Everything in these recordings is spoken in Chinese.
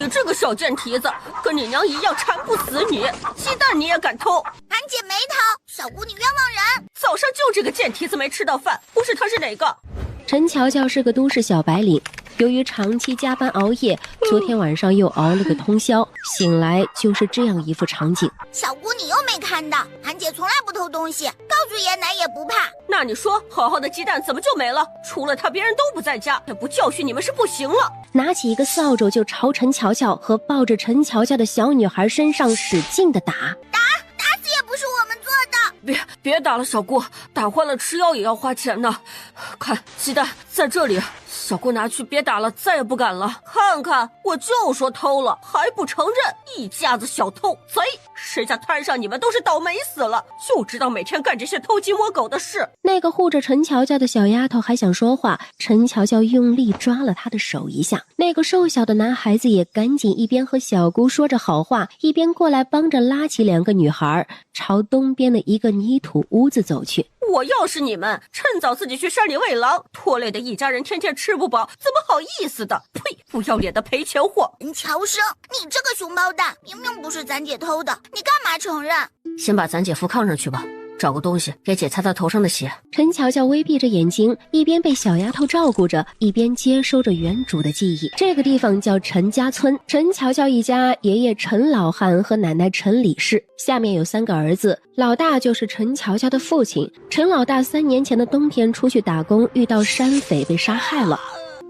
你这个小贱蹄子，跟你娘一样馋不死你，鸡蛋你也敢偷？俺姐没偷，小姑你冤枉人。早上就这个贱蹄子没吃到饭，不是他是哪个？陈乔乔是个都市小白领，由于长期加班熬夜，昨天晚上又熬了个通宵，醒来就是这样一副场景。小姑你又没看到，俺姐从来不偷东西，告诉爷奶也不怕。那你说，好好的鸡蛋怎么就没了？除了他，别人都不在家，也不教训你们是不行了。拿起一个扫帚就朝陈乔乔和抱着陈乔乔的小女孩身上使劲的打死也不是我们做的。别打了，小姑，打坏了吃药也要花钱呢。看，鸡蛋在这里，小姑拿去，别打了，再也不敢了。看看，我就说偷了，还不承认，一家子小偷贼！谁家摊上你们都是倒霉死了，就知道每天干这些偷鸡摸狗的事。那个护着陈乔乔的小丫头还想说话，陈乔乔用力抓了她的手一下。那个瘦小的男孩子也赶紧一边和小姑说着好话，一边过来帮着拉起两个女孩，朝东边的一个泥土屋子走去。我要是你们，趁早自己去山里喂狼，拖累的一家人天天吃不饱，怎么好意思的？呸！不要脸的赔钱货！乔生，你这个熊包蛋，明明不是咱姐偷的，你干嘛承认？先把咱姐扶炕上去吧，找个东西给姐擦擦头上的血。陈乔乔微闭着眼睛，一边被小丫头照顾着，一边接收着原主的记忆。这个地方叫陈家村，陈乔乔一家爷爷陈老汉和奶奶陈李氏，下面有3个儿子，老大就是陈乔乔的父亲。陈老大3年前的冬天出去打工，遇到山匪被杀害了。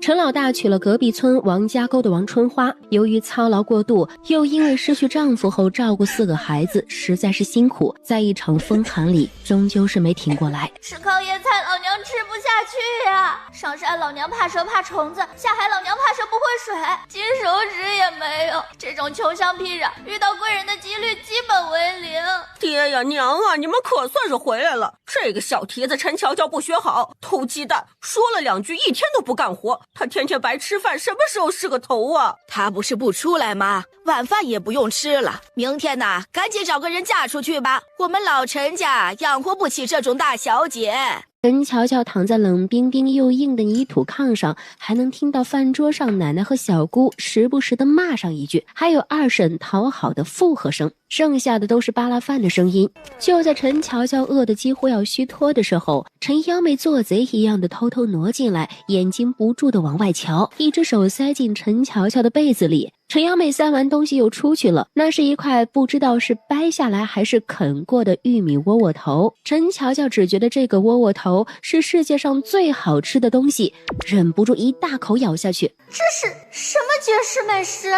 陈老大娶了隔壁村王家沟的王春花，由于操劳过度，又因为失去丈夫后照顾4个孩子，实在是辛苦，在一场风寒里终究是没挺过来。吃糠咽菜老娘吃不下去呀，上山老娘怕蛇怕虫子，下海老娘怕蛇不会水，金手指也没有，这种穷乡僻壤遇到贵人的几率基本为0。爹呀娘啊，你们可算是回来了。这个小蹄子陈乔乔不学好，偷鸡蛋，说了2句一天都不干活，他天天白吃饭，什么时候是个头啊？他不是不出来吗？晚饭也不用吃了，明天呢，赶紧找个人嫁出去吧，我们老陈家养活不起这种大小姐。陈乔乔躺在冷冰冰又硬的泥土炕上，还能听到饭桌上奶奶和小姑时不时的骂上一句，还有二婶讨好的附和声，剩下的都是扒拉饭的声音。就在陈乔乔饿得几乎要虚脱的时候，陈幺妹做贼一样的偷偷挪进来，眼睛不住的往外瞧，一只手塞进陈乔乔的被子里。陈幺妹塞完东西又出去了，那是一块不知道是掰下来还是啃过的玉米窝窝头。陈乔乔只觉得这个窝窝头是世界上最好吃的东西，忍不住一大口咬下去。这是什么绝世美食？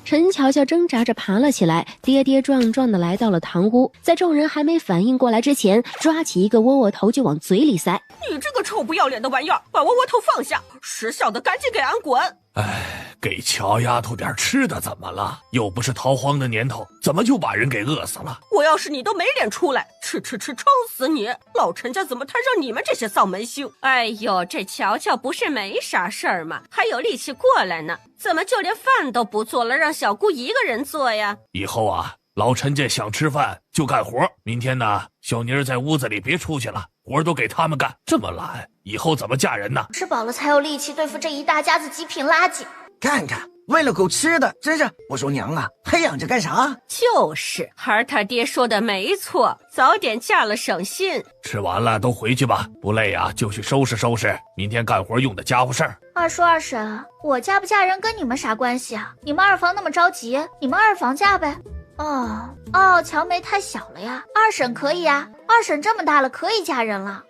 陈乔乔挣扎着爬了起来，跌跌撞撞的来到了堂屋，在众人还没反应过来之前，抓起一个窝窝头就往嘴里塞。你这个臭不要脸的玩意儿，把窝窝头放下，识相的赶紧给俺滚！哎，给乔丫头点吃的怎么了？又不是逃荒的年头，怎么就把人给饿死了？我要是你都没脸出来，吃撑死你！老陈家怎么摊上你们这些丧门星？哎呦，这乔乔不是没啥事儿吗？还有力气过来呢，怎么就连饭都不做了，让小姑一个人做呀？以后啊，老陈家想吃饭就干活，明天呢，小妮儿在屋子里别出去了，活都给他们干。这么懒，以后怎么嫁人呢？吃饱了才有力气对付这一大家子极品垃圾。看看，为了狗吃的，真是，我说娘啊，还养着干啥？就是孩儿他爹说的没错，早点嫁了省心。吃完了都回去吧，不累啊就去收拾收拾明天干活用的家伙事儿。二叔二婶，我嫁不嫁人跟你们啥关系啊？你们二房那么着急，你们二房嫁呗。哦，乔梅太小了呀，二婶可以呀，二婶这么大了可以嫁人了。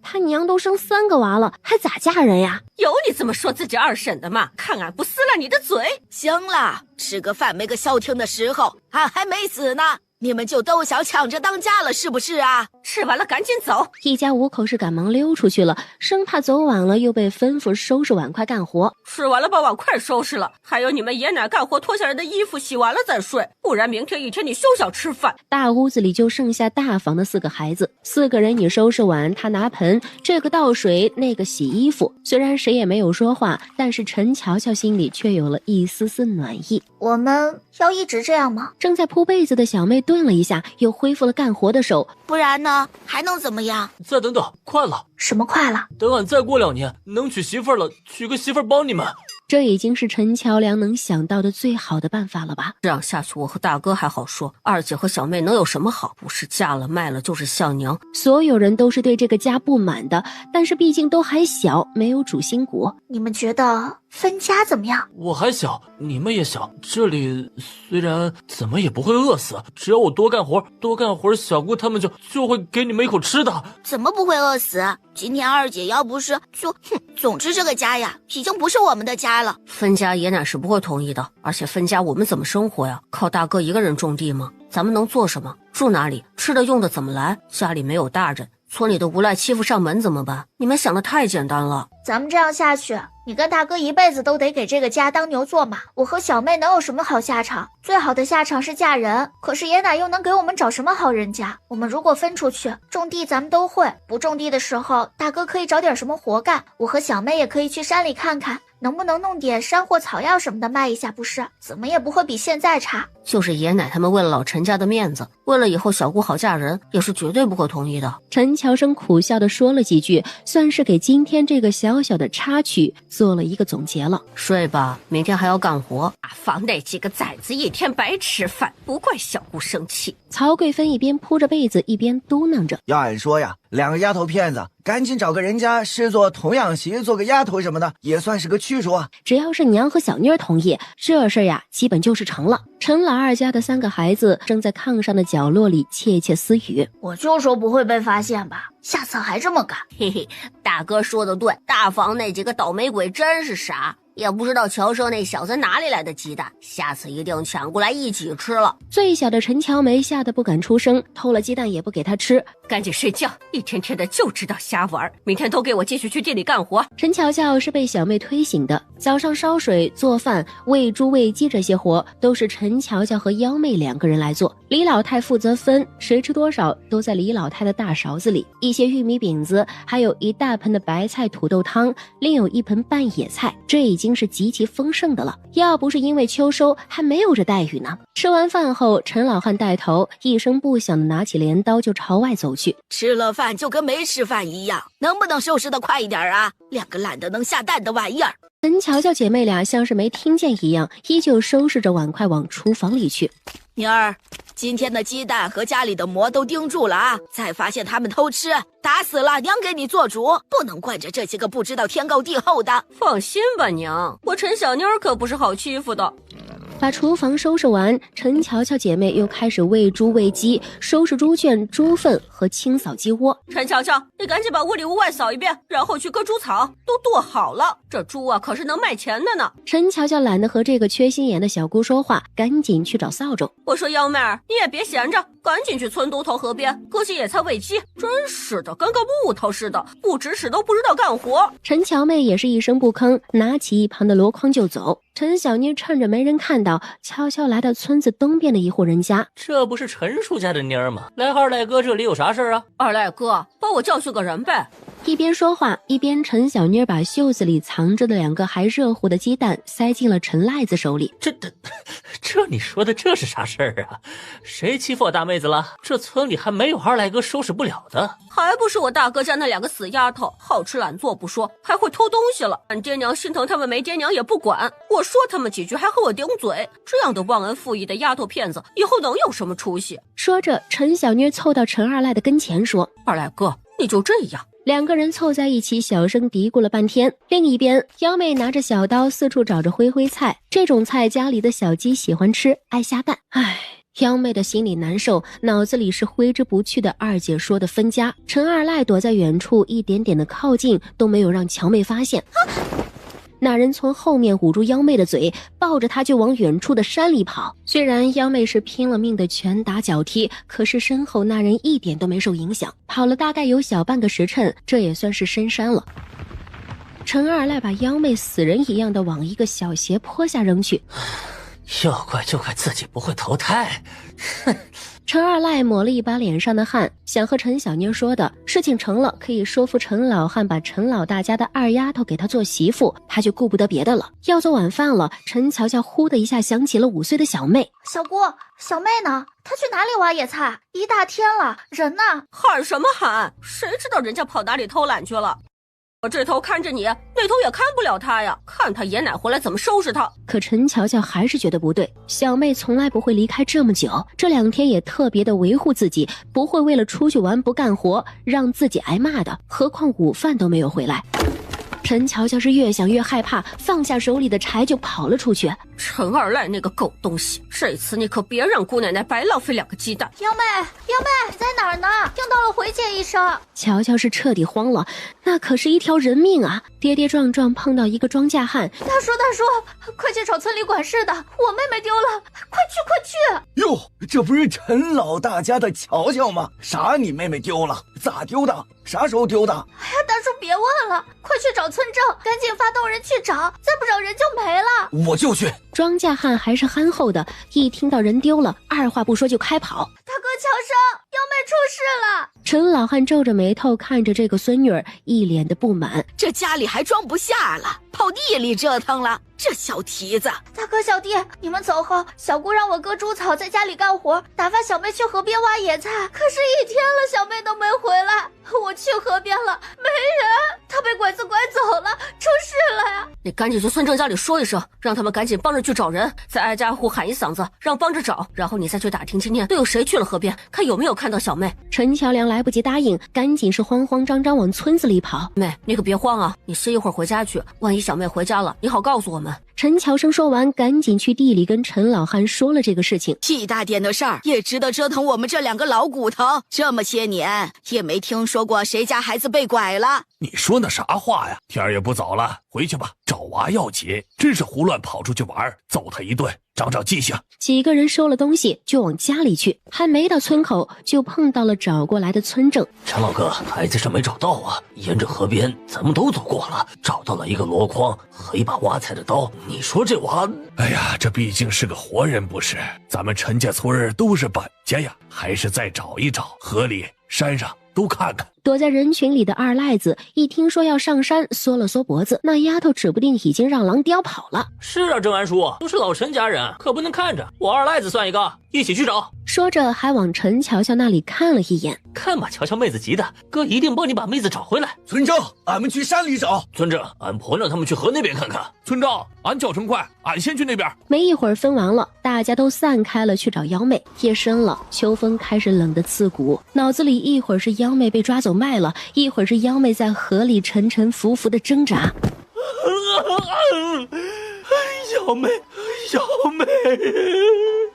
他娘都生3个娃了，还咋嫁人呀？有你这么说自己二婶的吗？看俺不撕烂你的嘴！行了，吃个饭没个消停的时候，俺还没死呢，你们就都想抢着当家了是不是啊？吃完了赶紧走！一家5口是赶忙溜出去了，生怕走晚了又被吩咐收拾碗筷干活。吃完了把碗筷收拾了，还有你们爷奶干活脱下来的衣服洗完了再睡，不然明天一天你休想吃饭。大屋子里就剩下大房的4个孩子，4个人你收拾碗，他拿盆，这个倒水，那个洗衣服。虽然谁也没有说话，但是陈乔乔心里却有了一丝丝暖意。我们要一直这样吗？正在铺被子的小妹顿了一下，又恢复了干活的手。不然呢？还能怎么样？再等等，快了！什么快了？等俺再过2年能娶媳妇了，娶个媳妇帮你们。这已经是陈乔梁能想到的最好的办法了吧？这样下去，我和大哥还好说，二姐和小妹能有什么好？不是嫁了卖了，就是向娘。所有人都是对这个家不满的，但是毕竟都还小，没有主心骨。你们觉得分家怎么样？我还小，你们也小，这里虽然怎么也不会饿死，只要我多干活，小姑他们就会给你们一口吃的。怎么不会饿死？今天二姐要不是总之这个家呀，已经不是我们的家了。分家爷奶是不会同意的，而且分家我们怎么生活呀？靠大哥一个人种地吗？咱们能做什么？住哪里？吃的用的怎么来？家里没有大人，村里的无赖欺负上门怎么办？你们想的太简单了。咱们这样下去，你跟大哥一辈子都得给这个家当牛做马，我和小妹能有什么好下场？最好的下场是嫁人，可是爷奶又能给我们找什么好人家？我们如果分出去，种地咱们都会，不种地的时候，大哥可以找点什么活干，我和小妹也可以去山里看看，能不能弄点山货草药什么的卖一下，不是？怎么也不会比现在差。就是爷奶他们为了老陈家的面子，为了以后小姑好嫁人，也是绝对不会同意的。陈乔生苦笑地说了几句，算是给今天这个小小的插曲做了一个总结了。睡吧，明天还要干活。房那几个崽子一天白吃饭，不怪小姑生气。曹贵芬一边铺着被子一边嘟囔着：要俺说呀，两个丫头片子，赶紧找个人家视作童养媳，做个丫头什么的，也算是个去处啊。只要是娘和小妮儿同意，这事儿呀，基本就是成了。陈老二家的3个孩子正在炕上的角落里窃窃私语：我就说不会被发现吧，下次还这么干。嘿嘿，大哥说的对，大房那几个倒霉鬼真是傻，也不知道乔生那小子哪里来的鸡蛋，下次一定抢过来一起吃了。最小的陈乔梅吓得不敢出声，偷了鸡蛋也不给他吃。赶紧睡觉，一天天的就知道瞎玩，明天都给我继续去地里干活。陈乔乔是被小妹推醒的，早上烧水、做饭、喂猪、喂鸡这些活都是陈乔乔和幺妹2个人来做。李老太负责分，谁吃多少都在李老太的大勺子里。一些玉米饼子，还有一大盆的白菜土豆汤，另有一盆拌野菜，这已经是极其丰盛的了。要不是因为秋收，还没有这待遇呢。吃完饭后，陈老汉带头一声不响的拿起镰刀就朝外走去。吃了饭就跟没吃饭一样，能不能收拾得快一点啊？两个懒得能下蛋的玩意儿。陈乔乔姐妹俩像是没听见一样，依旧收拾着碗筷往厨房里去。妮儿，今天的鸡蛋和家里的馍都盯住了啊！再发现他们偷吃，打死了娘给你做主，不能惯着这些个不知道天高地厚的。放心吧娘，我陈小妮儿可不是好欺负的。把厨房收拾完，陈乔乔姐妹又开始喂猪喂鸡，收拾猪圈、猪粪和清扫鸡窝。陈乔乔，你赶紧把屋里屋外扫一遍，然后去割猪草，都剁好了。这猪啊可是能卖钱的呢。陈乔乔懒得和这个缺心眼的小姑说话，赶紧去找扫帚。我说幺妹儿，你也别闲着，赶紧去村东头河边割些野菜喂鸡。真是的，跟个木头似的，不指使都不知道干活。陈乔妹也是一声不吭，拿起一旁的箩筐就走。陈小妮趁着没人看到，悄悄来到村子东边的一户人家。这不是陈叔家的妮儿吗？来二赖哥这里有啥事啊？二赖哥，帮我教训个人呗。一边说话，一边陈小妮把袖子里藏着的2个还热乎的鸡蛋塞进了陈赖子手里。这你说的这是啥事儿啊？谁欺负我大妹子了？这村里还没有二赖哥收拾不了的。还不是我大哥家那2个死丫头，好吃懒做不说，还会偷东西了。俺爹娘心疼他们没爹娘也不管，我说他们几句还和我顶嘴。这样的忘恩负义的丫头片子，以后能有什么出息？说着，陈小妮凑到陈二赖的跟前说：二赖哥，你就这样。2个人凑在一起，小声嘀咕了半天。另一边，幺妹拿着小刀四处找着灰菜，这种菜家里的小鸡喜欢吃，爱下蛋。唉，幺妹的心里难受，脑子里是挥之不去的二姐说的分家。陈二赖躲在远处，一点点的靠近，都没有让乔妹发现。那人从后面捂住幺妹的嘴，抱着她就往远处的山里跑。虽然幺妹是拼了命的拳打脚踢，可是身后那人一点都没受影响。跑了大概有小半个时辰，这也算是深山了。陈二赖把幺妹死人一样的往一个小斜坡下扔去。要怪就怪自己不会投胎。哼。陈二赖抹了一把脸上的汗，想和陈小妮说的事情成了，可以说服陈老汉把陈老大家的2丫头给他做媳妇，他就顾不得别的了。要做晚饭了，陈乔乔呼的一下想起了5岁的小妹。小姑，小妹呢？她去哪里挖野菜？一大天了，人呢？喊什么喊？谁知道人家跑哪里偷懒去了？我这头看着你，那头也看不了他呀，看他爷奶回来怎么收拾他。可陈乔乔还是觉得不对，小妹从来不会离开这么久，这2天也特别的维护自己，不会为了出去玩不干活让自己挨骂的，何况午饭都没有回来。陈乔乔是越想越害怕，放下手里的柴就跑了出去。陈二赖那个狗东西，这次你可别让姑奶奶白浪费2个鸡蛋。幺妹，你在哪儿呢？听到了回姐一声。乔乔是彻底慌了，那可是一条人命啊！跌跌撞撞碰到一个庄稼汉，大叔，快去找村里管事的，我妹妹丢了，快去！哟，这不是陈老大家的乔乔吗？啥你妹妹丢了？咋丢的？啥时候丢的？哎呀，大叔别问了，快去找村长，赶紧发动人去找，再不找人就没了。我就去。庄稼汉还是憨厚的，一听到人丢了，二话不说就开跑。大哥乔生，幺妹出事了！陈老汉皱着眉头看着这个孙女儿，一脸的不满。这家里还装不下了，跑地里折腾了，这小蹄子。大哥小弟，你们走后，小姑让我哥猪草在家里干活，打发小妹去河边挖野菜。可是1天了，小妹都没回来。我去河边了，没人，她被拐子拐走了，出事了呀！你赶紧去村正家里说一声，让他们赶紧帮着去找人，再挨家户喊一嗓子，让帮着找，然后你再去打听今天都有谁去了河边，看有没有看到小妹。陈乔良来不及答应，赶紧是慌慌张张往村子里跑。妹，你可别慌啊，你歇一会儿回家去，万一小妹回家了，你好告诉我们。陈乔生说完，赶紧去地里跟陈老汉说了这个事情。屁大点的事儿也值得折腾我们这2个老骨头，这么些年也没听说过谁家孩子被拐了。你说那啥话呀？天儿也不早了，回去吧，找娃要紧。真是胡乱跑出去玩，揍他一顿，长长记性。几个人收了东西就往家里去，还没到村口就碰到了找过来的村正。陈老哥，孩子是没找到啊，沿着河边咱们都走过了，找到了一个箩筐和一把挖菜的刀。你说这娃……哎呀，这毕竟是个活人不是？咱们陈家村都是本家呀，还是再找一找，河里山上都看看。躲在人群里的二赖子一听说要上山，缩了缩脖子，那丫头指不定已经让狼叼跑了。是啊，郑安叔，都是老陈家人，可不能看着我二赖子算一个，一起去找。说着还往陈乔乔那里看了一眼。看把乔乔妹子急的，哥一定帮你把妹子找回来。村长，俺们去山里找。村长，俺婆让他们去河那边看看。村长，俺脚程快，俺先去那边。没一会儿分完了，大家都散开了去找幺妹。夜深了，秋风开始冷得刺骨，脑子里一会儿是幺妹被抓走卖了，一会儿是幺妹在河里沉沉浮浮的挣扎。幺妹，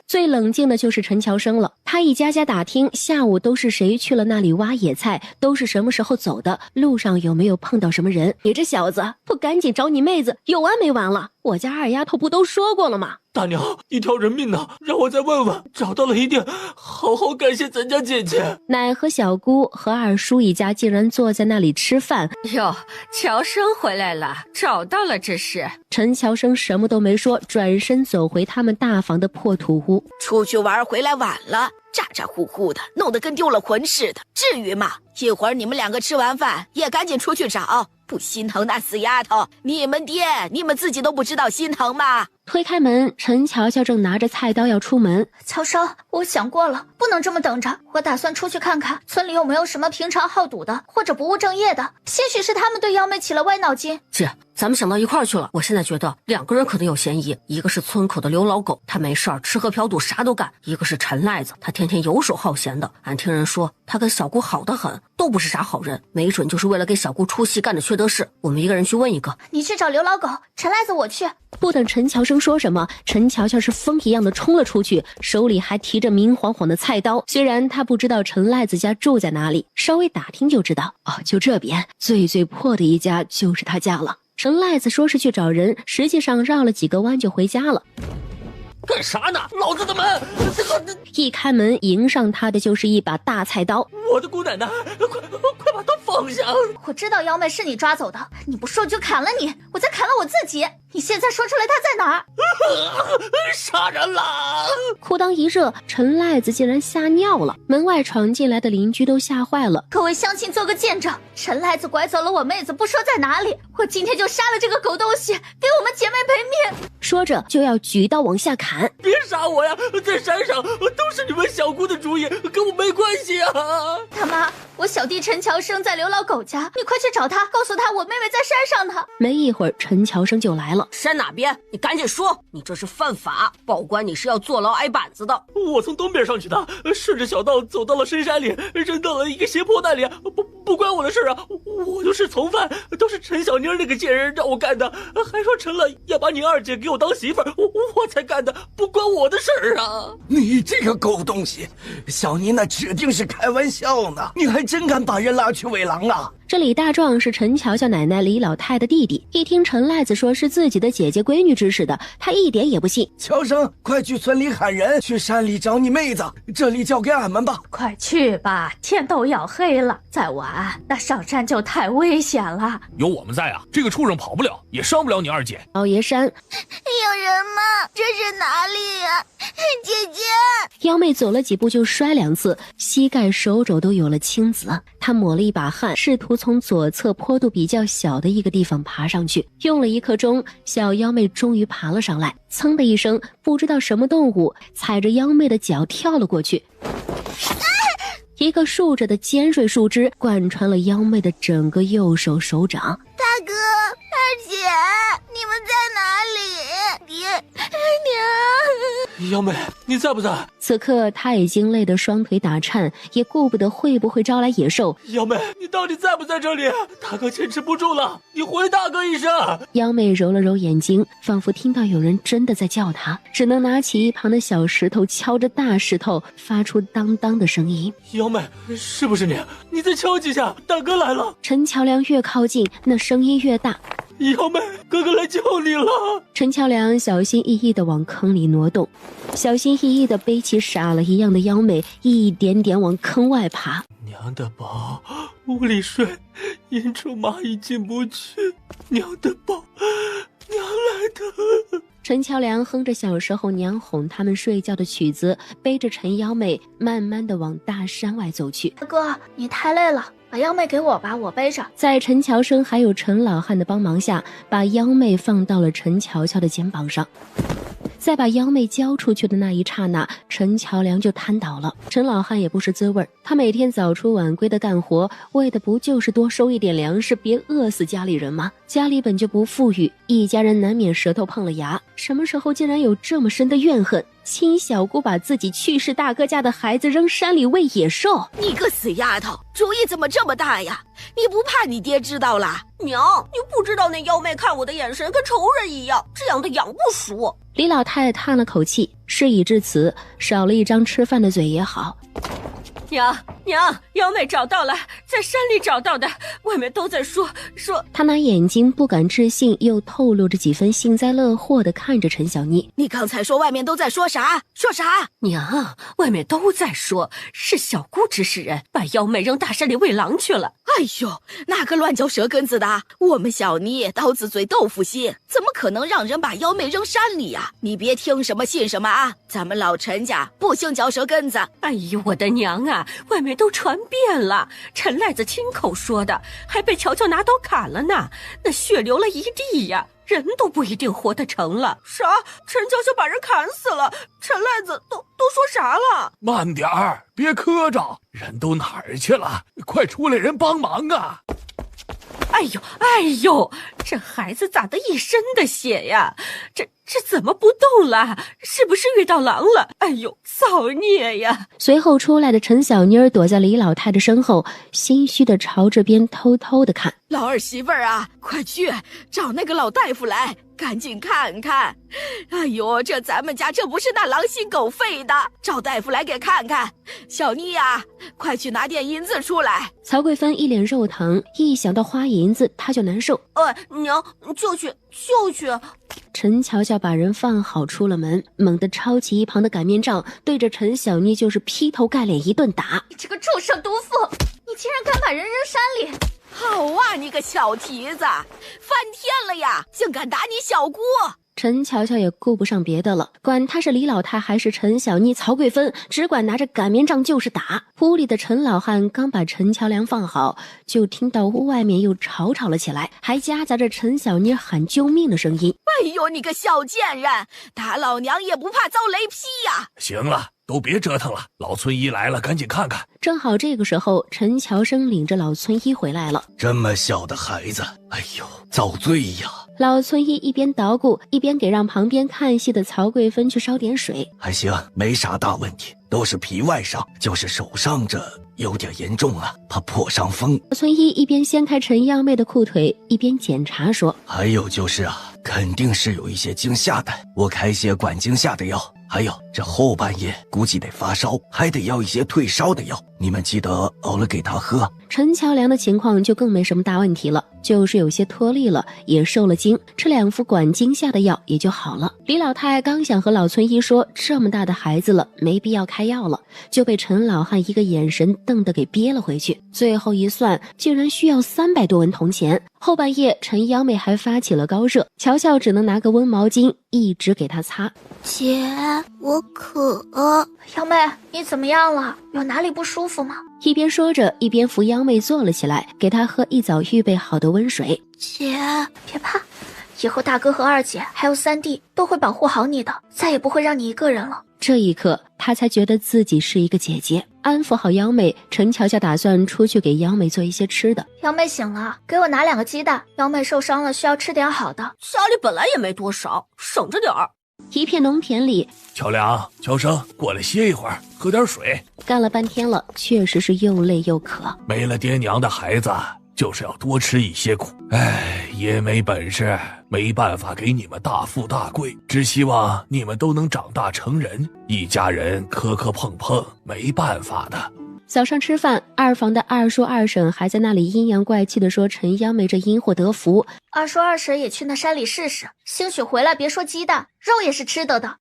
最冷静的就是陈乔生了，他一家家打听下午都是谁去了那里挖野菜，都是什么时候走的，路上有没有碰到什么人。你这小子不赶紧找你妹子，有完没完了？我家二丫头不都说过了吗？大娘，一条人命呢，让我再问问，找到了一定好好感谢咱家姐姐。奶和小姑和二叔一家竟然坐在那里吃饭。哟，乔生回来了，找到了这是。陈乔生什么都没说，转身走回他们大房的破土屋。出去玩回来晚了，咋咋呼呼的，弄得跟丢了魂似的，至于吗？一会儿你们2个吃完饭也赶紧出去找，不心疼那死丫头，你们爹你们自己都不知道心疼吗？推开门，陈乔乔正拿着菜刀要出门。乔生，我想过了，不能这么等着，我打算出去看看村里有没有什么平常好赌的或者不务正业的，兴许是他们对幺妹起了歪脑筋。姐，咱们想到一块儿去了。我现在觉得2个人可能有嫌疑，一个是村口的刘老狗，他没事儿吃喝嫖赌啥都干；一个是陈赖子，他天天游手好闲的。俺听人说他跟小姑好得很，都不是啥好人，没准就是为了给小姑出气干的缺德事。我们一个人去问一个。你去找刘老狗，陈赖子我去。不等陈乔生说什么，陈乔乔是风一样的冲了出去，手里还提着明晃晃的菜刀。虽然他不知道陈赖子家住在哪里，稍微打听就知道，就这边最破的一家就是他家了。陈赖子说是去找人，实际上绕了几个弯就回家了。干啥呢？老子的门！一开门，迎上他的就是一把大菜刀。我的姑奶奶，快把刀放下！我知道幺妹是你抓走的，你不说就砍了你，我再砍了我自己。你现在说出来她在哪儿？杀人了！裤裆一热，陈赖子竟然吓尿了。门外闯进来的邻居都吓坏了。各位乡亲做个见证，陈赖子拐走了我妹子，不说在哪里，我今天就杀了这个狗东西，给我们姐妹赔命。说着就要举刀往下砍。别杀我呀，在山上都是你们小姑的主意，跟我没关系啊！大妈，我小弟陈乔生在刘老狗家，你快去找他，告诉他我妹妹在山上呢。没一会儿，陈乔生就来了。山哪边？你赶紧说，你这是犯法，保官你是要坐牢挨板子的。我从东边上去的，顺着小道走到了深山里，扔到了一个斜坡那里，不关我的事啊！我就是从犯，都是陈小妮那个贱人让我干的，还说成了要把你二姐给我当媳妇儿，我才干的，不关我的事儿啊！你这个狗东西，小妮那指定是开玩笑呢，你还真敢把人拉去喂狼啊！这李大壮是陈乔乔奶奶李老太的弟弟，一听陈赖子说是自己的姐姐闺女指使的，他一点也不信。乔生，快去村里喊人，去山里找你妹子，这里交给俺们吧。快去吧，天都要黑了，再晚那上山就太危险了。有我们在啊，这个畜生跑不了，也伤不了你二姐。老爷山，有人吗？这是哪里呀？姐姐！幺妹走了几步就摔2次，膝盖手肘都有了青紫。她抹了一把汗，试图从左侧坡度比较小的一个地方爬上去。用了1刻钟，小幺妹终于爬了上来。噌的一声，不知道什么动物踩着幺妹的脚跳了过去。一个竖着的尖锐树枝贯穿了幺妹的整个右手手掌。大哥，二姐，你们在哪里？娘！幺妹，你在不在？此刻他已经累得双腿打颤，也顾不得会不会招来野兽。幺妹，你到底在不在这里？大哥坚持不住了，你回大哥一声。幺妹揉了揉眼睛，仿佛听到有人真的在叫她，只能拿起一旁的小石头敲着大石头，发出当当的声音。幺妹，是不是你？你再敲几下，大哥来了。陈乔良越靠近，那声音越大。幺妹，哥哥来救你了。陈乔良小心翼翼地往坑里挪动，小心翼翼地背起傻了一样的幺妹，一点点往坑外爬。娘的宝，屋里睡，阴处蚂蚁进不去。娘的宝，娘来的。陈乔良哼着小时候娘哄他们睡觉的曲子，背着陈幺妹慢慢地往大山外走去。大哥，你太累了，把幺妹给我吧，我背着。在陈乔生还有陈老汉的帮忙下，把幺妹放到了陈乔乔的肩膀上。在把幺妹交出去的那一刹那，陈乔良就瘫倒了。陈老汉也不是滋味，他每天早出晚归的干活，为的不就是多收一点粮食，别饿死家里人吗？家里本就不富裕，一家人难免舌头碰了牙。什么时候竟然有这么深的怨恨？亲小姑把自己去世大哥家的孩子扔山里喂野兽，你个死丫头，主意怎么这么大呀？你不怕你爹知道了？娘，你不知道那幺妹看我的眼神跟仇人一样，这样的养不熟。李老太叹了口气，事已至此，少了一张吃饭的嘴也好。娘，幺妹找到了，在山里找到的，外面都在说。他拿眼睛不敢置信，又透露着几分幸灾乐祸地看着陈小妮。你刚才说外面都在说啥？说啥？娘，外面都在说，是小姑指使人把幺妹扔大山里喂狼去了。哎呦，那个乱嚼舌根子的，我们小妮刀子嘴豆腐心，怎么可能让人把幺妹扔山里呀？你别听什么信什么啊，咱们老陈家不兴嚼舌根子。哎呦，我的娘啊，外面都传遍了，陈赖子亲口说的，还被乔乔拿刀砍了呢，那血流了一地呀，人都不一定活得成了。啥？陈乔乔把人砍死了？陈赖子都说啥了？慢点儿，别磕着，人都哪儿去了？快出来人帮忙啊！哎呦，这孩子咋的一身的血呀？这怎么不动了？是不是遇到狼了？哎呦，造孽呀！随后出来的陈小妮儿躲在李老太的身后，心虚地朝这边偷偷地看。老儿媳妇儿啊，快去找那个老大夫来，赶紧看看。哎呦，这咱们家这不是那狼心狗肺的，找大夫来给看看。小妮呀，快去拿点银子出来。曹桂芬一脸肉疼，一想到花银子她就难受。娘，就去。陈乔乔把人放好出了门，猛地抄起一旁的擀面杖，对着陈小妮就是劈头盖脸一顿打。你这个畜生毒妇，你竟然敢把人扔山里！好啊，你个小蹄子，翻天了呀，竟敢打你小姑！陈乔乔也顾不上别的了，管他是李老太还是陈小妮、曹桂芬，只管拿着擀面杖就是打。屋里的陈老汉刚把陈乔良放好，就听到屋外面又吵了起来，还夹杂着陈小妮喊救命的声音。哎呦，你个小贱人，打老娘也不怕遭雷劈呀！行了，都别折腾了，老村医来了，赶紧看看。正好这个时候，陈乔生领着老村医回来了。这么小的孩子，哎呦，遭罪呀！老村医一边捣鼓，一边给让旁边看戏的曹贵芬去烧点水。还行，没啥大问题，都是皮外伤，就是手上这有点严重啊，怕破伤风。老村医一边掀开陈央妹的裤腿，一边检查说：还有就是啊，肯定是有一些惊吓的，我开些管惊吓的药。还有这后半夜估计得发烧，还得要一些退烧的药，你们记得熬了给他喝。陈乔良的情况就更没什么大问题了，就是有些脱力了，也受了惊，吃2副管惊吓的药也就好了。李老太刚想和老村医说这么大的孩子了，没必要开药了，就被陈老汉一个眼神瞪得给憋了回去。最后一算，竟然需要300多文铜钱。后半夜陈央妹还发起了高热，乔乔只能拿个温毛巾一直给她擦。姐，我渴。幺妹，你怎么样了？有哪里不舒服吗？一边说着，一边扶央妹坐了起来，给她喝一早预备好的温水。姐，别怕，以后大哥和二姐还有3弟都会保护好你的，再也不会让你一个人了。这一刻，她才觉得自己是一个姐姐。安抚好央妹，陈乔乔打算出去给央妹做一些吃的。幺妹醒了，给我拿2个鸡蛋。幺妹受伤了，需要吃点好的。家里本来也没多少，省着点儿。一片农田里，乔良、乔生，过来歇一会儿，喝点水。干了半天了，确实是又累又渴。没了爹娘的孩子，就是要多吃一些苦。哎，爷没本事，没办法给你们大富大贵，只希望你们都能长大成人，一家人磕磕碰碰，没办法的。早上吃饭，二房的二叔二婶还在那里阴阳怪气地说陈央妹这因祸得福。二叔二婶也去那山里试试，兴许回来别说鸡蛋，肉也是吃得的。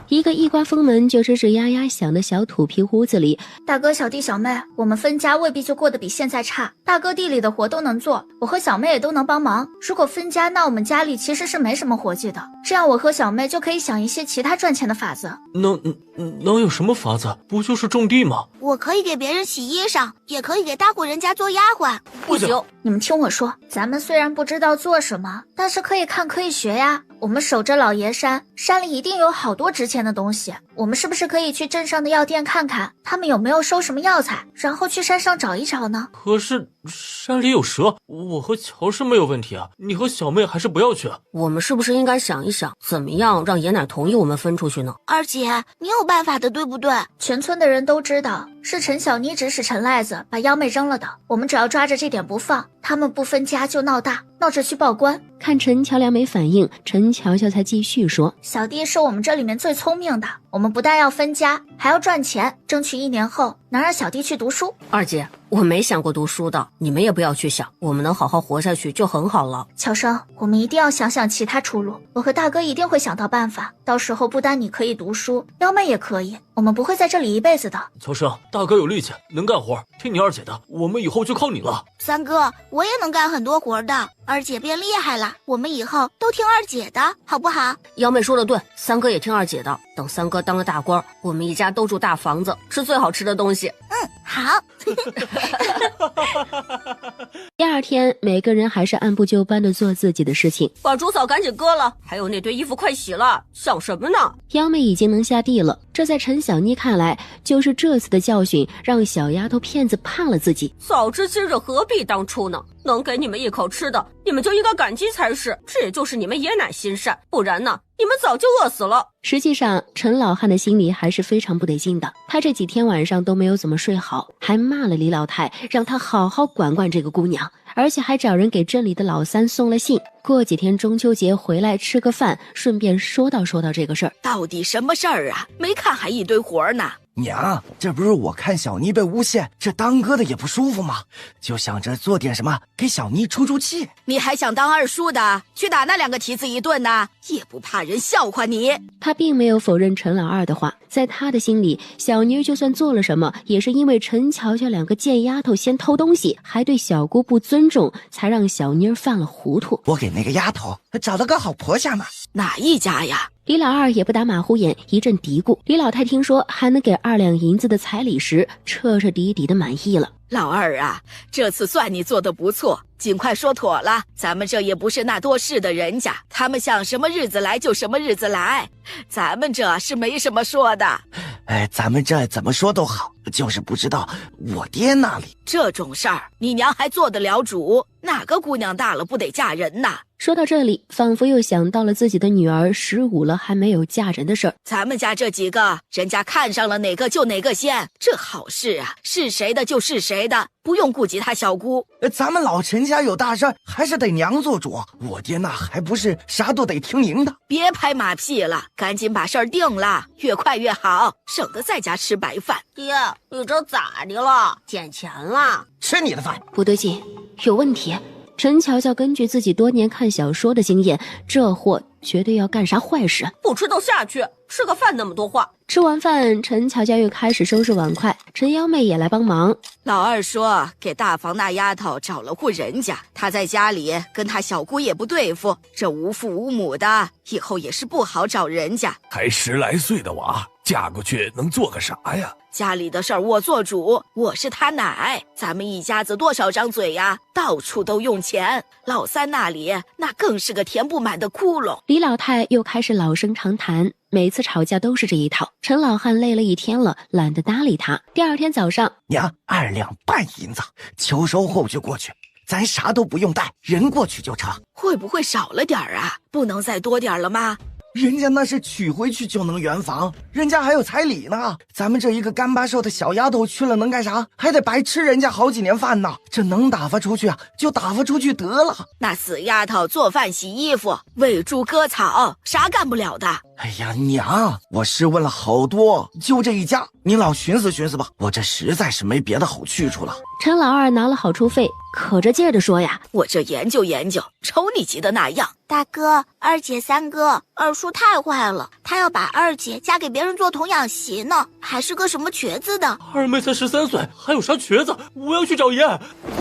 一个一关封门就吱吱呀呀响的小土皮屋子里，大哥小弟小妹，我们分家未必就过得比现在差，大哥地里的活都能做，我和小妹也都能帮忙。如果分家，那我们家里其实是没什么活计的，这样我和小妹就可以想一些其他赚钱的法子。能有什么法子？不就是种地吗？我可以给别人洗衣裳，也可以给大户人家做丫鬟。不行，你们听我说，咱们虽然不知道做什么，但是可以看可以学呀。我们守着老爷山，山里一定有好多值钱的东西，我们是不是可以去镇上的药店看看，他们有没有收什么药材，然后去山上找一找呢？可是山里有蛇，我和乔生没有问题啊，你和小妹还是不要去。我们是不是应该想一想，怎么样让爷奶同意我们分出去呢？二姐，你有办法的，对不对？全村的人都知道，是陈小妮指使陈赖子把幺妹扔了的，我们只要抓着这点不放，他们不分家就闹大，闹着去报官。看陈乔良没反应，陈乔乔才继续说，小弟是我们这里面最聪明的，我们不但要分家，还要赚钱，争取1年后能让小弟去读书。二姐，我没想过读书的，你们也不要去想，我们能好好活下去就很好了。乔生，我们一定要想想其他出路，我和大哥一定会想到办法，到时候不单你可以读书，幺妹也可以，我们不会在这里一辈子的。乔生，大哥有力气，能干活，听你二姐的，我们以后就靠你了。三哥，我也能干很多活的，二姐变厉害了，我们以后都听二姐的，好不好？幺妹说的对，三哥也听二姐的，等三哥当了大官，我们一家都住大房子，吃最好吃的东西。好。第二天，每个人还是按部就班的做自己的事情，把竹草赶紧割了，还有那堆衣服快洗了，想什么呢？央妹已经能下地了，这在陈小妮看来，就是这次的教训让小丫头片子判了自己。早知今日何必当初呢？能给你们一口吃的，你们就应该感激才是，这也就是你们爷奶心善，不然呢，你们早就饿死了。实际上，陈老汉的心里还是非常不得劲的，他这几天晚上都没有怎么睡好，还骂了李老太，让他好好管管这个姑娘，而且还找人给镇里的老三送了信，过几天中秋节回来吃个饭，顺便说道这个事儿。到底什么事儿啊？没看还一堆活呢。娘，这不是我看小妮被诬陷，这当哥的也不舒服吗？就想着做点什么给小妮出出气。你还想当二叔的，去打那2个蹄子一顿呢？也不怕人笑话你。他并没有否认陈老二的话，在他的心里，小妮就算做了什么，也是因为陈乔乔2个贱丫头先偷东西，还对小姑不尊重，才让小妮犯了糊涂。我给那个丫头找了个好婆家嘛。哪一家呀？李老二也不打马虎眼，一阵嘀咕。李老太听说还能给2两银子的彩礼时，彻彻底底的满意了。老二啊，这次算你做得不错，尽快说妥了。咱们这也不是那多事的人家，他们想什么日子来就什么日子来，咱们这是没什么说的。咱们这怎么说都好，就是不知道我爹那里。这种事儿，你娘还做得了主？哪个姑娘大了不得嫁人呐？说到这里，仿佛又想到了自己的女儿15了还没有嫁人的事儿。咱们家这几个，人家看上了哪个就哪个先，这好事啊，是谁的就是谁的，不用顾及他小姑。咱们老陈家有大事，还是得娘做主。我爹那还不是啥都得听您的。别拍马屁了，赶紧把事儿定了，越快越好，省得在家吃白饭。爹，你这咋的了？捡钱了？吃你的饭！不对劲，有问题。陈乔乔根据自己多年看小说的经验，这货绝对要干啥坏事。不吃都下去，吃个饭那么多话。吃完饭，陈乔乔又开始收拾碗筷，陈幺妹也来帮忙。老二说给大房那丫头找了户人家，她在家里跟她小姑也不对付，这无父无母的，以后也是不好找人家。还10来岁的娃，嫁过去能做个啥呀？家里的事儿我做主，我是他奶，咱们一家子多少张嘴呀，到处都用钱。老三那里那更是个填不满的窟窿。李老太又开始老生常谈，每次吵架都是这一套。陈老汉累了一天了，懒得搭理他。第二天早上，娘，2两半银子，秋收后就过去，咱啥都不用带，人过去就成。会不会少了点儿啊？不能再多点儿了吗？人家那是娶回去就能圆房，人家还有彩礼呢。咱们这一个干巴瘦的小丫头去了能干啥？还得白吃人家好几年饭呢。这能打发出去啊，就打发出去得了。那死丫头做饭洗衣服喂猪割草，啥干不了的。哎呀娘，我试问了好多，就这一家，您老寻思寻思吧，我这实在是没别的好去处了。陈老二拿了好处费，可着劲儿地说呀，我这研究研究，瞅你急的那样。大哥、二姐、三哥，二叔太坏了，他要把二姐嫁给别人做童养媳呢，还是个什么瘸子的。二妹才13岁，还有啥瘸子？我要去找爷。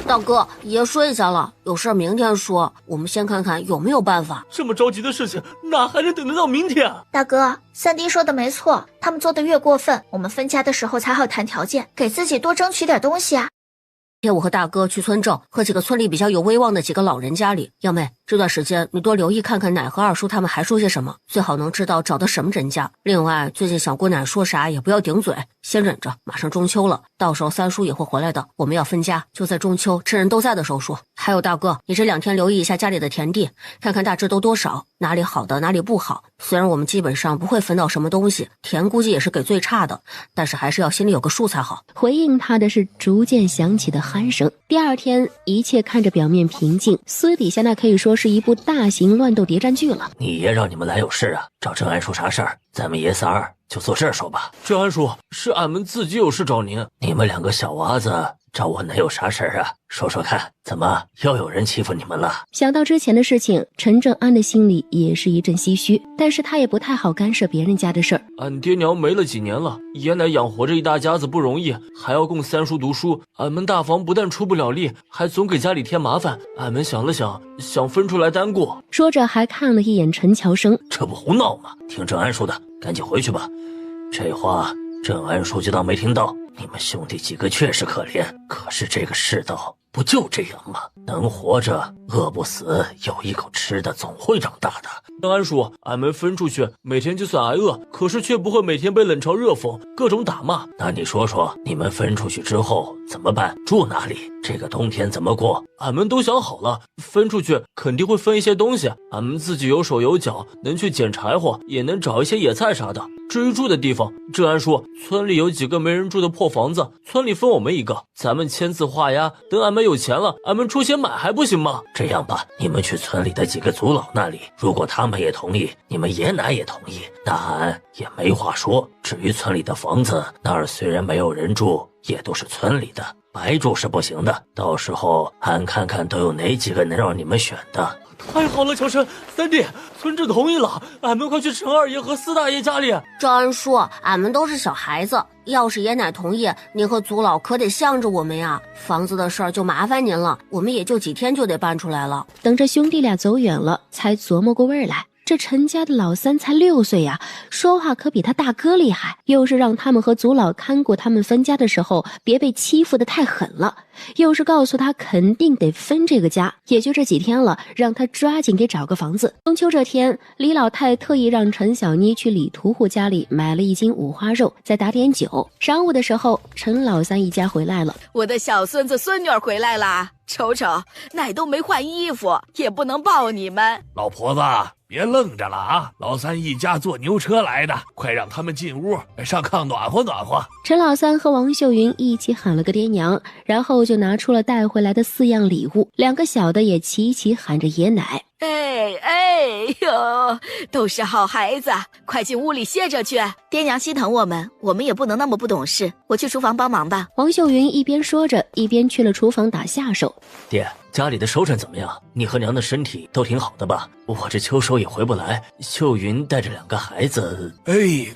大哥，爷睡下了，有事明天说，我们先看看有没有办法。这么着急的事情，哪还能等得到明天？大哥，三弟说的没错，他们做的越过分，我们分家的时候才好谈条件，给自己多争取点东西啊。天我和大哥去村镇和几个村里比较有威望的几个老人家里。幺妹，这段时间你多留意看看奶和二叔他们还说些什么，最好能知道找的什么人家。另外，最近小姑奶说啥也不要顶嘴，先忍着，马上中秋了，到时候三叔也会回来的，我们要分家，就在中秋趁人都在的时候说。还有大哥，你这2天留意一下家里的田地，看看大致都多少，哪里好的哪里不好。虽然我们基本上不会分到什么东西，田估计也是给最差的，但是还是要心里有个数才好。回应他的是逐渐响起的鼾声。第二天，一切看着表面平静，私底下那可以说是一部大型乱斗谍战剧了。你爷让你们来有事啊？找郑安叔啥事儿？咱们爷仨就坐这儿说吧。郑安叔，是俺们自己有事找您。你们2个小娃子找我能有啥事儿啊？说说看，怎么又有人欺负你们了？想到之前的事情，陈正安的心里也是一阵唏嘘，但是他也不太好干涉别人家的事儿。俺爹娘没了几年了，爷奶养活着一大家子不容易，还要供三叔读书。俺们大房不但出不了力，还总给家里添麻烦。俺们想了想，想分出来单过。说着还看了一眼陈乔生，这不胡闹吗？听郑安叔的，赶紧回去吧。这话郑安叔就当没听到。你们兄弟几个确实可怜，可是这个世道不就这样吗？能活着饿不死，有一口吃的，总会长大的。郑安叔，俺们分出去，每天就算挨饿，可是却不会每天被冷嘲热讽，各种打骂。那你说说，你们分出去之后怎么办？住哪里？这个冬天怎么过？俺们都想好了，分出去肯定会分一些东西，俺们自己有手有脚，能去捡柴火，也能找一些野菜啥的。至于住的地方，郑安叔，村里有几个没人住的破房子，村里分我们一个，咱们签字画押，等俺们有钱了，俺们出钱买还不行吗？这样吧，你们去村里的几个族老那里，如果他们也同意，你们爷奶也同意，那俺也没话说。至于村里的房子，那儿虽然没有人住，也都是村里的，白住是不行的。到时候俺看看都有哪几个能让你们选的。太好了，乔生，三弟，村镇同意了，俺们快去陈二爷和四大爷家里。郑安叔，俺们都是小孩子，要是爷奶同意，您和族老可得向着我们呀。房子的事儿就麻烦您了，我们也就几天就得搬出来了。等着兄弟俩走远了，才琢磨过味儿来。这陈家的老三才6岁呀，说话可比他大哥厉害，又是让他们和祖老看顾他们分家的时候别被欺负得太狠了，又是告诉他肯定得分这个家，也就这几天了，让他抓紧给找个房子。中秋这天，李老太特意让陈小妮去李屠户家里买了1斤五花肉，再打点酒。晌午的时候，陈老三一家回来了，我的小孙子孙女儿回来啦，瞅瞅，奶都没换衣服，也不能抱你们。老婆子，别愣着了啊！老三一家坐牛车来的，快让他们进屋，上炕暖和暖和。陈老三和王秀云一起喊了个爹娘，然后就拿出了带回来的4样礼物，2个小的也齐齐喊着爷奶。哎呦，都是好孩子，快进屋里歇着去。爹娘心疼我们也不能那么不懂事，我去厨房帮忙吧。王秀云一边说着，一边去了厨房打下手。爹，家里的收成怎么样？你和娘的身体都挺好的吧？我这秋收也回不来，秀云带着2个孩子，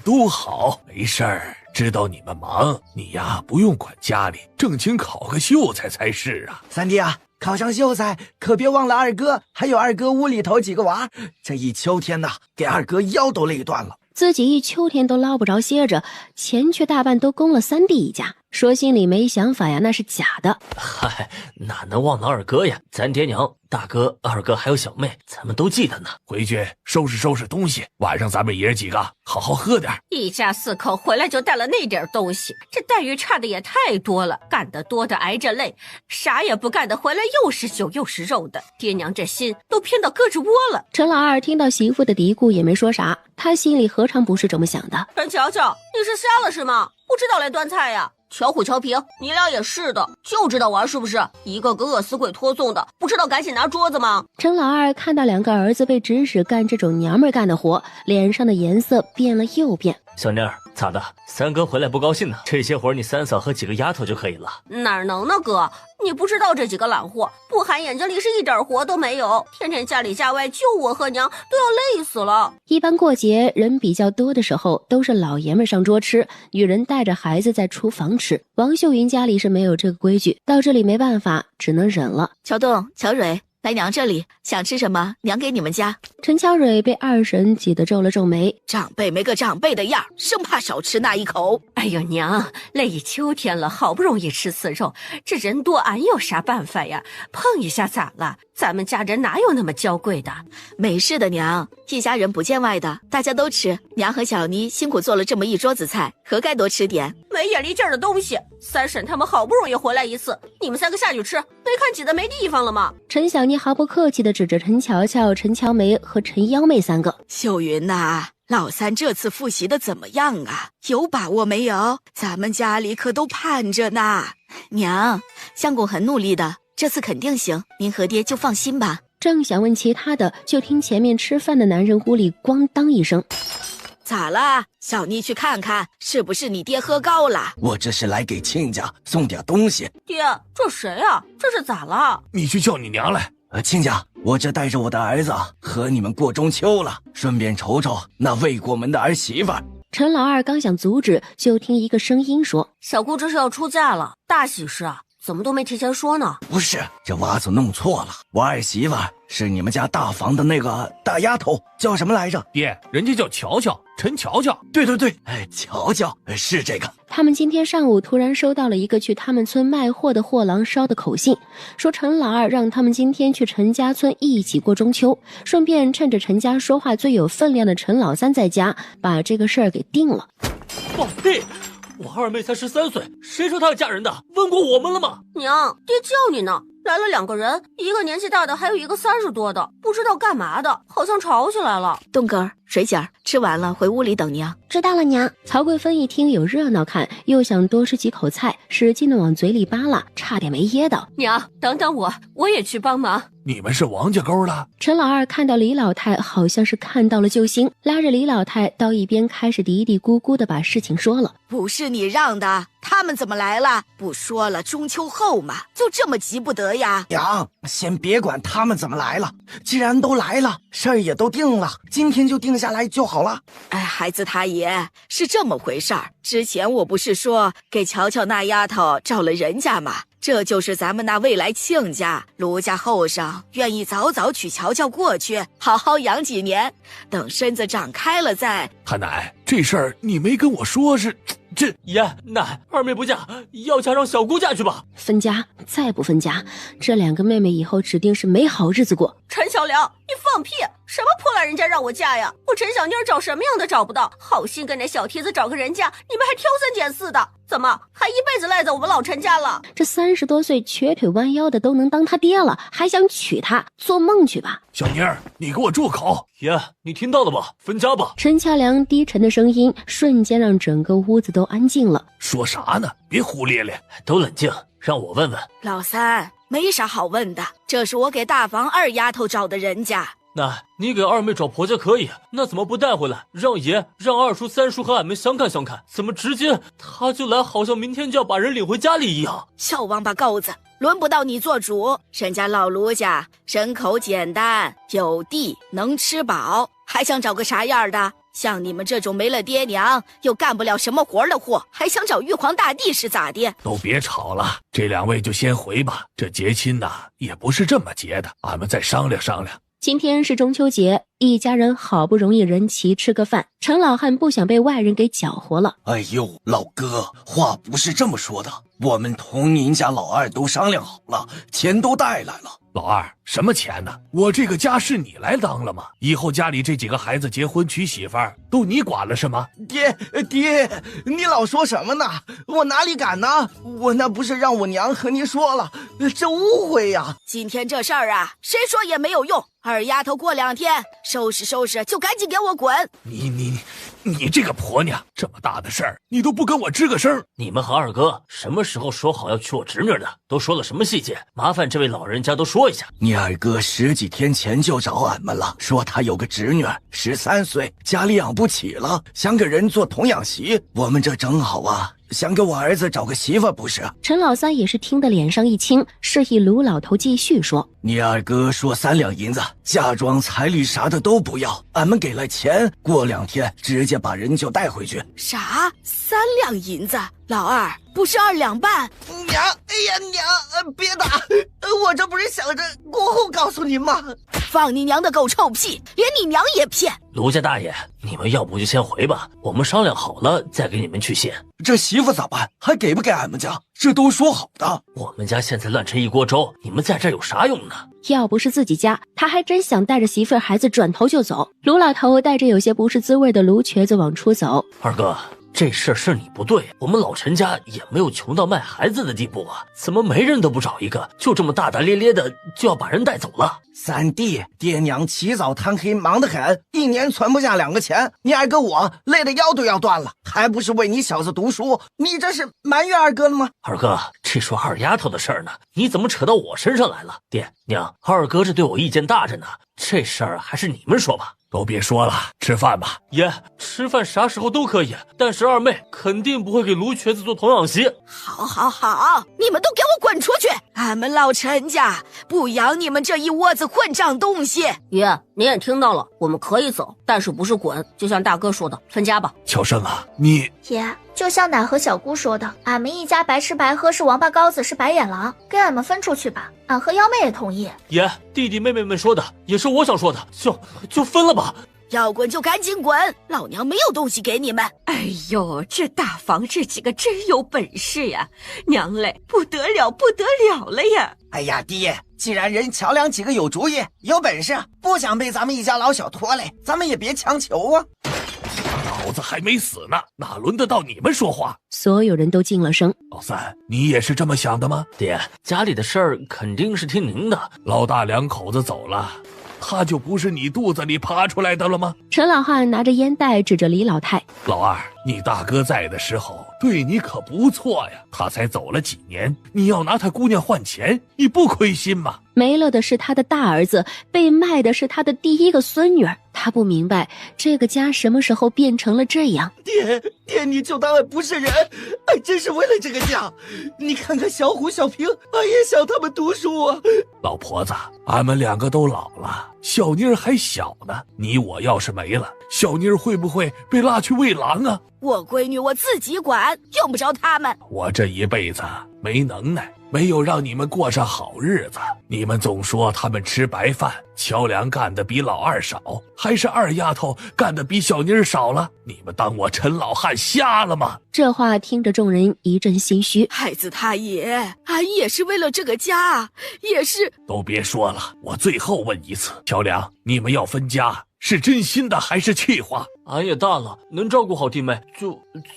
都好，没事儿。知道你们忙，你呀不用管家里，正经烤个秀才才是啊。三弟啊，烤上秀才可别忘了二哥，还有二哥屋里头几个娃，这一秋天呐，给二哥腰都累断了。自己一秋天都捞不着歇着，钱却大半都供了三弟一家，说心里没想法呀，那是假的。嗨，哪能忘了二哥呀？咱爹娘、大哥、二哥还有小妹，咱们都记得呢。回去收拾收拾东西，晚上咱们爷几个好好喝点。一家4口回来就带了那点东西，这待遇差的也太多了。干得多的挨着累，啥也不干的回来又是酒又是肉的，爹娘这心都偏到胳肢窝了。陈老二听到媳妇的嘀咕也没说啥，他心里何尝不是这么想的？陈乔乔，你是瞎了是吗？不知道来端菜呀？巧虎乔平，你俩也是的，就知道玩是不是？一个个饿死鬼拖送的，不知道赶紧拿桌子吗？陈老二看到2个儿子被指使干这种娘们干的活，脸上的颜色变了又变。小妮儿，咋的？三哥回来不高兴呢？这些活你三嫂和几个丫头就可以了。哪能呢哥？你不知道这几个懒货，不含眼睛里是一点活都没有，天天家里家外就我和娘都要累死了。一般过节人比较多的时候，都是老爷们上桌吃，女人带着孩子在厨房吃。王秀云家里是没有这个规矩，到这里没办法，只能忍了。乔栋、乔蕊，来娘这里，想吃什么娘给你们家。陈乔蕊被二婶挤得皱了皱眉，长辈没个长辈的样，生怕少吃那一口。哎呦娘，累一秋天了，好不容易吃次肉，这人多俺有啥办法呀？碰一下咋了？咱们家人哪有那么娇贵的？没事的娘，一家人不见外的，大家都吃。娘和小妮辛苦做了这么一桌子菜，何该多吃点？没眼力劲儿的东西！三婶他们好不容易回来一次，你们3个下去吃，没看挤得没地方了吗？陈小妮毫不客气地指着陈乔乔、陈乔梅和陈幺妹3个。秀云呐，老三这次复习的怎么样啊？有把握没有？咱们家里可都盼着呢。娘，相公很努力的，这次肯定行，您和爹就放心吧。正想问其他的，就听前面吃饭的男人屋里咣当一声。咋了？小妮去看看，是不是你爹喝高了？我这是来给亲家送点东西。爹，这谁啊？这是咋了？你去叫你娘来。亲家，我这带着我的儿子和你们过中秋了，顺便瞅瞅那未过门的儿媳妇。陈老二刚想阻止，就听一个声音说：小姑这是要出嫁了，大喜事啊，怎么都没提前说呢？不是，这娃子弄错了，我儿媳妇是你们家大房的那个大丫头，叫什么来着？爹，人家叫乔乔，陈乔乔。对，乔乔是这个。他们今天上午突然收到了一个去他们村卖货的货郎捎的口信，说陈老二让他们今天去陈家村一起过中秋，顺便趁着陈家说话最有分量的陈老三在家，把这个事儿给定了。宝贝，我二妹才13岁，谁说她要嫁人的？问过我们了吗？娘，爹叫你呢。来了2个人，一个年纪大的，还有一个30多的，不知道干嘛的，好像吵起来了。冻根儿、水饺吃完了，回屋里等娘。知道了，娘。曹贵芬一听有热闹看，又想多吃几口菜，使劲的往嘴里扒拉，差点没噎到。娘，等等我也去帮忙。你们是王家沟的？陈老二看到李老太好像是看到了救星，拉着李老太到一边开始嘀嘀咕咕的把事情说了。不是你让的，他们怎么来了？不说了，中秋后嘛，就这么急不得呀？娘，先别管他们怎么来了，既然都来了，事儿也都定了，今天就定下来就好了。哎，孩子他爷是这么回事儿。之前我不是说给乔乔那丫头找了人家吗？这就是咱们那未来亲家，卢家后甥愿意早早娶乔乔过去，好好养几年，等身子长开了再。太奶，这事儿你没跟我说是？这爷奶二妹不嫁，要嫁让小姑嫁去吧。分家再不分家，这2个妹妹以后指定是没好日子过。陈小良，你放屁！什么破烂人家让我嫁呀？我陈小妮找什么样的找不到，好心跟那小蹄子找个人家，你们还挑三拣四的，怎么还一辈子赖在我们老陈家了？这30多岁瘸腿弯腰的都能当他爹了，还想娶她？做梦去吧！小妮儿，你给我住口！爷，你听到了吧？分家吧！陈乔良低沉的声音瞬间让整个屋子都安静了。说啥呢？别胡咧咧！都冷静，让我问问。老三，没啥好问的，这是我给大房二丫头找的人家。奶，你给二妹找婆家可以，那怎么不带回来，让爷、让二叔、三叔和俺们相看相看？怎么直接他就来，好像明天就要把人领回家里一样？小王八羔子，轮不到你做主。人家老卢家人口简单，有地，能吃饱，还想找个啥样的？像你们这种没了爹娘又干不了什么活的货，还想找玉皇大帝是咋的？都别吵了，这2位就先回吧。这结亲呐，也不是这么结的，俺们再商量商量。今天是中秋节，一家人好不容易人齐吃个饭，陈老汉不想被外人给搅和了。哎呦，老哥，话不是这么说的，我们同您家老二都商量好了，钱都带来了。老二，什么钱呢？我这个家是你来当了吗？以后家里这几个孩子结婚娶媳妇儿都你管了是吗？爹，你老说什么呢？我哪里敢呢？我那不是让我娘和您说了，这误会呀。今天这事儿啊，谁说也没有用。二丫头过2天收拾收拾，就赶紧给我滚！你这个婆娘，这么大的事儿，你都不跟我吱个声。你们和二哥什么时候说好要娶我侄女的？都说了什么细节？麻烦这位老人家都说一下。你二哥10几天前就找俺们了，说他有个侄女13岁，家里养不起了，想给人做童养媳。我们这正好啊，想给我儿子找个媳妇不是？陈老三也是听得脸上一青，示意卢老头继续说。你二哥说3两银子，嫁妆彩礼啥的都不要，俺们给了钱，过2天直接把人就带回去。啥？3两银子？老二不是2两半？娘，哎呀娘，别打！我这不是想着过后告诉您吗？放你娘的狗臭屁，连你娘也骗！卢家大爷，你们要不就先回吧，我们商量好了再给你们去信。这媳妇咋办？还给不给俺们家？这都说好的。我们家现在乱成一锅粥，你们在这有啥用呢？要不是自己家，他还真想带着媳妇儿孩子转头就走。卢老头带着有些不是滋味的卢瘸子往出走。二哥，这事儿是你不对，我们老陈家也没有穷到卖孩子的地步啊，怎么没人都不找一个，就这么大大咧咧的就要把人带走了？三弟，爹娘起早贪黑，忙得很，一年存不下2个钱。你二哥我累得腰都要断了，还不是为你小子读书？你这是埋怨二哥了吗？二哥，这说二丫头的事儿呢，你怎么扯到我身上来了？爹娘，二哥这对我意见大着呢，这事儿还是你们说吧。都别说了，吃饭吧。爷，吃饭啥时候都可以，但是二妹肯定不会给卢瘸子做童养媳。好，你们都给我滚出去！俺们老陈家不养你们这一窝子混账东西。爷，您也听到了，我们可以走，但是不是滚，就像大哥说的，分家吧。乔生啊，你爷，就像奶和小姑说的，俺们一家白吃白喝是王八羔子，是白眼狼，给俺们分出去吧。俺和幺妹也同意。爷，弟弟妹妹们说的也是我想说的，就分了吧。要滚就赶紧滚，老娘没有东西给你们。哎呦，这大房这几个真有本事呀，娘嘞，不得了了呀！哎呀，爹，既然人乔梁几个有主意有本事，不想被咱们一家老小拖累，咱们也别强求啊。老子还没死呢，哪轮得到你们说话？所有人都静了声。老三，你也是这么想的吗？爹，家里的事儿肯定是听您的。老大2口子走了，他就不是你肚子里爬出来的了吗？陈老汉拿着烟袋指着李老太，老二，你大哥在的时候对你可不错呀，他才走了几年，你要拿他姑娘换钱，你不亏心吗？没了的是他的大儿子，被卖的是他的第一个孙女儿。他不明白这个家什么时候变成了这样。爹，你就当俺不是人，俺真是为了这个家。你看看小虎、小平，俺也想他们读书啊。老婆子，俺们两个都老了，小妮儿还小呢，你我要是没了，小妮儿会不会被拉去喂狼啊？我闺女我自己管，用不着他们。我这一辈子没能耐，没有让你们过上好日子。你们总说他们吃白饭，乔梁干的比老二少，还是二丫头干的比小妮儿少了？你们当我陈老汉瞎了吗？这话听着众人一阵心虚。孩子他也，俺也是为了这个家，也是。都别说了，我最后问一次，乔梁，你们要分家是真心的还是气话？俺也大了，能照顾好弟妹，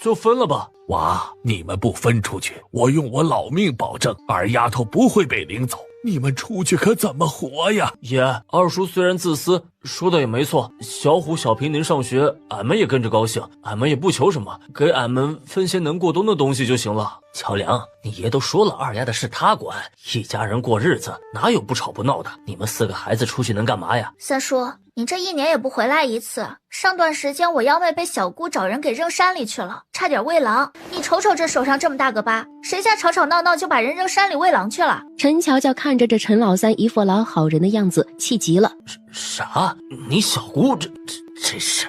就分了吧。哇，你们不分出去，我用我老命保证，二丫头不会被领走。你们出去可怎么活呀？爷，二叔虽然自私，说的也没错。小虎、小平能上学，俺们也跟着高兴，俺们也不求什么，给俺们分些能过冬的东西就行了。乔梁，你爷都说了，二丫的事他管，一家人过日子哪有不吵不闹的？你们4个孩子出去能干嘛呀？三叔，你这1年也不回来一次，上段时间我幺妹被小姑找人给扔山里去了，差点喂狼。你瞅瞅这手上这么大个疤，谁家吵吵闹闹就把人扔山里喂狼去了？陈乔乔看着这陈老三一副老好人的样子，气急了。啥？你小姑这是……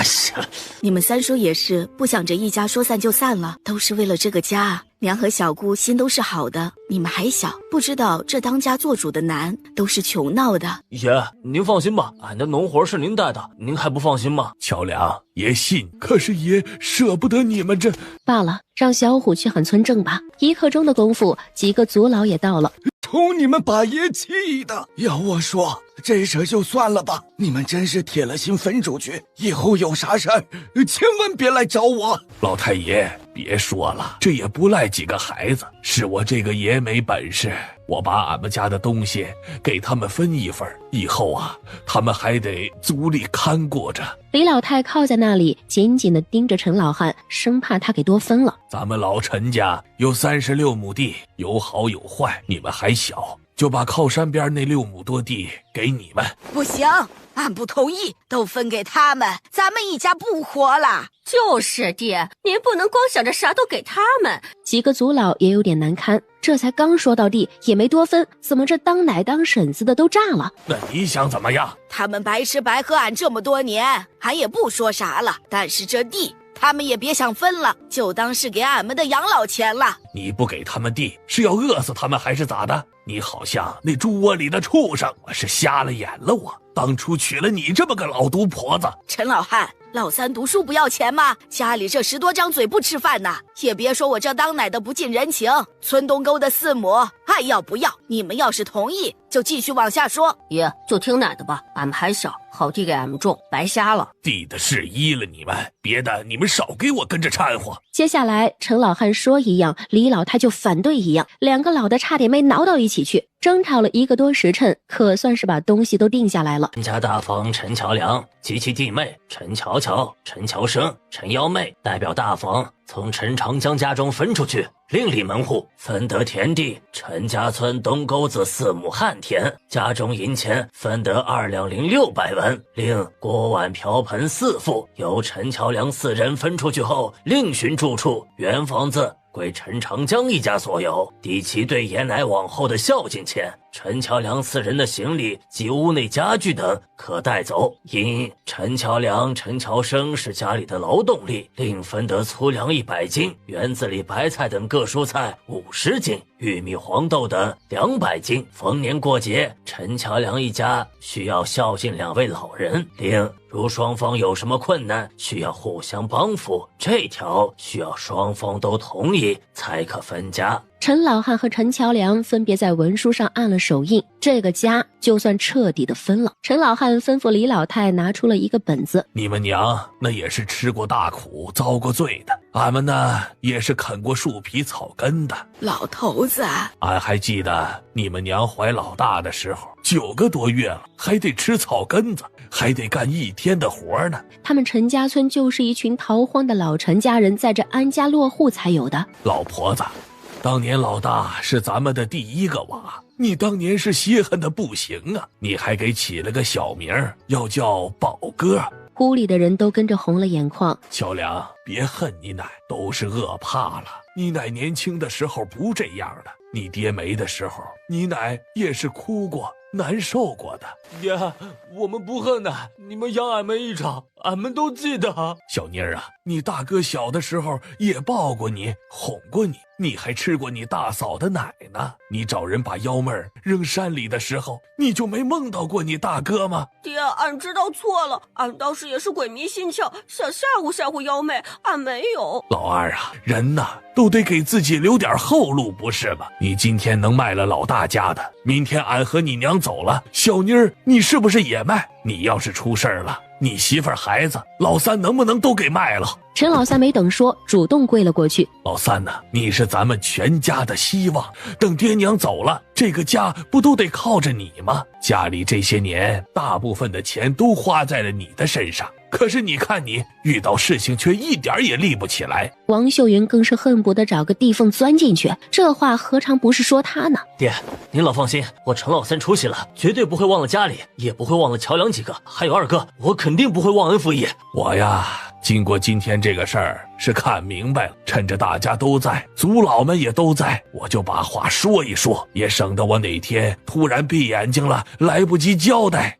是。你们三叔也是不想着一家说散就散了，都是为了这个家。娘和小姑心都是好的，你们还小，不知道这当家做主的难都是穷闹的。爷，您放心吧，俺的农活是您带的，您还不放心吗？乔梁，爷信，可是爷舍不得你们这……罢了，让小虎去喊村正吧。1刻钟的功夫，几个族老也到了。瞅你们把爷气的，要我说，这事就算了吧。你们真是铁了心分出去，以后有啥事儿，千万别来找我。老太爷，别说了，这也不赖几个孩子，是我这个爷没本事。我把俺们家的东西给他们分一份，以后啊，他们还得族里看顾着。李老太靠在那里，紧紧地盯着陈老汉，生怕他给多分了。咱们老陈家有36亩地，有好有坏，你们还小，就把靠山边那6亩多地给你们。不行，俺不同意，都分给他们，咱们一家不活了。就是爹，您不能光想着啥都给他们。几个族老也有点难堪，这才刚说到地，也没多分，怎么这当奶当婶子的都炸了？那你想怎么样？他们白吃白喝俺这么多年，俺也不说啥了，但是这地他们也别想分了，就当是给俺们的养老钱了。你不给他们地，是要饿死他们还是咋的？你好像那猪窝里的畜生，我是瞎了眼了我当初娶了你这么个老毒婆子。陈老汉，老三读书不要钱吗？家里这10多张嘴不吃饭呢，也别说我这当奶的不近人情。村东沟的4亩，爱要不要？你们要是同意，就继续往下说。爷，就听奶的吧，俺们还小，好地给俺们种，白瞎了。地的事依了你们，别的你们少给我跟着掺和。接下来陈老汉说一样，李老太就反对一样，2个老的差点没挠到一起去，争吵了1个多时辰，可算是把东西都定下来了。陈家大房陈乔梁及其弟妹陈乔乔、陈乔生、陈幺妹代表大房从陈长江家中分出去，另立门户，分得田地。陈家村东沟子4亩旱田，家中银钱分得2两0600文。另锅碗瓢盆4副，由陈乔梁4人分出去后，另寻住处。原房子归陈长江一家所有，抵其对爷奶往后的孝敬钱。陈乔梁4人的行李及屋内家具等可带走，因陈乔梁、陈乔生是家里的劳动力，另分得粗粮100斤，园子里白菜等各蔬菜50斤，玉米、黄豆等200斤。逢年过节，陈乔梁一家需要孝敬2位老人。另如双方有什么困难，需要互相帮扶，这条需要双方都同意才可分家。陈老汉和陈乔梁分别在文书上按了手印，这个家就算彻底的分了。陈老汉吩咐李老太拿出了一个本子，你们娘那也是吃过大苦遭过罪的，俺们呢也是啃过树皮草根的。老头子，俺还记得你们娘怀老大的时候9个多月了，还得吃草根子，还得干1天的活呢。他们陈家村就是一群逃荒的老陈家人在这安家落户才有的。老婆子，当年老大是咱们的第1个娃，你当年是稀罕的不行啊，你还给起了个小名要叫宝哥。屋里的人都跟着红了眼眶。乔梁，别恨你奶，都是饿怕了。你奶年轻的时候不这样的，你爹没的时候，你奶也是哭过难受过的。爹，我们不恨奶，你们养俺们一场，俺们都记得。小妮儿啊，你大哥小的时候也抱过你，哄过你，你还吃过你大嫂的奶呢。你找人把幺妹儿扔山里的时候，你就没梦到过你大哥吗？爹，俺知道错了，俺当时也是鬼迷心窍，想吓唬吓唬幺妹，俺没有。老二啊，人呐都得给自己留点后路，不是吗？你今天能卖了老大家的，明天俺和你娘走了，小妮儿你是不是也卖？你要是出事儿了，你媳妇儿孩子老三能不能都给卖了？陈老三没等说，主动跪了过去。老三呢，你是咱们全家的希望，等爹娘走了，这个家不都得靠着你吗？家里这些年大部分的钱都花在了你的身上，可是你看你遇到事情却一点也立不起来。王秀云更是恨不得找个地缝钻进去，这话何尝不是说他呢？爹，您老放心，我陈老三出息了，绝对不会忘了家里，也不会忘了乔梁几个，还有二哥，我肯定不会忘恩负义。我呀，经过今天这个事儿是看明白了，趁着大家都在，族老们也都在，我就把话说一说，也省得我哪天突然闭眼睛了，来不及交代。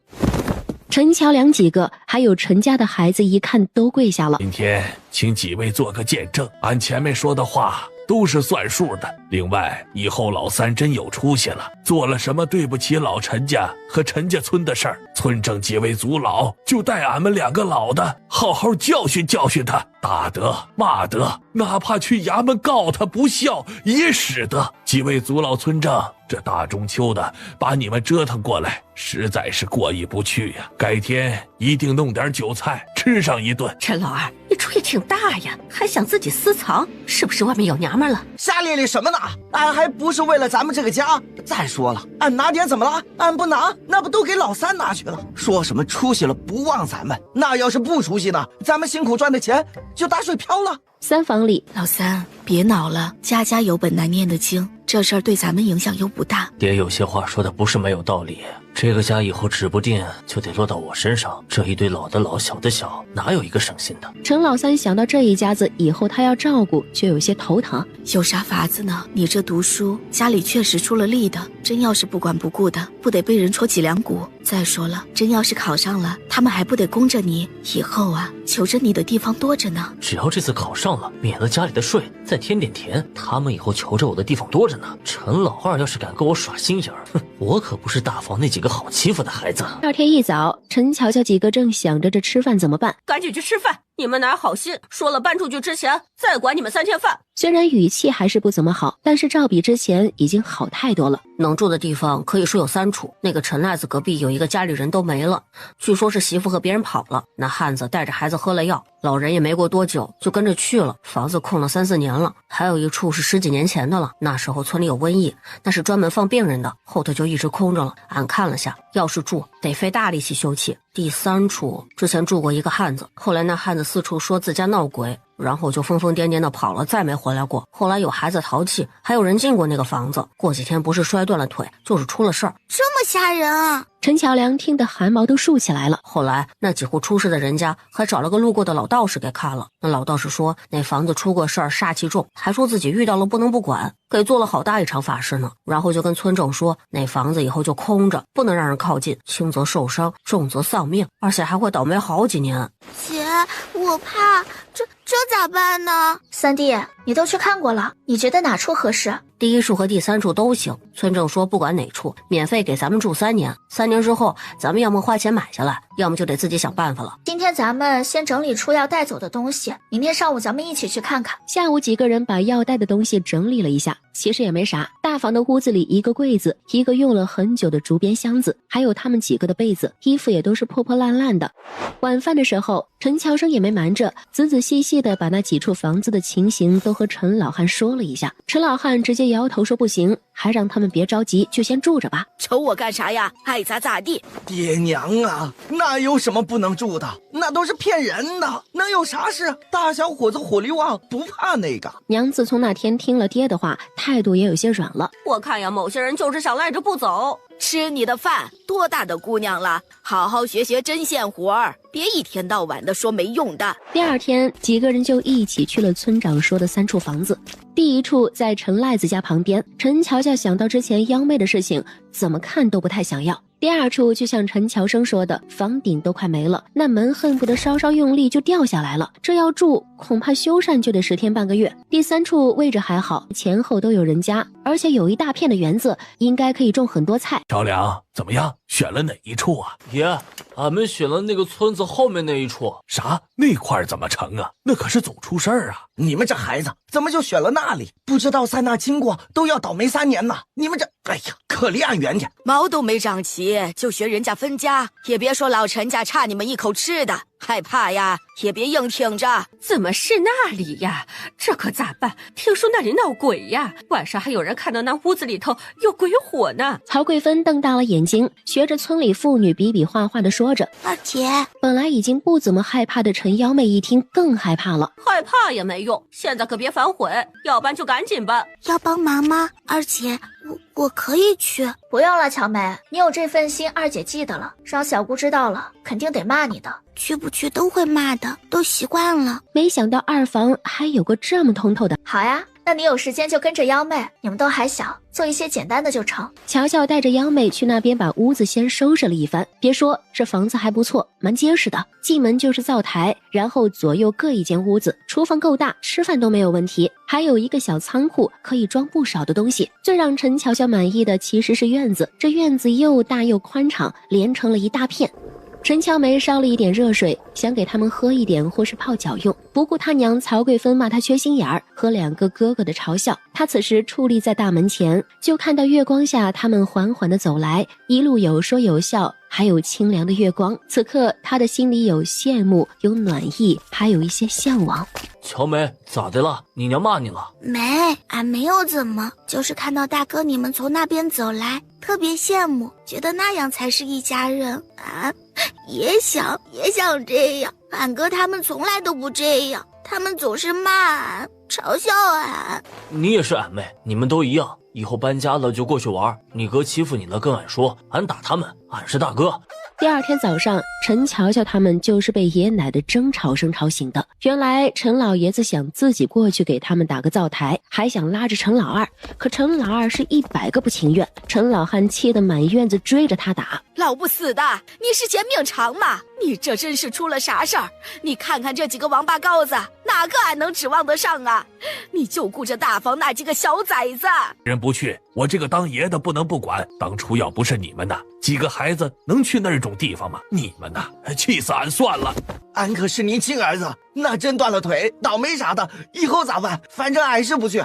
陈乔梁几个还有陈家的孩子一看都跪下了。今天请几位做个见证，俺前面说的话都是算数的。另外，以后老三真有出息了，做了什么对不起老陈家和陈家村的事儿，村正几位族老就带俺们2个老的好好教训教训他，打得骂得，哪怕去衙门告他不孝也使得。几位族老村正，这大中秋的把你们折腾过来，实在是过意不去呀。改天一定弄点酒菜吃上一顿。陈老二，你主意挺大呀，还想自己私藏，是不是外面有娘们了？瞎咧咧什么呢？俺还不是为了咱们这个家。再说了，俺拿点怎么了？俺不拿，那不都给老三拿去了？说什么出息了不忘咱们，那要是不出息呢，咱们辛苦赚的钱就打水漂了。三房里，老三别恼了，家家有本难念的经，这事儿对咱们影响又不大。爹有些话说的不是没有道理，这个家以后指不定就得落到我身上，这一堆老的老小的小，哪有一个省心的？陈老三想到这一家子以后他要照顾，就有些头疼。有啥法子呢？你这读书家里确实出了力的，真要是不管不顾的，不得被人戳脊梁骨。再说了，真要是考上了，他们还不得供着你？以后啊，求着你的地方多着呢。只要这次考上了，免了家里的税，再添点田，他们以后求着我的地方多着呢。陈老二要是敢跟我耍心眼儿，哼，我可不是大房那几个好欺负的孩子。第二天一早，陈乔乔几个正想着这吃饭怎么办，赶紧去吃饭！你们哪好心，说了搬出去之前再管你们3天饭。虽然语气还是不怎么好，但是照比之前已经好太多了。能住的地方可以说有3处，那个陈赖子隔壁有一个家里人都没了，据说是媳妇和别人跑了，那汉子带着孩子喝了药，老人也没过多久就跟着去了，房子空了3、4年了。还有一处是10几年前的了，那时候村里有瘟疫，那是专门放病人的，后头就一直空着了。俺看了下，要是住得费大力气修葺。第3处之前住过一个汉子，后来那汉子4处说自家闹鬼，然后就疯疯癫癫的跑了，再没回来过。后来有孩子淘气，还有人进过那个房子，过几天不是摔断了腿，就是出了事儿。这么吓人啊！陈乔梁听得汗毛都竖起来了。后来那几户出事的人家还找了个路过的老道士给看了，那老道士说那房子出过事儿，煞气重，还说自己遇到了不能不管，给做了好大一场法事呢。然后就跟村正说，那房子以后就空着，不能让人靠近，轻则受伤，重则丧命，而且还会倒霉好几年。姐，我怕这咋办呢？三弟，你都去看过了，你觉得哪处合适？第1处和第3处都行，村正说不管哪处免费给咱们住3年，3年之后咱们要么花钱买下来，要么就得自己想办法了。今天咱们先整理出要带走的东西，明天上午咱们一起去看看。下午几个人把要带的东西整理了一下，其实也没啥。大房的屋子里，一个柜子，一个用了很久的竹编箱子，还有他们几个的被子，衣服也都是破破烂烂的。晚饭的时候，陈乔生也没瞒着，仔仔细细的把那几处房子的情形都和陈老汉说了一下。陈老汉直接摇头说不行，还让他们别着急，就先住着吧。瞅我干啥呀？爱咋咋地。爹娘啊，那有什么不能住的？那都是骗人的，能有啥事？大小伙子火力旺，不怕那个。娘自从那天听了爹的话，态度也有些软了。我看呀，某些人就是想赖着不走。吃你的饭，多大的姑娘了，好好学学针线活儿，别一天到晚的说没用的。第二天，几个人就一起去了村长说的3处房子。第一处在陈赖子家旁边，陈乔乔想到之前幺妹的事情，怎么看都不太想要。第二处就像陈乔生说的，房顶都快没了，那门恨不得稍稍用力就掉下来了，这要住恐怕修缮就得10天半个月。第3处位置还好，前后都有人家，而且有一大片的园子，应该可以种很多菜。赵良怎么样？选了哪一处啊？爷，俺们选了那个村子后面那一处。啥？那块怎么成啊？那可是总出事儿啊！你们这孩子怎么就选了那里？不知道塞纳经过都要倒霉3年呢！你们这，哎呀，可离俺远点！毛都没长齐就学人家分家，也别说老陈家差你们一口吃的，害怕呀也别硬挺着。怎么是那里呀？这可咋办？听说那里闹鬼呀，晚上还有人看到那屋子里头有鬼火呢。曹桂芬瞪大了眼睛，学着村里妇女比比划划的说着。二姐，本来已经不怎么害怕的陈幺妹一听更害怕了。害怕也没用，现在可别反悔，要不然就赶紧办。要帮忙吗？二姐，我可以去。不用了，乔梅，你有这份心，二姐记得了，让小姑知道了，肯定得骂你的。去不去都会骂的，都习惯了。没想到二房还有个这么通透的。好呀，那你有时间就跟着幺妹，你们都还小，做一些简单的就成。乔乔带着幺妹去那边把屋子先收拾了一番，别说这房子还不错，蛮结实的。进门就是灶台，然后左右各一间屋子，厨房够大，吃饭都没有问题。还有一个小仓库，可以装不少的东西。最让陈乔乔满意的其实是院子，这院子又大又宽敞，连成了一大片。陈乔梅烧了一点热水，想给他们喝一点或是泡脚用，不顾他娘曹桂芬骂他缺心眼儿和2个哥哥的嘲笑，他此时矗立在大门前，就看到月光下他们缓缓地走来，一路有说有笑，还有清凉的月光。此刻他的心里有羡慕，有暖意，还有一些向往。乔梅，咋的了？你娘骂你了？没，俺没有怎么，就是看到大哥你们从那边走来，特别羡慕，觉得那样才是一家人。俺也想这样，俺哥他们从来都不这样，他们总是骂俺，嘲笑俺。你也是俺妹，你们都一样，以后搬家了就过去玩，你哥欺负你了跟俺说，俺打他们，俺是大哥。第二天早上，陈乔乔他们就是被爷奶的争吵声吵醒的。原来陈老爷子想自己过去给他们打个灶台，还想拉着陈老二，可陈老二是100个不情愿。陈老汉气得满院子追着他打。老不死的，你是嫌命长吗？你这真是出了啥事儿？你看看这几个王八羔子，哪个俺能指望得上啊？你就顾着大房那几个小崽子。人不去，我这个当爷的不能不管。当初要不是你们呐，几个孩子能去那种地方吗？你们呐，气死俺算了。俺可是你亲儿子，那真断了腿倒霉啥的，以后咋办？反正俺是不去。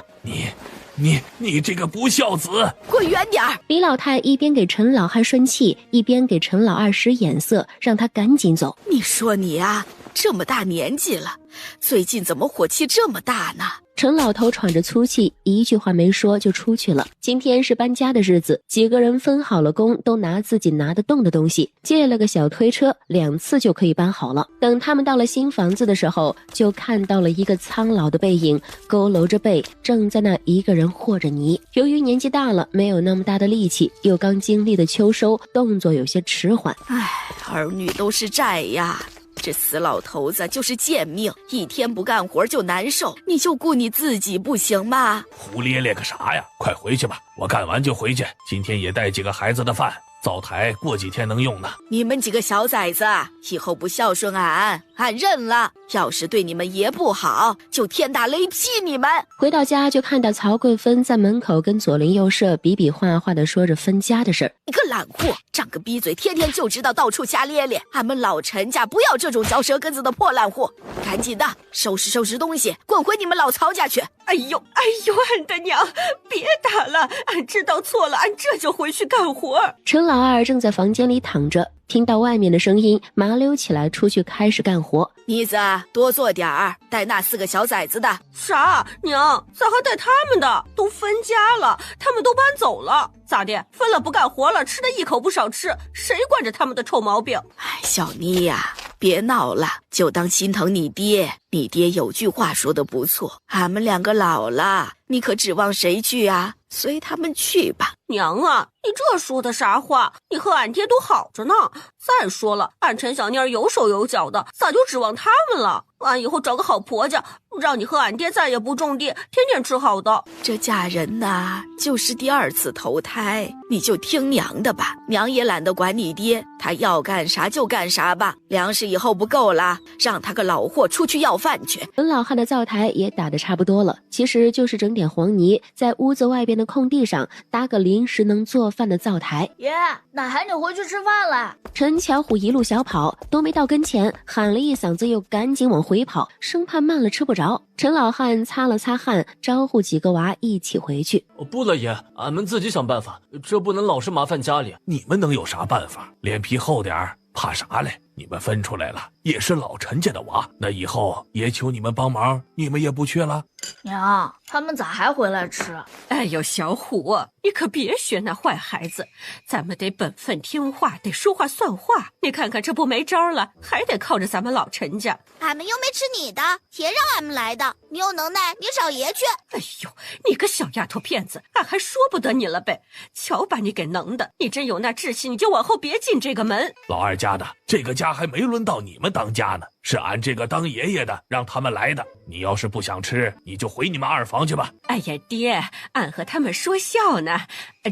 你这个不孝子，滚远点儿！李老太一边给陈老汉顺气，一边给陈老二使眼色，让他赶紧走。你说你啊，这么大年纪了，最近怎么火气这么大呢？陈老头喘着粗气，一句话没说就出去了。今天是搬家的日子，几个人分好了工，都拿自己拿得动的东西，借了个小推车，2次就可以搬好了。等他们到了新房子的时候，就看到了一个苍老的背影，佝偻着背，正在那一个人和着泥。由于年纪大了，没有那么大的力气，又刚经历的秋收，动作有些迟缓。唉，儿女都是债呀。这死老头子就是贱命，一天不干活就难受，你就顾你自己不行吗？胡咧咧个啥呀？快回去吧，我干完就回去。今天也带几个孩子的饭，灶台过几天能用呢。你们几个小崽子，以后不孝顺俺认了。要是对你们爷不好，就天打雷劈你们！回到家就看到曹贵芬在门口跟左邻右舍比比划划的说着分家的事儿。你个懒货，长个逼嘴，天天就知道到处瞎咧咧。俺们老陈家不要这种嚼舌根子的破烂货，赶紧的收拾东西，滚回你们老曹家去！哎呦，俺的娘，别打了，俺知道错了，俺这就回去干活。陈老二正在房间里躺着，听到外面的声音，麻溜起来出去开始干活。妮子，多做点儿，带那4个小崽子的。啥？娘，咋还带他们的？都分家了，他们都搬走了，咋的？分了不干活了，吃的一口不少吃，谁惯着他们的臭毛病？哎，小妮呀，别闹了，就当心疼你爹。你爹有句话说的不错，俺们2个老了，你可指望谁去啊？随他们去吧。娘啊，你这说的啥话？你和俺爹都好着呢。再说了，俺陈小妮儿有手有脚的，咋就指望他们了？俺以后找个好婆家，让你和俺爹再也不种地，天天吃好的。这嫁人呐，就是第2次投胎，你就听娘的吧。娘也懒得管你爹，他要干啥就干啥吧。粮食以后不够了，让他个老货出去要饭去。陈老汉的灶台也打得差不多了，其实就是整点黄泥，在屋子外边的空地上搭个临时能做饭的灶台。爷，奶喊你回去吃饭了。陈巧虎一路小跑，都没到跟前，喊了一嗓子，又赶紧往回跑，生怕慢了吃不着。陈老汉擦了擦汗，招呼几个娃一起回去。不了爷，俺们自己想办法，这不能老是麻烦家里。你们能有啥办法？脸皮厚点儿，怕啥嘞？你们分出来了，也是老陈家的娃，那以后也求你们帮忙，你们也不缺了。娘，他们咋还回来吃？哎呦，小虎，你可别学那坏孩子，咱们得本分听话，得说话算话。你看看这不没招了，还得靠着咱们老陈家。俺们又没吃你的，爷让俺们来的。你有能耐，你找爷去。哎呦，你个小丫头片子，俺还说不得你了呗！瞧把你给能的，你真有那志气，你就往后别进这个门。老二家的，这个家还没轮到你们当家呢，是俺这个当爷爷的让他们来的。你要是不想吃，你就回你们二房去吧。哎呀，爹，俺和他们说笑呢，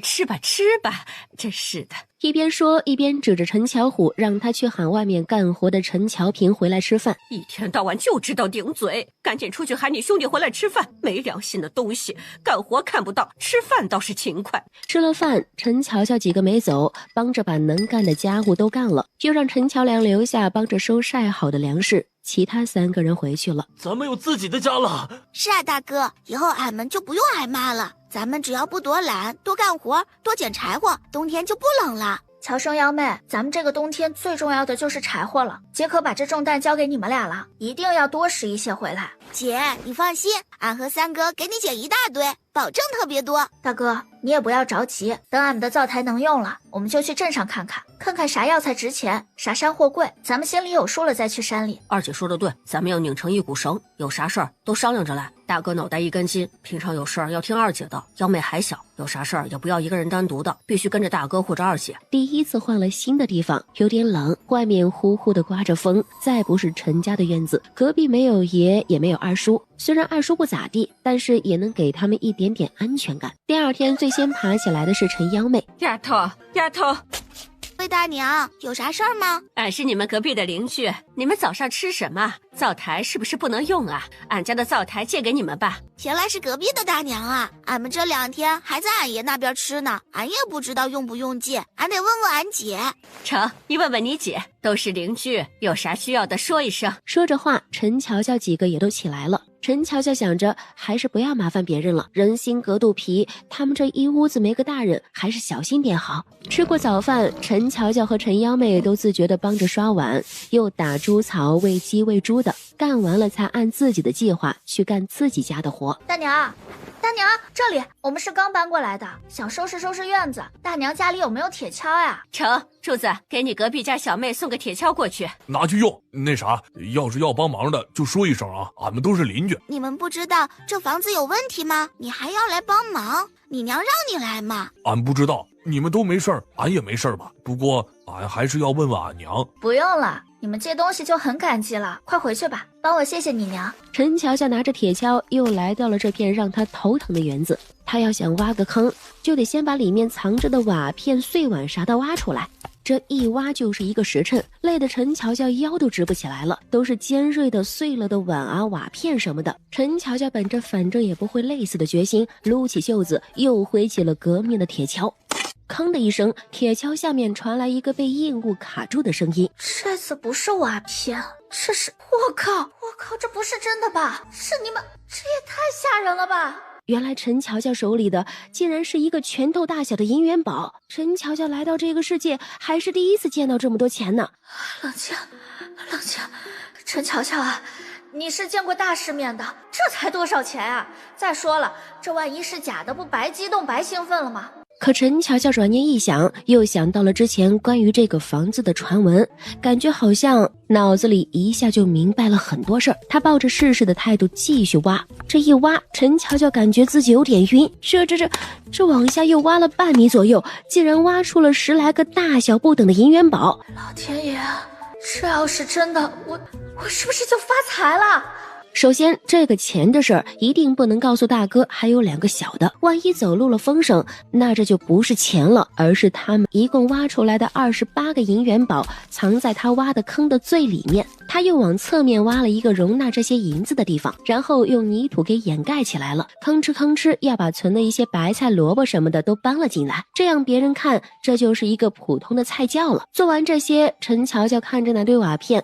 吃吧吃吧，真是的。一边说一边指着陈巧虎，让他去喊外面干活的陈乔平回来吃饭。一天到晚就知道顶嘴，赶紧出去喊你兄弟回来吃饭。没良心的东西，干活看不到，吃饭倒是勤快。吃了饭，陈乔乔几个没走，帮着把能干的家务都干了，就让陈乔良留下帮着收晒好的粮食。其他3个人回去了。咱们有自己的家了。是啊，大哥，以后俺们就不用挨骂了。咱们只要不多懒，多干活，多捡柴火，冬天就不冷了。乔生幺妹，咱们这个冬天最重要的就是柴火了。姐可把这重担交给你们俩了，一定要多拾一些回来。姐，你放心，俺和3哥给你捡一大堆，保证特别多。大哥，你也不要着急，等俺们的灶台能用了，我们就去镇上看看，看看啥药材值钱，啥山货贵，咱们心里有数了再去山里。二姐说的对，咱们要拧成一股绳，有啥事儿都商量着来。大哥脑袋一根筋，平常有事儿要听二姐的。幺妹还小，有啥事儿也不要一个人单独的，必须跟着大哥或者二姐。第一次换了新的地方，有点冷，外面呼呼的刮着风。再不是陈家的院子，隔壁没有爷也没有二叔，虽然二叔不咋地，但是也能给他们一点点安全感。第2天最先爬起来的是陈幺妹。丫头，魏大娘，有啥事儿吗？俺是你们隔壁的邻居，你们早上吃什么？灶台是不是不能用啊？俺家的灶台借给你们吧。原来是隔壁的大娘啊！俺们这2天还在俺爷那边吃呢，俺也不知道用不用借，俺得问问俺姐。成，你问问你姐，都是邻居，有啥需要的说一声。说着话，陈乔乔几个也都起来了。陈乔乔想着还是不要麻烦别人了，人心隔肚皮，他们这一屋子没个大人，还是小心点好。吃过早饭，陈乔乔和陈幺妹都自觉地帮着刷碗，又打猪槽、喂鸡、喂猪的，干完了才按自己的计划去干自己家的活。大娘，这里我们是刚搬过来的，想收拾收拾院子。大娘家里有没有铁锹呀？成，柱子，给你隔壁家小妹送个铁锹过去，拿去用。那啥，要是要帮忙的就说一声啊，俺们都是邻居。你们不知道这房子有问题吗？你还要来帮忙？你娘让你来吗？俺不知道，你们都没事儿，俺也没事儿吧？不过俺还是要问问俺娘。不用了，你们借东西就很感激了，快回去吧，帮我谢谢你娘。陈乔乔拿着铁锹又来到了这片让他头疼的园子。他要想挖个坑，就得先把里面藏着的瓦片、碎碗啥的挖出来。这一挖就是1个时辰，累得陈乔乔腰都直不起来了，都是尖锐的碎了的碗啊、瓦片什么的。陈乔乔本着反正也不会累死的决心，撸起袖子又挥起了革命的铁锹。吭的一声，铁锹下面传来一个被硬物卡住的声音。这次不是瓦片，这是……我靠，这不是真的吧？是你们，这也太吓人了吧！原来陈乔乔手里的竟然是一个拳头大小的银元宝。陈乔乔来到这个世界还是第一次见到这么多钱呢。冷静，陈乔乔啊，你是见过大世面的，这才多少钱啊？再说了，这万一是假的，不白激动白兴奋了吗？可陈乔乔转念一想，又想到了之前关于这个房子的传闻，感觉好像脑子里一下就明白了很多事儿。他抱着试试的态度继续挖，这一挖，陈乔乔感觉自己有点晕，这往下又挖了半米左右，竟然挖出了10来个大小不等的银元宝。老天爷，这要是真的，我是不是就发财了？首先，这个钱的事儿一定不能告诉大哥，还有2个小的，万一走漏了风声，那这就不是钱了，而是他们一共挖出来的28个银元宝藏在他挖的坑的最里面。他又往侧面挖了一个容纳这些银子的地方，然后用泥土给掩盖起来了，吭哧要把存的一些白菜、萝卜什么的都搬了进来，这样别人看这就是一个普通的菜窖了。做完这些，陈乔乔看着那堆瓦片，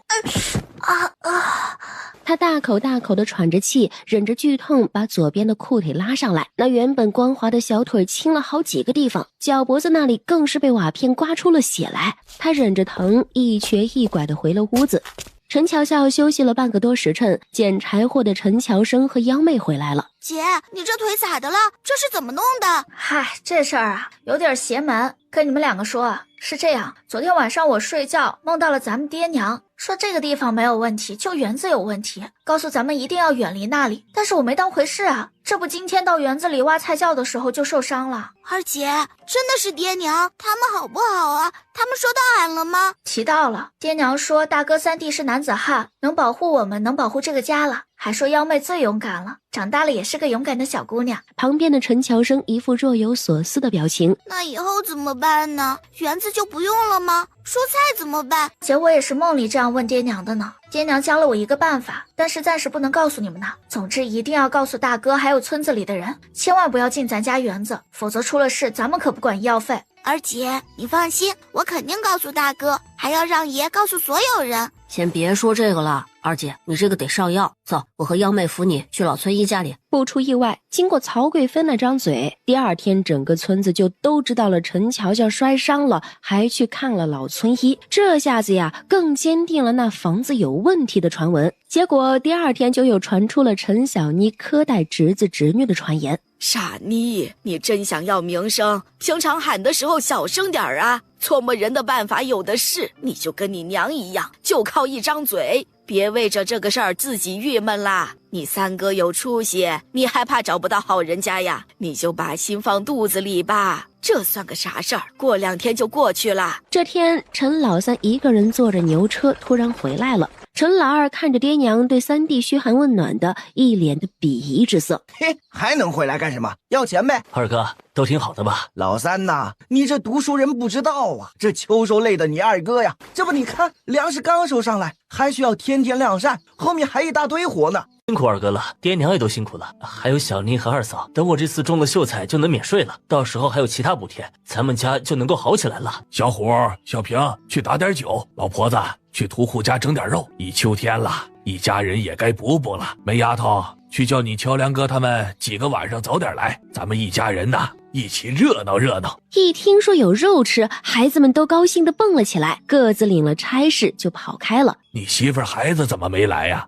他大口地喘着气，忍着剧痛把左边的裤腿拉上来，那原本光滑的小腿青了好几个地方，脚脖子那里更是被瓦片刮出了血来。他忍着疼，一瘸一拐地回了屋子。陈乔乔休息了半个多时辰，捡柴火的陈乔生和幺妹回来了。姐，你这腿咋的了？这是怎么弄的？嗨，这事儿啊，有点邪门。跟你们2个说啊，是这样，昨天晚上我睡觉梦到了咱们爹娘，说这个地方没有问题，就园子有问题，告诉咱们一定要远离那里。但是我没当回事啊，这不今天到园子里挖菜窖的时候就受伤了。二姐，真的是爹娘？他们好不好啊？他们说到俺了吗？提到了，爹娘说大哥3弟是男子汉，能保护我们，能保护这个家了，还说幺妹最勇敢了，长大了也是个勇敢的小姑娘。旁边的陈乔生一副若有所思的表情。那以后怎么办呢？园子就不用了吗？蔬菜怎么办？姐，我也是梦里这样问爹娘的呢。爹娘教了我一个办法，但是暂时不能告诉你们呢。总之一定要告诉大哥还有村子里的人，千万不要进咱家园子，否则出了事咱们可不管医药费。二姐，你放心，我肯定告诉大哥，还要让爷告诉所有人。先别说这个了，二姐，你这个得上药。走，我和幺妹扶你去老村医家里。不出意外，经过曹贵芬那张嘴，第2天整个村子就都知道了陈乔乔摔伤了，还去看了老村医。这下子呀，更坚定了那房子有问题的传闻。结果第2天就又传出了陈小妮苛待侄子侄女的传言。傻妮，你真想要名声？平常喊的时候小声点啊！琢磨人的办法有的是，你就跟你娘一样，就靠一张嘴，别为着这个事儿自己郁闷啦。你3哥有出息，你还怕找不到好人家呀？你就把心放肚子里吧，这算个啥事儿？过2天就过去了。这天，陈老三一个人坐着牛车突然回来了。陈老二看着爹娘对3弟嘘寒问暖的，一脸的鄙夷之色。嘿，还能回来干什么？要钱呗。二哥，都挺好的吧？老三呐，你这读书人不知道啊，这秋收累的你2哥呀，这不你看粮食刚收上来，还需要天天晾晒，后面还一大堆活呢。辛苦二哥了，爹娘也都辛苦了，还有小妮和二嫂，等我这次种了秀才就能免税了，到时候还有其他补贴，咱们家就能够好起来了。小虎、小平，去打点酒，老婆子去屠户家整点肉，一秋天了，一家人也该补补了。梅丫头，去叫你乔梁哥他们几个晚上早点来，咱们一家人呐，一起热闹热闹。一听说有肉吃，孩子们都高兴地蹦了起来，各自领了差事就跑开了。你媳妇儿孩子怎么没来呀？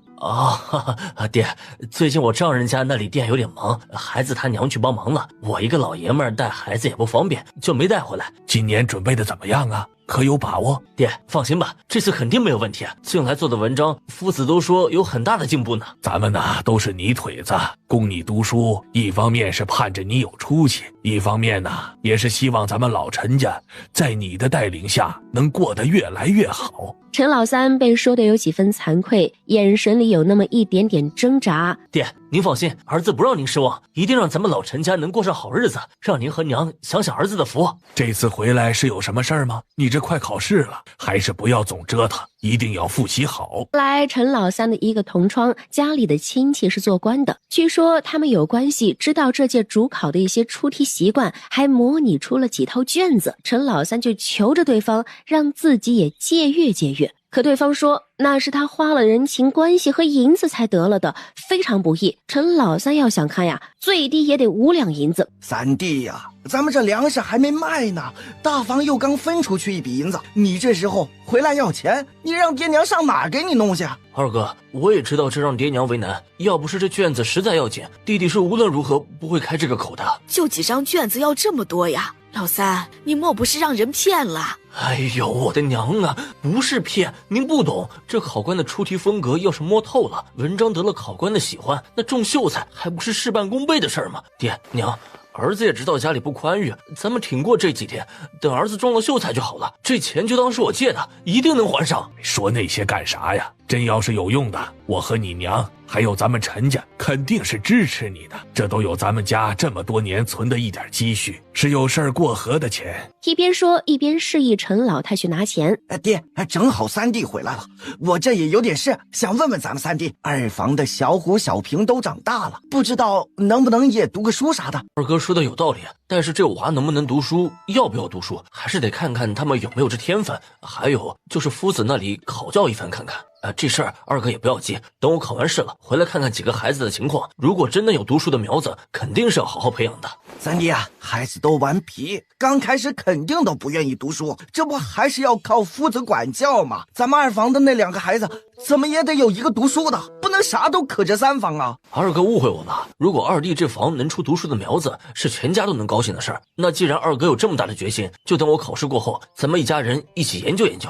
爹，最近我丈人家那里店有点忙，孩子他娘去帮忙了，我一个老爷们儿带孩子也不方便，就没带回来。今年准备的怎么样啊？可有把握？爹，放心吧，这次肯定没有问题。近来做的文章，夫子都说有很大的进步呢。咱们呐都是泥腿子，供你读书，一方面是盼着你有出息，一方面呢也是希望咱们老陈家在你的带领下能过得越来越好。陈老三被说的有几分惭愧，眼神里有那么一点点挣扎。爹，您放心，儿子不让您失望，一定让咱们老陈家能过上好日子，让您和娘享享儿子的福。这次回来是有什么事儿吗？你这快考试了，还是不要总折腾，一定要复习好。来，陈老三的一个同窗，家里的亲戚是做官的，据说他们有关系，知道这届主考的一些出题习惯，还模拟出了几套卷子。陈老三就求着对方，让自己也借阅借阅。可对方说那是他花了人情关系和银子才得了的，非常不易。陈老三要想看呀，最低也得5两银子。三弟呀，咱们这粮食还没卖呢，大房又刚分出去一笔银子，你这时候回来要钱，你让爹娘上哪儿给你弄去？二哥，我也知道这让爹娘为难，要不是这卷子实在要紧，弟弟是无论如何不会开这个口的。就几张卷子要这么多呀？老三，你莫不是让人骗了？哎呦，我的娘啊，不是骗，您不懂，这考官的出题风格要是摸透了，文章得了考官的喜欢，那中秀才还不是事半功倍的事儿吗？爹娘，儿子也知道家里不宽裕，咱们挺过这几天，等儿子中了秀才就好了，这钱就当是我借的，一定能还上。说那些干啥呀？真要是有用的，我和你娘还有咱们陈家肯定是支持你的，这都有咱们家这么多年存的一点积蓄，是有事儿过河的钱。一边说一边示意陈老太去拿钱。爹，正好三弟回来了，我这也有点事，想问问咱们三弟，二房的小虎小平都长大了，不知道能不能也读个书啥的。二哥说的有道理，但是这娃能不能读书，要不要读书，还是得看看他们有没有这天分，还有就是夫子那里考教一番看看。这事儿二哥也不要急，等我考完试了回来看看几个孩子的情况，如果真的有读书的苗子，肯定是要好好培养的。三弟啊，孩子都顽皮，刚开始肯定都不愿意读书，这不还是要靠夫子管教吗？咱们二房的那2个孩子怎么也得有一个读书的，不能啥都可着3房啊。二哥误会我了，如果二弟这房能出读书的苗子，是全家都能高兴的事儿。那既然二哥有这么大的决心，就等我考试过后，咱们一家人一起研究研究。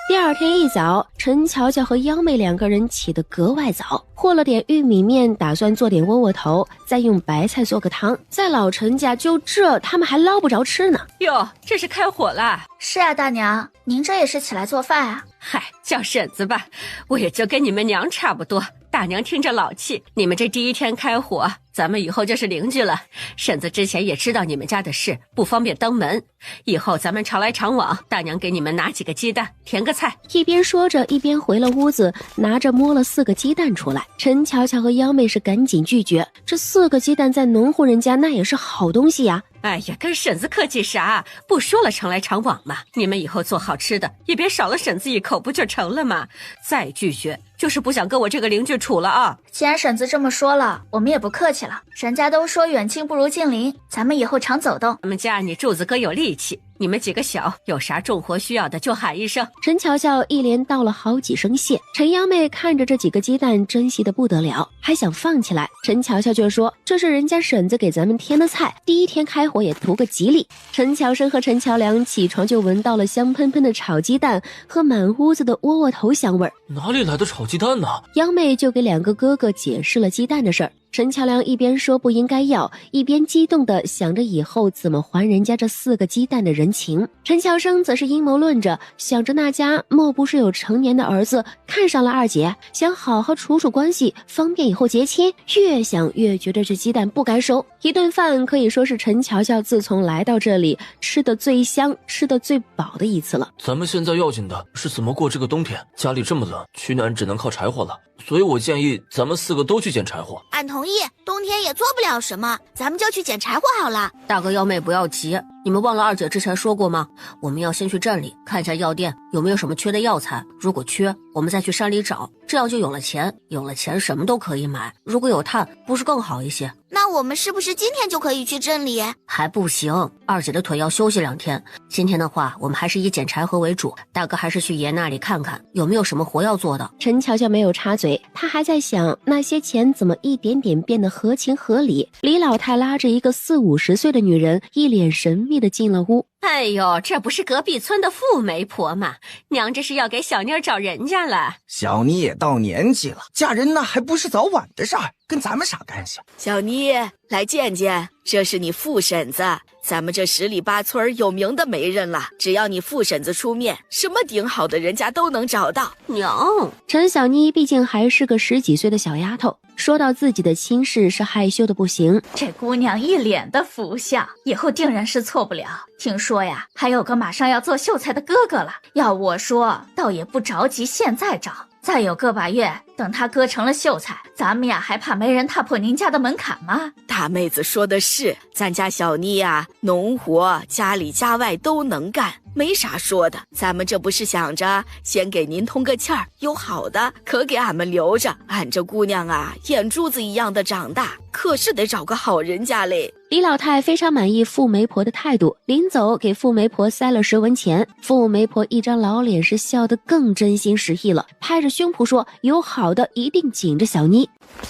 第二天一早，陈乔乔和幺妹2个人起得格外早，和了点玉米面，打算做点窝窝头，再用白菜做个汤。在老陈家就这他们还捞不着吃呢。哟，这是开火啦？是啊，大娘，您这也是起来做饭啊？嗨，叫婶子吧，我也就跟你们娘差不多。大娘听着老气，你们这第一天开火，咱们以后就是邻居了。婶子之前也知道你们家的事，不方便登门，以后咱们常来常往，大娘给你们拿几个鸡蛋，填个菜。一边说着，一边回了屋子，拿着摸了4个鸡蛋出来。陈乔乔和幺妹是赶紧拒绝，这4个鸡蛋在农户人家那也是好东西呀。哎呀，跟婶子客气啥？不说了，常来常往嘛。你们以后做好吃的，也别少了婶子一口，不就成了吗？再拒绝，就是不想跟我这个邻居处了啊。既然婶子这么说了，我们也不客气了。人家都说远亲不如近邻，咱们以后常走动。咱们家你柱子哥有力气，你们几个小，有啥重活需要的就喊一声。陈乔乔一连道了好几声谢。陈幺妹看着这几个鸡蛋，珍惜的不得了，还想放起来。陈乔乔就说这是人家婶子给咱们添的菜，第一天开火也图个吉利。陈乔生和陈乔良起床就闻到了香喷喷的炒鸡蛋和满屋子的窝窝头香味儿。哪里来的炒鸡蛋呢？幺妹就给2个哥哥解释了鸡蛋的事儿。陈乔良一边说不应该要，一边激动地想着以后怎么还人家这4个鸡蛋的人情。陈乔生则是阴谋论着，想着那家莫不是有成年的儿子看上了二姐，想好好处处关系，方便以后结亲。越想越觉得这鸡蛋不该收。一顿饭可以说是陈乔乔自从来到这里吃得最香、吃得最饱的一次了。咱们现在要紧的是怎么过这个冬天，家里这么冷，取暖只能靠柴火了，所以我建议咱们4个都去捡柴火。俺同意，冬天也做不了什么，咱们就去捡柴火好了。大哥幺妹不要急，你们忘了二姐之前说过吗？我们要先去镇里看一下药店有没有什么缺的药材，如果缺，我们再去山里找，这样就有了钱，有了钱什么都可以买，如果有炭，不是更好一些？那我们是不是今天就可以去镇里？还不行，二姐的腿要休息2天。今天的话，我们还是以捡柴禾为主，大哥还是去爷那里看看有没有什么活要做的。陈乔乔没有插嘴，他还在想那些钱怎么一点点变得合情合理。李老太拉着一个40-50岁的女人，一脸神秘地进了屋。哎呦，这不是隔壁村的富媒婆吗？娘这是要给小妮儿找人家了。小妮也到年纪了，嫁人那还不是早晚的事儿。跟咱们啥干系？小妮，来见见，这是你父婶子，咱们这10里8村有名的媒人了，只要你父婶子出面，什么顶好的人家都能找到。娘，陈小妮毕竟还是个10几岁的小丫头，说到自己的亲事是害羞的不行。这姑娘一脸的福相，以后定然是错不了。听说呀，还有个马上要做秀才的哥哥了。要我说，倒也不着急现在找，再有个把月，等他哥成了秀才，咱们呀还怕没人踏破您家的门槛吗？大妹子说的是，咱家小妮呀，农活家里家外都能干，没啥说的。咱们这不是想着先给您通个气儿，有好的可给俺们留着。俺这姑娘啊，眼珠子一样的长大，可是得找个好人家嘞。李老太非常满意富媒婆的态度，临走给富媒婆塞了10文钱。富媒婆一张老脸是笑得更真心实意了，拍着胸脯说有好的一定紧着小妮。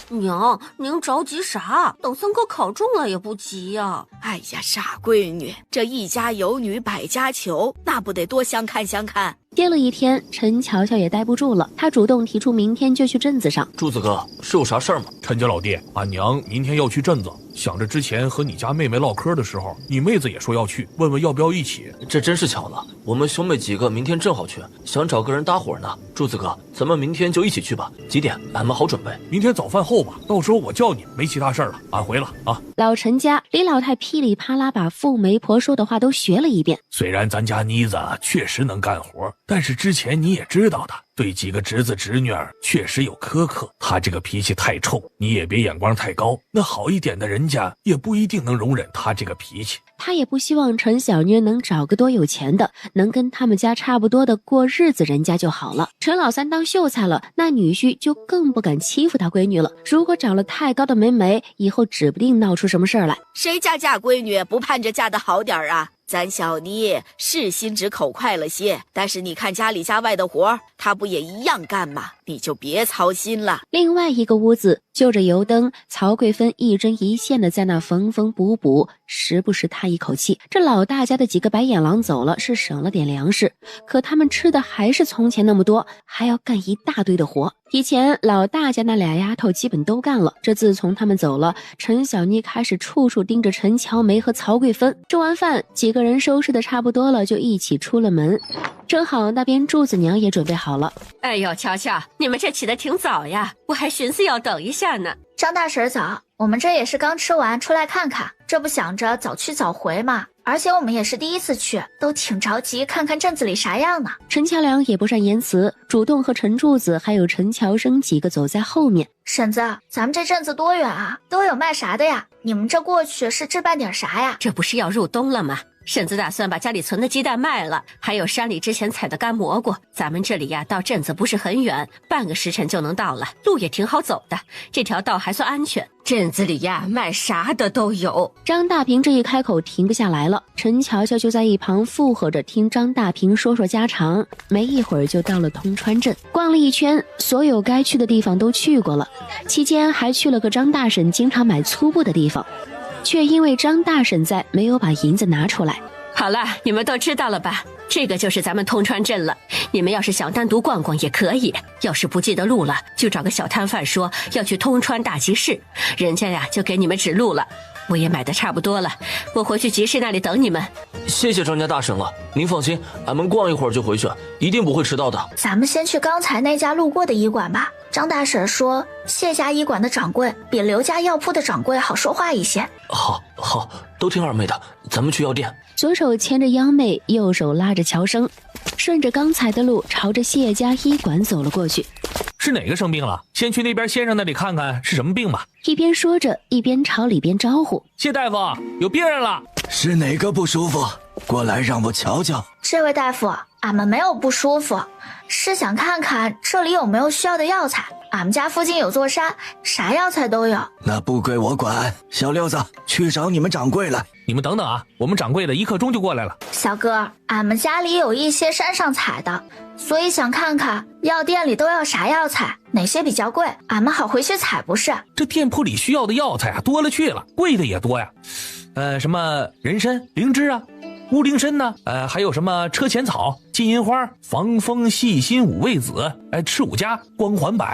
娘，您着急啥？等3科考中了也不急呀。哎呀，傻闺女，这一家有女百家求，那不得多相看相看。歇了一天，陈乔乔也待不住了，他主动提出明天就去镇子上。柱子哥，是有啥事儿吗？陈家老弟，俺娘明天要去镇子，想着之前和你家妹妹唠嗑的时候，你妹子也说要去，问问要不要一起。这真是巧了，我们兄妹几个明天正好去，想找个人搭伙呢。柱子哥，咱们明天就一起去吧。几点？俺们好准备。明天早饭后吧，到时候我叫你。没其他事儿了，俺回了啊。老陈家，李老太噼里啪啦把富媒婆说的话都学了一遍。虽然咱家妮子确实能干活，但是之前你也知道的，对几个侄子侄女儿确实有苛刻。她这个脾气太冲，你也别眼光太高，那好一点的人家也不一定能容忍她这个脾气。他也不希望陈小妮能找个多有钱的，能跟他们家差不多的过日子人家就好了。陈老三当秀才了，那女婿就更不敢欺负他闺女了。如果找了太高的媒，以后指不定闹出什么事儿来。谁家嫁闺女不盼着嫁得好点啊？咱小妮是心直口快了些，但是你看家里家外的活，她不也一样干吗？你就别操心了。另外一个屋子就着油灯，曹贵芬一针一线的在那缝缝补补，时不时叹一口气。这老大家的几个白眼狼走了，是省了点粮食，可他们吃的还是从前那么多，还要干一大堆的活。以前老大家那俩丫头基本都干了，这自从他们走了，陈小妮开始处处盯着陈乔梅和曹贵芬。吃完饭，几个人收拾的差不多了，就一起出了门。正好那边柱子娘也准备好了。哎呦，乔乔，你们这起得挺早呀，我还寻思要等一下呢。张大婶早，我们这也是刚吃完出来看看，这不想着早去早回嘛。而且我们也是第一次去，都挺着急看看镇子里啥样呢。陈乔良也不善言辞，主动和陈柱子还有陈乔生几个走在后面。婶子，咱们这镇子多远啊？都有卖啥的呀？你们这过去是置办点啥呀？这不是要入冬了吗？婶子打算把家里存的鸡蛋卖了，还有山里之前采的干蘑菇。咱们这里呀，到镇子不是很远，半个时辰就能到了，路也挺好走的，这条道还算安全。镇子里呀，卖啥的都有。张大平这一开口停不下来了，陈乔乔就在一旁附和着听张大平说说家常。没一会儿就到了通川镇，逛了一圈，所有该去的地方都去过了，期间还去了个张大婶经常买粗布的地方，却因为张大婶在没有把银子拿出来。好了，你们都知道了吧？这个就是咱们通川镇了。你们要是想单独逛逛也可以，要是不记得路了，就找个小摊贩说要去通川大集市，人家呀就给你们指路了。我也买的差不多了，我回去集市那里等你们。谢谢张家大婶了，您放心，俺们逛一会儿就回去，一定不会迟到的。咱们先去刚才那家路过的医馆吧。张大婶说，谢家医馆的掌柜比刘家药铺的掌柜好说话一些。好，都听二妹的，咱们去药店。左手牵着央妹，右手拉着乔生，顺着刚才的路朝着谢家医馆走了过去。是哪个生病了？先去那边先生那里看看是什么病吧。一边说着，一边朝里边招呼：谢大夫，有病人了。是哪个不舒服？过来让我瞧瞧。这位大夫，俺们没有不舒服，是想看看这里有没有需要的药材。俺们家附近有座山，啥药材都有。那不归我管。小六子，去找你们掌柜来。你们等等啊，我们掌柜的1刻钟就过来了。小哥，俺们家里有一些山上采的，所以想看看药店里都要啥药材，哪些比较贵，俺们好回去采不是？这店铺里需要的药材啊多了去了，贵的也多呀。什么人参、灵芝啊。乌灵参呢，还有什么车前草、金银花、防风、细辛、五味子、赤五加、光环柏、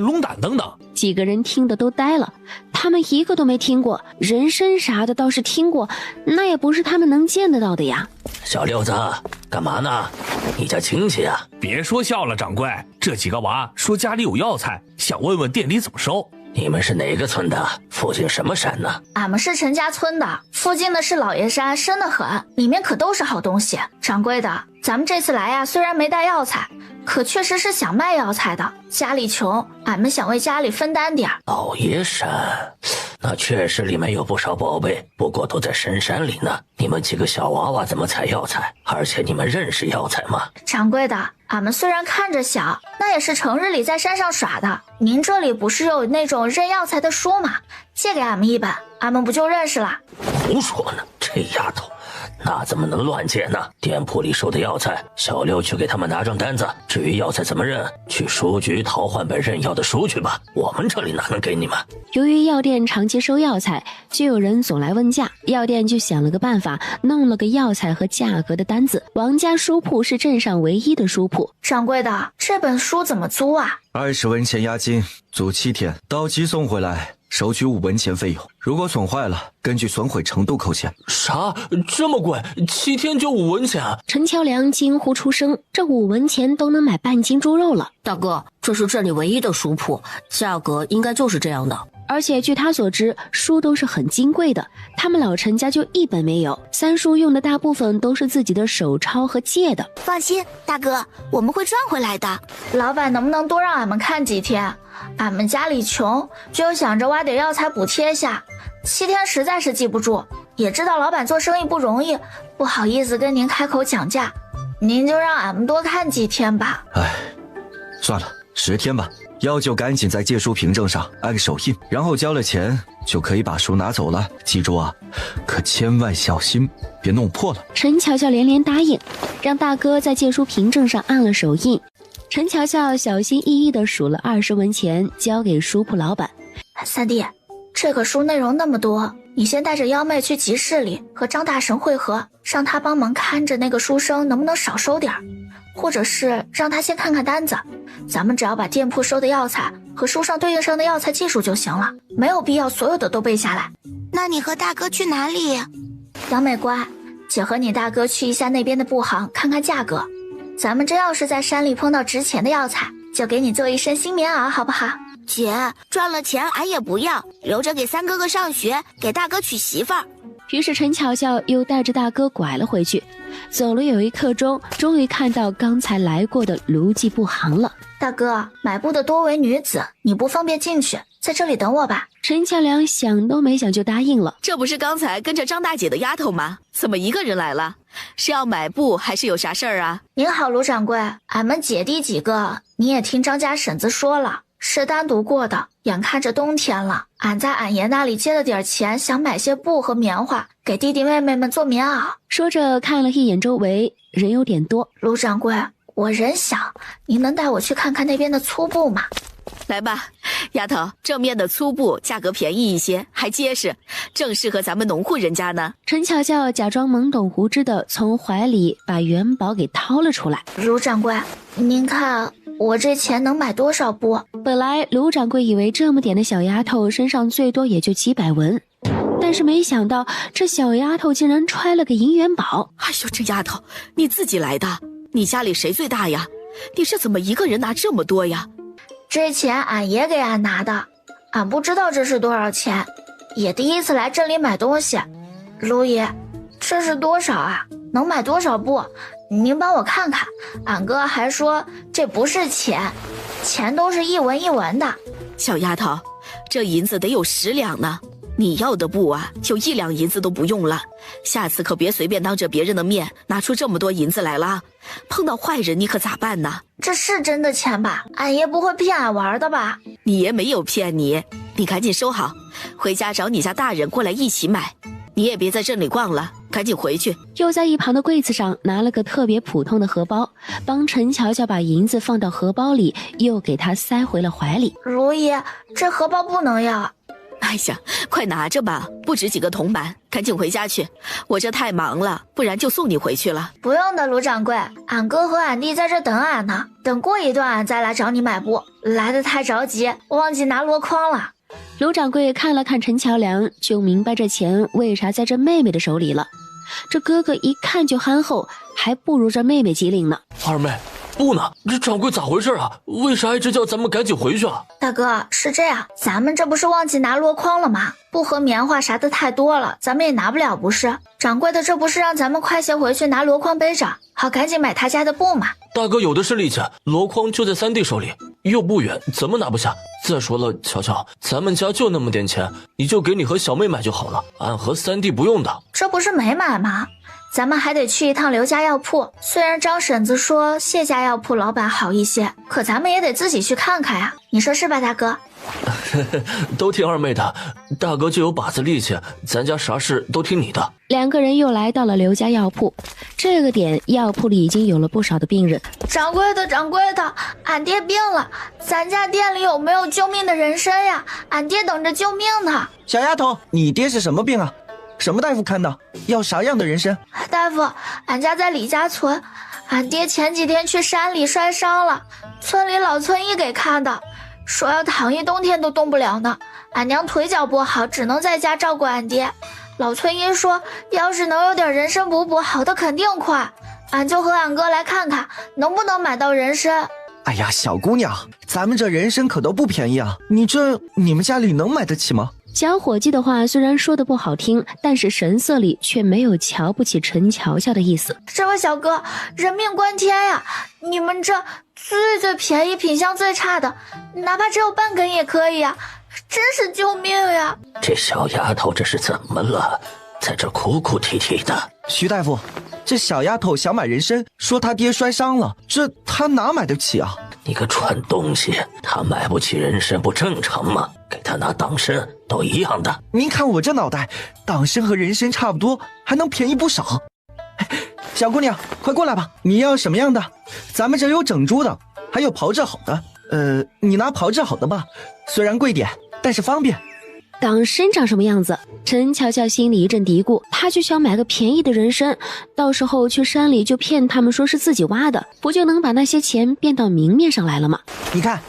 龙胆等等。几个人听得都呆了，他们一个都没听过，人参啥的倒是听过，那也不是他们能见得到的呀。小六子，干嘛呢？你家亲戚啊？别说笑了，掌柜，这几个娃说家里有药材，想问问店里怎么收。你们是哪个村的？附近什么山呢？俺们是陈家村的，附近的是老爷山，深得很，里面可都是好东西。掌柜的，咱们这次来呀，虽然没带药材，可确实是想卖药材的。家里穷，俺们想为家里分担点。老爷山，那确实里面有不少宝贝，不过都在深山里呢。你们几个小娃娃怎么采药材？而且你们认识药材吗？掌柜的，俺们虽然看着小，那也是成日里在山上耍的。您这里不是有那种认药材的书吗？借给俺们一本，俺们不就认识了？胡说呢，这丫头，那怎么能乱借呢？店铺里收的药材，小六去给他们拿张单子。至于药材怎么认，去书局淘换本认药的书去吧，我们这里哪能给你们？由于药店长期收药材，就有人总来问价，药店就想了个办法，弄了个药材和价格的单子。王家书铺是镇上唯一的书铺。掌柜的，这本书怎么租啊？20文钱押金，租7天，到期送回来收取5文钱费用，如果损坏了，根据损毁程度扣钱。啥？这么贵？7天就5文钱？陈乔良惊呼出声，这5文钱都能买半斤猪肉了。大哥，这是这里唯一的书铺，价格应该就是这样的。而且据他所知，书都是很金贵的，他们老陈家就一本没有，三叔用的大部分都是自己的手抄和借的。放心，大哥，我们会赚回来的。老板能不能多让俺们看几天？俺们家里穷，就想着挖点药材补贴下。7天实在是记不住，也知道老板做生意不容易，不好意思跟您开口讲价，您就让俺们多看几天吧。哎，算了，10天吧。要就赶紧在借书凭证上按个手印，然后交了钱就可以把书拿走了。记住啊，可千万小心，别弄破了。陈乔乔连连答应，让大哥在借书凭证上按了手印。陈乔乔小心翼翼地数了20文钱，交给书铺老板。三弟，这个书内容那么多，你先带着幺妹去集市里和张大神会合，让他帮忙看着那个书生能不能少收点，或者是让他先看看单子。咱们只要把店铺收的药材和书上对应上的药材记住就行了，没有必要所有的都背下来。那你和大哥去哪里？杨美乖，姐和你大哥去一下那边的布行看看价格。咱们真要是在山里碰到值钱的药材，就给你做一身新棉袄好不好？姐，赚了钱俺也不要，留着给三哥哥上学，给大哥娶媳妇儿。于是陈乔乔又带着大哥拐了回去，走了有1刻钟，终于看到刚才来过的卢记布行了。大哥，买布的多为女子，你不方便进去，在这里等我吧。陈乔良想都没想就答应了。这不是刚才跟着张大姐的丫头吗？怎么一个人来了？是要买布还是有啥事儿啊？您好，卢掌柜，俺们姐弟几个，你也听张家婶子说了，是单独过的。眼看着冬天了，俺在俺爷那里借了点钱，想买些布和棉花，给弟弟妹妹们做棉袄。说着看了一眼周围，人有点多。卢掌柜，我人小，您能带我去看看那边的粗布吗？来吧，丫头，正面的粗布价格便宜一些，还结实，正适合咱们农户人家呢。陈乔乔假装懵懂无知的从怀里把元宝给掏了出来。卢掌柜，您看我这钱能买多少布？本来卢掌柜以为这么点的小丫头身上最多也就几百文，但是没想到这小丫头竟然揣了个银元宝。哎呦，这丫头，你自己来的？你家里谁最大呀？你是怎么一个人拿这么多呀？这钱俺爷给俺拿的，俺不知道这是多少钱，也第一次来这里买东西。卢爷，这是多少啊？能买多少布？您帮我看看。俺哥还说这不是钱，钱都是一文一文的。小丫头，这银子得有10两呢。你要的布啊，就1两银子都不用了。下次可别随便当着别人的面拿出这么多银子来了，碰到坏人你可咋办呢？这是真的钱吧？俺爷不会骗俺玩的吧？你爷没有骗你，你赶紧收好，回家找你家大人过来一起买。你也别在这里逛了，赶紧回去。又在一旁的柜子上拿了个特别普通的荷包，帮陈乔乔把银子放到荷包里，又给他塞回了怀里。如意，这荷包不能要。哎呀，快拿着吧，不值几个铜板，赶紧回家去。我这太忙了，不然就送你回去了。不用的，卢掌柜，俺哥和俺弟在这等俺呢，等过一段俺再来找你买布。来得太着急，忘记拿箩筐了。卢掌柜看了看陈乔良，就明白这钱为啥在这妹妹的手里了。这哥哥一看就憨厚，还不如这妹妹机灵呢。二妹，不呢，这掌柜咋回事啊？为啥一直叫咱们赶紧回去啊？大哥，是这样，咱们这不是忘记拿箩筐了吗？布和棉花啥的太多了，咱们也拿不了不是？掌柜的这不是让咱们快些回去拿箩筐背着，好赶紧买他家的布嘛。大哥有的是力气，箩筐就在三弟手里，又不远，怎么拿不下？再说了，乔乔，咱们家就那么点钱，你就给你和小妹买就好了，俺和三弟不用的。这不是没买吗？咱们还得去一趟刘家药铺，虽然张婶子说谢家药铺老板好一些，可咱们也得自己去看看呀，你说是吧，大哥？都听二妹的，大哥就有把子力气，咱家啥事都听你的。两个人又来到了刘家药铺，这个点药铺里已经有了不少的病人。掌柜的，俺爹病了，咱家店里有没有救命的人参呀？俺爹等着救命呢。小丫头，你爹是什么病啊？什么大夫看的？要啥样的人参？大夫，俺家在李家村，俺爹前几天去山里摔伤了，村里老村医给看的，说要躺一冬天都动不了呢。俺娘腿脚不好，只能在家照顾俺爹。老村医说，要是能有点人参补补，好的肯定快。俺就和俺哥来看看，能不能买到人参。哎呀，小姑娘，咱们这人参可都不便宜啊，你们家里能买得起吗？小伙计的话虽然说的不好听，但是神色里却没有瞧不起陈乔乔的意思。这位小哥，人命关天呀，你们这最便宜品相最差的，哪怕只有半根也可以啊，真是救命呀。这小丫头这是怎么了，在这哭哭啼啼的？徐大夫，这小丫头想买人参，说她爹摔伤了，这她哪买得起啊？你个蠢东西，她买不起人参不正常吗？给她拿党参都一样的。您看我这脑袋，党参和人参差不多，还能便宜不少。小姑娘，快过来吧，你要什么样的？咱们这有整株的，还有炮制好的。你拿炮制好的吧，虽然贵点，但是方便。党参长什么样子？陈乔乔心里一阵嘀咕，他就想买个便宜的人参，到时候去山里就骗他们说是自己挖的，不就能把那些钱变到明面上来了吗？你看，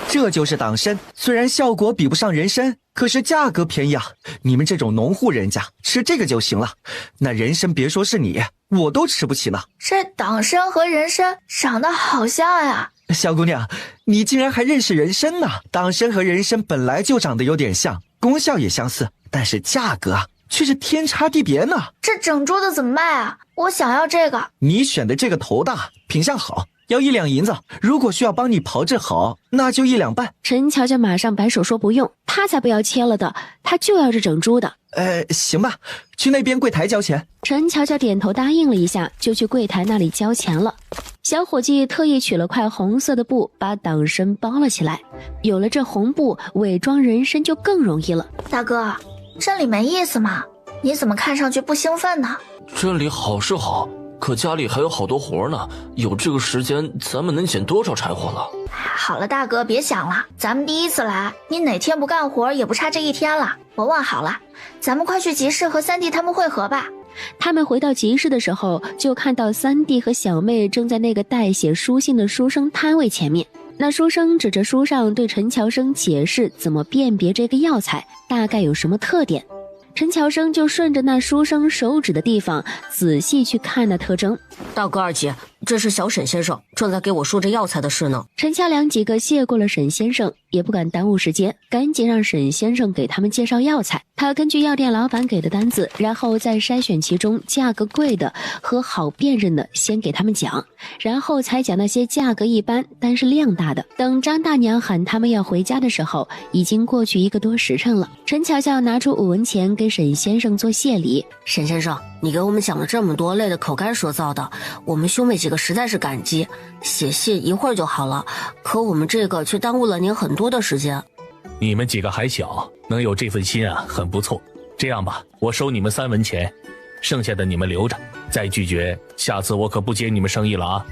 这就是党参，虽然效果比不上人参，可是价格便宜啊。你们这种农户人家吃这个就行了，那人参别说是你，我都吃不起呢。这党参和人参长得好像呀。小姑娘，你竟然还认识人参呢？党参和人参本来就长得有点像，功效也相似，但是价格啊却是天差地别呢。这整株的怎么卖啊？我想要这个。你选的这个头大，品相好，要1两银子。如果需要帮你炮制好，那就1两半。陈乔乔马上摆手说不用，他才不要切了的，他就要这整株的。行吧，去那边柜台交钱。陈乔乔点头答应了一下，就去柜台那里交钱了。小伙计特意取了块红色的布，把党参包了起来。有了这红布，伪装人参就更容易了。大哥，这里没意思吗？你怎么看上去不兴奋呢？这里好是好，可家里还有好多活呢，有这个时间，咱们能捡多少柴火了？好了，大哥，别想了，咱们第一次来，你哪天不干活也不差这一天了。我忘好了，咱们快去集市和三弟他们会合吧。他们回到集市的时候，就看到三弟和小妹正在那个代写书信的书生摊位前面。那书生指着书上对陈乔生解释怎么辨别这个药材大概有什么特点。陈乔生就顺着那书生手指的地方仔细去看那特征。大哥二姐，这是小沈先生，正在给我说这药材的事呢。陈乔良几个谢过了沈先生，也不敢耽误时间，赶紧让沈先生给他们介绍药材。他根据药店老板给的单子，然后再筛选其中价格贵的和好辨认的先给他们讲，然后才讲那些价格一般但是量大的。等张大娘喊他们要回家的时候，已经过去1个多时辰了。陈乔乔拿出5文钱给沈先生做谢礼。沈先生，你给我们讲了这么多，累得口干舌燥的，我们兄妹几个实在是感激，写信一会儿就好了，可我们这个却耽误了您很多的时间。你们几个还小，能有这份心啊，很不错。这样吧，我收你们3文钱，剩下的你们留着，再拒绝，下次我可不接你们生意了啊。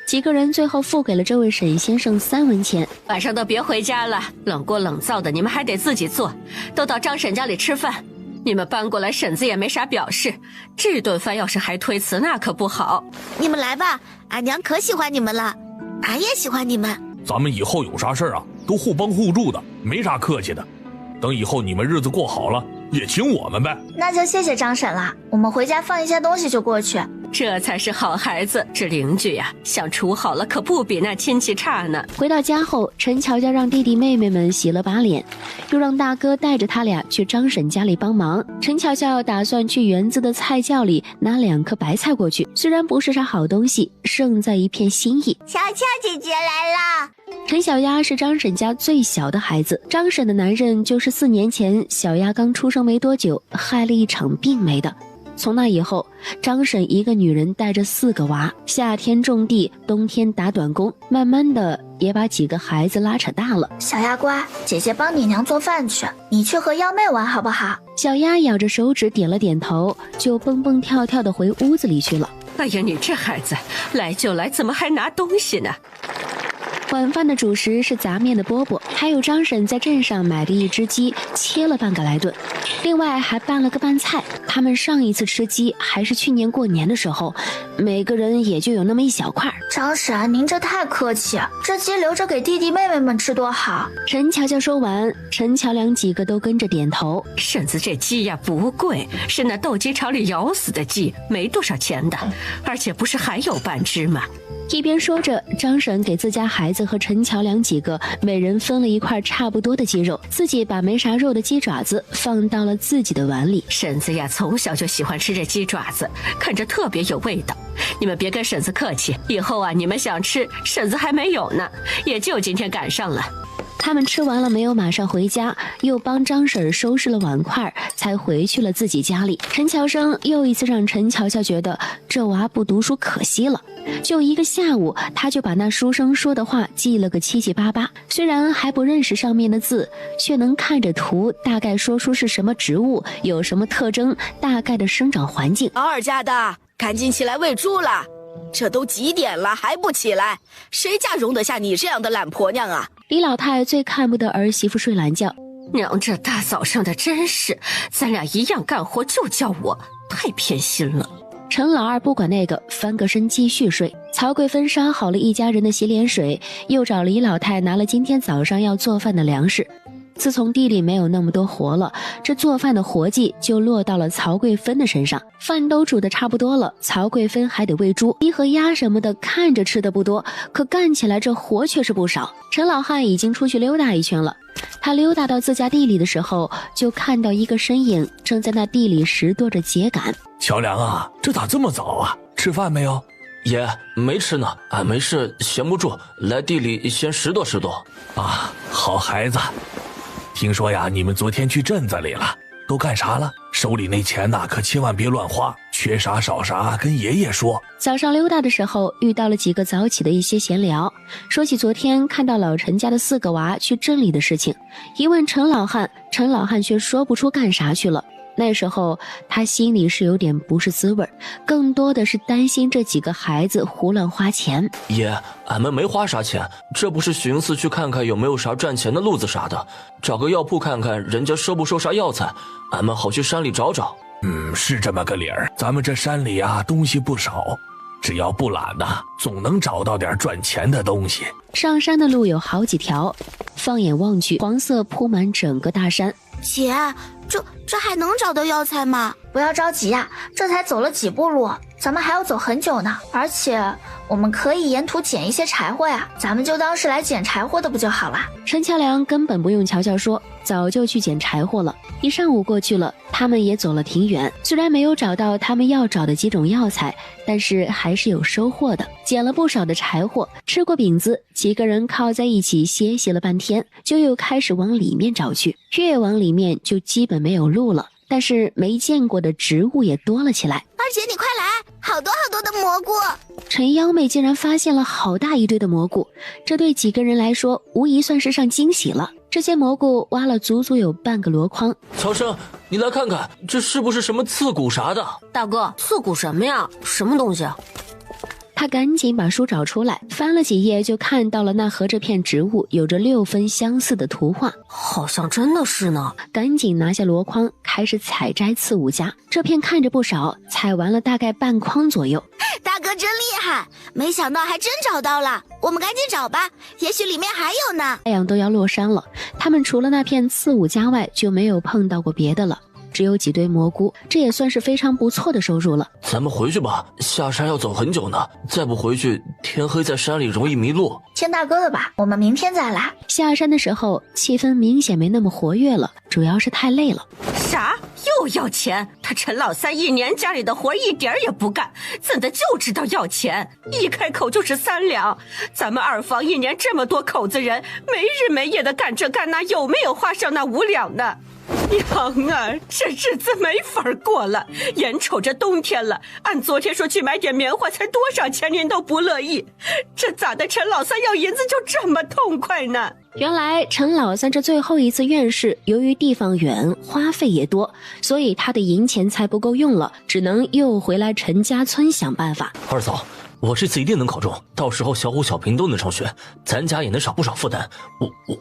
几个人最后付给了这位沈先生3文钱。晚上都别回家了，冷锅冷灶的你们还得自己做，都到张婶家里吃饭。你们搬过来，婶子也没啥表示，这顿饭要是还推辞，那可不好。你们来吧，俺娘可喜欢你们了，俺也喜欢你们。咱们以后有啥事啊，都互帮互助的，没啥客气的。等以后你们日子过好了，也请我们呗。那就谢谢张婶了，我们回家放一下东西就过去。这才是好孩子，这邻居呀，相处好了可不比那亲戚差呢。回到家后，陈乔家让弟弟妹妹们洗了把脸，又让大哥带着他俩去张婶家里帮忙。陈乔乔打算去园子的菜窖里拿2颗白菜过去，虽然不是啥好东西，胜在一片心意。乔乔姐姐来啦！陈小丫是张婶家最小的孩子，张婶的男人就是4年前小丫刚出生没多久害了一场病没的。从那以后，张婶一个女人带着4个娃，夏天种地，冬天打短工，慢慢的也把几个孩子拉扯大了。小丫乖，姐姐帮你娘做饭去，你去和幺妹玩好不好？小丫咬着手指点了点头，就蹦蹦跳跳的回屋子里去了。哎呀，你这孩子来就来，怎么还拿东西呢？晚饭的主食是杂面的饽饽，还有张婶在镇上买的1只鸡，切了半个来炖，另外还拌了个拌菜。他们上一次吃鸡还是去年过年的时候，每个人也就有那么1小块。张婶，您这太客气，这鸡留着给弟弟妹妹们吃多好。陈乔乔说完，陈乔两几个都跟着点头。婶子，这鸡呀不贵，是那斗鸡场里咬死的鸡，没多少钱的，而且不是还有半只吗？一边说着，张婶给自家孩子和陈乔两几个每人分了1块差不多的鸡肉，自己把没啥肉的鸡爪子放到了自己的碗里。婶子呀，从小就喜欢吃这鸡爪子，看着特别有味道。你们别跟婶子客气，以后啊，你们想吃，婶子还没有呢，也就今天赶上了。他们吃完了没有马上回家，又帮张婶收拾了碗筷，才回去了自己家里。陈乔生又一次让陈乔乔觉得这娃不读书可惜了，就1个下午，他就把那书生说的话记了个七七八八。虽然还不认识上面的字，却能看着图大概说出是什么植物，有什么特征，大概的生长环境。老二家的，赶紧起来喂猪了，这都几点了还不起来？谁家容得下你这样的懒婆娘啊？李老太最看不得儿媳妇睡懒觉，娘这大早上的真是，咱俩一样干活就叫我，太偏心了。陈老二不管那个，翻个身继续睡。曹贵芬烧好了一家人的洗脸水，又找李老太拿了今天早上要做饭的粮食。自从地里没有那么多活了，这做饭的活计就落到了曹贵芬的身上。饭都煮得差不多了，曹贵芬还得喂猪，鸡和鸭什么的，看着吃的不多，可干起来这活却是不少。陈老汉已经出去溜达一圈了，他溜达到自家地里的时候，就看到一个身影正在那地里拾掇着秸秆。乔梁啊，这咋这么早啊？吃饭没有？爷，没吃呢，俺没事，闲不住，来地里先拾掇拾掇。啊，好孩子。听说呀，你们昨天去镇子里了，都干啥了？手里那钱呐，可千万别乱花，缺啥少啥跟爷爷说。早上溜达的时候，遇到了几个早起的一些闲聊，说起昨天看到老陈家的4个娃去镇里的事情。一问陈老汉，陈老汉却说不出干啥去了。那时候他心里是有点不是滋味，更多的是担心这几个孩子胡乱花钱。爷，俺们没花啥钱，这不是寻思去看看有没有啥赚钱的路子啥的，找个药铺看看人家收不收啥药材，俺们好去山里找找。是这么个理儿。咱们这山里啊，东西不少，只要不懒呐，总能找到点赚钱的东西。上山的路有好几条，放眼望去，黄色铺满整个大山。姐，这还能找到药材吗？不要着急呀，这才走了几步路，咱们还要走很久呢。而且我们可以沿途捡一些柴火呀，咱们就当是来捡柴火的不就好了？陈乔梁根本不用乔乔说，早就去捡柴火了。一上午过去了，他们也走了挺远，虽然没有找到他们要找的几种药材，但是还是有收获的，捡了不少的柴火，吃过饼子，几个人靠在一起歇息了半天，就又开始往里面找去。越往里面就基本没有路了，但是没见过的植物也多了起来。二姐你快来，好多好多的蘑菇。陈幺妹竟然发现了好大一堆的蘑菇，这对几个人来说无疑算是上惊喜了。这些蘑菇挖了足足有半个箩筐。曹生，你来看看，这是不是什么刺骨啥的？大哥，刺骨什么呀？什么东西啊？他赶紧把书找出来，翻了几页就看到了那和这片植物有着6分相似的图画，好像真的是呢。赶紧拿下箩筐，开始采摘刺五加。这片看着不少，采完了大概半筐左右。大哥真厉害，没想到还真找到了，我们赶紧找吧，也许里面还有呢。太阳都要落山了，他们除了那片刺五加外就没有碰到过别的了，只有几堆蘑菇，这也算是非常不错的收入了。咱们回去吧，下山要走很久呢，再不回去天黑在山里容易迷路。牵大哥的吧，我们明天再来。下山的时候气氛明显没那么活跃了，主要是太累了。啥？又要钱？他陈老三1年家里的活一点也不干，怎的就知道要钱？一开口就是3两。咱们二房1年这么多口子人，没日没夜的干这干那，有没有花上那5两呢？娘啊，这日子没法过了，眼瞅着冬天了，按昨天说去买点棉花才多少钱您都不乐意，这咋的陈老三要银子就这么痛快呢？原来陈老三这最后一次院试，由于地方远，花费也多，所以他的银钱才不够用了，只能又回来陈家村想办法。二嫂，我这次一定能考中，到时候小虎小平都能上学，咱家也能少不少负担。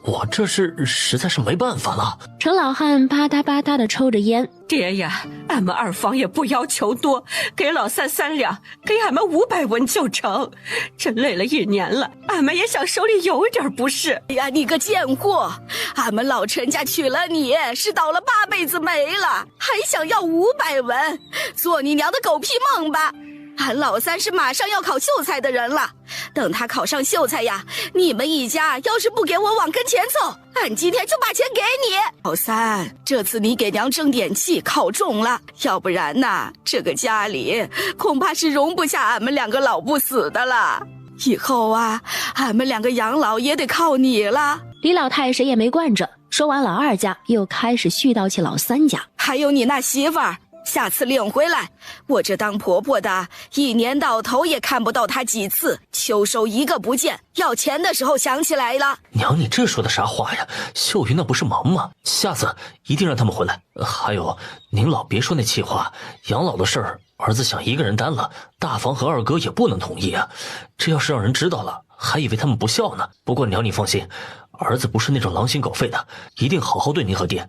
我这是实在是没办法了。陈老汉吧嗒吧嗒的抽着烟，爹呀，俺们二房也不要求多，给老三3两，给俺们500文就成。这累了1年了，俺们也想手里有点不是。哎呀，你个贱货！俺们老陈家娶了你是倒了8辈子霉了，还想要500文，做你娘的狗屁梦吧！俺老三是马上要考秀才的人了，等他考上秀才呀，你们一家要是不给我往跟前凑，俺今天就把钱给你。老三，这次你给娘争点气，考中了，要不然呐，这个家里恐怕是容不下俺们2个老不死的了。以后啊，俺们2个养老也得靠你了。李老太谁也没惯着，说完老二家，又开始絮叨起老三家。还有你那媳妇儿，下次领回来，我这当婆婆的1年到头也看不到她几次，秋收一个不见，要钱的时候想起来了。娘，你这说的啥话呀？秀云那不是忙吗？下次一定让他们回来。还有，您老别说那气话，养老的事儿，儿子想一个人担了，大房和二哥也不能同意啊。这要是让人知道了，还以为他们不孝呢。不过娘你放心，儿子不是那种狼心狗肺的，一定好好对您和爹。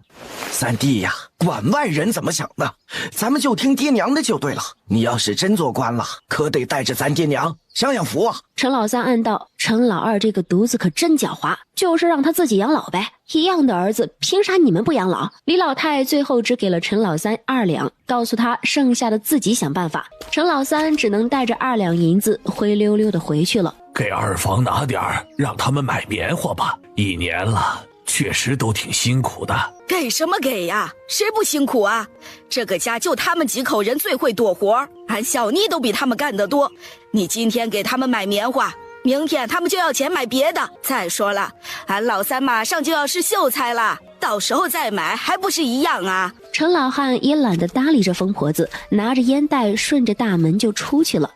三弟呀，管外人怎么想的，咱们就听爹娘的就对了。你要是真做官了，可得带着咱爹娘享享福啊。陈老三暗道，陈老二这个犊子可真狡猾，就是让他自己养老呗，一样的儿子，凭啥你们不养老？李老太最后只给了陈老三2两，告诉他剩下的自己想办法。陈老三只能带着2两银子灰溜溜的回去了。给二房拿点儿，让他们买棉花吧。1年了，确实都挺辛苦的。给什么给呀？谁不辛苦啊？这个家就他们几口人最会躲活，俺小妮都比他们干得多。你今天给他们买棉花，明天他们就要钱买别的。再说了，俺老三马上就要是秀才了，到时候再买还不是一样啊？陈老汉也懒得搭理这疯婆子，拿着烟袋顺着大门就出去了。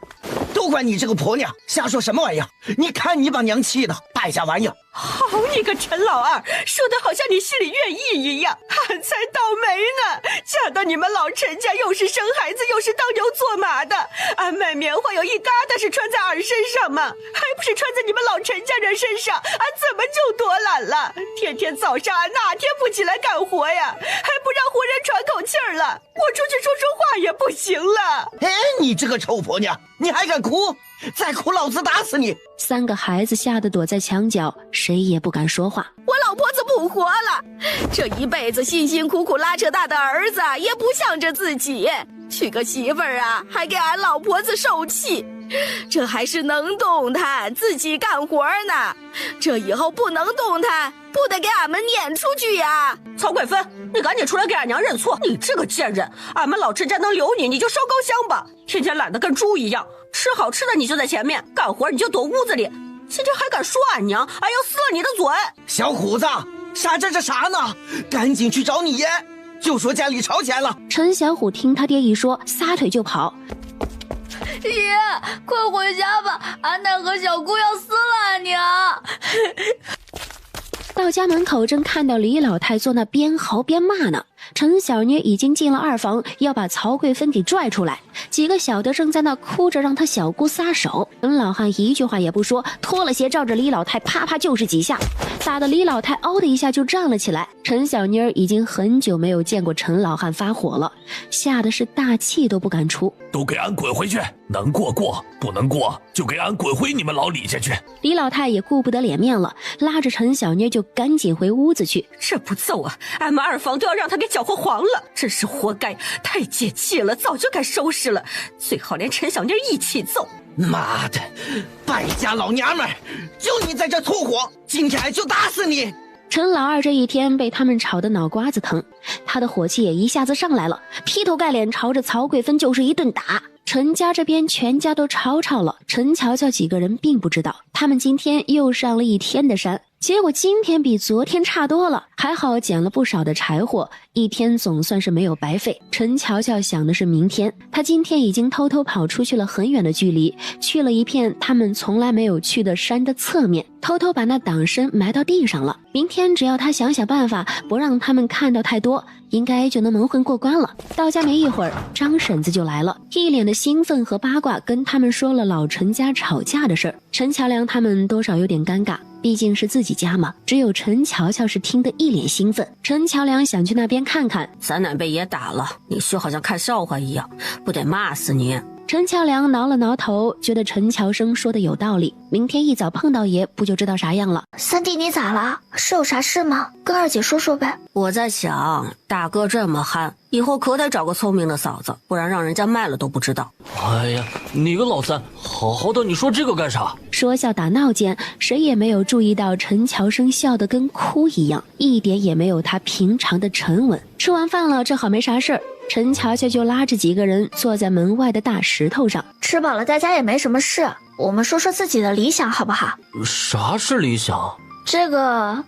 都怪你这个婆娘，瞎说什么玩意儿？你看你把娘气的，败家玩意儿！好你个陈老二，说的好像你心里愿意一样，俺才倒霉呢！嫁到你们老陈家，又是生孩子，又是当牛做马的，俺买棉花有一疙瘩是穿在俺身上吗？还不是穿在你们老陈家人身上，俺怎么就多懒了？天天早上俺哪天不起来干活呀？还不让活人喘口气儿了？我出去说说话也不行了。哎，你这个臭婆娘，你还敢哭？再哭老子打死你！3个孩子吓得躲在墙角，谁也不敢说话。我老婆子不活了，这一辈子辛辛苦苦拉扯大的儿子也不向着自己，娶个媳妇儿啊，还给俺老婆子受气。这还是能动弹自己干活呢，这以后不能动弹，不得给俺们撵出去呀！曹贵芬，你赶紧出来给俺娘认错！你这个贱人，俺们老陈家能留你，你就烧高香吧！天天懒得跟猪一样，吃好吃的你就在前面，干活你就躲屋子里，今天还敢说俺娘，俺要撕了你的嘴！小虎子，傻着这啥呢？赶紧去找你爷，就说家里吵起来了。陈小虎听他爹一说，撒腿就跑。爷，快回家吧，俺奶和小姑要撕了俺娘。到家门口正看到李老太坐那边嚎边骂呢，陈小妮已经进了二房，要把曹贵芬给拽出来。几个小的正在那哭着让他小姑撒手。陈老汉一句话也不说，脱了鞋照着李老太啪啪就是几下，打得李老太嗷的一下就站了起来。陈小妮已经很久没有见过陈老汉发火了，吓得是大气都不敢出。都给俺滚回去！能过过，不能过就给俺滚回你们老李家去！李老太也顾不得脸面了，拉着陈小妮就赶紧回屋子去。这不揍啊，俺们二房都要让他给搅和黄了，真是活该，太解气了，早就该收拾了，最好连陈小妮一起揍。妈的，败家老娘们儿，就你在这吐火，今天就打死你！陈老二这一天被他们吵得脑瓜子疼，他的火气也一下子上来了，劈头盖脸朝着曹贵芬就是一顿打。陈家这边全家都吵吵了，陈乔乔几个人并不知道，他们今天又上了一天的山，结果今天比昨天差多了，还好捡了不少的柴火，一天总算是没有白费。陈乔乔想的是明天，他今天已经偷偷跑出去了很远的距离，去了一片他们从来没有去的山的侧面，偷偷把那党参埋到地上了。明天只要他想想办法，不让他们看到太多，应该就能蒙混过关了。到家没一会儿，张婶子就来了，一脸的兴奋和八卦，跟他们说了老陈家吵架的事儿。陈乔良他们多少有点尴尬，毕竟是自己家嘛，只有陈乔乔是听得一脸兴奋。陈乔良想去那边看看，咱俩被爷打了，你却好像看笑话一样，不得骂死你！陈乔良挠了挠头，觉得陈乔生说的有道理，明天一早碰到爷不就知道啥样了。三弟你咋了？是有啥事吗？跟二姐说说呗。我在想，大哥这么憨，以后可得找个聪明的嫂子，不然让人家卖了都不知道。哎呀，你个老三，好好的，你说这个干啥？说笑打闹间，谁也没有注意到陈乔生笑得跟哭一样，一点也没有他平常的沉稳。吃完饭了，正好没啥事儿，陈乔乔就拉着几个人坐在门外的大石头上。吃饱了大家也没什么事，我们说说自己的理想好不好？啥是理想？这个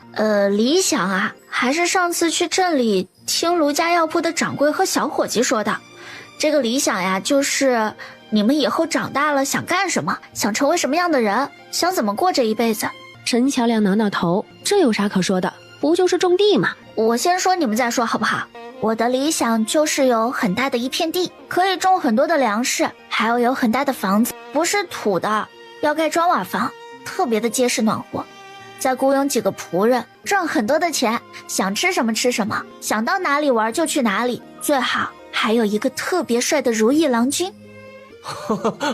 理想啊，还是上次去镇里听卢家药铺的掌柜和小伙计说的。这个理想呀，就是你们以后长大了想干什么，想成为什么样的人，想怎么过这一辈子。陈乔良挠挠头，这有啥可说的，不就是种地吗？我先说，你们再说好不好？我的理想就是有很大的一片地，可以种很多的粮食，还要有很大的房子，不是土的，要盖砖瓦房，特别的结实暖和。再雇佣几个仆人，挣很多的钱，想吃什么吃什么，想到哪里玩就去哪里，最好还有一个特别帅的如意郎君。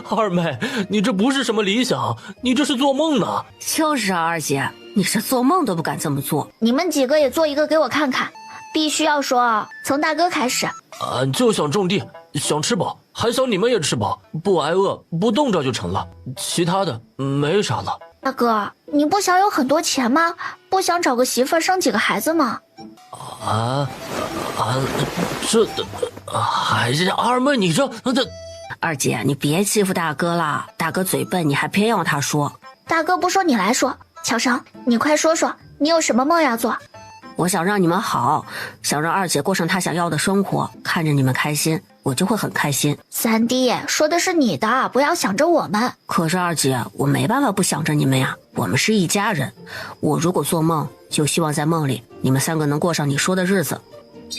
二妹，你这不是什么理想，你这是做梦呢。就是啊，二姐，你是做梦都不敢这么做。你们几个也做一个给我看看，必须要说从大哥开始。俺就想种地，想吃饱，还想你们也吃饱，不挨饿，不冻着就成了，其他的没啥了。大哥，你不想有很多钱吗？不想找个媳妇儿生几个孩子吗？还是二妹，你这二姐，你别欺负大哥了，大哥嘴笨，你还偏要他说。大哥不说你来说，乔生，你快说说，你有什么梦要做？我想让你们好，想让二姐过上她想要的生活，看着你们开心，我就会很开心。三弟，说的是你的，不要想着我们。可是二姐，我没办法不想着你们呀，我们是一家人。我如果做梦，就希望在梦里你们三个能过上你说的日子。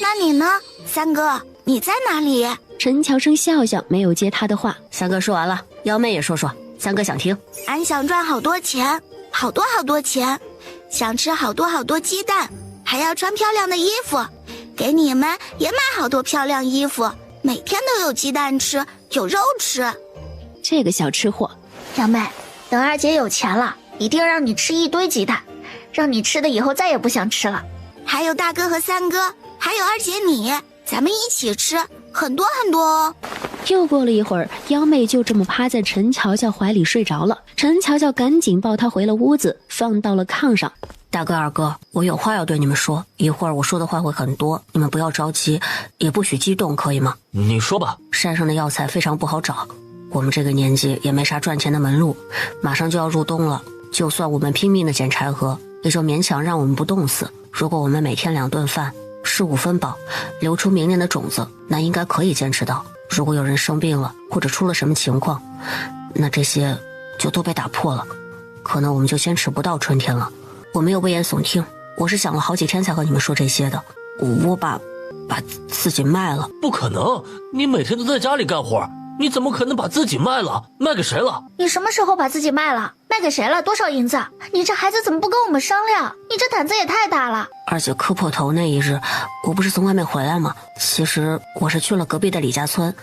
那你呢，三哥？你在哪里？陈乔生笑笑，没有接他的话。三哥说完了，幺妹也说说，三哥想听。俺想赚好多钱，好多好多钱，想吃好多好多鸡蛋，还要穿漂亮的衣服，给你们也买好多漂亮衣服，每天都有鸡蛋吃，有肉吃。这个小吃货。幺妹，等二姐有钱了，一定让你吃一堆鸡蛋，让你吃的以后再也不想吃了。还有大哥和三哥，还有二姐你，咱们一起吃，很多很多哦。又过了一会儿，幺妹就这么趴在陈乔乔怀里睡着了。陈乔乔赶紧抱她回了屋子，放到了炕上。大哥二哥，我有话要对你们说，一会儿我说的话会很多，你们不要着急，也不许激动，可以吗？你说吧。山上的药材非常不好找，我们这个年纪也没啥赚钱的门路，马上就要入冬了，就算我们拼命的捡柴禾，也就勉强让我们不冻死。如果我们每天2顿饭，15分饱，留出明年的种子，那应该可以坚持到。如果有人生病了，或者出了什么情况，那这些就都被打破了，可能我们就坚持不到春天了。我没有危言耸听，我是想了好几天才和你们说这些的。我把把自己卖了。不可能，你每天都在家里干活，你怎么可能把自己卖了？卖给谁了？你什么时候把自己卖了？卖给谁了？多少银子？你这孩子怎么不跟我们商量？你这胆子也太大了！二姐磕破头那一日，我不是从外面回来吗？其实我是去了隔壁的李家村。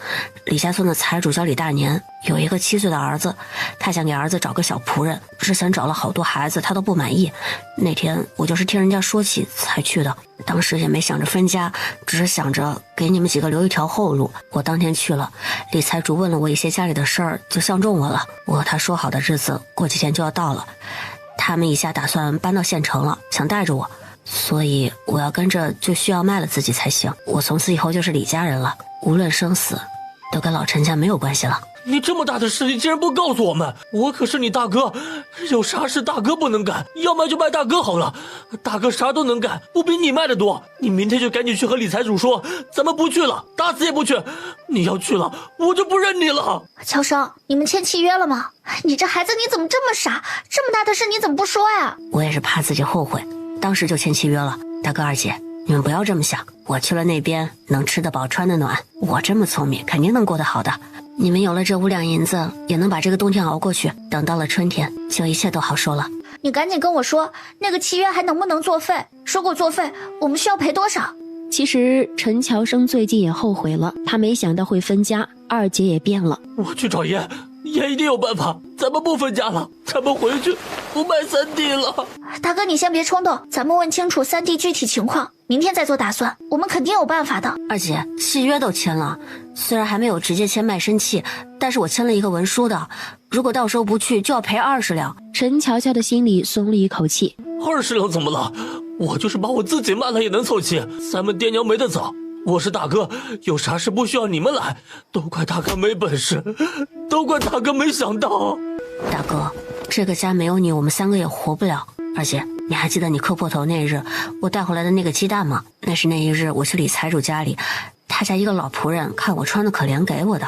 李家村的财主叫李大年，有一个7岁的儿子，他想给儿子找个小仆人，之前找了好多孩子，他都不满意。那天我就是听人家说起才去的，当时也没想着分家，只是想着给你们几个留一条后路。我当天去了，李财主问了我一些家里的事儿，就相中我了。我和他说好的日子过几天就要到了，他们一家打算搬到县城了，想带着我，所以我要跟着就需要卖了自己才行。我从此以后就是李家人了，无论生死都跟老陈家没有关系了。你这么大的事，你竟然不告诉我们！我可是你大哥，有啥事大哥不能干？要卖就卖大哥好了，大哥啥都能干，不比你卖的多。你明天就赶紧去和李财主说，咱们不去了，打死也不去。你要去了，我就不认你了。乔生，你们签契约了吗？你这孩子你怎么这么傻？这么大的事你怎么不说呀？我也是怕自己后悔，当时就签契约了。大哥二姐，你们不要这么想，我去了那边能吃得饱穿得暖，我这么聪明肯定能过得好的。你们有了这5两银子，也能把这个冬天熬过去，等到了春天就一切都好说了。你赶紧跟我说，那个契约还能不能作废？如果作废，我们需要赔多少？其实陈乔生最近也后悔了，他没想到会分家，二姐也变了。我去找爷，爷一定有办法，咱们不分家了，咱们回去不卖3弟了。大哥你先别冲动，咱们问清楚3弟具体情况，明天再做打算，我们肯定有办法的。二姐，契约都签了，虽然还没有直接签卖身契，但是我签了一个文书的，如果到时候不去就要赔20两。陈乔乔的心里松了一口气。20两怎么了？我就是把我自己卖了也能凑齐，咱们爹娘没得走。我是大哥，有啥事不需要你们来，都怪大哥没本事，都怪大哥没想到。大哥，这个家没有你，我们3个也活不了。二姐，你还记得你磕破头那日我带回来的那个鸡蛋吗？那是那一日我去李财主家里，他家一个老仆人看我穿的可怜给我的。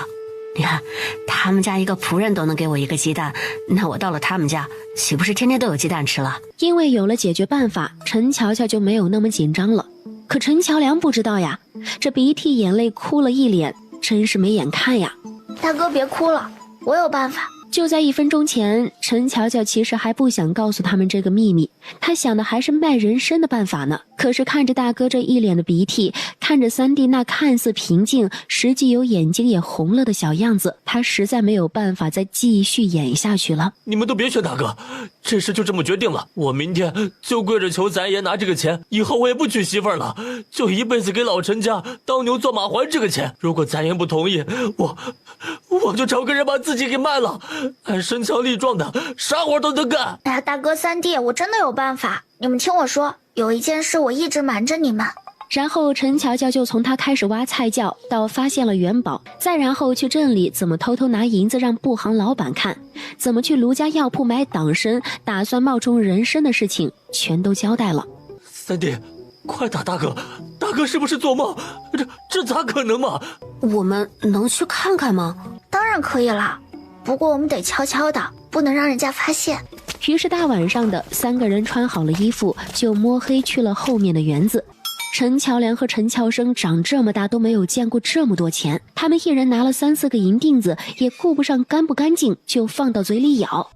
你看，他们家一个仆人都能给我一个鸡蛋，那我到了他们家岂不是天天都有鸡蛋吃了？因为有了解决办法，陈乔乔就没有那么紧张了。可陈乔良不知道呀，这鼻涕眼泪哭了一脸，真是没眼看呀。大哥别哭了，我有办法。就在1分钟前，陈乔乔其实还不想告诉他们这个秘密，他想的还是卖人参的办法呢。可是看着大哥这一脸的鼻涕，看着3弟那看似平静实际有眼睛也红了的小样子，他实在没有办法再继续演下去了。你们都别劝大哥，这事就这么决定了，我明天就跪着求咱爷拿这个钱，以后我也不娶媳妇了，就一辈子给老陈家当牛做马还这个钱。如果咱爷不同意，我就找个人把自己给卖了，俺身强力壮的，啥活都能干。哎呀，大哥3弟，我真的有办法，你们听我说，有一件事我一直瞒着你们。然后陈乔乔就从他开始挖菜窖，到发现了元宝，再然后去镇里怎么偷偷拿银子让布行老板看，怎么去卢家药铺买党参，打算冒充人参的事情全都交代了。3弟，快打大哥，大哥是不是做梦？这咋可能嘛？我们能去看看吗？当然可以了，不过我们得悄悄的，不能让人家发现。于是大晚上的，3个人穿好了衣服，就摸黑去了后面的园子。陈乔良和陈乔生长这么大都没有见过这么多钱，他们一人拿了3、4个银锭子，也顾不上干不干净，就放到嘴里咬。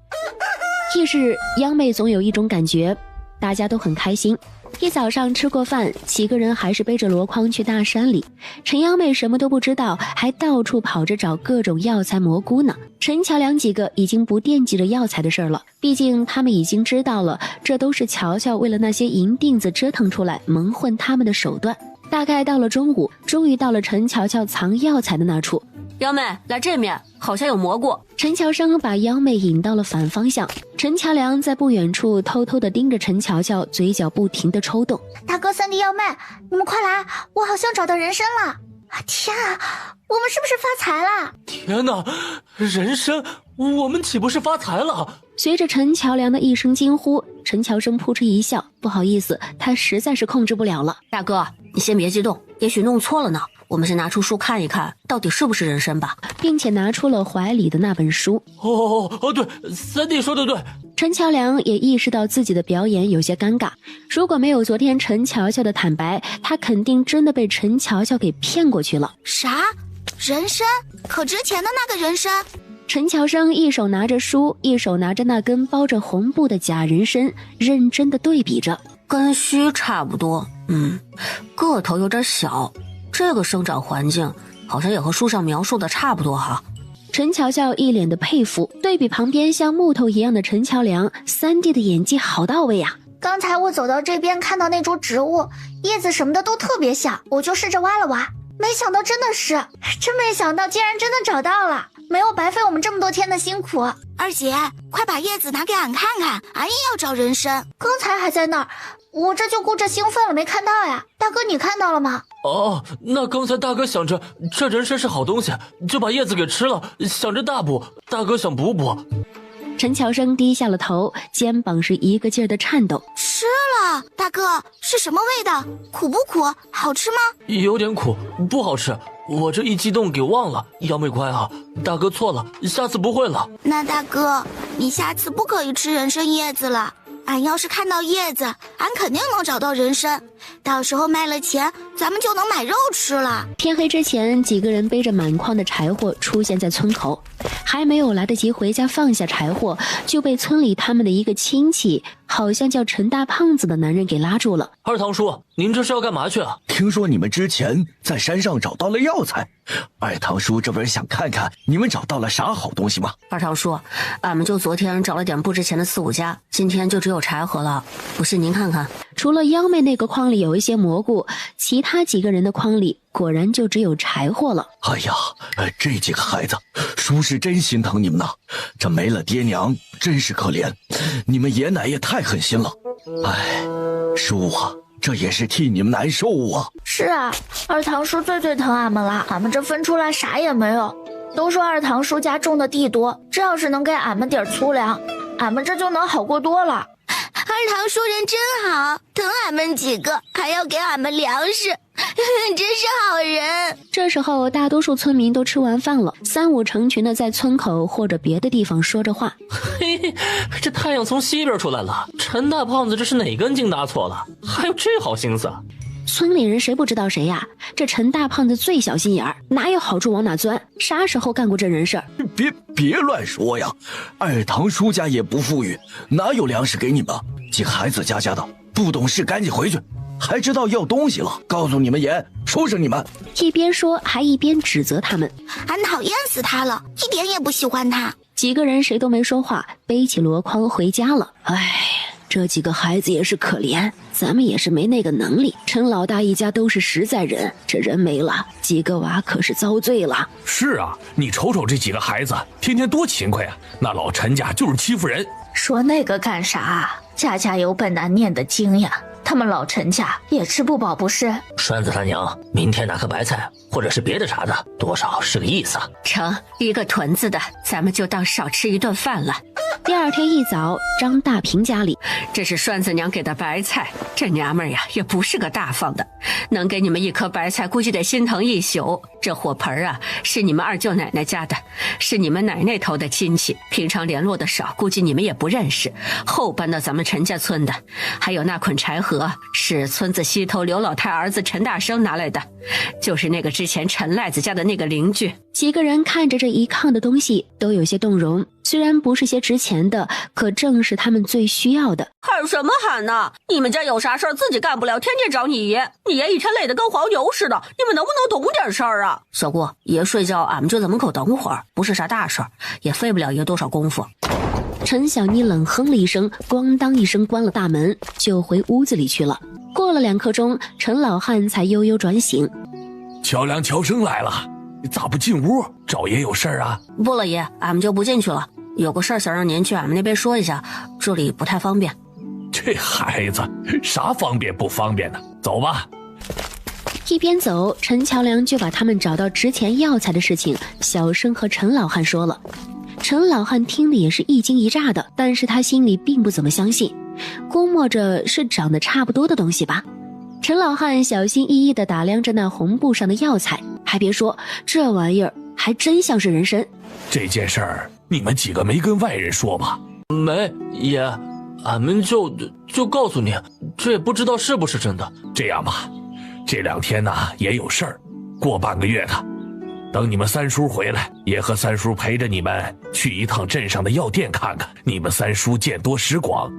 夜市央妹总有一种感觉，大家都很开心。一早上吃过饭，几个人还是背着箩筐去大山里。陈央妹什么都不知道，还到处跑着找各种药材蘑菇呢。陈乔良几个已经不惦记着药材的事了，毕竟他们已经知道了，这都是乔乔为了那些银锭子折腾出来蒙混他们的手段。大概到了中午，终于到了陈乔乔藏药材的那处。幺妹，来这面，好像有蘑菇。陈乔生把幺妹引到了反方向，陈乔良在不远处偷偷地盯着陈乔乔，嘴角不停地抽动。大哥3弟幺妹，你们快来，我好像找到人参了。天啊，我们是不是发财了？天哪，人参，我们岂不是发财了？随着陈乔良的一声惊呼，陈乔生扑哧一笑，不好意思，他实在是控制不了了。大哥，你先别激动，也许弄错了呢。我们先拿出书看一看，到底是不是人参吧。并且拿出了怀里的那本书。对，3弟说的对，陈乔梁也意识到自己的表演有些尴尬，如果没有昨天陈乔乔的坦白，他肯定真的被陈乔乔给骗过去了。啥？人参？可值钱的那个人参？陈乔生一手拿着书，一手拿着那根包着红布的假人参，认真的对比着。跟须差不多，个头有点小，这个生长环境好像也和书上描述的差不多哈。陈乔乔一脸的佩服，对比旁边像木头一样的陈乔梁，3D 的演技好到位啊！刚才我走到这边看到那株植物，叶子什么的都特别小，我就试着挖了挖，没想到真的是，真没想到竟然真的找到了，没有白费我们这么多天的辛苦。二姐，快把叶子拿给俺看看，俺也要找人参。刚才还在那儿，我这就顾着兴奋了没看到呀。大哥你看到了吗？哦，那刚才大哥想着这人参是好东西，就把叶子给吃了，想着大补，大哥想补补。陈乔生低下了头，肩膀是一个劲儿的颤抖。吃了，大哥，是什么味道？苦不苦？好吃吗？有点苦，不好吃。我这一激动给忘了，姚美乖啊，大哥错了，下次不会了。那大哥，你下次不可以吃人参叶子了。俺要是看到叶子，俺肯定能找到人参，到时候卖了钱，咱们就能买肉吃了。天黑之前，几个人背着满筐的柴火出现在村口，还没有来得及回家放下柴火，就被村里他们的一个亲戚，好像叫陈大胖子的男人给拉住了。二堂叔，您这是要干嘛去啊？听说你们之前在山上找到了药材，二堂叔这不是想看看你们找到了啥好东西吗？二堂叔，俺们就昨天找了点不值钱的4、5家，今天就只有柴禾了，不信您看看。除了幺妹那个筐里有一些蘑菇，其他几个人的筐里果然就只有柴火了。哎呀，这几个孩子，叔是真心疼你们呐，这没了爹娘真是可怜，你们爷奶也太狠心了。哎，叔啊，这也是替你们难受啊。是啊，二堂叔最疼俺们了，俺们这分出来啥也没有，都说二堂叔家种的地多，这要是能给俺们点粗粮，俺们这就能好过多了。二堂叔人真好，疼俺们几个，还要给俺们粮食，真是好人。这时候大多数村民都吃完饭了，3、5成群的在村口或者别的地方说着话。嘿，这太阳从西边出来了，陈大胖子这是哪根筋搭错了，还有这好心思？村里人谁不知道谁呀？这陈大胖子最小心眼儿，哪有好处往哪钻，啥时候干过这人事儿？别乱说呀，二堂叔家也不富裕，哪有粮食给你们？几个孩子家的，不懂事赶紧回去，还知道要东西了，告诉你们爷，收拾你们。一边说还一边指责他们。俺讨厌死他了，一点也不喜欢他。几个人谁都没说话，背起箩筐回家了。哎，这几个孩子也是可怜，咱们也是没那个能力。陈老大一家都是实在人，这人没了，几个娃可是遭罪了。是啊，你瞅瞅这几个孩子，天天多勤快啊！那老陈家就是欺负人。说那个干啥？家家有本难念的经呀，他们老陈家也吃不饱不是？栓子他娘，明天拿颗白菜或者是别的啥的，多少是个意思啊。成，一个屯子的，咱们就当少吃一顿饭了。第二天一早，张大平家里，这是栓子娘给的白菜，这娘们儿呀也不是个大方的，能给你们一颗白菜，估计得心疼一宿。这火盆啊是你们二舅奶奶家的，是你们奶奶头的亲戚，平常联络的少，估计你们也不认识，后搬到咱们陈家村的。还有那捆柴禾是村子西头刘老太儿子陈大生拿来的，就是那个之前陈赖子家的那个邻居。几个人看着这一炕的东西都有些动容，虽然不是些值钱的，可正是他们最需要的。喊什么喊呢？你们家有啥事儿自己干不了，天天找你爷，你爷一天累得跟黄牛似的，你们能不能懂点事儿啊？小姑，爷睡觉，俺们就在门口等会儿，不是啥大事儿，也费不了爷多少功夫。陈小妮冷哼了一声，咣当一声关了大门，就回屋子里去了。过了2刻钟，陈老汉才悠悠转醒。乔梁、乔生来了，咋不进屋？找爷有事儿啊？不了爷，俺们就不进去了，有个事儿想让您去俺们那边说一下，这里不太方便。这孩子啥方便不方便的，走吧。一边走，陈乔梁就把他们找到值钱药材的事情小声和陈老汉说了。陈老汉听的也是一惊一乍的，但是他心里并不怎么相信，估摸着是长得差不多的东西吧。陈老汉小心翼翼地打量着那红布上的药材，还别说，这玩意儿还真像是人参。这件事儿你们几个没跟外人说吧？没爷，俺们就告诉你，这也不知道是不是真的。这样吧，这2天呢也有事儿，过半个月的，等你们三叔回来，爷和三叔陪着你们去一趟镇上的药店看看。你们三叔见多识广，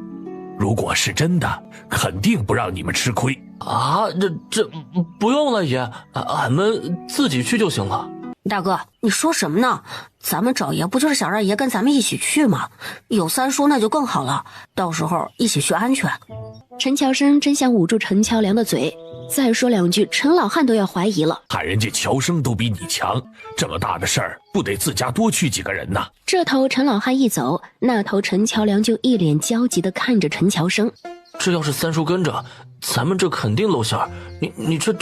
如果是真的，肯定不让你们吃亏啊！这不用了，爷，俺们自己去就行了。大哥，你说什么呢？咱们找爷不就是想让爷跟咱们一起去吗？有三叔那就更好了，到时候一起去安全。陈乔生真想捂住陈乔良的嘴，再说2句，陈老汉都要怀疑了。看人家乔生都比你强，这么大的事儿，不得自家多去几个人呐？这头陈老汉一走，那头陈乔良就一脸焦急地看着陈乔生。这要是三叔跟着，咱们这肯定露馅儿。你这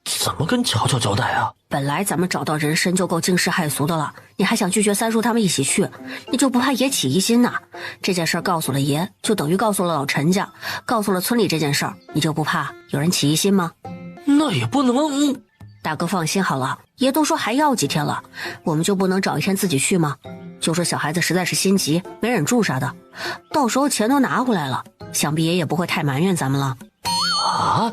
怎么跟乔乔交代啊？本来咱们找到人参就够惊世骇俗的了，你还想拒绝三叔他们一起去，你就不怕爷起疑心呐？这件事告诉了爷，就等于告诉了老陈家，告诉了村里这件事儿，你就不怕有人起疑心吗？那也不能。大哥放心好了，爷都说还要几天了，我们就不能找一天自己去吗？就说小孩子实在是心急没忍住啥的，到时候钱都拿回来了，想必爷也不会太埋怨咱们了。啊，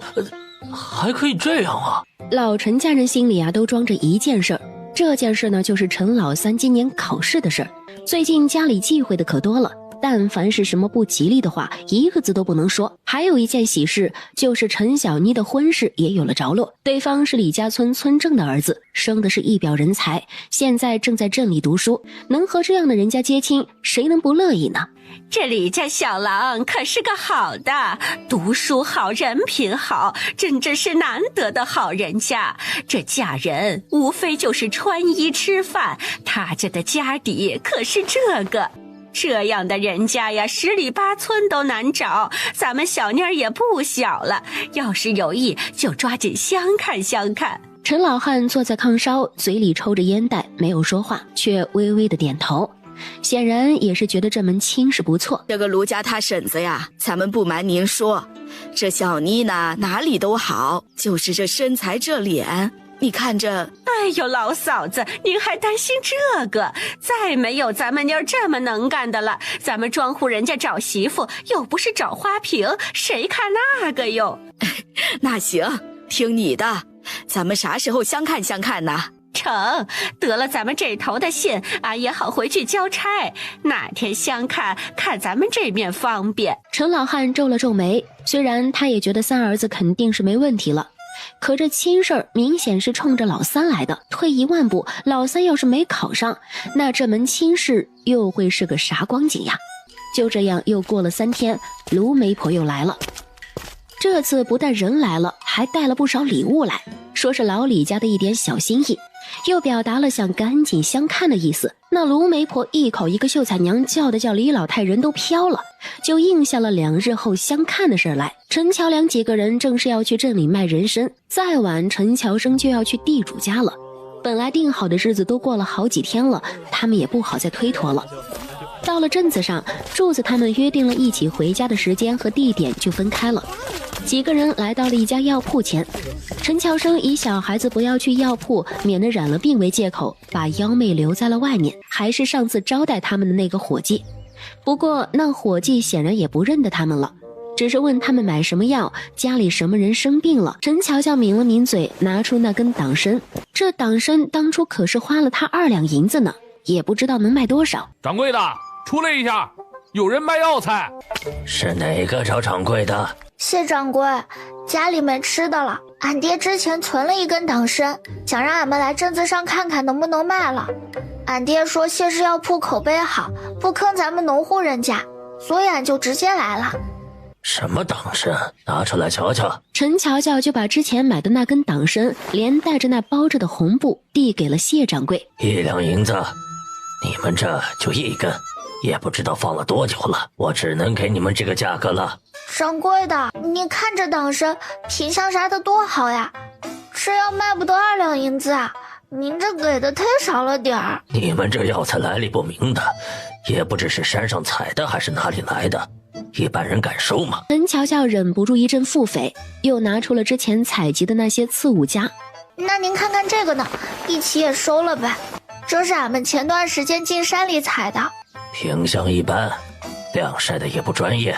还可以这样啊？老陈家人心里都装着一件事儿，这件事呢就是陈老三今年考试的事儿。最近家里忌讳的可多了，但凡是什么不吉利的话，一个字都不能说。还有一件喜事，就是陈小妮的婚事也有了着落，对方是李家村村正的儿子，生的是一表人才，现在正在镇里读书，能和这样的人家接亲，谁能不乐意呢？这李家小郎可是个好的，读书好，人品好，真是难得的好人家。这嫁人无非就是穿衣吃饭，他家的家底可是这个。这样的人家呀，10里8村都难找，咱们小妮儿也不小了，要是有意就抓紧相看相看。陈老汉坐在炕梢，嘴里抽着烟袋，没有说话，却微微的点头，显然也是觉得这门亲事不错。这个卢家他婶子呀，咱们不瞒您说，这小妮呢哪里都好，就是这身材这脸，你看这。哎呦，老嫂子，您还担心这个？再没有咱们妮儿这么能干的了。咱们庄户人家找媳妇，又不是找花瓶，谁看那个哟？那行，听你的，咱们啥时候相看相看呢？成，得了咱们这头的信，俺也好回去交差。哪天相看，看咱们这面方便。陈老汉皱了皱眉，虽然他也觉得三儿子肯定是没问题了，可这亲事儿明显是冲着老三来的。退一万步，老三要是没考上，那这门亲事又会是个啥光景呀？就这样又过了3天，卢媒婆又来了。这次不但人来了，还带了不少礼物来，说是老李家的一点小心意，又表达了想赶紧相看的意思。那卢媒婆一口一个秀才娘，叫李老太人都飘了，就应下了2日后相看的事来。陈乔良几个人正是要去镇里卖人参，再晚陈乔生就要去地主家了。本来定好的日子都过了好几天了，他们也不好再推脱了。到了镇子上，柱子他们约定了一起回家的时间和地点，就分开了。几个人来到了一家药铺前，陈乔生以小孩子不要去药铺免得染了病为借口，把幺妹留在了外面，还是上次招待他们的那个伙计。不过那伙计显然也不认得他们了，只是问他们买什么药，家里什么人生病了。陈乔乔抿了抿嘴，拿出那根党参，这党参当初可是花了他2两银子呢，也不知道能卖多少。掌柜的，出来一下，有人卖药材。是哪个找掌柜的？谢掌柜，家里没吃的了，俺爹之前存了一根党参，想让俺们来镇子上看看能不能卖了。俺爹说谢氏药铺口碑好，不坑咱们农户人家，所以俺就直接来了。什么党参？拿出来瞧瞧。陈乔乔就把之前买的那根党参连带着那包着的红布递给了谢掌柜。1两银子，你们这就1根，也不知道放了多久了，我只能给你们这个价格了。掌柜的，你看这党参品相啥的多好呀，这要卖不得2两银子啊，您这给的忒少了点儿。你们这药材来历不明的，也不知是山上采的还是哪里来的，一般人敢收吗？陈乔乔忍不住一阵腹诽，又拿出了之前采集的那些刺五家。那您看看这个呢，一起也收了呗，这是俺们前段时间进山里采的。品相一般，晾晒的也不专业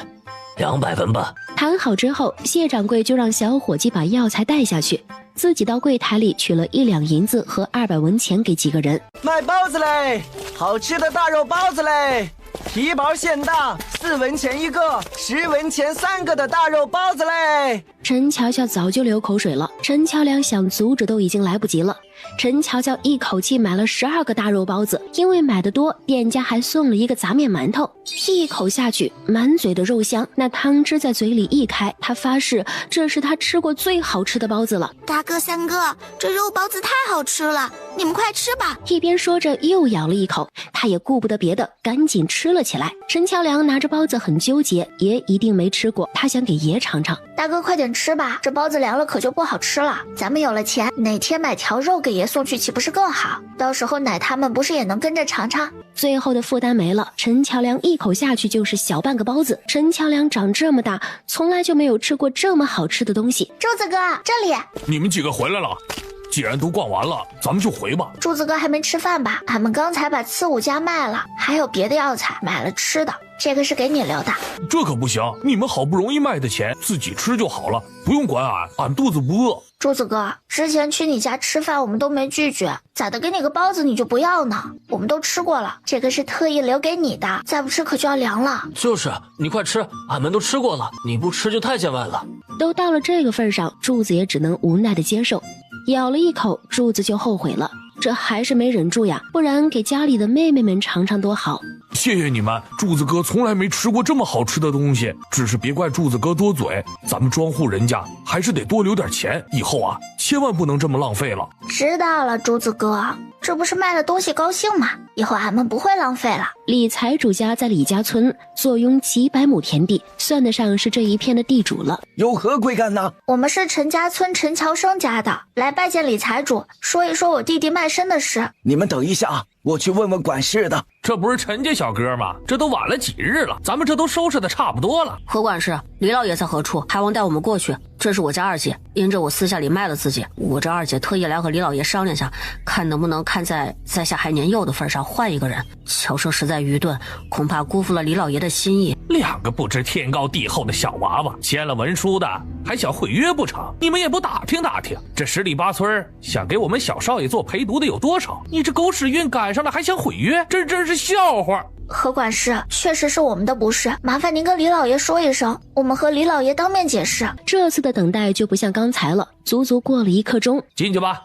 ，200文吧。谈好之后，谢掌柜就让小伙计把药材带下去，自己到柜台里取了1两银子和200文钱给几个人。卖包子嘞，好吃的大肉包子嘞，皮薄馅大，4文钱1个，10文钱3个的大肉包子嘞。陈乔乔早就流口水了，陈乔良想阻止都已经来不及了。陈乔乔一口气买了12个大肉包子，因为买的多，店家还送了一个杂面馒头。一口下去，满嘴的肉香，那汤汁在嘴里一开，他发誓这是他吃过最好吃的包子了。大哥三哥，这肉包子太好吃了，你们快吃吧。一边说着又咬了一口，他也顾不得别的，赶紧吃了起来。陈乔良拿着包子很纠结，爷一定没吃过，他想给爷尝尝。大哥快点吃吧，这包子凉了可就不好吃了。咱们有了钱，哪天买条肉给爷送去岂不是更好？到时候奶他们不是也能跟着尝尝？最后的负担没了，陈乔良一口下去就是小半个包子。陈乔良长这么大，从来就没有吃过这么好吃的东西。柱子哥，这里。你们几个回来了，既然都逛完了，咱们就回吧。柱子哥还没吃饭吧？俺们刚才把刺五家卖了，还有别的药材买了吃的，这个是给你留的。这可不行，你们好不容易卖的钱自己吃就好了，不用管俺肚子不饿。柱子哥，之前去你家吃饭我们都没拒绝，咋的给你个包子你就不要呢？我们都吃过了，这个是特意留给你的，再不吃可就要凉了。就是你快吃，俺们都吃过了，你不吃就太见外了。都到了这个份上，柱子也只能无奈的接受。咬了一口，柱子就后悔了，这还是没忍住呀，不然给家里的妹妹们尝尝多好。谢谢你们，柱子哥从来没吃过这么好吃的东西，只是别怪柱子哥多嘴，咱们庄户人家还是得多留点钱，以后千万不能这么浪费了。知道了，柱子哥，这不是卖了东西高兴吗？以后俺们不会浪费了。李财主家在李家村坐拥几百亩田地，算得上是这一片的地主了。有何贵干呢？我们是陈家村陈乔生家的，来拜见李财主，说一说我弟弟卖身的事。你们等一下，我去问问管事的。这不是陈家小哥吗？这都晚了几日了，咱们这都收拾的差不多了。何管事，李老爷在何处？还望带我们过去。这是我家二姐，因着我私下里卖了自己，我这二姐特意来和李老爷商量下，看能不能看在下还年幼的份上换一个人。乔生实在愚钝，恐怕辜负了李老爷的心意。2个不知天高地厚的小娃娃，签了文书的还想毁约不成？你们也不打听打听，这10里8村想给我们小少爷做陪读的有多少？你这狗屎运赶上了还想毁约，这真是笑话。何管事，确实是我们的不是，麻烦您跟李老爷说一声，我们和李老爷当面解释。这次的等待就不像刚才了，足足过了1刻钟。进去吧。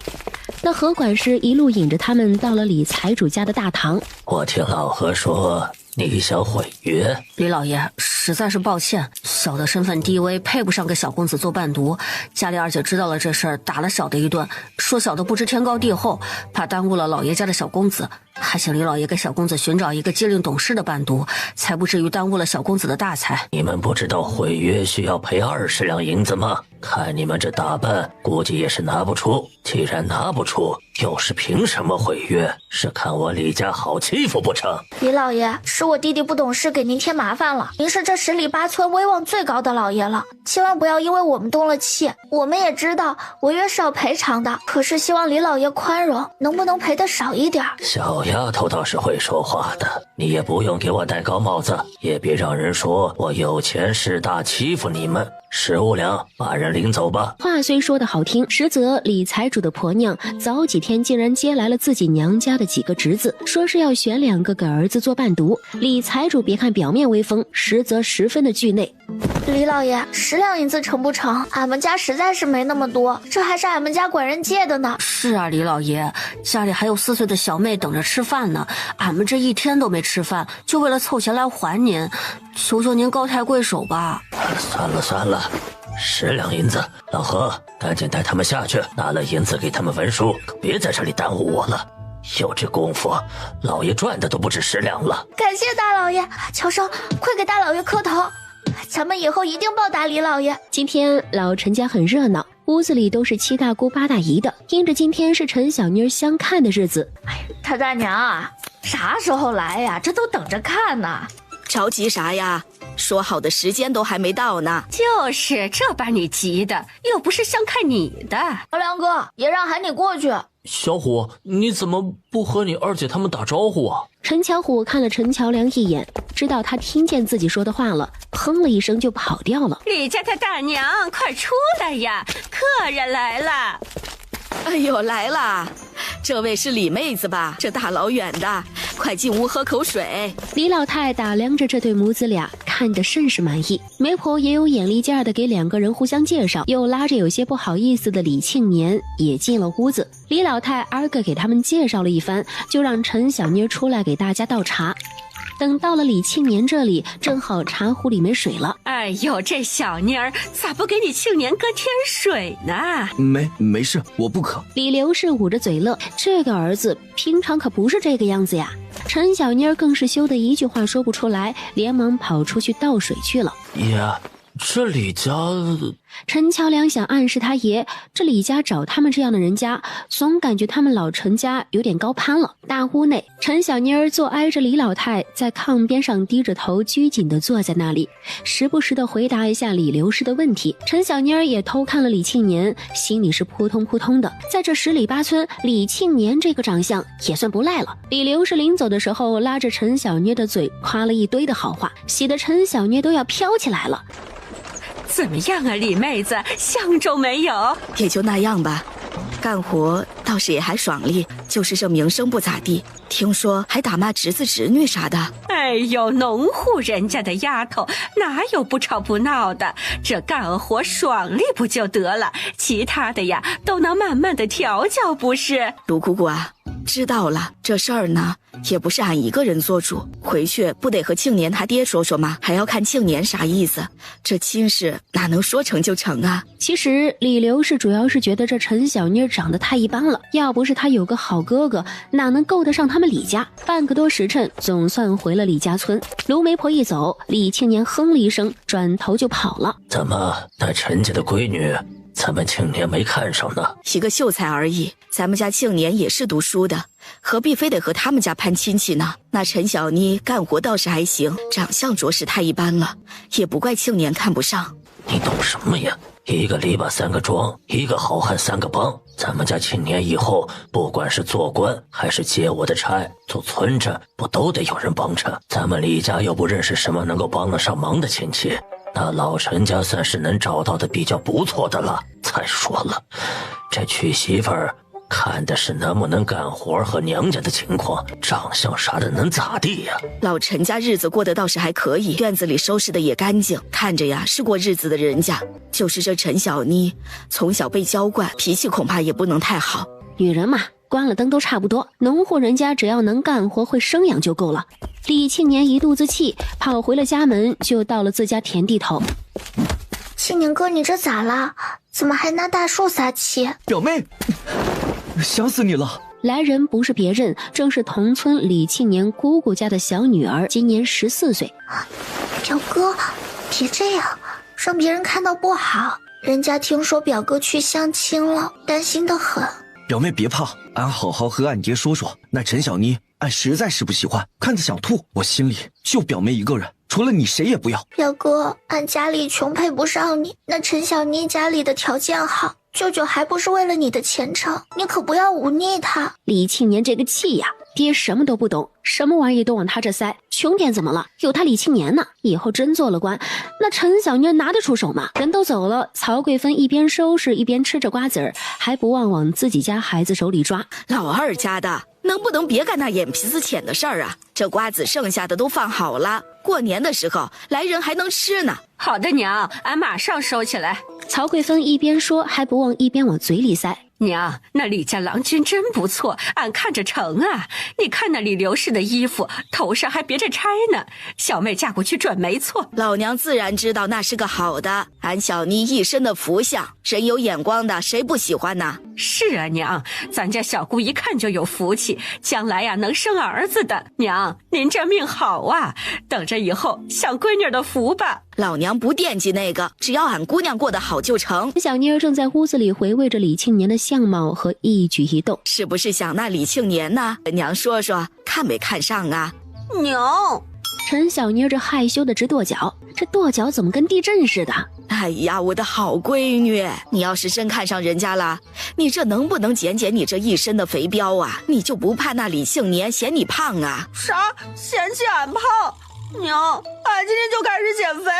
那何管事一路引着他们到了李财主家的大堂。我听老何说你想毁约。李老爷，实在是抱歉，小的身份低微，配不上给小公子做伴读。家里二姐知道了这事儿，打了小的一顿，说小的不知天高地厚，怕耽误了老爷家的小公子，还请李老爷给小公子寻找一个机灵懂事的伴读，才不至于耽误了小公子的大财。你们不知道毁约需要赔20两银子吗？看你们这打扮，估计也是拿不出。既然拿不出，又是凭什么毁约？是看我李家好欺负不成？李老爷，是我弟弟不懂事，给您添麻烦了。您是这10里8村威望最高的老爷了，千万不要因为我们动了气。我们也知道违约是要赔偿的，可是希望李老爷宽容，能不能赔得少一点？小丫头倒是会说话的，你也不用给我戴高帽子，也别让人说我有钱势大欺负你们。15两，把人领走吧。话虽说的好听，实则李财主的婆娘早几天竟然接来了自己娘家的几个侄子，说是要选2个给儿子做伴读。李财主别看表面威风，实则十分的惧内。李老爷，10两银子成不成？俺们家实在是没那么多，这还是俺们家管人借的呢。是啊，李老爷，家里还有4岁的小妹等着吃饭呢，俺们这一天都没吃饭，就为了凑钱来还您，求求您高抬贵手吧。算了，10两银子，老何，赶紧带他们下去，拿了银子给他们文书，可别在这里耽误我了。有这功夫，老爷赚的都不止10两了。感谢大老爷，乔生，快给大老爷磕头，咱们以后一定报答李老爷。今天老陈家很热闹，屋子里都是7大姑8大姨的，因着今天是陈小妮相看的日子。他大娘啊，啥时候来呀？这都等着看呢。着急啥呀？说好的时间都还没到呢。就是这把你急的，又不是想看你的。小梁哥，爷让喊你过去。小虎，你怎么不和你二姐他们打招呼啊？陈巧虎看了陈乔良一眼，知道他听见自己说的话了，哼了一声就跑掉了。李家的大娘，快出来呀，客人来了。哎呦，来啦！这位是李妹子吧？这大老远的，快进屋喝口水。李老太打量着这对母子俩，看得甚是满意。媒婆也有眼力劲儿的给两个人互相介绍，又拉着有些不好意思的李庆年也进了屋子。李老太挨个给他们介绍了一番，就让陈小妮出来给大家倒茶。等到了李庆年这里，正好茶壶里没水了。哎呦，这小妮儿咋不给你庆年哥添水呢？没事，我不渴。李刘氏捂着嘴乐，这个儿子平常可不是这个样子呀。陈小妮儿更是羞得一句话说不出来，连忙跑出去倒水去了。爷，这李家……陈乔良想暗示他爷，这李家找他们这样的人家，总感觉他们老陈家有点高攀了。大屋内，陈小妮儿坐挨着李老太，在炕边上低着头，拘谨地坐在那里，时不时地回答一下李刘氏的问题。陈小妮儿也偷看了李庆年，心里是扑通扑通的。在这十里八村，李庆年这个长相也算不赖了。李刘氏临走的时候，拉着陈小妮的嘴夸了一堆的好话，喜得陈小妮都要飘起来了。怎么样啊，李妹子，相中没有？也就那样吧，干活倒是也还爽利，就是这名声不咋地，听说还打骂侄子侄女啥的。哎呦，农户人家的丫头哪有不吵不闹的？这干活爽利不就得了，其他的呀都能慢慢的调教，不是？卢姑姑啊，知道了，这事儿呢也不是俺一个人做主，回去不得和庆年他爹说说吗？还要看庆年啥意思，这亲事哪能说成就成啊？其实李刘氏主要是觉得这陈小妮长得太一般了，要不是他有个好哥哥，哪能够得上他们李家？半个多时辰，总算回了李家村。卢媒婆一走，李庆年哼了一声，转头就跑了。怎么，那陈家的闺女咱们庆年没看上呢？一个秀才而已，咱们家庆年也是读书的，何必非得和他们家攀亲戚呢？那陈小妮干活倒是还行，长相着实太一般了，也不怪庆年看不上。你懂什么呀？一个篱笆三个桩，一个好汉三个帮。咱们家庆年以后，不管是做官还是接我的差，做村长，不都得有人帮着？咱们李家又不认识什么能够帮得上忙的亲戚，那老陈家算是能找到的比较不错的了。再说了，这娶媳妇儿看的是能不能干活和娘家的情况，长相啥的能咋地呀？老陈家日子过得倒是还可以，院子里收拾的也干净，看着呀是过日子的人家。就是这陈小妮从小被娇惯，脾气恐怕也不能太好。女人嘛，关了灯都差不多，农户人家只要能干活会生养就够了。李庆年一肚子气，跑回了家门，就到了自家田地头。庆年哥，你这咋了？怎么还拿大树撒气？表妹，想死你了！来人不是别人，正是同村李庆年姑姑家的小女儿，今年14岁。表哥，别这样，让别人看到不好。人家听说表哥去相亲了，担心得很。表妹别怕，俺好好和俺爹说说。那陈小妮，俺实在是不喜欢，看着想吐。我心里就表妹一个人，除了你谁也不要。表哥，俺家里穷配不上你，那陈小妮家里的条件好，舅舅还不是为了你的前程，你可不要忤逆他。李庆年这个气呀，爹什么都不懂，什么玩意都往他这塞。穷点怎么了？有他李庆年呢。以后真做了官，那陈小妮拿得出手吗？人都走了，曹贵芬一边收拾一边吃着瓜子儿，还不忘往自己家孩子手里抓。老二家的能不能别干那眼皮子浅的事儿啊？这瓜子剩下的都放好了，过年的时候来人还能吃呢。好的娘，俺马上收起来。曹贵芬一边说，还不忘一边往嘴里塞。娘，那李家郎君真不错，俺看着成啊。你看那李刘氏的衣服，头上还别着钗呢，小妹嫁过去准没错。老娘自然知道那是个好的，俺小妮一身的福相，人有眼光的谁不喜欢呢？是啊娘，咱家小姑一看就有福气，将来呀能生儿子的。娘，您这命好啊，等着以后享闺女的福吧。老娘不惦记那个，只要俺姑娘过得好就成。小妮儿正在屋子里回味着李庆年的相貌和一举一动，是不是想那李庆年呢？跟娘说说，看没看上啊？娘，陈小妮这害羞的直跺脚，这跺脚怎么跟地震似的？哎呀，我的好闺女，你要是真看上人家了，你这能不能减减你这一身的肥膘啊？你就不怕那李杏年嫌你胖啊？啥？嫌弃俺胖？娘，俺今天就开始减肥，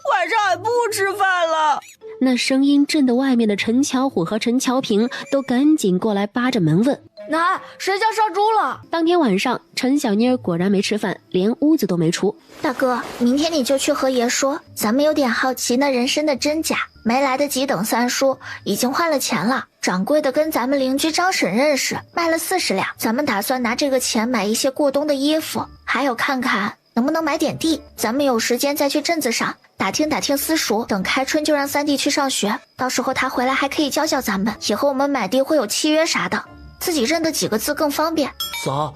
晚上俺不吃饭了。那声音震得外面的陈巧虎和陈乔平都赶紧过来扒着门问：奶，谁家杀猪了？当天晚上，陈小妮儿果然没吃饭，连屋子都没出。大哥，明天你就去和爷说，咱们有点好奇那人参的真假，没来得及等三叔，已经换了钱了。掌柜的跟咱们邻居张婶认识，卖了40两，咱们打算拿这个钱买一些过冬的衣服，还有看看能不能买点地。咱们有时间再去镇子上打听打听私塾，等开春就让三弟去上学，到时候他回来还可以教教咱们，以后我们买地会有契约啥的，自己认得几个字更方便。咋？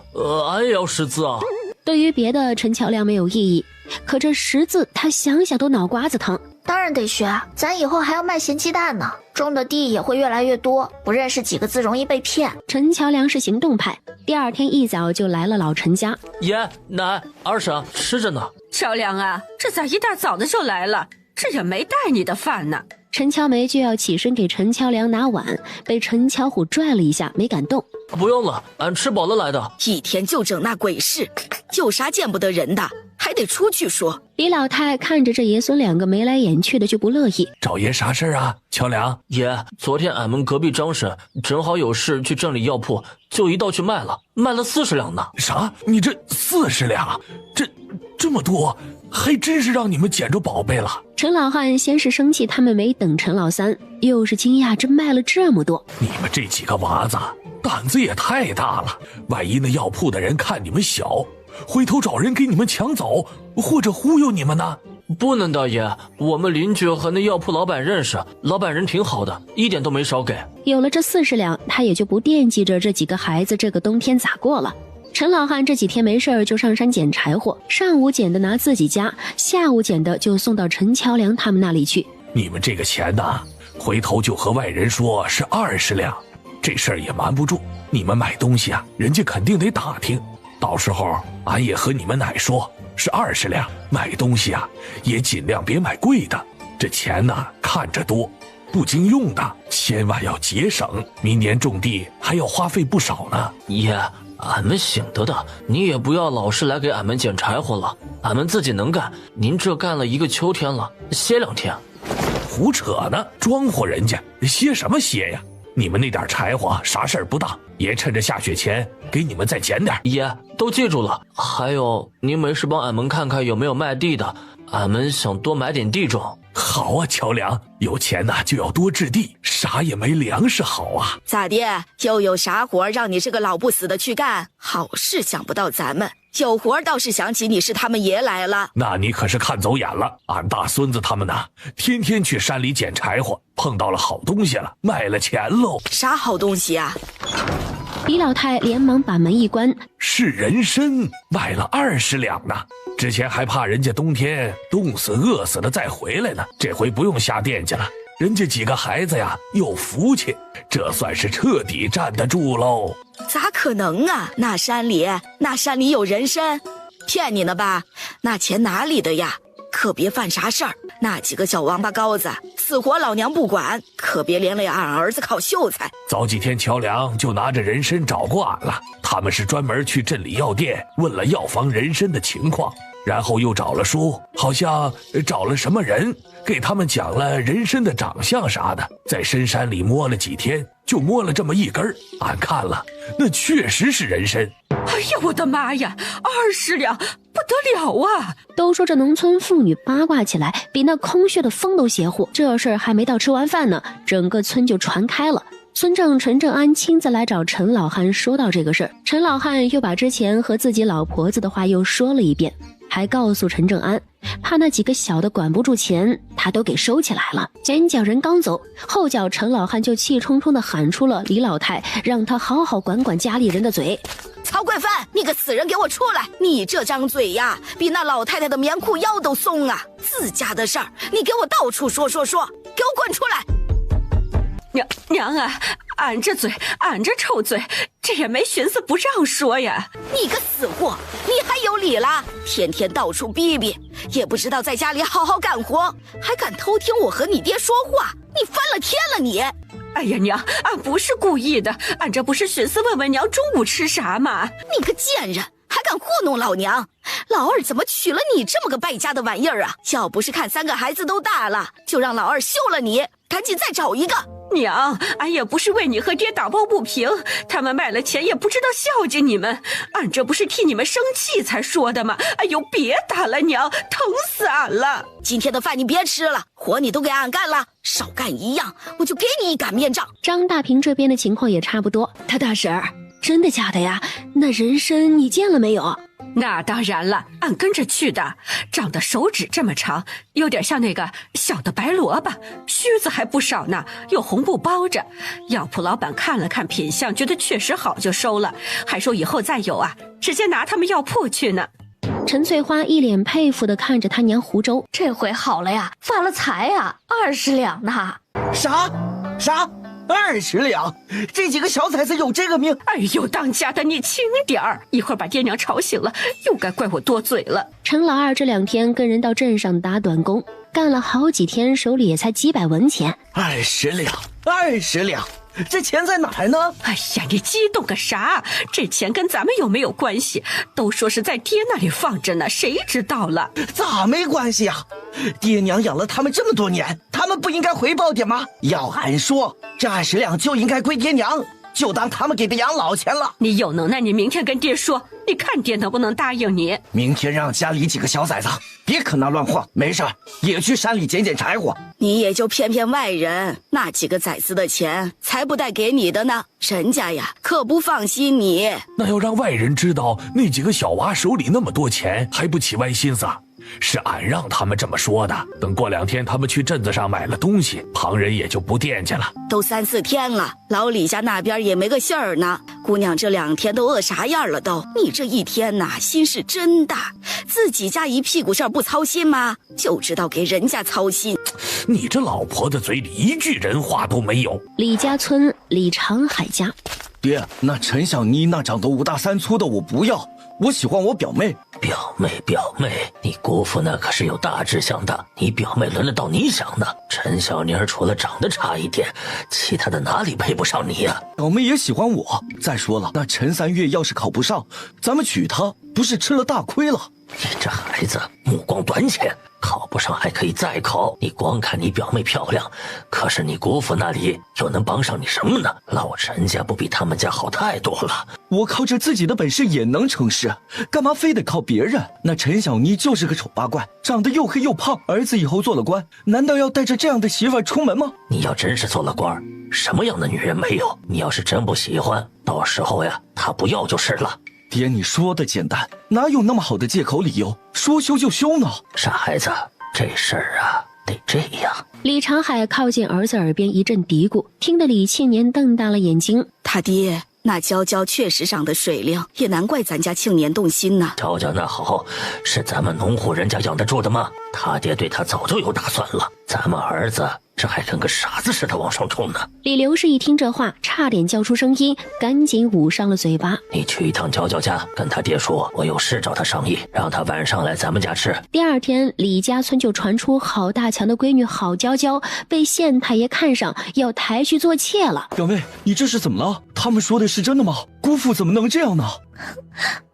俺也要识字啊？对于别的，陈乔梁没有异议，可这识字他想想都脑瓜子疼。当然得学，咱以后还要卖咸鸡蛋呢，种的地也会越来越多，不认识几个字容易被骗。陈乔梁是行动派，第二天一早就来了老陈家。爷、奶、二婶吃着呢。乔梁啊，这咋一大早的就来了？这也没带你的饭呢。陈乔梅就要起身给陈乔梁拿碗，被陈巧虎拽了一下，没敢动。不用了，俺吃饱了来的。一天就整那鬼事，有啥见不得人的，还得出去说。李老太看着这爷孙两个眉来眼去的就不乐意。找爷啥事啊？乔梁爷，昨天俺们隔壁张婶正好有事去镇里药铺，就一道去卖了40两呢。啥？你这40两？这么多？还真是让你们捡着宝贝了。陈老汉先是生气他们没等陈老三，又是惊讶这卖了这么多。你们这几个娃子胆子也太大了，万一那药铺的人看你们小，回头找人给你们抢走，或者忽悠你们呢？不能大爷，我们邻居和那药铺老板认识，老板人挺好的，一点都没少给。有了这40两，他也就不惦记着这几个孩子这个冬天咋过了。陈老汉这几天没事儿就上山捡柴火，上午捡的拿自己家，下午捡的就送到陈乔梁他们那里去。你们这个钱呢，回头就和外人说是20两，这事儿也瞒不住。你们买东西啊，人家肯定得打听，到时候俺也和你们奶说是20两。买东西啊，也尽量别买贵的，这钱呢看着多，不经用的千万要节省，明年种地还要花费不少呢。爷，俺们醒得的，你也不要老是来给俺们捡柴火了，俺们自己能干。您这干了一个秋天了，歇2天。胡扯呢，装活人家，歇什么歇呀？你们那点柴火啥事儿不大，爷趁着下雪前给你们再捡点。爷，都记住了。还有，您没事帮俺们看看有没有卖地的，俺们想多买点地种。好啊，乔梁，有钱呐就要多置地，啥也没粮食好啊。咋的？又有啥活让你这个老不死的去干？好事想不到咱们，有活倒是想起你是他们爷来了。那你可是看走眼了，俺大孙子他们呐，天天去山里捡柴火，碰到了好东西了，卖了钱喽。啥好东西啊？李老太连忙把门一关，是人参，卖了20两呢。之前还怕人家冬天冻死饿死了再回来呢，这回不用瞎惦记了。人家几个孩子呀有福气，这算是彻底站得住喽。咋可能啊？那山里有人参？骗你呢吧？那钱哪里的呀？可别犯啥事儿。那几个小王八羔子死活老娘不管，可别连累俺儿子烤秀才。早几天乔梁就拿着人参找过俺了，他们是专门去镇里药店问了药房人参的情况，然后又找了书，好像找了什么人给他们讲了人参的长相啥的，在深山里摸了几天，就摸了这么一根，俺看了那确实是人参。哎呀，我的妈呀，20两不得了啊！都说这农村妇女八卦起来比那空穴的风都邪乎，这事儿还没到吃完饭呢，整个村就传开了。村长陈正安亲自来找陈老汉说到这个事儿，陈老汉又把之前和自己老婆子的话又说了一遍，还告诉陈正安，怕那几个小的管不住钱，他都给收起来了。前脚人刚走，后脚陈老汉就气冲冲地喊出了李老太，让他好好管管家里人的嘴。曹贵芬，你个死人给我出来！你这张嘴呀，比那老太太的棉裤腰都松啊！自家的事儿，你给我到处说，给我滚出来！娘啊，俺这嘴，俺这臭嘴，这也没寻思不让说呀。你个死货，你还有理了？天天到处逼逼，也不知道在家里好好干活，还敢偷听我和你爹说话，你翻了天了你！哎呀娘，俺不是故意的，俺这不是寻思问问娘中午吃啥吗？你个贱人，还敢糊弄老娘！老二怎么娶了你这么个败家的玩意儿啊？要不是看3个孩子都大了，就让老二休了你，赶紧再找一个。娘，俺也不是为你和爹打抱不平，他们卖了钱也不知道孝敬你们，俺这不是替你们生气才说的吗？哎呦，别打了娘，疼死俺了！今天的饭你别吃了，活你都给俺干了，少干一样我就给你一杆面杖。张大平这边的情况也差不多，他大婶儿，真的假的呀？那人参你见了没有？那当然了，俺跟着去的，长得手指这么长，有点像那个小的白萝卜，须子还不少呢，有红布包着。药铺老板看了看品相，觉得确实好就收了，还说以后再有啊，直接拿他们药铺去呢。陈翠花一脸佩服地看着他娘湖州，这回好了呀，发了财呀，20两呢。啥？20两？这几个小崽子有这个命？哎呦，当家的你轻点儿，一会儿把爹娘吵醒了，又该怪我多嘴了。陈老二这2天跟人到镇上打短工，干了好几天，手里也才几百文钱。20两，这钱在哪儿呢？哎呀，你激动个啥？这钱跟咱们有没有关系？都说是在爹那里放着呢，谁知道了？咋没关系啊？爹娘养了他们这么多年，他们不应该回报点吗？要俺说，这20两就应该归爹娘，就当他们给的养老钱了。你有能耐，你明天跟爹说，你看爹能不能答应你？明天让家里几个小崽子别可那乱晃，没事也去山里捡捡柴火。你也就骗骗外人，那几个崽子的钱才不带给你的呢，人家呀可不放心你。那要让外人知道那几个小娃手里那么多钱，还不起歪心思啊？是俺让他们这么说的，等过2天他们去镇子上买了东西，旁人也就不惦记了。都3、4天了，老李家那边也没个信儿呢。姑娘这2天都饿啥样了都？你这1天呐，心是真大，自己家一屁股事儿不操心吗？就知道给人家操心。你这老婆子嘴里一句人话都没有。李家村李长海家，爹，那陈小妮那长得5大3粗的我不要，我喜欢我表妹。表妹，你姑父那可是有大志向的，你表妹轮得到你想呢？陈小妮儿除了长得差一点，其他的哪里配不上你呀？表妹也喜欢我。再说了，那陈3月要是考不上，咱们娶她不是吃了大亏了？你这孩子目光短浅，考不上还可以再考，你光看你表妹漂亮，可是你姑父那里又能帮上你什么呢？老陈家不比他们家好太多了。我靠着自己的本事也能成事，干嘛非得靠别人？那陈小妮就是个丑八怪，长得又黑又胖，儿子以后做了官，难道要带着这样的媳妇儿出门吗？你要真是做了官，什么样的女人没有？你要是真不喜欢，到时候呀，他不要就是了。爹，你说的简单，哪有那么好的借口理由？说休就休呢？傻孩子，这事儿啊，得这样。李长海靠近儿子耳边一阵嘀咕，听得李庆年瞪大了眼睛。他爹那娇娇确实长得水灵，也难怪咱家庆年动心呢。娇娇那好，是咱们农户人家养得住的吗？他爹对他早就有打算了，咱们儿子这还跟个傻子似的往上冲呢。李刘氏一听这话，差点叫出声音，赶紧捂上了嘴巴。你去一趟娇娇家，跟他爹说，我有事找他商议，让他晚上来咱们家吃。第2天，李家村就传出郝大强的闺女郝娇娇被县太爷看上，要抬去做妾了。表妹，你这是怎么了？他们说的是真的吗？姑父怎么能这样呢？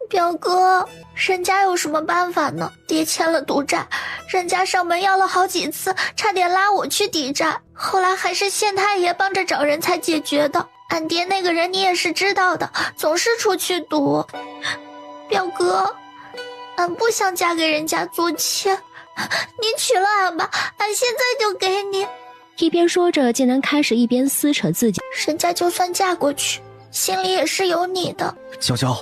表哥，人家有什么办法呢？爹欠了赌债，人家上门要了好几次，差点拉我去抵债，后来还是县太爷帮着找人才解决的。俺爹那个人你也是知道的，总是出去赌。表哥，俺不想嫁给人家做妾，你娶了俺吧，俺现在就给你。一边说着，竟然开始一边撕扯自己。人家就算嫁过去，心里也是有你的。娇娇，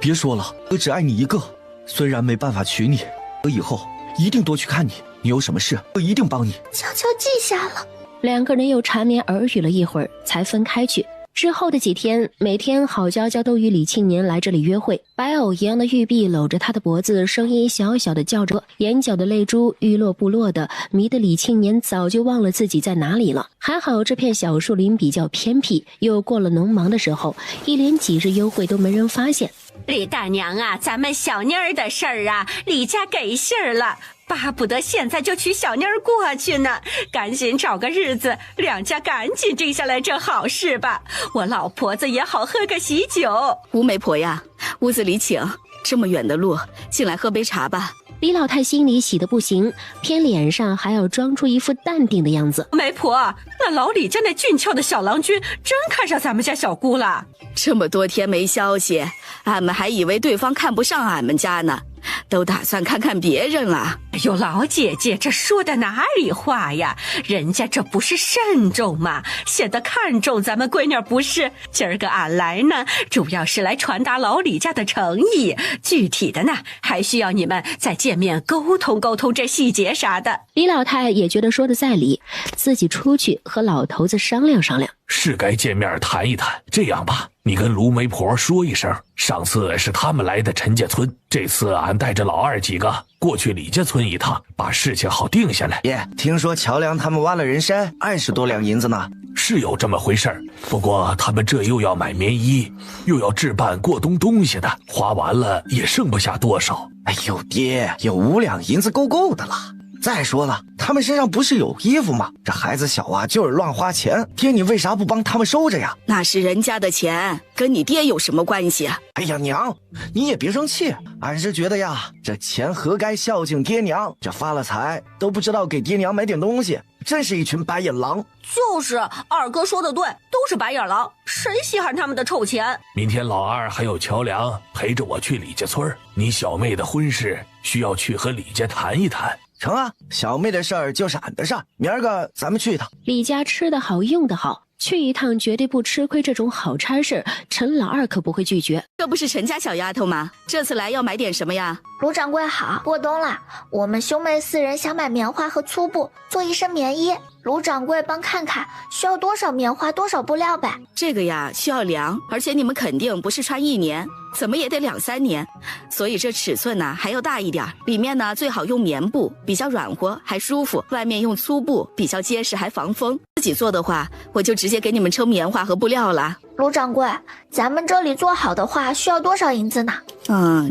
别说了，我只爱你一个，虽然没办法娶你，我以后一定多去看你，你有什么事我一定帮你。悄悄记下了。 2个人又缠绵耳语了一会儿，才分开去。之后的几天，每天郝娇娇都与李庆年来这里约会。白藕一样的玉臂搂着她的脖子，声音小小的叫着，眼角的泪珠欲落不落的，迷得李庆年早就忘了自己在哪里了。还好这片小树林比较偏僻，又过了农忙的时候，一连几日幽会都没人发现。李大娘啊，咱们小妮儿的事儿啊，李家给信儿了，巴不得现在就娶小妮儿过去呢，赶紧找个日子，两家赶紧定下来这好事吧，我老婆子也好喝个喜酒。吴媒婆呀，屋子里请，这么远的路，进来喝杯茶吧。李老太心里喜得不行，偏脸上还要装出一副淡定的样子。媒婆，那老李家那俊俏的小郎君真看上咱们家小姑了？这么多天没消息，俺们还以为对方看不上俺们家呢，都打算看看别人了。哎呦，老姐姐，这说的哪里话呀？人家这不是慎重吗？显得看重咱们闺女不是？今儿个俺来呢，主要是来传达老李家的诚意，具体的呢，还需要你们再见面沟通沟通这细节啥的。李老太也觉得说的在理，自己出去和老头子商量商量。是该见面谈一谈。这样吧，你跟卢媒婆说一声，上次是他们来的陈家村，这次俺带着老二几个过去李家村一趟，把事情好定下来。爷，听说乔梁他们挖了人参，20多两银子呢。是有这么回事儿，不过他们这又要买棉衣，又要置办过冬东西的，花完了也剩不下多少。哎呦爹，有5两银子够的了。再说了，他们身上不是有衣服吗？这孩子小啊，就是乱花钱，爹你为啥不帮他们收着呀？那是人家的钱，跟你爹有什么关系啊？哎呀娘，你也别生气，俺是觉得呀，这钱何该孝敬爹娘，这发了财都不知道给爹娘买点东西，真是一群白眼狼。就是二哥说的对，都是白眼狼，谁稀罕他们的臭钱？明天老二还有乔梁陪着我去李家村，你小妹的婚事需要去和李家谈一谈。成啊，小妹的事儿就是俺的事儿，明儿个咱们去一趟。李家吃得好用得好，去一趟绝对不吃亏，这种好差事陈老二可不会拒绝。这不是陈家小丫头吗？这次来要买点什么呀？卢掌柜好，过冬了，我们兄妹4人想买棉花和粗布做一身棉衣，卢掌柜帮看看需要多少棉花多少布料呗。这个呀需要量，而且你们肯定不是穿1年，怎么也得2、3年，所以这尺寸呢还要大一点，里面呢最好用棉布，比较软和还舒服，外面用粗布，比较结实还防风。自己做的话，我就直接给你们称棉花和布料了。卢掌柜，咱们这里做好的话需要多少银子呢？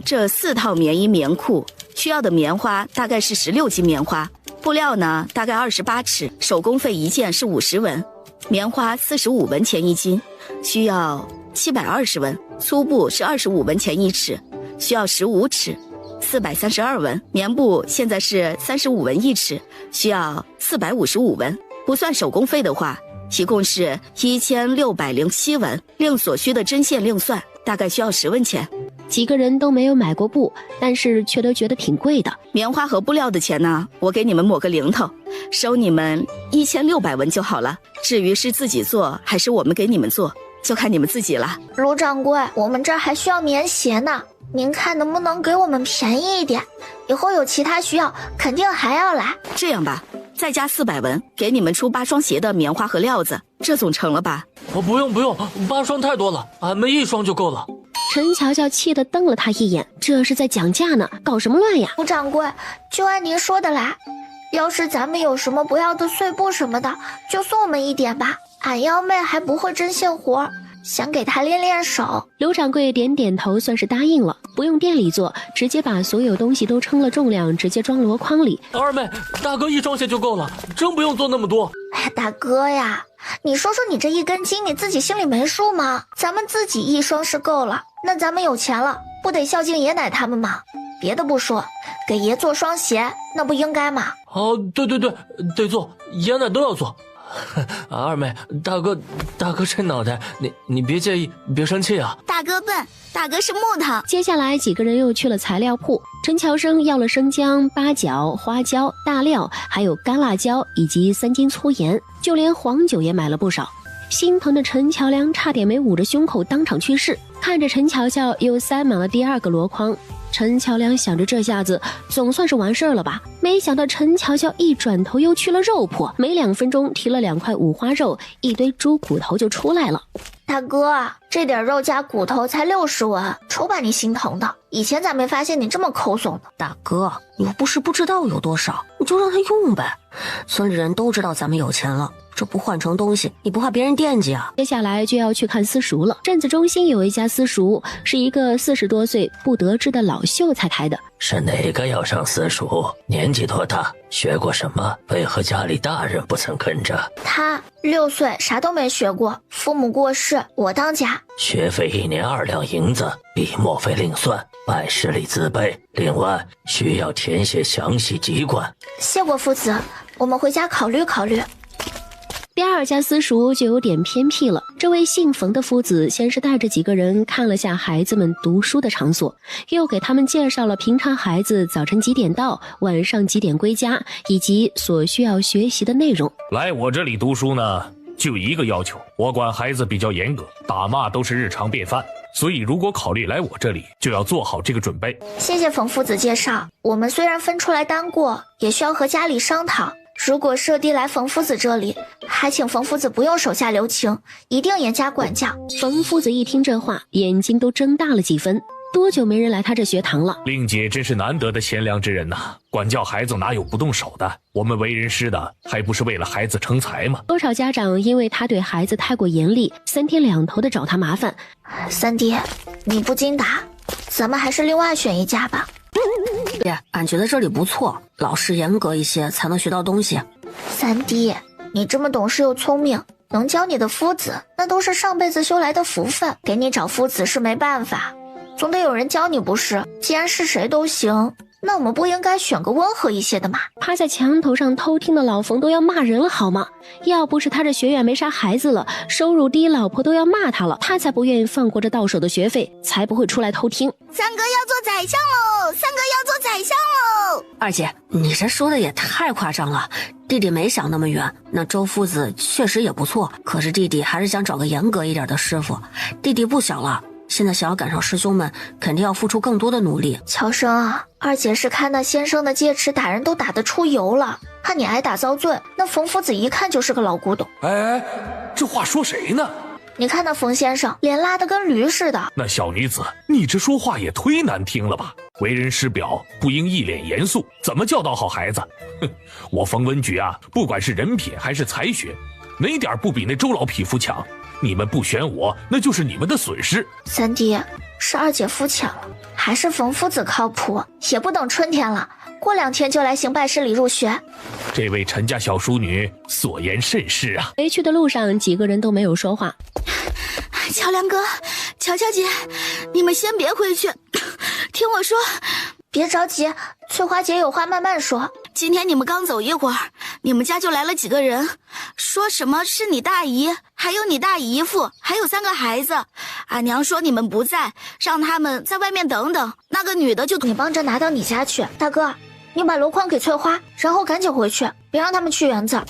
这4套棉衣棉裤需要的棉花大概是16斤棉花，布料呢大概28尺，手工费1件是50文，棉花45文钱1斤，需要720文，粗布是25文钱1尺，需要15尺，432文，棉布现在是35文1尺，需要455文，不算手工费的话，一共是1607文，另所需的针线另算，大概需要10文钱。几个人都没有买过布，但是却都觉得挺贵的。棉花和布料的钱呢，我给你们抹个零头，收你们1600文就好了。至于是自己做还是我们给你们做，就看你们自己了。卢掌柜，我们这儿还需要棉鞋呢，您看能不能给我们便宜一点？以后有其他需要，肯定还要来。这样吧，再加400文，给你们出8双鞋的棉花和料子，这总成了吧？不用，8双太多了，俺们1双就够了。陈乔乔气得瞪了他一眼，这是在讲价呢，搞什么乱呀？卢掌柜，就按您说的来，要是咱们有什么不要的碎布什么的，就送我们一点吧。俺幺妹还不会针线活，想给她练练手。刘掌柜点点头，算是答应了，不用店里做，直接把所有东西都称了重量，直接装箩筐里。二妹，大哥1双鞋就够了，真不用做那么多。哎，大哥呀，你说说你这1根筋，你自己心里没数吗？咱们自己1双是够了，那咱们有钱了，不得孝敬爷奶他们吗？别的不说，给爷做双鞋，那不应该吗？哦，对，得做，爷奶都要做。二妹，大哥这脑袋，你别介意，别生气啊。大哥笨，大哥是木头。接下来几个人又去了材料铺，陈乔生要了生姜、八角、花椒、大料，还有干辣椒以及3斤粗盐，就连黄酒也买了不少。心疼的陈乔梁差点没捂着胸口当场去世。看着陈乔乔又塞满了第2个箩筐，陈乔梁想着这下子总算是完事儿了吧，没想到陈乔乔一转头又去了肉铺，没2分钟提了2块五花肉，一堆猪骨头就出来了。大哥，这点肉加骨头才60文，瞅把你心疼的。以前咋没发现你这么抠搜呢？大哥，你又不是不知道有多少，你就让他用呗。村里人都知道咱们有钱了，这不换成东西，你不怕别人惦记啊？接下来就要去看私塾了。镇子中心有一家私塾，是一个40多岁不得志的老秀才开的。是哪个要上私塾？年纪多大？学过什么？为何家里大人不曾跟着？他6岁，啥都没学过，父母过世，我当家。学费1年2两银子，笔墨费另算，拜师礼自备。另外需要填写详细籍贯。谢过夫子，我们回家考虑考虑。第2家私塾就有点偏僻了。这位姓冯的夫子先是带着几个人看了下孩子们读书的场所，又给他们介绍了平常孩子早晨几点到，晚上几点归家，以及所需要学习的内容。来我这里读书呢，就一个要求，我管孩子比较严格，打骂都是日常便饭，所以如果考虑来我这里，就要做好这个准备。谢谢冯夫子介绍，我们虽然分出来单过，也需要和家里商讨。如果设地来冯夫子这里，还请冯夫子不用手下留情，一定严加管教。冯夫子一听这话，眼睛都睁大了几分。多久没人来他这学堂了？令姐真是难得的贤良之人呐，管教孩子哪有不动手的？我们为人师的，还不是为了孩子成才吗？多少家长因为他对孩子太过严厉，3天2头的找他麻烦。三弟，你不经打，咱们还是另外选一家吧。爹，俺觉得这里不错，老师严格一些才能学到东西。三弟，你这么懂事又聪明，能教你的夫子，那都是上辈子修来的福分，给你找夫子是没办法，总得有人教你不是？既然是谁都行，那我们不应该选个温和一些的吗？趴在墙头上偷听的老冯都要骂人了好吗？要不是他这学院没啥孩子了，收入低，老婆都要骂他了，他才不愿意放过这到手的学费，才不会出来偷听。三哥要做宰相喽！三哥要做宰相喽！二姐，你这说的也太夸张了，弟弟没想那么远。那周夫子确实也不错，可是弟弟还是想找个严格一点的师傅。弟弟不小了，现在想要赶上师兄们，肯定要付出更多的努力。乔生啊，二姐是看那先生的戒尺打人都打得出油了，怕你挨打遭罪。那冯夫子一看就是个老古董。哎，这话说谁呢？你看那冯先生脸拉得跟驴似的。那小女子，你这说话也忒难听了吧？为人师表，不应一脸严肃，怎么教导好孩子？哼，我冯文举啊，不管是人品还是才学，哪点不比那周老匹夫强？你们不选我，那就是你们的损失。三弟，是二姐肤浅了，还是冯夫子靠谱？也不等春天了，过2天就来行拜师礼入学。这位陈家小淑女所言甚是啊。回去的路上，几个人都没有说话。乔梁哥，乔乔姐，你们先别回去，听我说。别着急，翠花姐有话慢慢说。今天你们刚走一会儿，你们家就来了几个人，说什么是你大姨，还有你大姨夫，还有3个孩子。俺娘说你们不在，让他们在外面等等。那个女的就你帮着拿到你家去。大哥，你把箩筐给翠花，然后赶紧回去，别让他们去园子。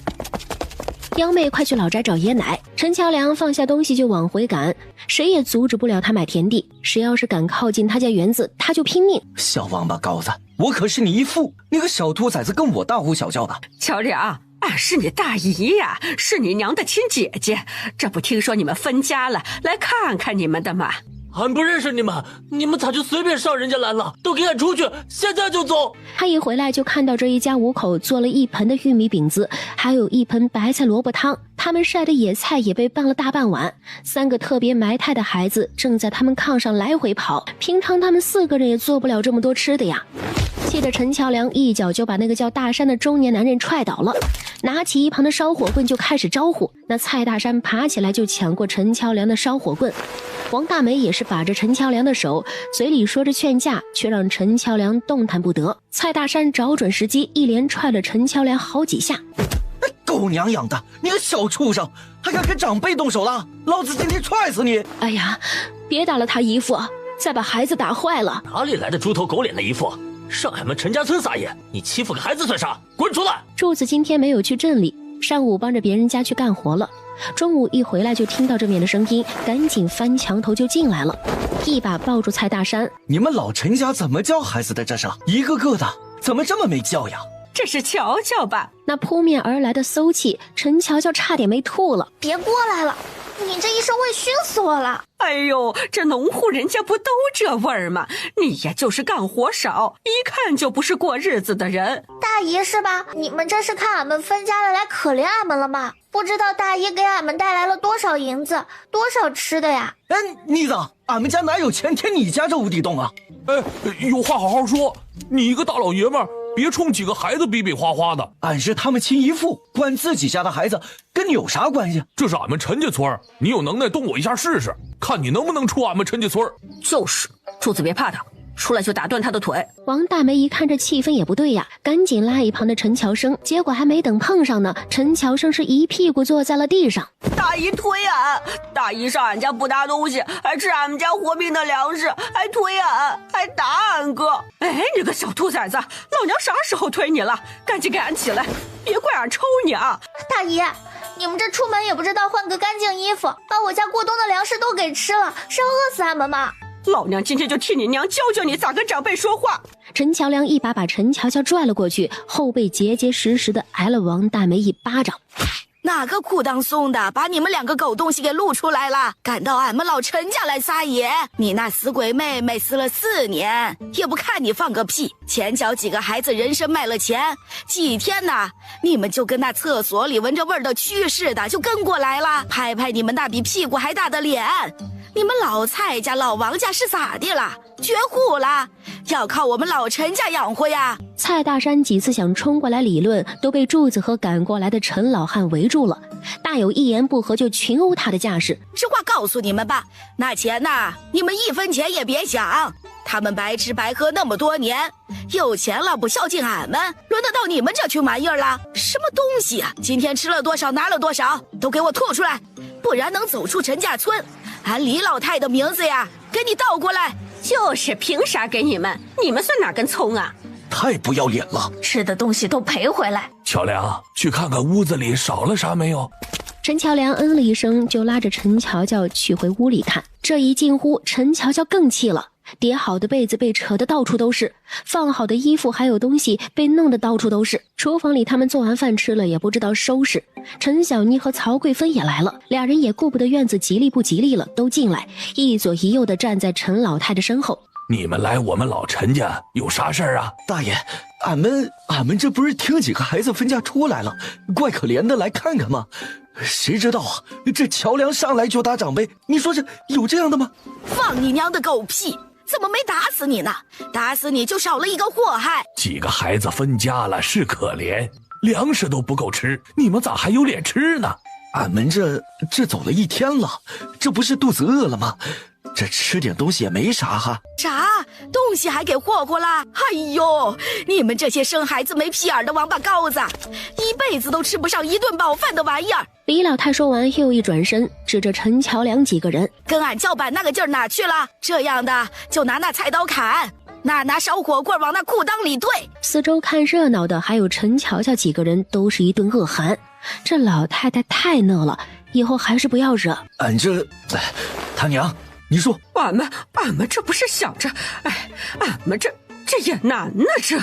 幺妹快去老宅找爷奶。陈乔梁放下东西就往回赶，谁也阻止不了他买田地，谁要是敢靠近他家园子，他就拼命。小王八羔子，我可是你姨父，你个小兔崽子跟我大呼小叫的。乔梁，俺是你大姨呀，是你娘的亲姐姐，这不听说你们分家了，来看看你们的吗？俺不认识你们，你们咋就随便上人家来了？都给俺出去，现在就走！他一回来就看到这一家5口做了1盆的玉米饼子，还有1盆白菜萝卜汤，他们晒的野菜也被拌了大半碗。3个特别埋汰的孩子正在他们炕上来回跑，平常他们4个人也做不了这么多吃的呀。气得陈乔梁一脚就把那个叫大山的中年男人踹倒了，拿起一旁的烧火棍就开始招呼。那蔡大山爬起来就抢过陈乔梁的烧火棍，王大梅也是把着陈乔梁的手，嘴里说着劝架，却让陈乔梁动弹不得。蔡大山找准时机，一连踹了陈乔梁好几下。狗娘养的，你个小畜生，还敢跟长辈动手了？老子今天踹死你！哎呀，别打了他姨父，再把孩子打坏了。哪里来的猪头狗脸的姨父？上俺们陈家村撒野，你欺负个孩子算啥？滚出来！柱子今天没有去镇里，上午帮着别人家去干活了，中午一回来就听到这面的声音，赶紧翻墙头就进来了，一把抱住蔡大山。你们老陈家怎么教孩子的？这是一个个的怎么这么没教养？这是乔乔吧？那扑面而来的馊气，陈乔乔差点没吐了。别过来了，你这一声会熏死我了。哎呦，这农户人家不都这味儿吗？你呀就是干活少，一看就不是过日子的人。大姨是吧？你们这是看俺们分家了来可怜俺们了吗？不知道大姨给俺们带来了多少银子，多少吃的呀？哎，妮子，俺们家哪有钱填你家这无底洞啊？哎，有话好好说，你一个大老爷们儿，别冲几个孩子比比划划的。俺是他们亲姨父，管自己家的孩子跟你有啥关系？这是俺们陈家村，你有能耐动我一下试试，看你能不能出俺们陈家村。就是，柱子别怕他，出来就打断他的腿。王大梅一看这气氛也不对呀，赶紧拉一旁的陈乔生，结果还没等碰上呢，陈乔生是一屁股坐在了地上。大姨推俺，大姨上俺家不拿东西，还吃俺们家活命的粮食，还推俺，还打俺哥。哎，你个小兔崽子，老娘啥时候推你了？赶紧给俺起来，别怪俺抽你啊！大姨，你们这出门也不知道换个干净衣服，把我家过冬的粮食都给吃了，是要饿死俺们吗？老娘今天就替你娘教教你咋跟长辈说话。陈乔良一把把陈乔乔拽了过去，后背结结实实的挨了王大梅一巴掌。哪个裤裆松的，把你们两个狗东西给露出来了，敢到俺们老陈家来撒野！你那死鬼妹妹死了4年，也不看你放个屁！前脚几个孩子人参卖了钱，几天呢，你们就跟那厕所里闻着味儿的蛆似的，就跟过来了，拍拍你们那比屁股还大的脸。你们老蔡家老王家是咋的了？绝户了，要靠我们老陈家养活呀！蔡大山几次想冲过来理论，都被柱子和赶过来的陈老汉围住了，大有一言不合就群殴他的架势。实话告诉你们吧，那钱呐，你们1分钱也别想。他们白吃白喝那么多年，有钱了不孝敬俺们，轮得到你们这群玩意儿了？什么东西啊？今天吃了多少拿了多少，都给我吐出来，不然能走出陈家村，俺李老太的名字呀，给你倒过来。就是凭啥给你们？你们算哪根葱啊？太不要脸了！吃的东西都赔回来。乔良，去看看屋子里少了啥没有。陈乔良嗯了一声，就拉着陈乔乔去回屋里看。这一进屋，陈乔乔更气了。叠好的被子被扯得到处都是，放好的衣服还有东西被弄得到处都是。厨房里他们做完饭吃了也不知道收拾。陈小妮和曹贵芬也来了，俩人也顾不得院子吉利不吉利了，都进来一左一右的站在陈老太的身后。你们来我们老陈家有啥事儿啊？大爷，俺们这不是听几个孩子分家出来了，怪可怜的，来看看吗？谁知道啊，这乔良上来就打长辈，你说这有这样的吗？放你娘的狗屁！怎么没打死你呢？打死你就少了一个祸害。几个孩子分家了是可怜，粮食都不够吃，你们咋还有脸吃呢？俺们这走了1天了，这不是肚子饿了吗？这吃点东西也没啥哈。啥东西还给霍霍啦？哎呦，你们这些生孩子没屁眼的王八羔子，一辈子都吃不上1顿饱饭的玩意儿！李老太说完又一转身，指着陈乔良几个人，跟俺叫板那个劲儿哪去了？这样的就拿那菜刀砍，拿烧火棍往那裤裆里怼。四周看热闹的还有陈乔乔几个人都是一顿恶寒。这老太太太讷了，以后还是不要惹。俺这，他娘，你说俺们这不是想着，哎，俺们这也难呢，这。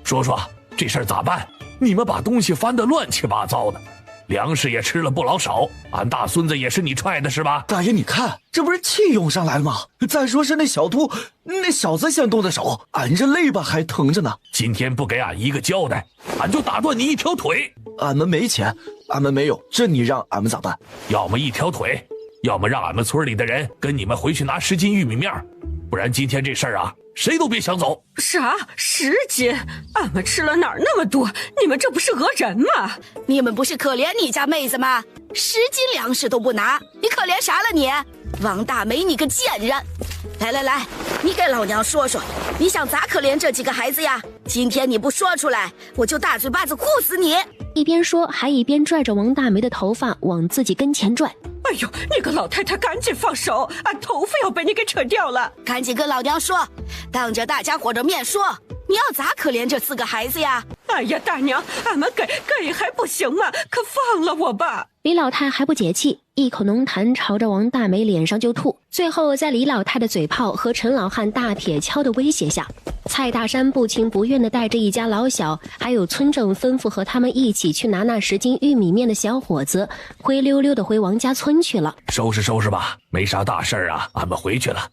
说说这事儿咋办？你们把东西翻得乱七八糟的，粮食也吃了不老少，俺大孙子也是你踹的是吧？大爷你看，这不是气涌上来了吗？再说是那小兔，那小子先动的手，俺这肋巴还疼着呢。今天不给俺一个交代，俺就打断你一条腿。俺们没钱，俺们没有，这你让俺们咋办？要么一条腿，要么让俺们村里的人跟你们回去拿10斤玉米面，不然今天这事儿啊，谁都别想走。啥10斤？俺们吃了哪儿那么多？你们这不是讹人吗？你们不是可怜你家妹子吗？10斤粮食都不拿，你可怜啥了你？王大梅你个贱人！来，你给老娘说说，你想咋可怜这几个孩子呀？今天你不说出来，我就大嘴巴子呼死你！一边说还一边拽着王大梅的头发往自己跟前拽。哎呦，你个老太太赶紧放手，俺头发要被你给扯掉了！赶紧跟老娘说，当着大家伙的面说，你要咋可怜这4个孩子呀？哎呀，大娘，俺们给还不行吗？可放了我吧！李老太还不解气，一口浓痰朝着王大梅脸上就吐。最后在李老太的嘴炮和陈老汉大铁锹的威胁下，蔡大山不情不愿地带着一家老小还有村正吩咐和他们一起去拿那10斤玉米面的小伙子灰溜溜地回王家村去了。收拾吧，没啥大事啊，俺们回去了。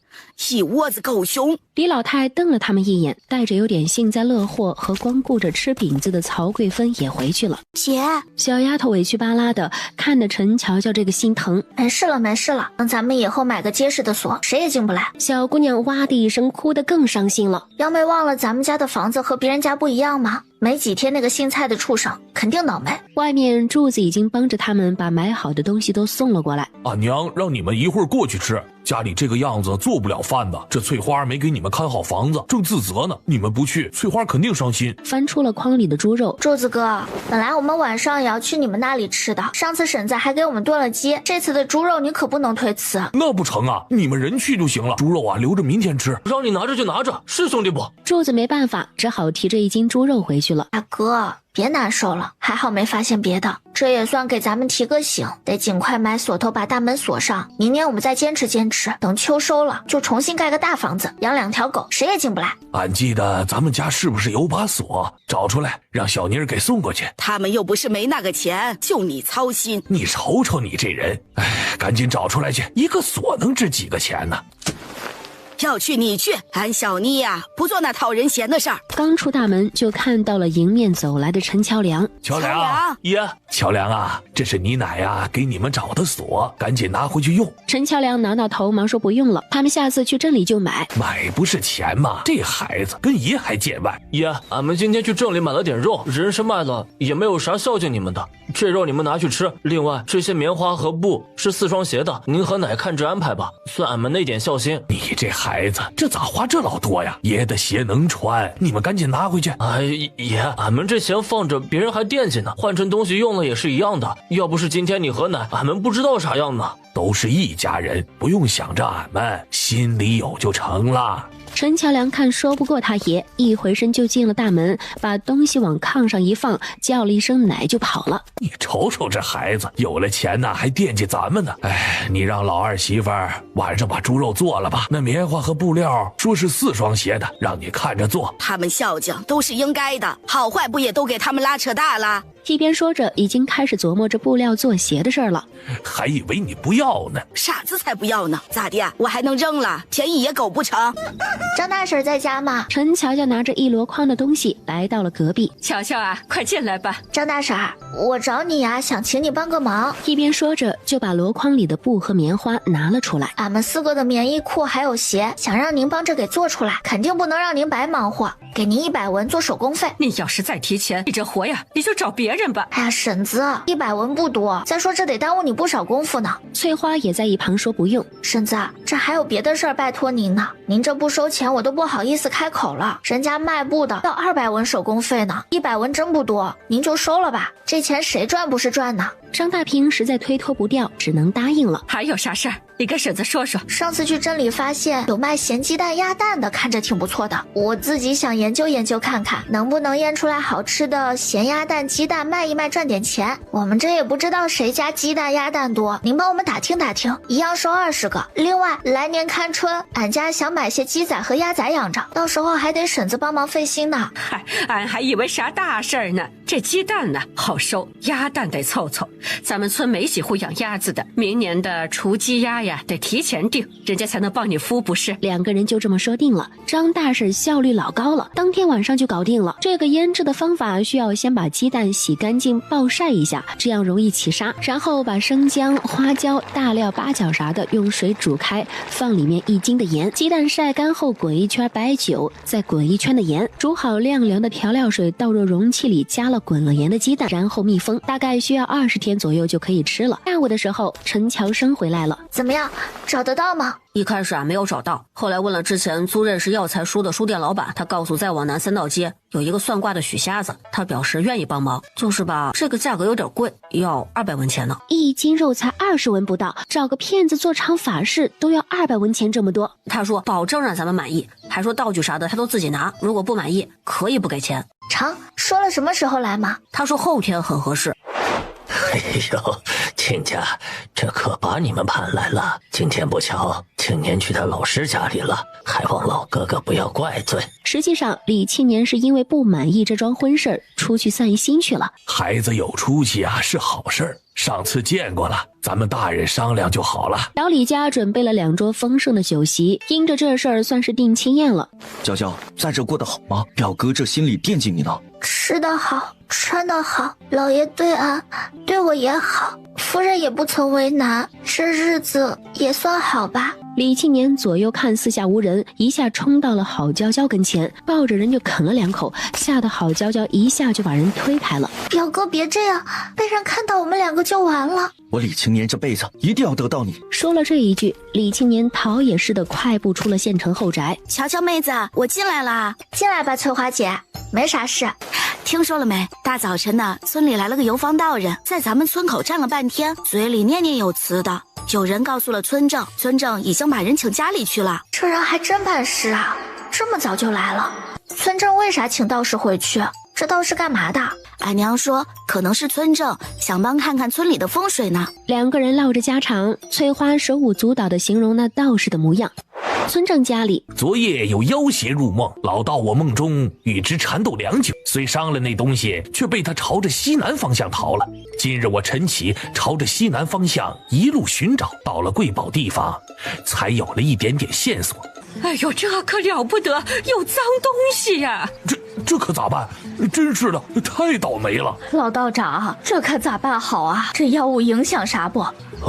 一窝子狗熊！李老太瞪了他们一眼，带着有点幸灾乐祸和光顾着吃饼子的曹贵芬也回去了。姐，小丫头委屈巴拉的看着陈乔乔这个心疼。没事了，等咱们以后买个结实的锁，谁也进不来。小姑娘哇的一声哭得更伤心了。幺妹忘了咱们家的房子和别人家不一样吗？没几天那个姓蔡的畜生肯定倒霉。外面柱子已经帮着他们把买好的东西都送了过来。俺娘让你们一会儿过去吃，家里这个样子做不了饭的。这翠花没给你们看好房子，正自责呢。你们不去，翠花肯定伤心。翻出了筐里的猪肉。柱子哥，本来我们晚上也要去你们那里吃的，上次婶子还给我们炖了鸡，这次的猪肉你可不能推辞。那不成啊，你们人去就行了，猪肉啊留着明天吃。让你拿着就拿着，是兄弟不？柱子没办法，只好提着1斤猪肉回去了。大哥，别难受了，还好没发现别的，这也算给咱们提个醒，得尽快买锁头把大门锁上。明年我们再坚持，等秋收了就重新盖个大房子，养2条狗，谁也进不来。俺记得咱们家是不是有把锁？找出来，让小妮儿给送过去。他们又不是没那个钱，就你操心。你瞅瞅你这人，哎，赶紧找出来去，一个锁能值几个钱呢？要去你去，俺小妮呀，不做那讨人嫌的事儿。刚出大门就看到了迎面走来的陈乔良。乔良爷，乔良啊，这是你奶呀给你们找的锁，赶紧拿回去用。陈乔良挠挠头，忙说不用了，他们下次去镇里就买。买不是钱吗？这孩子跟爷还见外。爷，俺们今天去镇里买了点肉，人是卖了，也没有啥孝敬你们的，这肉你们拿去吃。另外这些棉花和布是4双鞋的，您和奶看着安排吧，算俺们那点孝心。你这孩子，这咋花这老多呀？爷的鞋能穿，你们赶紧拿回去。哎，爷，俺们这钱放着，别人还惦记呢，换成东西用了也是一样的。要不是今天你和奶，俺们不知道啥样呢。都是一家人，不用想着俺们，心里有就成了。陈乔良看说不过他爷，一回身就进了大门，把东西往炕上一放，叫了一声奶就跑了。你瞅瞅这孩子，有了钱呢还惦记咱们呢。哎，你让老二媳妇儿晚上把猪肉做了吧，那棉花和布料说是4双鞋的，让你看着做。他们孝敬都是应该的，好坏不也都给他们拉扯大了？一边说着，已经开始琢磨着布料做鞋的事儿了。还以为你不要呢，傻子才不要呢！咋的？我还能扔了？便宜也狗不成？张大婶在家吗？陈乔乔拿着一箩筐的东西来到了隔壁。乔乔啊，快进来吧。张大婶，我找你呀，想请你帮个忙。一边说着，就把箩筐里的布和棉花拿了出来。俺们4个的棉衣裤还有鞋，想让您帮着给做出来，肯定不能让您白忙活，给您100文做手工费。你要是再提钱，你这活呀，你就找别人吧。哎呀，婶子，100文不多，再说这得耽误你不少功夫呢。翠花也在一旁说不用。婶子，这还有别的事儿拜托您呢，您这不收钱我都不好意思开口了。人家卖布的要200文手工费呢，100文真不多，您就收了吧，这钱谁赚不是赚呢？张大平实在推脱不掉，只能答应了。还有啥事儿？你跟婶子说说。上次去镇里发现有卖咸鸡蛋鸭蛋的，看着挺不错的，我自己想研究研究看看，能不能腌出来好吃的咸鸭蛋鸡蛋卖一卖赚点钱。我们这也不知道谁家鸡蛋鸭蛋多，您帮我们打听打听，一样收20个。另外来年看春，俺家想买些鸡仔和鸭仔养着，到时候还得婶子帮忙费心呢。嗨，俺还以为啥大事儿呢。这鸡蛋呢好收，鸭蛋得凑凑。咱们村没几户养鸭子的，明年的雏鸡鸭呀得提前订，人家才能帮你孵，不是？2个人就这么说定了。张大婶效率老高了，当天晚上就搞定了。这个腌制的方法需要先把鸡蛋洗干净暴晒一下，这样容易起沙，然后把生姜、花椒、大料、八角啥的用水煮开，放里面1斤的盐，鸡蛋晒干后滚一圈白酒，再滚1圈的盐，煮好晾凉的调料水倒入容器里，加了滚了盐的鸡蛋，然后密封，大概需要20天左右就可以吃了。下午的时候，陈乔生回来了。怎么样，找得到吗？一开始没有找到，后来问了之前租认识药材书的书店老板，他告诉再往南3道街有一个算卦的许瞎子，他表示愿意帮忙，就是吧，这个价格有点贵，要200文钱呢。1斤肉才20文不到，找个骗子做场法事都要200文钱这么多。他说保证让咱们满意，还说道具啥的他都自己拿，如果不满意可以不给钱。成，说了什么时候来吗？他说后天很合适。哎呦，亲家，这可把你们盼来了。今天不巧，青年去他老师家里了，还望老哥哥不要怪罪。实际上，李青年是因为不满意这桩婚事出去散心去了。孩子有出息啊，是好事儿。上次见过了，咱们大人商量就好了。老李家准备了2桌丰盛的酒席，因着这事儿算是定亲宴了。娇娇，在这过得好吗？表哥这心里惦记你呢。吃得好，穿得好，老爷对俺对我也好，夫人也不曾为难，这日子也算好吧。李青年左右看四下无人，一下冲到了郝娇娇跟前，抱着人就啃了2口，吓得郝娇娇一下就把人推开了。表哥别这样，被人看到我们2个就完了。我李青年这辈子一定要得到你。说了这一句，李青年逃也似的快步出了县城后宅。乔乔妹子，我进来了。进来吧，翠花姐，没啥事。听说了没？大早晨的，村里来了个游方道人，在咱们村口站了半天，嘴里念念有词的。有人告诉了村正，村正已经把人请家里去了。这人还真办事啊，这么早就来了。村正为啥请道士回去？这道士干嘛的？俺娘说，可能是村正想帮看看村里的风水呢。2个人唠着家常，翠花手舞足蹈地形容那道士的模样。村正家里，昨夜有妖邪入梦，老道我梦中与之缠斗良久，虽伤了那东西，却被他朝着西南方向逃了。今日我晨起，朝着西南方向一路寻找，到了贵宝地方，才有了一点点线索。哎呦，这可了不得，有脏东西呀！这可咋办？真是的，太倒霉了。老道长，这可咋办好啊？这药物影响啥不？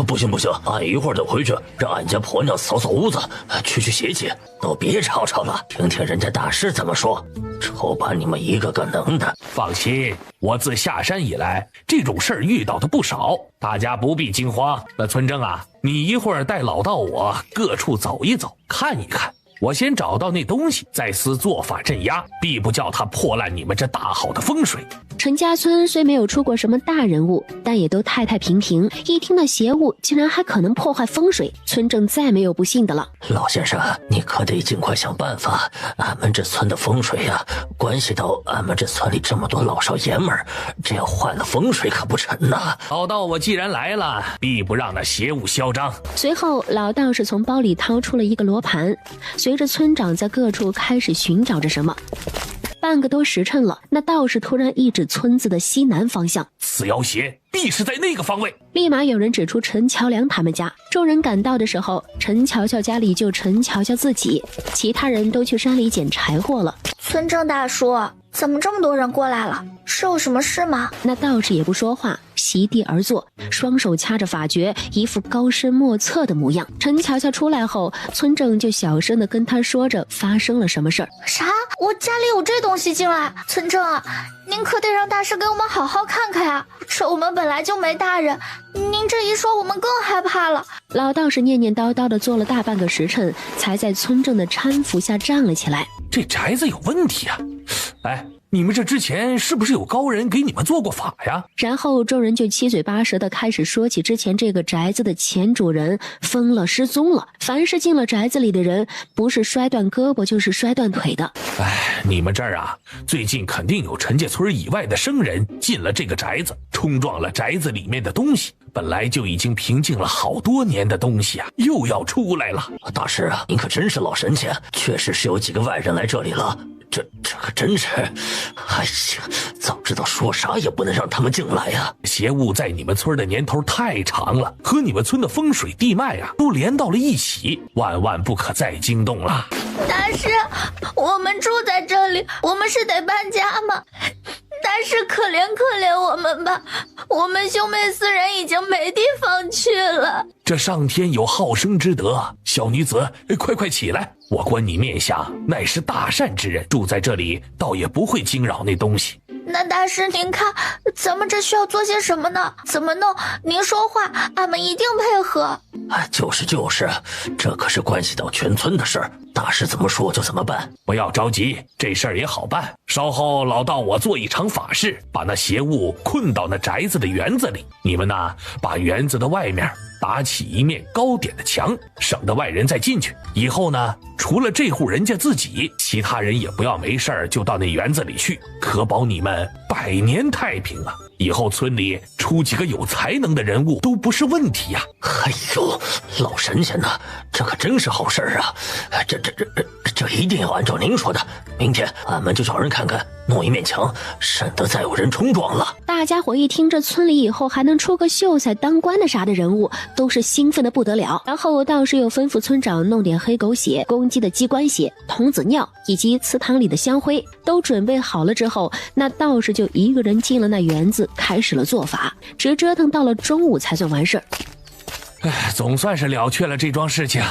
不行，俺一会儿就回去，让俺家婆娘扫扫屋子，去邪气。都别吵吵了，听听人家大师怎么说。瞅把你们一个个能的。放心，我自下山以来，这种事儿遇到的不少，大家不必惊慌。那村正啊，你一会儿带老道我各处走一走，看一看。我先找到那东西，再思做法镇压，必不叫他破烂你们这大好的风水。陈家村虽没有出过什么大人物，但也都太平平。一听到邪物竟然还可能破坏风水，村正再没有不信的了。老先生，你可得尽快想办法。俺们这村的风水呀，关系到俺们这村里这么多老少爷们儿，这要坏了风水可不成呐。老道我既然来了，必不让那邪物嚣张。随后老道士从包里掏出了一个罗盘，随着村长在各处开始寻找着什么。半个多时辰了，那道士突然一指村子的西南方向，此妖邪必是在那个方位。立马有人指出陈乔良他们家。众人赶到的时候，陈乔乔家里就陈乔乔自己，其他人都去山里捡柴火了。村正大叔，怎么这么多人过来了？是有什么事吗？那道士也不说话，席地而坐，双手掐着法诀，一副高深莫测的模样。陈乔乔出来后，村正就小声的跟他说着发生了什么事儿。啥？我家里有这东西进来？村正啊，您可得让大师给我们好好看看呀！这我们本来就没大人，您这一说，我们更害怕了。老道士念念叨叨的坐了大半个时辰，才在村正的搀扶下站了起来。这宅子有问题啊！哎，你们这之前是不是有高人给你们做过法呀？然后众人就七嘴八舌的开始说起之前这个宅子的前主人疯了，失踪了。凡是进了宅子里的人，不是摔断胳膊就是摔断腿的。哎，你们这儿啊，最近肯定有陈家村以外的生人进了这个宅子，冲撞了宅子里面的东西。本来就已经平静了好多年的东西啊，又要出来了。大师啊，您可真是老神仙，确实是有几个外人来这里了。这可真是，哎呀，早知道说啥也不能让他们进来呀。邪物在你们村的年头太长了，和你们村的风水地脉啊都连到了一起，万万不可再惊动了。大师，我们住在这里，我们是得搬家吗？大师可怜我们吧，我们兄妹4人已经没地方去了。这上天有好生之德，小女子快起来，我观你面相乃是大善之人，住在这里倒也不会惊扰那东西。那大师您看，咱们这需要做些什么呢？怎么弄？您说话，俺们一定配合。就是，这可是关系到全村的事儿，大师怎么说就怎么办。不要着急，这事儿也好办。稍后老道我做一场法事，把那邪物困到那宅子的园子里。你们呢，把园子的外面搭起一面高点的墙，省得外人再进去。以后呢，除了这户人家自己，其他人也不要没事就到那园子里去，可保你们100年太平啊！以后村里出几个有才能的人物都不是问题呀。哎呦，老神仙呐，这可真是好事啊！这一定要按照您说的，明天俺们就找人看看，弄一面墙，省得再有人冲撞了。大家伙一听这村里以后还能出个秀才当官的啥的人物，都是兴奋的不得了。然后道士又吩咐村长弄点黑狗血、公鸡的鸡冠血、童子尿以及祠堂里的香灰，都准备好了之后，那道士就一个人进了那园子，开始了做法，直折腾到了中午才算完事儿。总算是了却了这桩事情。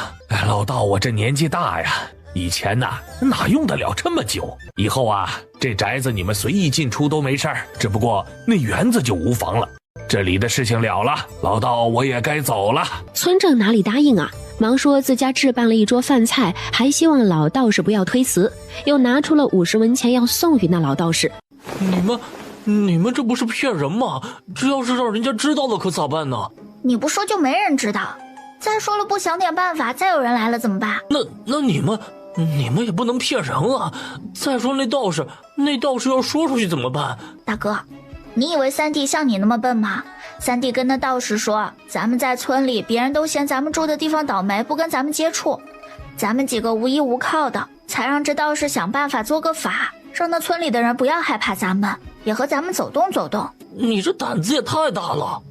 老道，我这年纪大呀，以前哪用得了这么久？以后啊，这宅子你们随意进出都没事儿，只不过那园子就无妨了。这里的事情了了，老道我也该走了。村长哪里答应啊，忙说自家置办了一桌饭菜，还希望老道士不要推辞，又拿出了50文钱要送与那老道士。你们这不是骗人吗？这要是让人家知道了可咋办呢？你不说就没人知道，再说了不想点办法，再有人来了怎么办？那你们也不能骗人啊！再说那道士要说出去怎么办？大哥，你以为三弟像你那么笨吗？三弟跟那道士说，咱们在村里，别人都嫌咱们住的地方倒霉，不跟咱们接触，咱们几个无依无靠的，才让这道士想办法做个法，让那村里的人不要害怕咱们，也和咱们走动走动。你这胆子也太大了！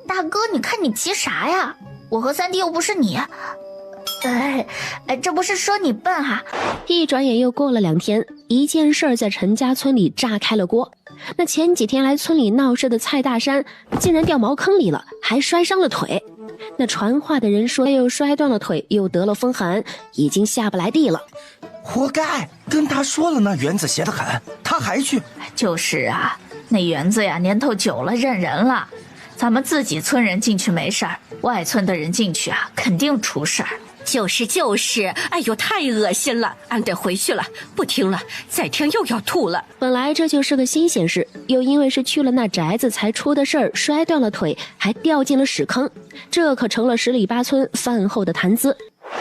大哥，你看你急啥呀？我和三弟又不是你。这不是说你笨哈。一转眼又过了2天，一件事在陈家村里炸开了锅。那前几天来村里闹事的蔡大山竟然掉茅坑里了，还摔伤了腿。那传话的人说又摔断了腿，又得了风寒，已经下不来地了。活该，跟他说了那园子邪得很，他还去。就是啊，那园子呀年头久了认人了，咱们自己村人进去没事儿，外村的人进去啊肯定出事儿。就是，哎呦，太恶心了，俺得回去了，不听了，再听又要吐了。本来这就是个新鲜事，又因为是去了那宅子才出的事儿，摔断了腿，还掉进了屎坑，这可成了10里8村饭后的谈资。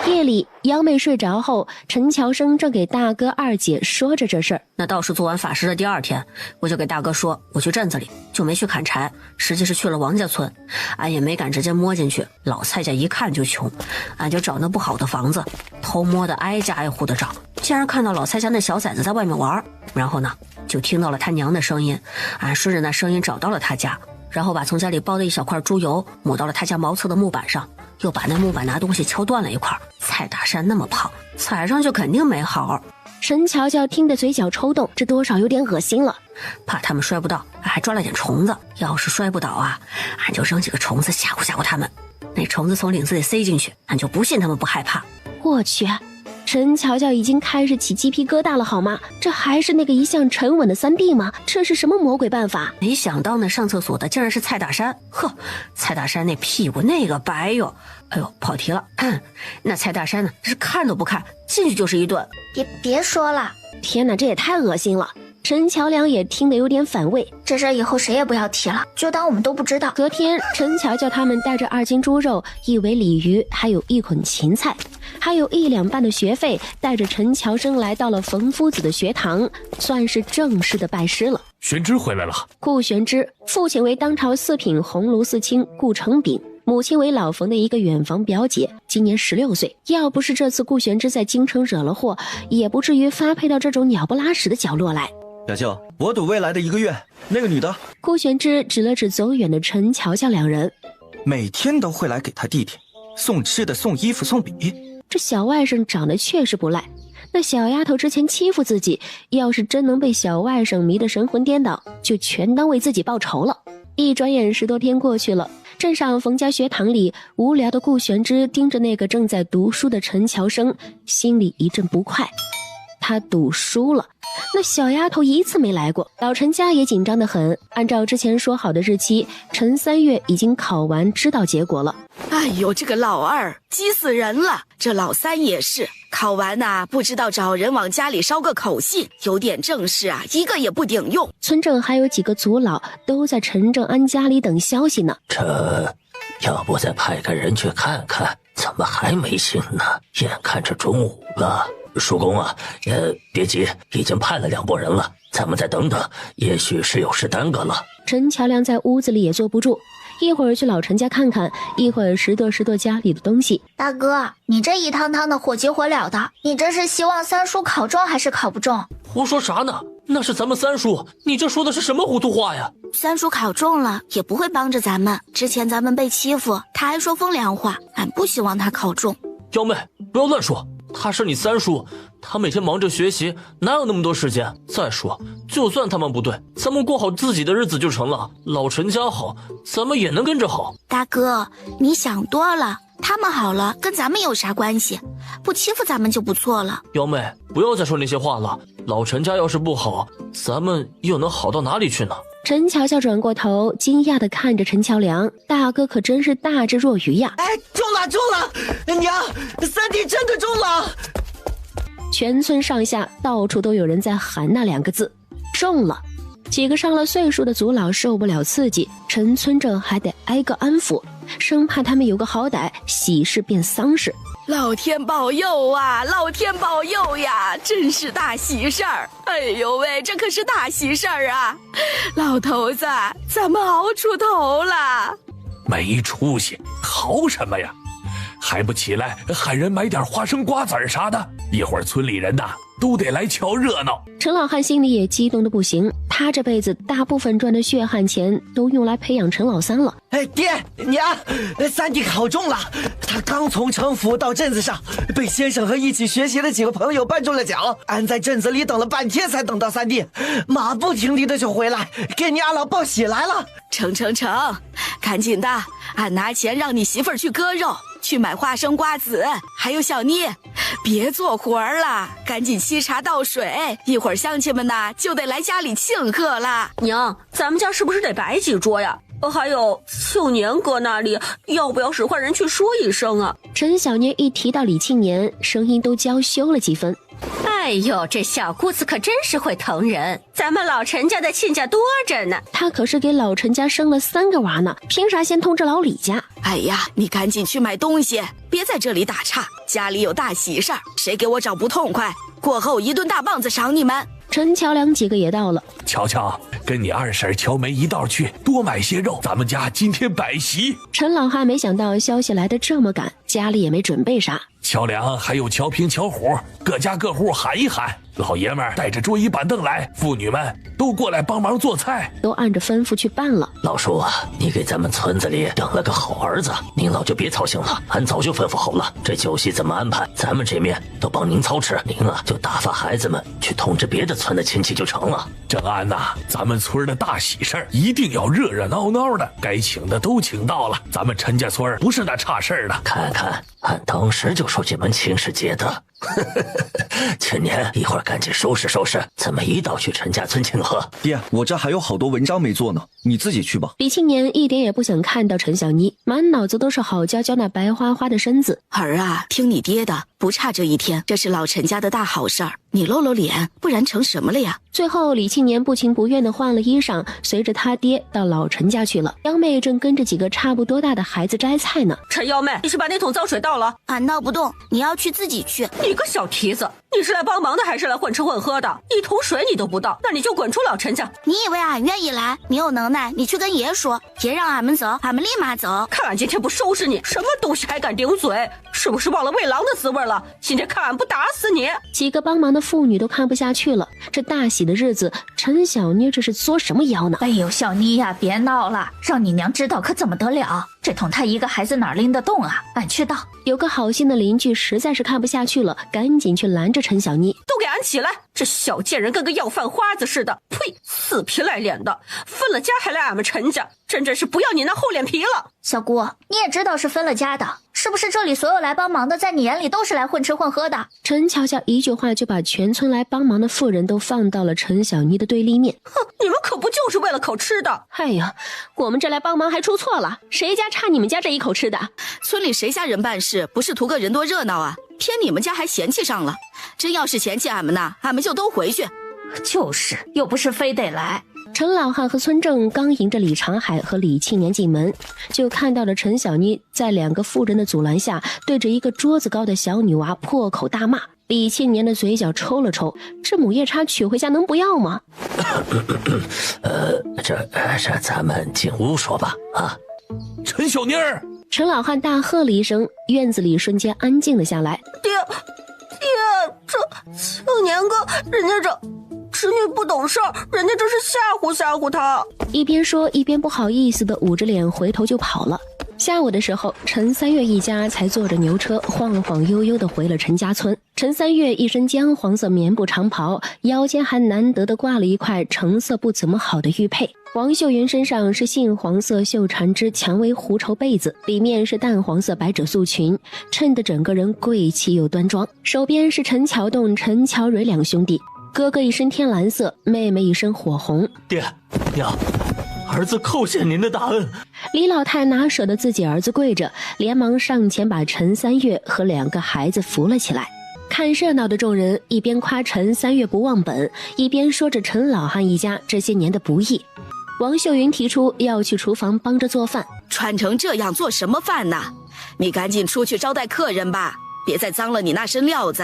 夜里，杨妹睡着后，陈乔生正给大哥二姐说着这事儿。那道士做完法事的第2天，我就给大哥说我去镇子里，就没去砍柴，实际是去了王家村。俺也没敢直接摸进去，老蔡家一看就穷，俺就找那不好的房子，偷摸的挨家挨户的找，竟然看到老蔡家那小崽子在外面玩，然后呢，就听到了他娘的声音，俺顺着那声音找到了他家，然后把从家里包的一小块猪油抹到了他家茅厕的木板上，又把那木板拿东西敲断了一块。蔡大山那么胖，踩上去肯定没好。陈乔乔听得嘴角抽动，这多少有点恶心了。怕他们摔不到，还抓了点虫子，要是摔不倒啊，俺就扔几个虫子吓唬吓唬他们，那虫子从领子里塞进去，俺就不信他们不害怕。我去，陈乔乔已经开始起鸡皮疙瘩了好吗？这还是那个一向沉稳的三弟吗？这是什么魔鬼办法？没想到那上厕所的竟然是蔡大山。呵，蔡大山那屁股那个白哟！哎呦，跑题了。那蔡大山呢，是看都不看，进去就是一顿。别说了，天哪，这也太恶心了。陈乔良也听得有点反胃，这事以后谁也不要提了，就当我们都不知道。隔天，陈乔叫他们带着2斤猪肉、1尾鲤鱼，还有1捆芹菜，还有1两半的学费，带着陈乔生来到了冯夫子的学堂，算是正式的拜师了。玄之回来了。顾玄之父亲为当朝4品鸿胪寺卿顾成炳，母亲为老冯的一个远房表姐，今年16岁。要不是这次顾玄之在京城惹了祸，也不至于发配到这种鸟不拉屎的角落来。表舅，我赌未来的1个月，那个女的，顾玄之指了指走远的陈乔乔2人，每天都会来给他弟弟送吃的、送衣服、送笔。这小外甥长得确实不赖，那小丫头之前欺负自己，要是真能被小外甥迷得神魂颠倒，就全当为自己报仇了。一转眼10多天过去了，镇上冯家学堂里，无聊的顾玄之盯着那个正在读书的陈乔生，心里一阵不快。他赌输了，那小丫头一次没来过，老陈家也紧张得很。按照之前说好的日期，陈3月已经考完，知道结果了。哎呦，这个老二急死人了！这老3也是考完呐，不知道找人往家里捎个口信，有点正事啊，一个也不顶用。村镇还有几个族老都在陈正安家里等消息呢。这要不再派个人去看看，怎么还没醒呢？眼看着中午了。叔公啊，别急，已经派了2拨人了，咱们再等等，也许是有事耽搁了。陈乔梁在屋子里也坐不住，一会儿去老陈家看看，一会儿拾掇家里的东西。大哥，你这一趟趟的火急火燎的，你这是希望三叔考中还是考不中？胡说啥呢？那是咱们三叔，你这说的是什么糊涂话呀？三叔考中了也不会帮着咱们，之前咱们被欺负，他还说风凉话，俺不希望他考中。幺妹，不要乱说，他是你三叔，他每天忙着学习，哪有那么多时间？再说，就算他们不对，咱们过好自己的日子就成了。老陈家好，咱们也能跟着好。大哥，你想多了，他们好了跟咱们有啥关系？不欺负咱们就不错了。幺妹，不要再说那些话了，老陈家要是不好，咱们又能好到哪里去呢？陈乔乔转过头，惊讶地看着陈乔梁，大哥可真是大智若愚呀！哎，中了！娘，三弟真的中了！全村上下到处都有人在喊那2个字，中了。几个上了岁数的族老受不了刺激，陈村长还得挨个安抚，生怕他们有个好歹，喜事变丧事。老天保佑啊！老天保佑呀！真是大喜事儿！哎呦喂，这可是大喜事儿啊！老头子，咱们熬出头了。没出息，嚎什么呀？还不起来喊人买点花生瓜子啥的，一会儿村里人呐都得来瞧热闹。陈老汉心里也激动的不行，他这辈子大部分赚的血汗钱都用来培养陈老三了。哎，爹娘，三弟考中了，他刚从城府到镇子上，被先生和一起学习的几个朋友搬中了奖。俺在镇子里等了半天才等到三弟，马不停蹄的就回来，给你二老报喜来了。成，赶紧的，俺拿钱让你媳妇儿去割肉，去买花生瓜子，还有小妮，别做活儿了，赶紧沏茶倒水，一会儿乡亲们呐就得来家里庆贺了。娘，咱们家是不是得摆几桌呀？还有庆年哥那里要不要使唤人去说一声啊？陈小妮一提到李庆年，声音都娇羞了几分。哎呦，这小姑子可真是会疼人，咱们老陈家的亲家多着呢。她可是给老陈家生了3个娃呢，凭啥先通知老李家？哎呀，你赶紧去买东西，别在这里打岔，家里有大喜事儿，谁给我找不痛快，过后一顿大棒子赏你们。陈乔梁几个也到了，乔乔，跟你二婶乔梅一道去，多买些肉，咱们家今天摆席。陈老汉没想到消息来得这么赶，家里也没准备啥。乔梁还有乔平、乔虎，各家各户喊一喊，老爷们带着桌椅板凳来，妇女们都过来帮忙做菜，都按着吩咐去办了。老叔啊，你给咱们村子里等了个好儿子，您老就别操心了，俺早就吩咐好了，这酒席怎么安排，咱们这面都帮您操持，您啊就打发孩子们去通知别的村的亲戚就成了。正安呐，咱们村的大喜事儿一定要热热闹闹的，该请的都请到了，咱们陈家村不是那差事儿的。看看，俺当时就说这门亲是结的。青年，一会儿赶紧收拾收拾，咱们一道去陈家村庆贺。爹，我这还有好多文章没做呢，你自己去吧。李庆年一点也不想看到陈小妮，满脑子都是郝娇娇那白花花的身子。儿啊，听你爹的，不差这一天，这是老陈家的大好事儿，你露露脸，不然成什么了呀？最后李庆年不情不愿地换了衣裳，随着他爹到老陈家去了。幺妹正跟着几个差不多大的孩子摘菜呢。陈幺妹，你是把那桶脏水倒了？俺闹不动，你要去自己去。你个小蹄子，你是来帮忙的还是来混吃混喝的？一桶水你都不倒，那你就滚出老陈家。你以为俺愿意来？你有能耐，你去跟爷说，爷让俺们走，俺们立马走。看俺今天不收拾你，什么东西还敢顶嘴？是不是忘了喂狼的滋味了？今天看俺不打死你！几个帮忙的妇女都看不下去了，这大喜的日子，陈小妮这是作什么妖呢？哎呦，小妮呀，别闹了，让你娘知道可怎么得了？这桶她一个孩子哪拎得动啊？俺去倒。有个好心的邻居实在是看不下去了，赶紧去拦着陈小妮。都给俺起来！这小贱人跟个要饭花子似的，呸！死皮赖脸的，分了家还来俺们陈家，真是不要你那厚脸皮了。小姑，你也知道是分了家的，是不是这里所有来帮忙的，在你眼里都是来混吃混喝的？陈乔乔一句话就把全村来帮忙的妇人都放到了陈小妮的对立面。哼，你们可不就是为了口吃的？哎呀，我们这来帮忙还出错了，谁家差你们家这一口吃的？村里谁家人办事不是图个人多热闹啊？偏你们家还嫌弃上了，真要是嫌弃俺们呐，俺们就都回去。就是，又不是非得来。陈老汉和孙正刚迎着李长海和李庆年进门，就看到了陈小妮在2个妇人的阻拦下，对着一个桌子高的小女娃破口大骂。李庆年的嘴角抽了抽，这母夜叉娶回家能不要吗？这咱们进屋说吧。啊，陈小妮儿！陈老汉大喝了一声，院子里瞬间安静了下来。爹，这庆年哥，人家这侄女不懂事儿，人家这是吓唬他。一边说一边不好意思的捂着脸回头就跑了。下午的时候，陈三月一家才坐着牛车晃晃悠悠地回了陈家村。陈三月一身姜黄色棉布长袍，腰间还难得地挂了一块成色不怎么好的玉佩。王秀云身上是杏黄色绣缠枝蔷薇狐绸被子，里面是淡黄色百褶素裙，衬得整个人贵气又端庄。手边是陈桥洞、陈桥蕊2兄弟，哥哥一身天蓝色，妹妹一身火红。爹娘，儿子叩谢您的大恩。李老太哪舍得自己儿子跪着，连忙上前把陈三月和2个孩子扶了起来。看热闹的众人一边夸陈三月不忘本，一边说着陈老汉一家这些年的不易。王秀云提出要去厨房帮着做饭。穿成这样做什么饭呢？你赶紧出去招待客人吧，别再脏了你那身料子。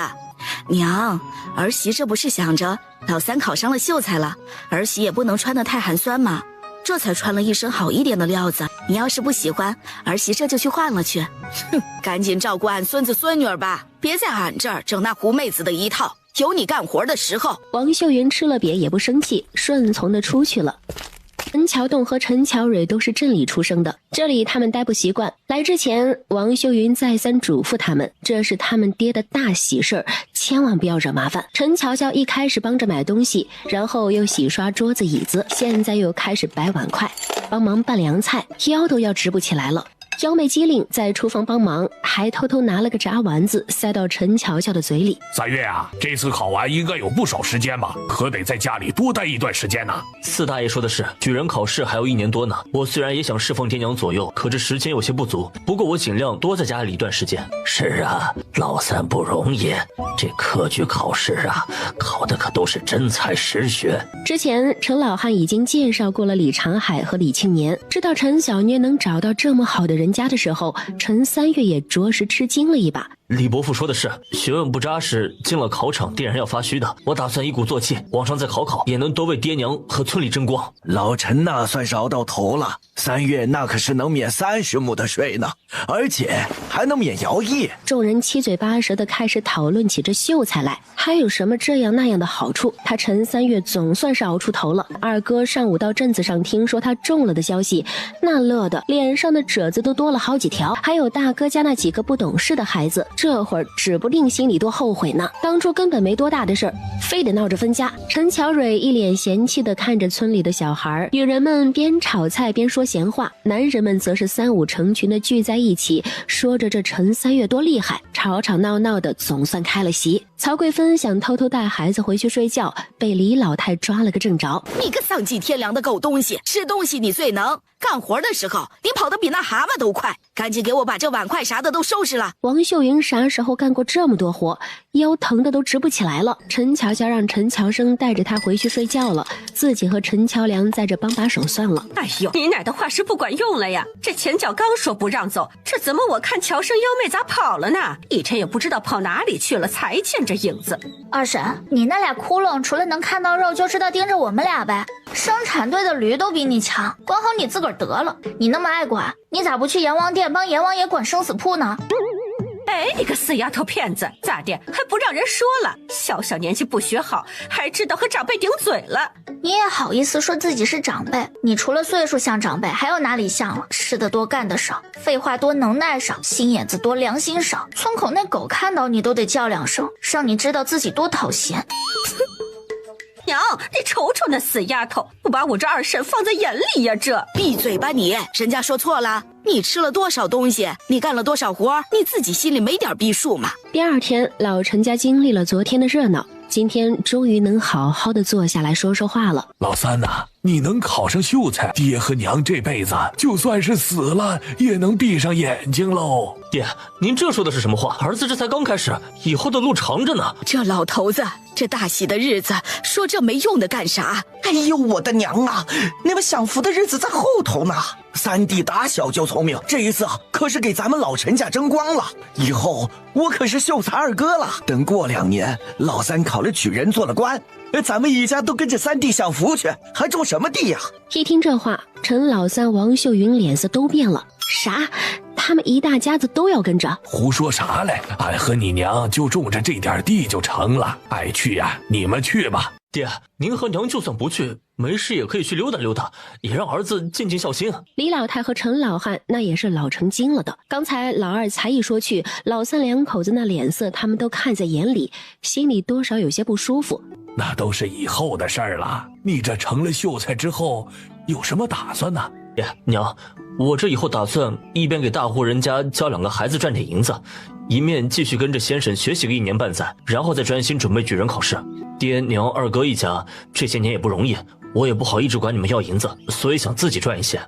娘，儿媳这不是想着老三考上了秀才了，儿媳也不能穿得太寒酸嘛，这才穿了一身好一点的料子。你要是不喜欢，儿媳这就去换了去。哼，赶紧照顾俺孙子孙女儿吧，别在俺这儿整那狐妹子的一套，有你干活的时候。王秀云吃了瘪也不生气，顺从的出去了。陈桥洞和陈桥蕊都是镇里出生的，这里他们待不习惯。来之前，王秀云再三嘱咐他们，这是他们爹的大喜事儿，千万不要惹麻烦。陈乔乔一开始帮着买东西，然后又洗刷桌子椅子，现在又开始摆碗筷，帮忙拌凉菜，腰都要直不起来了。幺妹机灵在厨房帮忙，还偷偷拿了个炸丸子塞到陈乔乔的嘴里。三月啊，这次考完应该有不少时间吧？可得在家里多待一段时间呢。四大爷说的是，举人考试还有1年多呢。我虽然也想侍奉爹娘左右，可这时间有些不足。不过我尽量多在家里一段时间。是啊，老三不容易，这科举考试啊，考的可都是真才实学。之前陈老汉已经介绍过了李长海和李庆年，知道陈小妮能找到这么好的人家的时候，陈三月也着实吃惊了一把。李伯父说的是，学问不扎实，进了考场必然要发虚的。我打算一鼓作气，往上再考，也能多为爹娘和村里争光。老陈那算是熬到头了，3月那可是能免30亩的税呢，而且还能免徭役。众人七嘴八舌的开始讨论起这秀才来，还有什么这样那样的好处。他陈三月总算是熬出头了。二哥上午到镇子上听说他中了的消息，那乐的脸上的褶子都多了好几条。还有大哥家那几个不懂事的孩子，这会儿指不定心里多后悔呢。当初根本没多大的事儿，非得闹着分家。陈乔蕊一脸嫌弃地看着村里的小孩，女人们边炒菜边说闲话，男人们则是3、5成群的聚在一起，说着这陈三月多厉害，吵吵闹闹的总算开了席。曹桂芬想偷偷带孩子回去睡觉，被李老太抓了个正着。你个丧尽天良的狗东西，吃东西你最能，干活的时候你跑得比那蛤蟆都快，赶紧给我把这碗筷啥的都收拾了。王秀云啥时候干过这么多活，腰疼的都直不起来了。陈乔乔让陈乔生带着她回去睡觉了，自己和陈乔良在这帮把手算了。哎呦，你奶的话是不管用了呀！这前脚刚说不让走，这怎么我看乔生幺妹咋跑了呢？一天也不知道跑哪里去了，才见这影子。二婶，你那俩窟窿除了能看到肉，就知道盯着我们俩呗。生产队的驴都比你强，管好你自个儿得了。你那么爱管，你咋不去阎王殿帮阎王爷管生死簿呢？哎，你个死丫头片子，咋的还不让人说了？小年纪不学好，还知道和长辈顶嘴了。你也好意思说自己是长辈？你除了岁数像长辈，还有哪里像了？吃得多干得少，废话多能耐少，心眼子多良心少。村口那狗看到你都得叫2声，让你知道自己多讨嫌。娘，你瞅瞅那死丫头，不把我这二婶放在眼里呀？这闭嘴吧你，人家说错了。你吃了多少东西，你干了多少活，你自己心里没点逼数吗？第二天，老陈家经历了昨天的热闹，今天终于能好好的坐下来说说话了。老三呐，你能考上秀才，爹和娘这辈子就算是死了也能闭上眼睛喽。爹，您这说的是什么话？儿子这才刚开始，以后的路长着呢。这老头子，这大喜的日子说这没用的干啥？哎呦我的娘啊，你们享福的日子在后头呢。三弟打小就聪明，这一次可是给咱们老陈家争光了，以后我可是秀才二哥了。等过2年，老三考了举人做了官，咱们一家都跟着三弟享福去，还种什么地呀？一听这话，陈老三王秀云脸色都变了。啥？他们一大家子都要跟着？胡说啥嘞？俺和你娘就种着这点地就成了，爱去呀，你们去吧。爹，您和娘就算不去，没事也可以去溜达溜达，也让儿子尽尽孝心。李老太和陈老汉那也是老成精了的。刚才老二才一说去，老三两口子那脸色他们都看在眼里，心里多少有些不舒服。那都是以后的事儿了，你这成了秀才之后有什么打算呢？爹娘，我这以后打算一边给大户人家教2个孩子赚点银子，一面继续跟着先生学习个1年半载，然后再专心准备举人考试。爹娘二哥一家这些年也不容易，我也不好一直管你们要银子，所以想自己赚一些。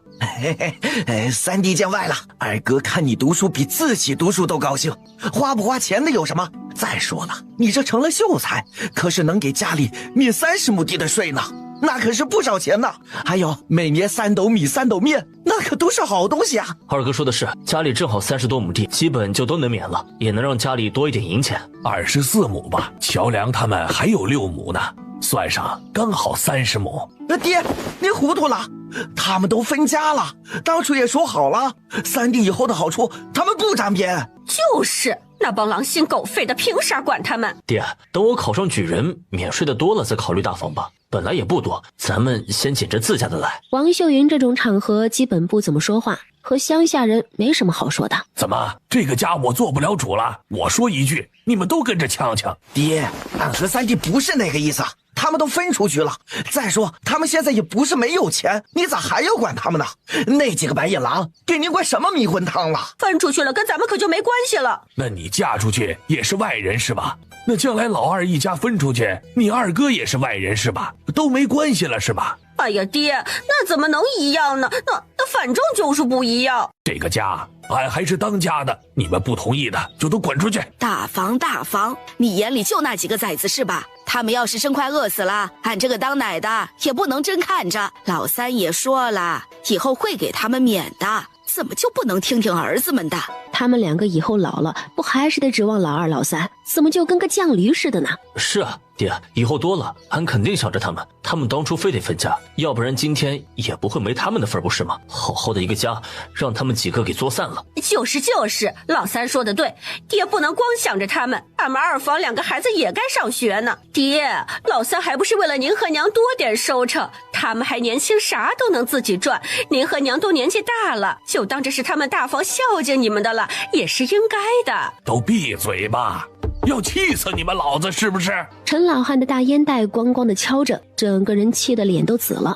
三弟见外了，二哥看你读书比自己读书都高兴，花不花钱的有什么？再说了，你这成了秀才，可是能给家里免30亩地的税呢，那可是不少钱呢。还有每年3斗米3斗面，那可都是好东西啊。二哥说的是，家里正好30多亩地，基本就都能免了，也能让家里多一点银钱。24亩吧，乔梁他们还有6亩呢，算上刚好30亩。爹，你糊涂了，他们都分家了，当初也说好了，三弟以后的好处他们不沾边。就是那帮狼心狗肺的，凭啥管他们？爹，等我考上举人，免税的多了再考虑大房吧，本来也不多，咱们先捡着自家的来。王秀云这种场合基本不怎么说话，和乡下人没什么好说的。怎么这个家我做不了主了？我说一句，你们都跟着呛呛。爹，俺和三弟不是那个意思，他们都分出去了。再说他们现在也不是没有钱，你咋还要管他们呢？那几个白眼狼给您管什么迷魂汤了？分出去了跟咱们可就没关系了。那你嫁出去也是外人是吧？那将来老二一家分出去，你二哥也是外人是吧？都没关系了是吧？哎呀爹，那怎么能一样呢？那反正就是不一样。这个家俺还是当家的，你们不同意的就都滚出去。大房，你眼里就那几个崽子是吧？他们要是真快饿死了，俺这个当奶的也不能真看着。老三也说了，以后会给他们免的，怎么就不能听听儿子们的？他们2个以后老了，不还是得指望老二老三？怎么就跟个犟驴似的呢？是啊，爹，以后多了，俺肯定想着他们。他们当初非得分家，要不然今天也不会没他们的份，不是吗？好好的一个家，让他们几个给作散了。就是，老三说的对，爹不能光想着他们，俺们二房2个孩子也该上学呢。爹，老三还不是为了您和娘多点收成，他们还年轻，啥都能自己赚。您和娘都年纪大了，就当这是他们大房孝敬你们的了，也是应该的。都闭嘴吧！要气死你们老子是不是？陈老汉的大烟袋咣咣的敲着，整个人气得脸都紫了。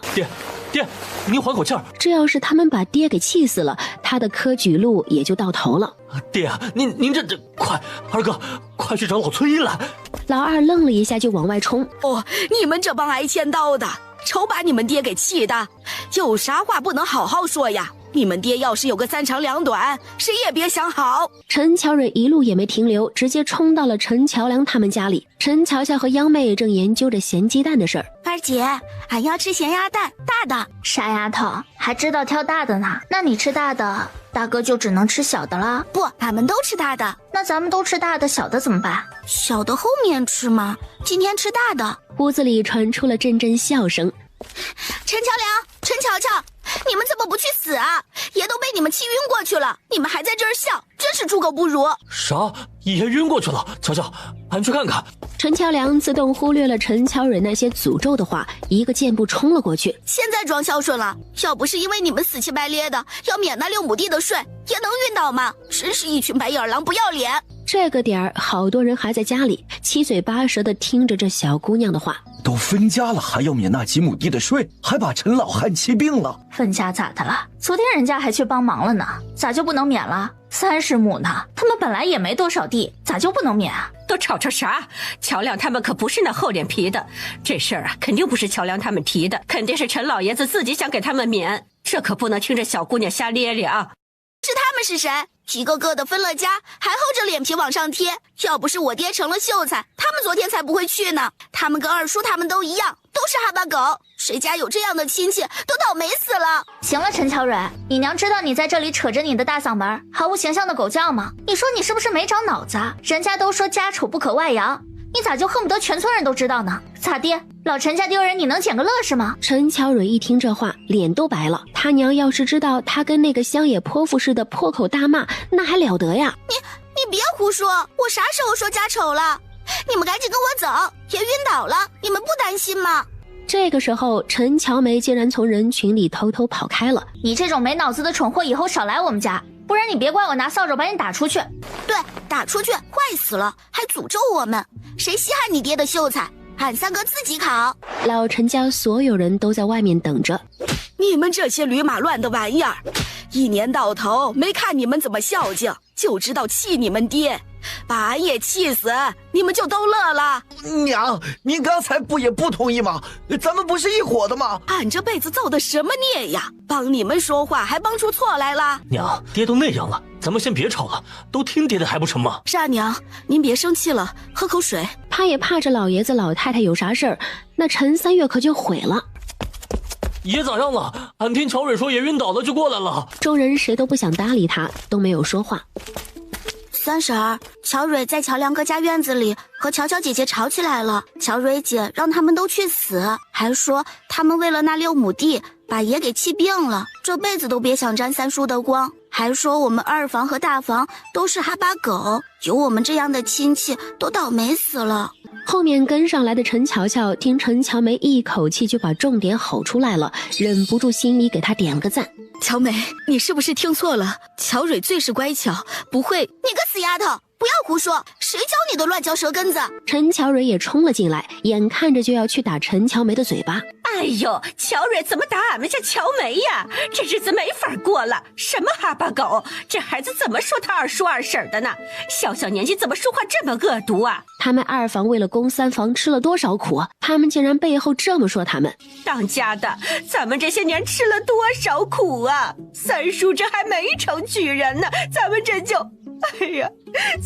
爹，您缓口气儿。这要是他们把爹给气死了，他的科举路也就到头了。爹啊，您这快，二哥快去找老崔来。老二愣了一下就往外冲。哦，你们这帮挨千刀的，瞅把你们爹给气的，有啥话不能好好说呀？你们爹要是有个3长2短，谁也别想好。陈乔蕊一路也没停留，直接冲到了陈乔良他们家里。陈乔乔和央妹正研究着咸鸡蛋的事儿。二姐，俺要吃咸鸭蛋，大的。傻丫头，还知道挑大的呢？那你吃大的，大哥就只能吃小的了。不，俺们都吃大的。那咱们都吃大的，小的怎么办？小的后面吃吗？今天吃大的。屋子里传出了阵阵笑声。陈乔良，陈乔乔，你们怎么不去死啊？爷都被你们气晕过去了，你们还在这儿笑，真是猪狗不如。啥？爷晕过去了？乔乔，俺去看看。陈乔良自动忽略了陈乔蕊那些诅咒的话，一个箭步冲了过去。现在装孝顺了，要不是因为你们死乞白咧的要免那6亩地的税，也能晕倒吗？真是一群白眼狼，不要脸。这个点儿，好多人还在家里，七嘴八舌地听着这小姑娘的话。都分家了，还要免那几亩地的税，还把陈老汉气病了。分家咋的了？昨天人家还去帮忙了呢，咋就不能免了？ 30亩呢，他们本来也没多少地，咋就不能免啊？都吵吵啥？乔亮他们可不是那厚脸皮的，这事儿啊，肯定不是乔亮他们提的，肯定是陈老爷子自己想给他们免，这可不能听着小姑娘瞎咧咧啊！是他们是谁？一个个的分了家，还厚着脸皮往上贴。要不是我爹成了秀才，他们昨天才不会去呢。他们跟二叔他们都一样，都是哈巴狗。谁家有这样的亲戚，都倒霉死了。行了，陈乔蕊，你娘知道你在这里扯着你的大嗓门，毫无形象的狗叫吗？你说你是不是没长脑子？人家都说家丑不可外扬，你咋就恨不得全村人都知道呢？咋的？老陈家丢人，你能捡个乐是吗？陈乔蕊一听这话，脸都白了。他娘要是知道他跟那个乡野泼妇似的破口大骂，那还了得呀！你别胡说，我啥时候说家丑了？你们赶紧跟我走，爷晕倒了，你们不担心吗？这个时候，陈乔梅竟然从人群里偷偷跑开了。你这种没脑子的蠢货，以后少来我们家，不然你别怪我拿扫帚把你打出去。对，打出去，坏死了，还诅咒我们，谁稀罕你爹的秀才？俺三个自己烤。老陈家所有人都在外面等着。你们这些驴马乱的玩意儿，一年到头没看你们怎么孝敬，就知道气你们爹，把俺也气死，你们就都乐了。娘，您刚才不也不同意吗？咱们不是一伙的吗？俺这辈子造的什么孽呀？帮你们说话还帮出错来了。娘，爹都那样了，咱们先别吵了，都听爹的还不成吗？是啊，娘，您别生气了，喝口水。他也怕这老爷子老太太有啥事儿，那陈三月可就毁了。爷咋样了？俺听乔蕊说爷晕倒了就过来了。众人谁都不想搭理他，都没有说话。三婶儿，乔蕊在乔亮哥家院子里和乔乔姐姐吵起来了，乔蕊姐让他们都去死，还说他们为了那6亩地把爷给气病了，这辈子都别想沾三叔的光，还说我们二房和大房都是哈巴狗，有我们这样的亲戚都倒霉死了。后面跟上来的陈乔乔听陈乔梅一口气就把重点吼出来了，忍不住心里给她点了个赞。乔梅，你是不是听错了？乔蕊最是乖巧，不会。你个死丫头，不要胡说，谁教你的乱嚼舌根子？陈乔蕊也冲了进来，眼看着就要去打陈乔梅的嘴巴。哎呦，乔蕊怎么打俺们家乔梅呀？这日子没法过了！什么哈巴狗，这孩子怎么说他二叔二婶的呢？小小年纪怎么说话这么恶毒啊？他们二房为了供三房吃了多少苦，他们竟然背后这么说他们。当家的，咱们这些年吃了多少苦啊！三叔这还没成举人呢，咱们这就……哎呀，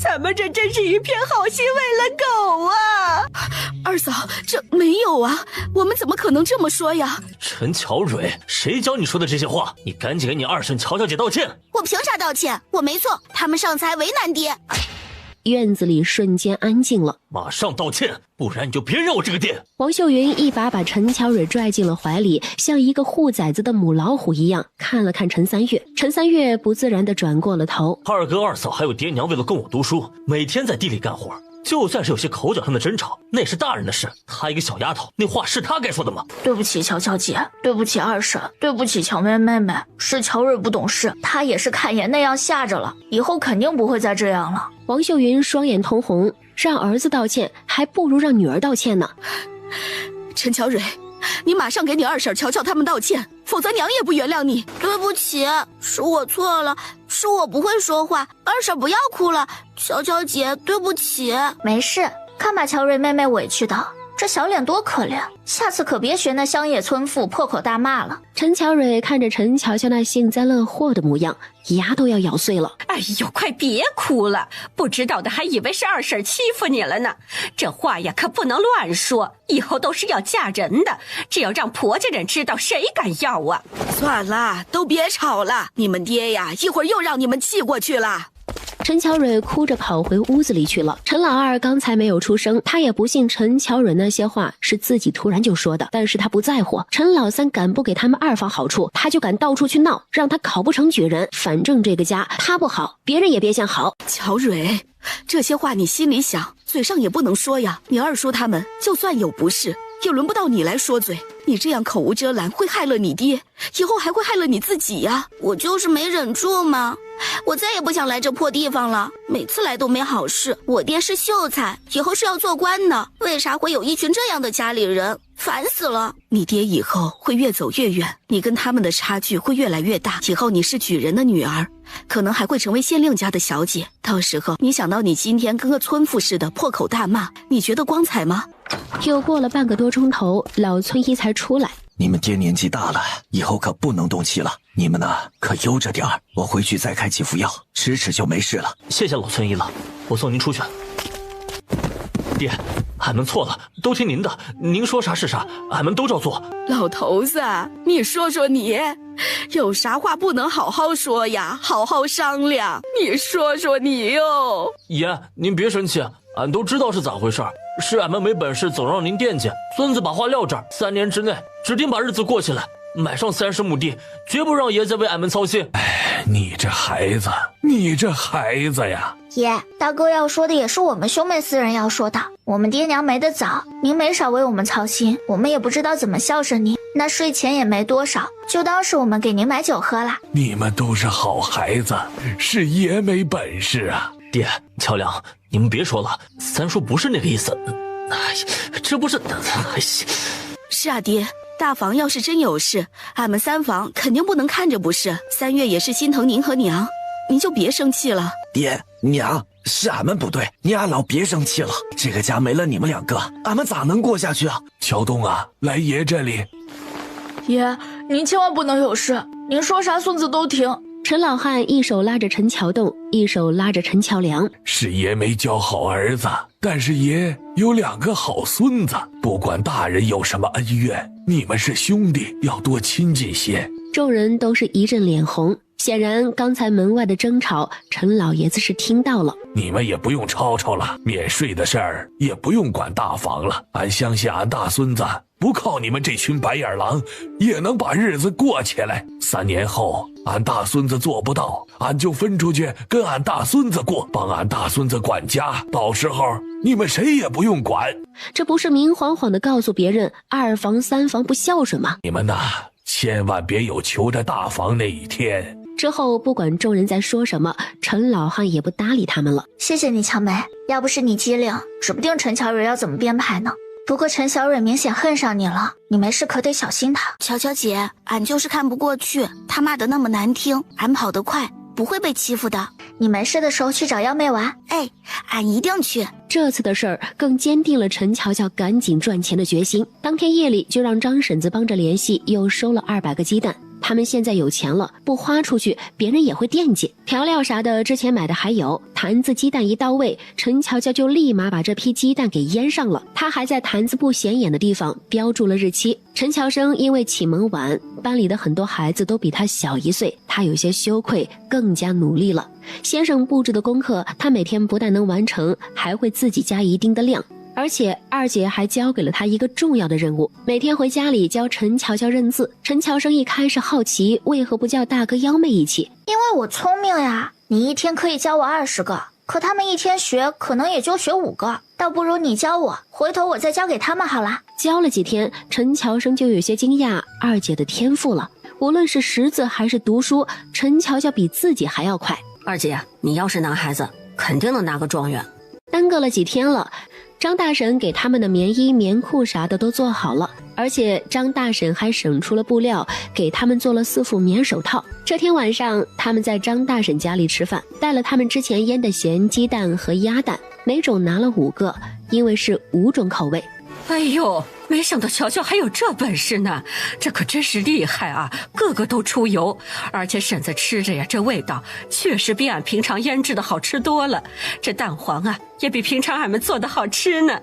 咱们这真是一片好心为了狗啊！二嫂，这没有啊，我们怎么可能这么说呀？陈乔蕊，谁教你说的这些话？你赶紧给你二婶乔小姐道歉！我凭啥道歉？我没错，他们上次还为难爹。院子里瞬间安静了，马上道歉，不然你就别认我这个爹！王秀云一把陈乔蕊拽进了怀里，像一个护崽子的母老虎一样看了看陈三月。陈三月不自然地转过了头。二哥二嫂还有爹娘为了供我读书，每天在地里干活，就算是有些口角上的争吵，那是大人的事。她一个小丫头，那话是她该说的吗？对不起乔乔姐，对不起二婶，对不起乔梅妹妹，是乔蕊不懂事，她也是看爷那样吓着了，以后肯定不会再这样了。王秀云双眼通红，让儿子道歉还不如让女儿道歉呢。陈乔蕊，你马上给你二婶乔乔他们道歉，否则娘也不原谅你。对不起，是我错了，是我不会说话，二婶不要哭了，乔乔姐对不起。没事，看把乔蕊妹妹委屈的，这小脸多可怜，下次可别学那乡野村妇破口大骂了。陈乔蕊看着陈乔乔那幸灾乐祸的模样，牙都要咬碎了。哎呦，快别哭了，不知道的还以为是二婶欺负你了呢。这话呀可不能乱说，以后都是要嫁人的，这要让婆家人知道，谁敢要啊？算了，都别吵了，你们爹呀一会儿又让你们气过去了。陈乔蕊哭着跑回屋子里去了。陈老二刚才没有出声，他也不信陈乔蕊那些话是自己突然就说的，但是他不在乎。陈老三敢不给他们二房好处，他就敢到处去闹，让他考不成举人。反正这个家他不好，别人也别想好。乔蕊，这些话你心里想，嘴上也不能说呀。你二叔他们就算有不是，也轮不到你来说嘴。你这样口无遮拦，会害了你爹，以后还会害了你自己呀。我就是没忍住嘛，我再也不想来这破地方了，每次来都没好事。我爹是秀才，以后是要做官的，为啥会有一群这样的家里人？烦死了！你爹以后会越走越远，你跟他们的差距会越来越大。以后你是举人的女儿，可能还会成为县令家的小姐。到时候你想到你今天跟个村妇似的破口大骂，你觉得光彩吗？又过了半个多钟头，老村医才出来。你们爹年纪大了，以后可不能动气了。你们呢，可悠着点儿。我回去再开几副药，吃吃就没事了。谢谢老村医了，我送您出去。爹，俺们错了，都听您的，您说啥是啥，俺们都照做。老头子，你说说你，有啥话不能好好说呀？好好商量，你说说你哟。爷，您别生气，俺都知道是咋回事，是俺们没本事，总让您惦记。孙子把话撂这儿，3年之内指定把日子过起来，买上30亩地，绝不让爷再为俺们操心。哎，你这孩子，你这孩子呀！爷，大哥要说的也是我们兄妹4人要说的。我们爹娘没得早，您没少为我们操心，我们也不知道怎么孝顺您。那税钱也没多少，就当是我们给您买酒喝啦。你们都是好孩子，是爷没本事啊！爹，乔梁，你们别说了，三叔不是那个意思。哎，这不是……哎，是啊，爹。大房要是真有事，俺们3房肯定不能看着不是。3月也是心疼您和娘，您就别生气了。爹娘，是俺们不对，你俺老别生气了。这个家没了你们2个，俺们咋能过下去啊？乔东啊，来爷这里。爷，您千万不能有事，您说啥孙子都听。陈老汉一手拉着陈桥洞，一手拉着陈桥梁。是爷没教好儿子，但是爷有2个好孙子，不管大人有什么恩怨，你们是兄弟，要多亲近些。众人都是一阵脸红，显然刚才门外的争吵，陈老爷子是听到了。你们也不用吵吵了，免税的事儿也不用管大房了。俺相信俺大孙子不靠你们这群白眼狼，也能把日子过起来。3年后，俺大孙子做不到，俺就分出去跟俺大孙子过，帮俺大孙子管家。到时候你们谁也不用管。这不是明晃晃的告诉别人2房3房不孝顺吗？你们呐，千万别有求着大房那一天。之后不管众人在说什么，陈老汉也不搭理他们了。谢谢你，乔梅，要不是你机灵，指不定陈乔蕊要怎么编排呢。不过陈小蕊明显恨上你了，你没事可得小心她。乔乔姐，俺就是看不过去，她骂得那么难听，俺跑得快，不会被欺负的。你没事的时候去找幺妹玩。哎，俺一定去。这次的事儿更坚定了陈乔乔赶紧赚钱的决心。当天夜里就让张婶子帮着联系，又收了200个鸡蛋。他们现在有钱了，不花出去，别人也会惦记。调料啥的之前买的还有，坛子鸡蛋一到位，陈乔乔就立马把这批鸡蛋给腌上了。他还在坛子不显眼的地方标注了日期。陈乔生因为启蒙晚，班里的很多孩子都比他小1岁，他有些羞愧，更加努力了。先生布置的功课，他每天不但能完成，还会自己加一定的量。而且二姐还交给了他一个重要的任务，每天回家里教陈乔乔认字。陈乔生一开始好奇，为何不叫大哥幺妹一起？因为我聪明呀，你一天可以教我20个，可他们一天学可能也就学5个，倒不如你教我，回头我再教给他们好啦。教了几天，陈乔生就有些惊讶二姐的天赋了，无论是识字还是读书，陈乔乔比自己还要快。二姐，你要是男孩子，肯定能拿个状元。耽搁了几天了，张大婶给他们的棉衣棉裤啥的都做好了，而且张大婶还省出了布料，给他们做了4副棉手套。这天晚上他们在张大婶家里吃饭，带了他们之前腌的咸鸡蛋和鸭蛋，每种拿了5个，因为是5种口味。哎呦，没想到乔乔还有这本事呢，这可真是厉害啊，个个都出油。而且婶子吃着呀，这味道确实比俺平常腌制的好吃多了，这蛋黄啊也比平常俺们做的好吃呢。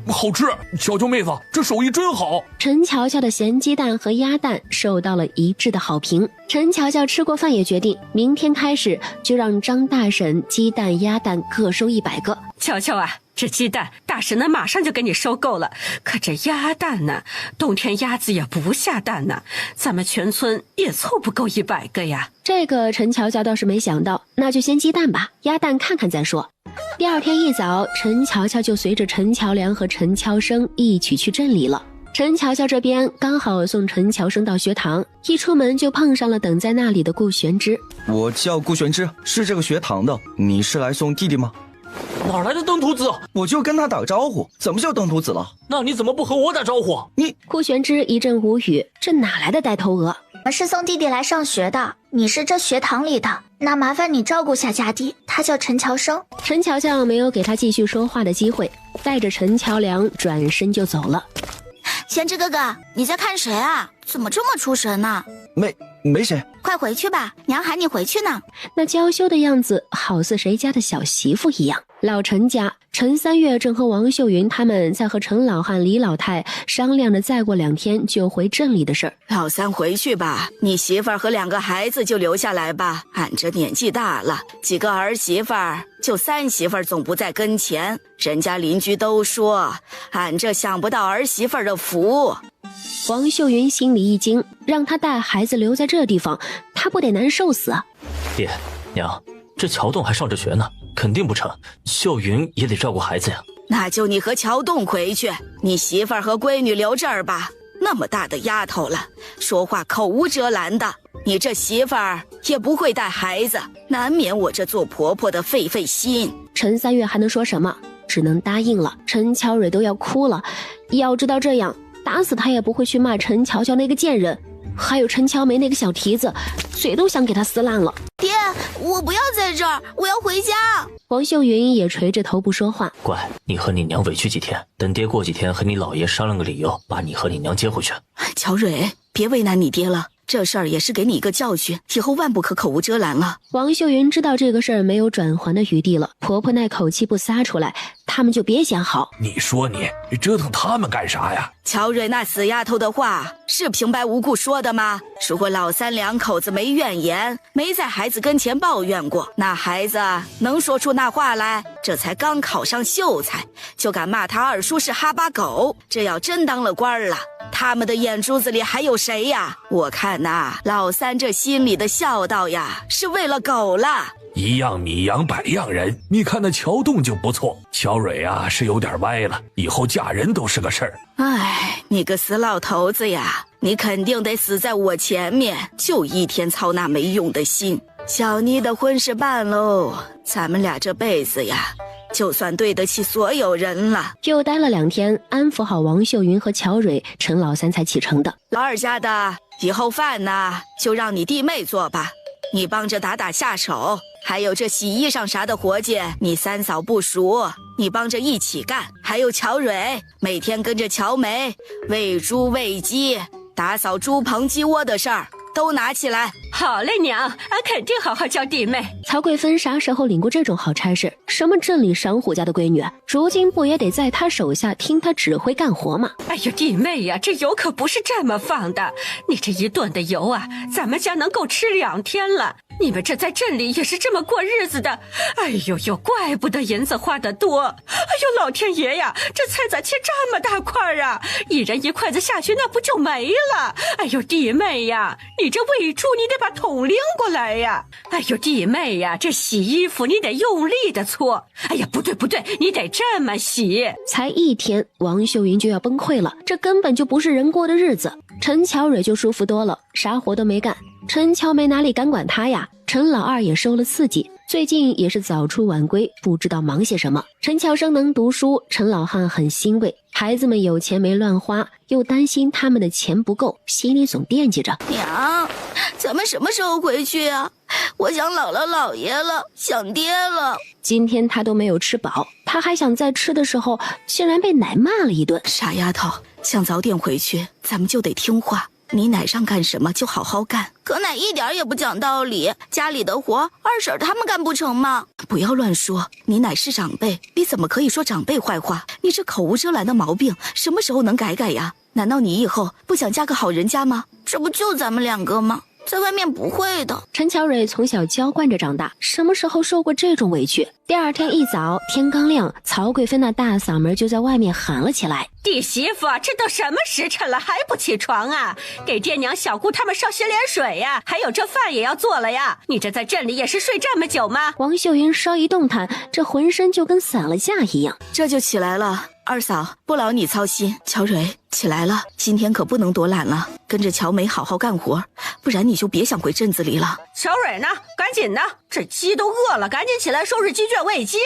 好吃，乔乔妹子这手艺真好。陈乔乔的咸鸡蛋和鸭蛋受到了一致的好评。陈乔乔吃过饭也决定，明天开始就让张大婶鸡蛋鸭蛋各收100个。乔乔啊，这鸡蛋大婶呢马上就给你收够了，可这鸭蛋呢，冬天鸭子也不下蛋呢，咱们全村也凑不够100个呀。这个陈乔乔倒是没想到，那就先鸡蛋吧，鸭蛋看看再说。第二天一早，陈乔乔就随着陈乔良和陈乔生一起去镇里了。陈乔乔这边刚好送陈乔生到学堂，一出门就碰上了等在那里的顾玄之。我叫顾玄之，是这个学堂的，你是来送弟弟吗？哪来的登徒子？我就跟他打个招呼，怎么就登徒子了？那你怎么不和我打招呼？你顾玄之一阵无语，这哪来的呆头鹅？我是送弟弟来上学的，你是这学堂里的，那麻烦你照顾下家弟，他叫陈乔生。陈乔乔没有给他继续说话的机会，带着陈乔良转身就走了。玄之哥哥，你在看谁啊？怎么这么出神呢？没谁，快回去吧，娘喊你回去呢。那娇羞的样子，好似谁家的小媳妇一样。老陈家，陈三月正和王秀云他们在和陈老汉、李老太商量着，再过2天就回镇里的事儿。老三回去吧，你媳妇儿和2个孩子就留下来吧。俺这年纪大了，几个儿媳妇儿，就3媳妇儿总不在跟前。人家邻居都说，俺这享不到儿媳妇儿的福。王秀云心里一惊，让他带孩子留在这地方，他不得难受死啊！爹娘，这乔栋还上着学呢，肯定不成。秀云也得照顾孩子呀。那就你和乔栋回去，你媳妇儿和闺女留这儿吧。那么大的丫头了，说话口无遮拦的。你这媳妇儿也不会带孩子，难免我这做婆婆的费心。陈三月还能说什么？只能答应了。陈乔蕊都要哭了，要知道这样，打死他也不会去骂陈乔乔那个贱人，还有陈乔梅那个小蹄子，嘴都想给他撕烂了。爹，我不要在这儿，我要回家。王秀云也垂着头不说话。乖，你和你娘委屈几天，等爹过几天和你姥爷商量个理由，把你和你娘接回去。乔蕊，别为难你爹了，这事儿也是给你一个教训，以后万不可口无遮拦了。王秀云知道这个事儿没有转圜的余地了，婆婆那口气不撒出来，他们就别想好。你说你折腾他们干啥呀？乔蕊那死丫头的话是平白无故说的吗？如果老三2口子没怨言，没在孩子跟前抱怨过，那孩子能说出那话来？这才刚考上秀才，就敢骂他二叔是哈巴狗，这要真当了官了，他们的眼珠子里还有谁呀？我看呐，老三这心里的孝道呀，是为了狗了。一样米养百样人，你看那乔栋就不错，乔蕊啊是有点歪了，以后嫁人都是个事儿。哎，你个死老头子呀，你肯定得死在我前面，就一天操那没用的心。小妮的婚事办喽，咱们俩这辈子呀，就算对得起所有人了。又待了2天，安抚好王秀云和乔蕊，陈老三才启程的。老二家的，以后饭呢就让你弟妹做吧，你帮着打下手，还有这洗衣裳啥的活计，你三嫂不熟，你帮着一起干。还有乔蕊，每天跟着乔梅喂猪喂鸡，打扫猪棚鸡窝的事儿都拿起来。好嘞，娘，俺肯定好好教弟妹。曹贵芬啥时候领过这种好差事？什么镇里商户家的闺女，如今不也得在他手下听他指挥干活吗？哎呦，弟妹呀，这油可不是这么放的，你这一吨的油啊，咱们家能够吃2天了。你们这在镇里也是这么过日子的，哎呦呦，怪不得银子花得多。哎呦，老天爷呀，这菜咋切这么大块啊？一人一筷子下去，那不就没了？哎呦，弟妹呀，你这喂猪你得把桶拎过来呀。哎呦，弟妹呀，这洗衣服你得用力的搓。哎呀，不对，你得这么洗。才1天，王秀云就要崩溃了，这根本就不是人过的日子。陈乔蕊就舒服多了，啥活都没干。陈乔梅哪里敢管他呀？陈老二也受了刺激，最近也是早出晚归，不知道忙些什么。陈乔生能读书，陈老汉很欣慰，孩子们有钱没乱花，又担心他们的钱不够，心里总惦记着。娘，咱们什么时候回去啊？我想姥姥姥爷了，想爹了。今天他都没有吃饱，他还想再吃的时候，竟然被奶骂了一顿。傻丫头，想早点回去，咱们就得听话。你奶让干什么就好好干，可奶一点也不讲道理，家里的活二婶他们干不成吗？不要乱说，你奶是长辈，你怎么可以说长辈坏话？你这口无遮拦的毛病什么时候能改呀？难道你以后不想嫁个好人家吗？这不就咱们2个吗？在外面不会的。陈乔蕊从小娇惯着长大，什么时候受过这种委屈？第2天一早，天刚亮，曹贵芬那大嗓门就在外面喊了起来：弟媳妇，这都什么时辰了还不起床啊？给爹娘小姑他们烧洗脸水呀，还有这饭也要做了呀。你这在镇里也是睡这么久吗？王秀云稍一动弹，这浑身就跟散了架一样。这就起来了，二嫂，不劳你操心。乔蕊，起来了，今天可不能多懒了，跟着乔梅好好干活，不然你就别想回镇子里了。乔蕊呢？赶紧的，这鸡都饿了，赶紧起来收拾鸡圈喂鸡。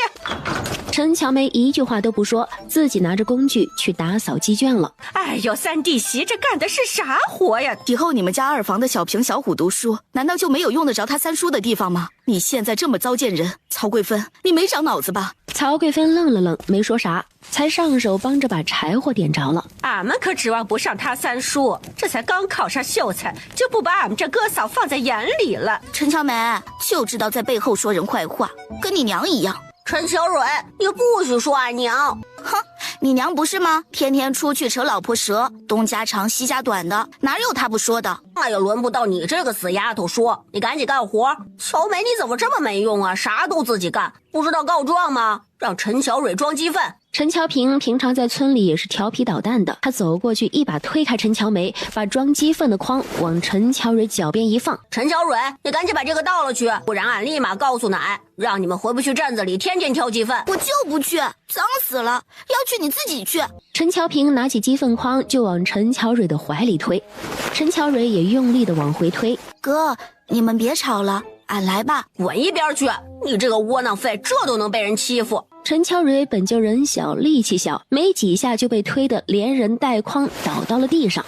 陈乔梅一句话都不说，自己拿着工具去打扫鸡圈了。哎呦，三弟媳，这干的是啥活呀？以后你们家二房的小平、小虎读书，难道就没有用得着他三叔的地方吗？你现在这么糟践人，曹贵芬，你没长脑子吧？曹贵芬愣了愣，没说啥，才上手帮着把柴火点着了。俺们可指望不上他三叔，这才刚考上秀才，就不把俺们这哥嫂放在眼里了。陈乔梅就知道在背后说人坏话，跟你娘一样。陈小蕊，你不许说俺娘！哼，你娘不是吗？天天出去扯老婆舌，东家长西家短的，哪有她不说的？那也轮不到你这个死丫头说，你赶紧干活。乔梅，你怎么这么没用啊？啥都自己干，不知道告状吗？让陈小蕊装鸡粪。陈乔平平常在村里也是调皮捣蛋的，他走过去一把推开陈乔梅，把装鸡粪的筐往陈乔蕊脚边一放。陈小蕊，你赶紧把这个倒了去，不然俺立马告诉奶，让你们回不去镇子里天天挑鸡粪。我就不去，脏死了，要去你自己去。陈乔平拿起鸡粪筐就往陈乔蕊的怀里推，陈乔蕊也用力的往回推。哥，你们别吵了，俺来吧。滚一边去，你这个窝囊废，这都能被人欺负。陈乔蕊本就人小力气小，没几下就被推得连人带筐倒到了地上。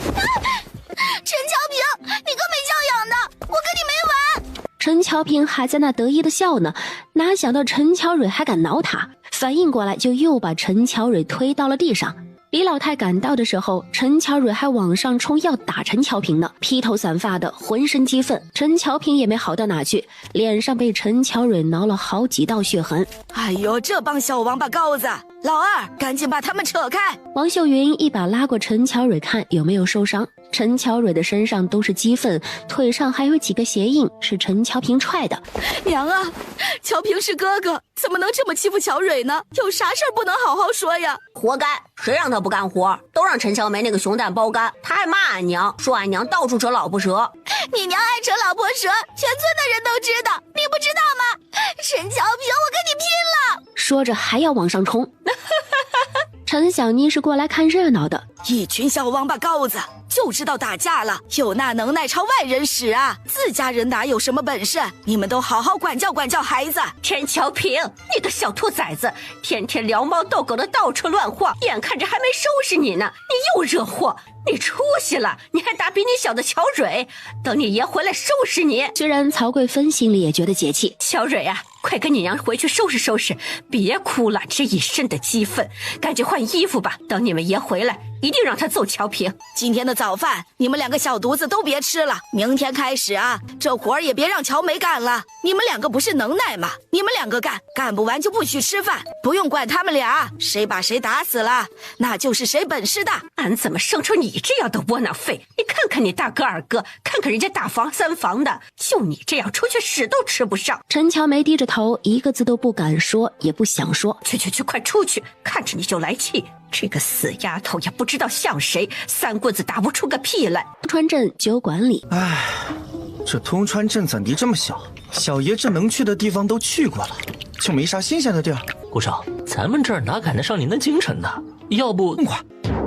陈乔平，你个没教养的，我跟你没完！陈乔平还在那得意的笑呢，哪想到陈乔蕊还敢挠他，反应过来就又把陈乔蕊推到了地上。李老太赶到的时候，陈乔蕊还往上冲要打陈乔平呢，披头散发的，浑身鸡粪。陈乔平也没好到哪去，脸上被陈乔蕊挠了好几道血痕。哎呦，这帮小王八羔子！老二，赶紧把他们扯开！王秀云一把拉过陈乔蕊，看有没有受伤。陈乔蕊的身上都是鸡粪，腿上还有几个鞋印，是陈乔平踹的。娘啊，乔平是哥哥，怎么能这么欺负乔蕊呢？有啥事儿不能好好说呀？活该，谁让他不干活？都让陈乔梅那个熊蛋包干，他还骂俺娘，说俺娘到处扯老婆舌。你娘爱扯老婆舌，全村的人都知道，你不知道吗？陈乔平，我跟你拼了！说着还要往上冲。陈小妮是过来看热闹的，一群小王八羔子就知道打架了，有那能耐朝外人使啊！自家人哪有什么本事？你们都好好管教管教孩子。陈乔平，你个小兔崽子，天天撩猫逗狗的到处乱晃，眼看着还没收拾你呢，你又惹祸。你出息了，你还打比你小的乔蕊，等你爷回来收拾你。虽然曹贵芬心里也觉得解气，乔蕊啊，快跟你娘回去收拾收拾，别哭了，这一身的鸡粪，赶紧换衣服吧，等你们爷回来一定让他揍乔平。今天的早饭你们两个小犊子都别吃了，明天开始啊，这活儿也别让乔梅干了。你们两个不是能耐吗？你们两个干，干不完就不许吃饭，不用管他们俩，谁把谁打死了，那就是谁本事大。俺怎么生出你这样的窝囊废？你看看你大哥二哥，看看人家大房三房的，就你这样出去屎都吃不上。陈乔梅低着头，一个字都不敢说，也不想说。去，快出去！看着你就来气。这个死丫头也不知道像谁，三棍子打不出个屁来。通川镇酒馆里，唉，这通川镇怎地这么小？小爷这能去的地方都去过了，就没啥新鲜的地儿。顾少，咱们这儿哪赶得上您的京城呢？要不快！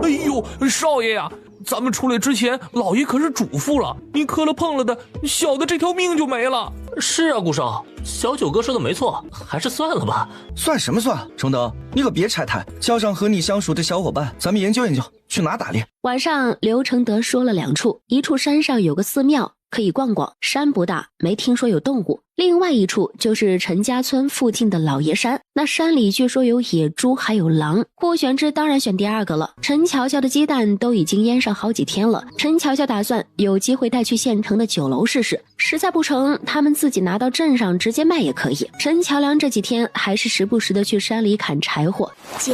哎呦，少爷呀，咱们出来之前，老爷可是嘱咐了，你磕了碰了的，小的这条命就没了。是啊，顾少，小九哥说的没错，还是算了吧。算什么算？崇德，你可别拆台，叫上和你相熟的小伙伴，咱们研究研究，去哪打猎。晚上，刘承德说了2处，一处山上有个寺庙，可以逛逛，山不大，没听说有动物。另外一处就是陈家村附近的老爷山，那山里据说有野猪还有狼。顾选之当然选第2个了。陈乔乔的鸡蛋都已经腌上好几天了，陈乔乔打算有机会带去县城的酒楼试试，实在不成他们自己拿到镇上直接卖也可以。陈乔良这几天还是时不时的去山里砍柴火。姐，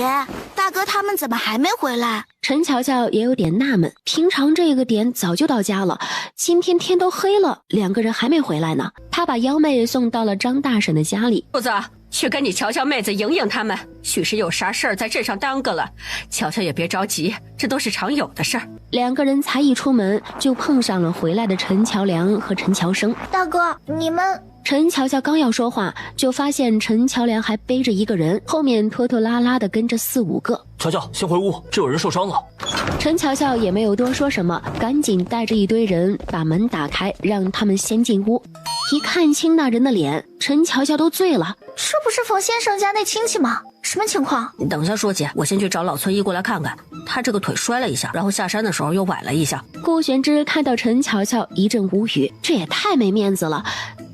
大哥他们怎么还没回来？陈乔乔也有点纳闷，平常这个点早就到家了，今天天都黑了，2个人还没回来呢。他把幺妹送到了张大婶的家里。兔子，去跟你乔乔妹子莹莹他们，许是有啥事儿在镇上耽搁了。乔乔也别着急，这都是常有的事儿。2个人才一出门，就碰上了回来的陈乔良和陈乔生。大哥，你们陈乔乔刚要说话，就发现陈乔梁还背着一个人，后面拖拖拉拉的跟着4、5个。乔乔，先回屋，这有人受伤了。陈乔乔也没有多说什么，赶紧带着一堆人把门打开，让他们先进屋。一看清那人的脸，陈乔乔都醉了。这不是冯先生家那亲戚吗？什么情况？你等一下说姐，我先去找老村医过来看看。他这个腿摔了一下，然后下山的时候又崴了一下。顾玄之看到陈乔乔一阵无语，这也太没面子了。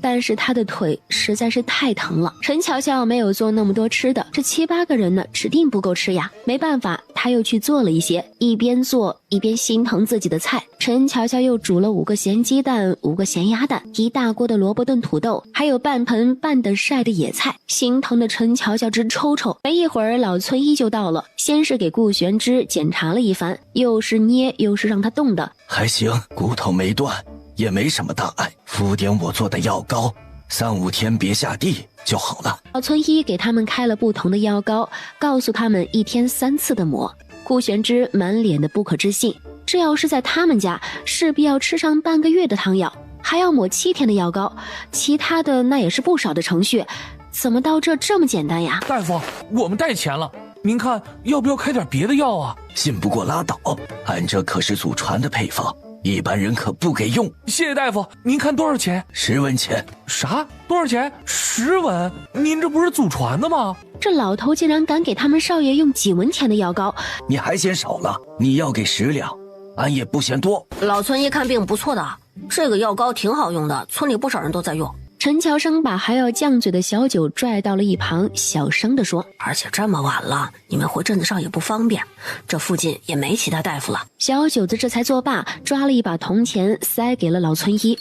但是他的腿实在是太疼了。陈乔乔没有做那么多吃的，这7、8个人呢，指定不够吃呀。没办法，他又去做了一些，一边做一边心疼自己的菜。陈乔乔又煮了5个咸鸡蛋、5个咸鸭蛋，一大锅的萝卜炖土豆，还有半盆半的晒的野菜。心疼的陈乔乔直抽抽。没一会儿，老村医就到了，先是给顾玄之检查了一番，又是捏又是让他动的，还行，骨头没断，也没什么大碍，敷点我做的药膏，3、5天别下地就好了。老村医给他们开了不同的药膏，告诉他们1天3次的抹。顾玄之满脸的不可置信，这要是在他们家，势必要吃上半个月的汤药，还要抹7天的药膏，其他的那也是不少的程序，怎么到这么简单呀？大夫，我们带钱了，您看要不要开点别的药啊？信不过拉倒，俺这可是祖传的配方，一般人可不给用。谢谢大夫，您看多少钱？10文钱。啥？多少钱？10文？您这不是祖传的吗？这老头竟然敢给他们少爷用几文钱的药膏，你还嫌少了？你要给10两，俺也不嫌多。老村医看病不错的，这个药膏挺好用的，村里不少人都在用。陈乔生把还要犟嘴的小九拽到了一旁，小声地说：而且这么晚了，你们回镇子上也不方便，这附近也没其他大夫了。小九子这才作罢，抓了一把铜钱塞给了老村医。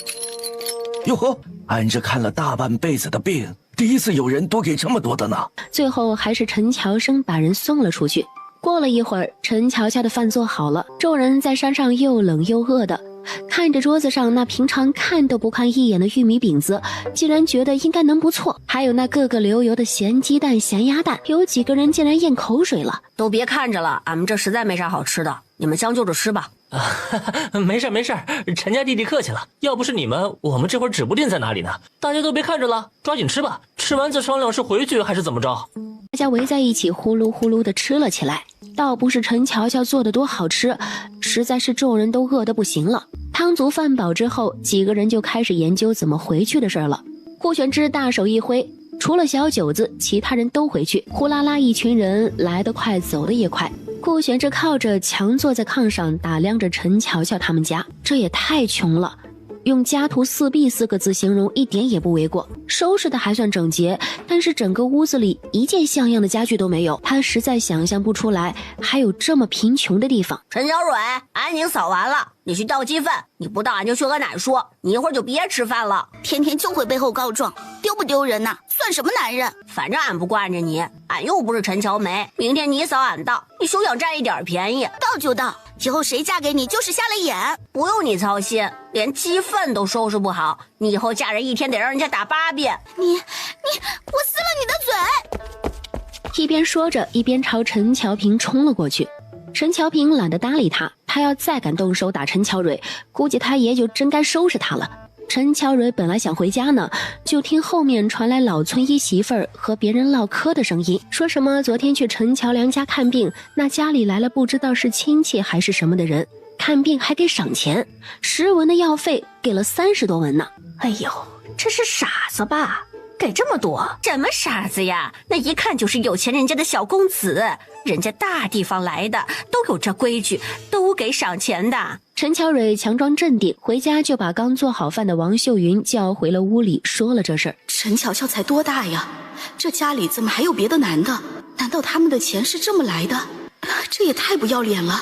哟呵，俺这看了大半辈子的病，第一次有人多给这么多的呢。最后还是陈乔生把人送了出去。过了一会儿，陈乔家的饭做好了，众人在山上又冷又饿的，看着桌子上那平常看都不看一眼的玉米饼子，竟然觉得应该能不错。还有那个个流油的咸鸡蛋、咸鸭蛋，有几个人竟然咽口水了。都别看着了，俺们这实在没啥好吃的，你们将就着吃吧。没事没事，陈家弟弟客气了。要不是你们，我们这会儿指不定在哪里呢。大家都别看着了，抓紧吃吧。吃完再商量是回去还是怎么着。大家围在一起呼噜呼噜的吃了起来。倒不是陈乔乔做的多好吃，实在是众人都饿得不行了。汤足饭饱之后，几个人就开始研究怎么回去的事了。顾玄之大手一挥，除了小九子，其他人都回去。呼啦啦一群人，来得快走得也快。顾玄之靠着墙坐在炕上，打量着陈乔乔他们家，这也太穷了，用家徒四壁4个字形容一点也不为过。收拾的还算整洁，但是整个屋子里一件像样的家具都没有，他实在想象不出来还有这么贫穷的地方。陈小蕊，俺已经扫完了，你去倒鸡饭，你不倒俺就去和奶说，你一会儿就别吃饭了。天天就会背后告状，丢不丢人呐？算什么男人？反正俺不惯着你，俺又不是陈乔梅，明天你扫俺倒，你休想占一点便宜。倒就倒，以后谁嫁给你就是瞎了眼。不用你操心，连鸡粪都收拾不好，你以后嫁人一天得让人家打8遍。我撕了你的嘴！一边说着，一边朝陈乔平冲了过去。陈乔平懒得搭理他，他要再敢动手打陈乔蕊，估计他也就真该收拾他了。陈乔蕊本来想回家呢，就听后面传来老村医媳妇儿和别人唠嗑的声音，说什么昨天去陈乔良家看病，那家里来了不知道是亲戚还是什么的人，看病还给赏钱，10文的药费给了30多文呢。哎呦，这是傻子吧？给这么多？什么傻子呀？那一看就是有钱人家的小公子，人家大地方来的，都有这规矩，都给赏钱的。陈乔蕊强装镇定，回家就把刚做好饭的王秀云叫回了屋里，说了这事儿。陈乔乔才多大呀？这家里怎么还有别的男的？难道他们的钱是这么来的？这也太不要脸了！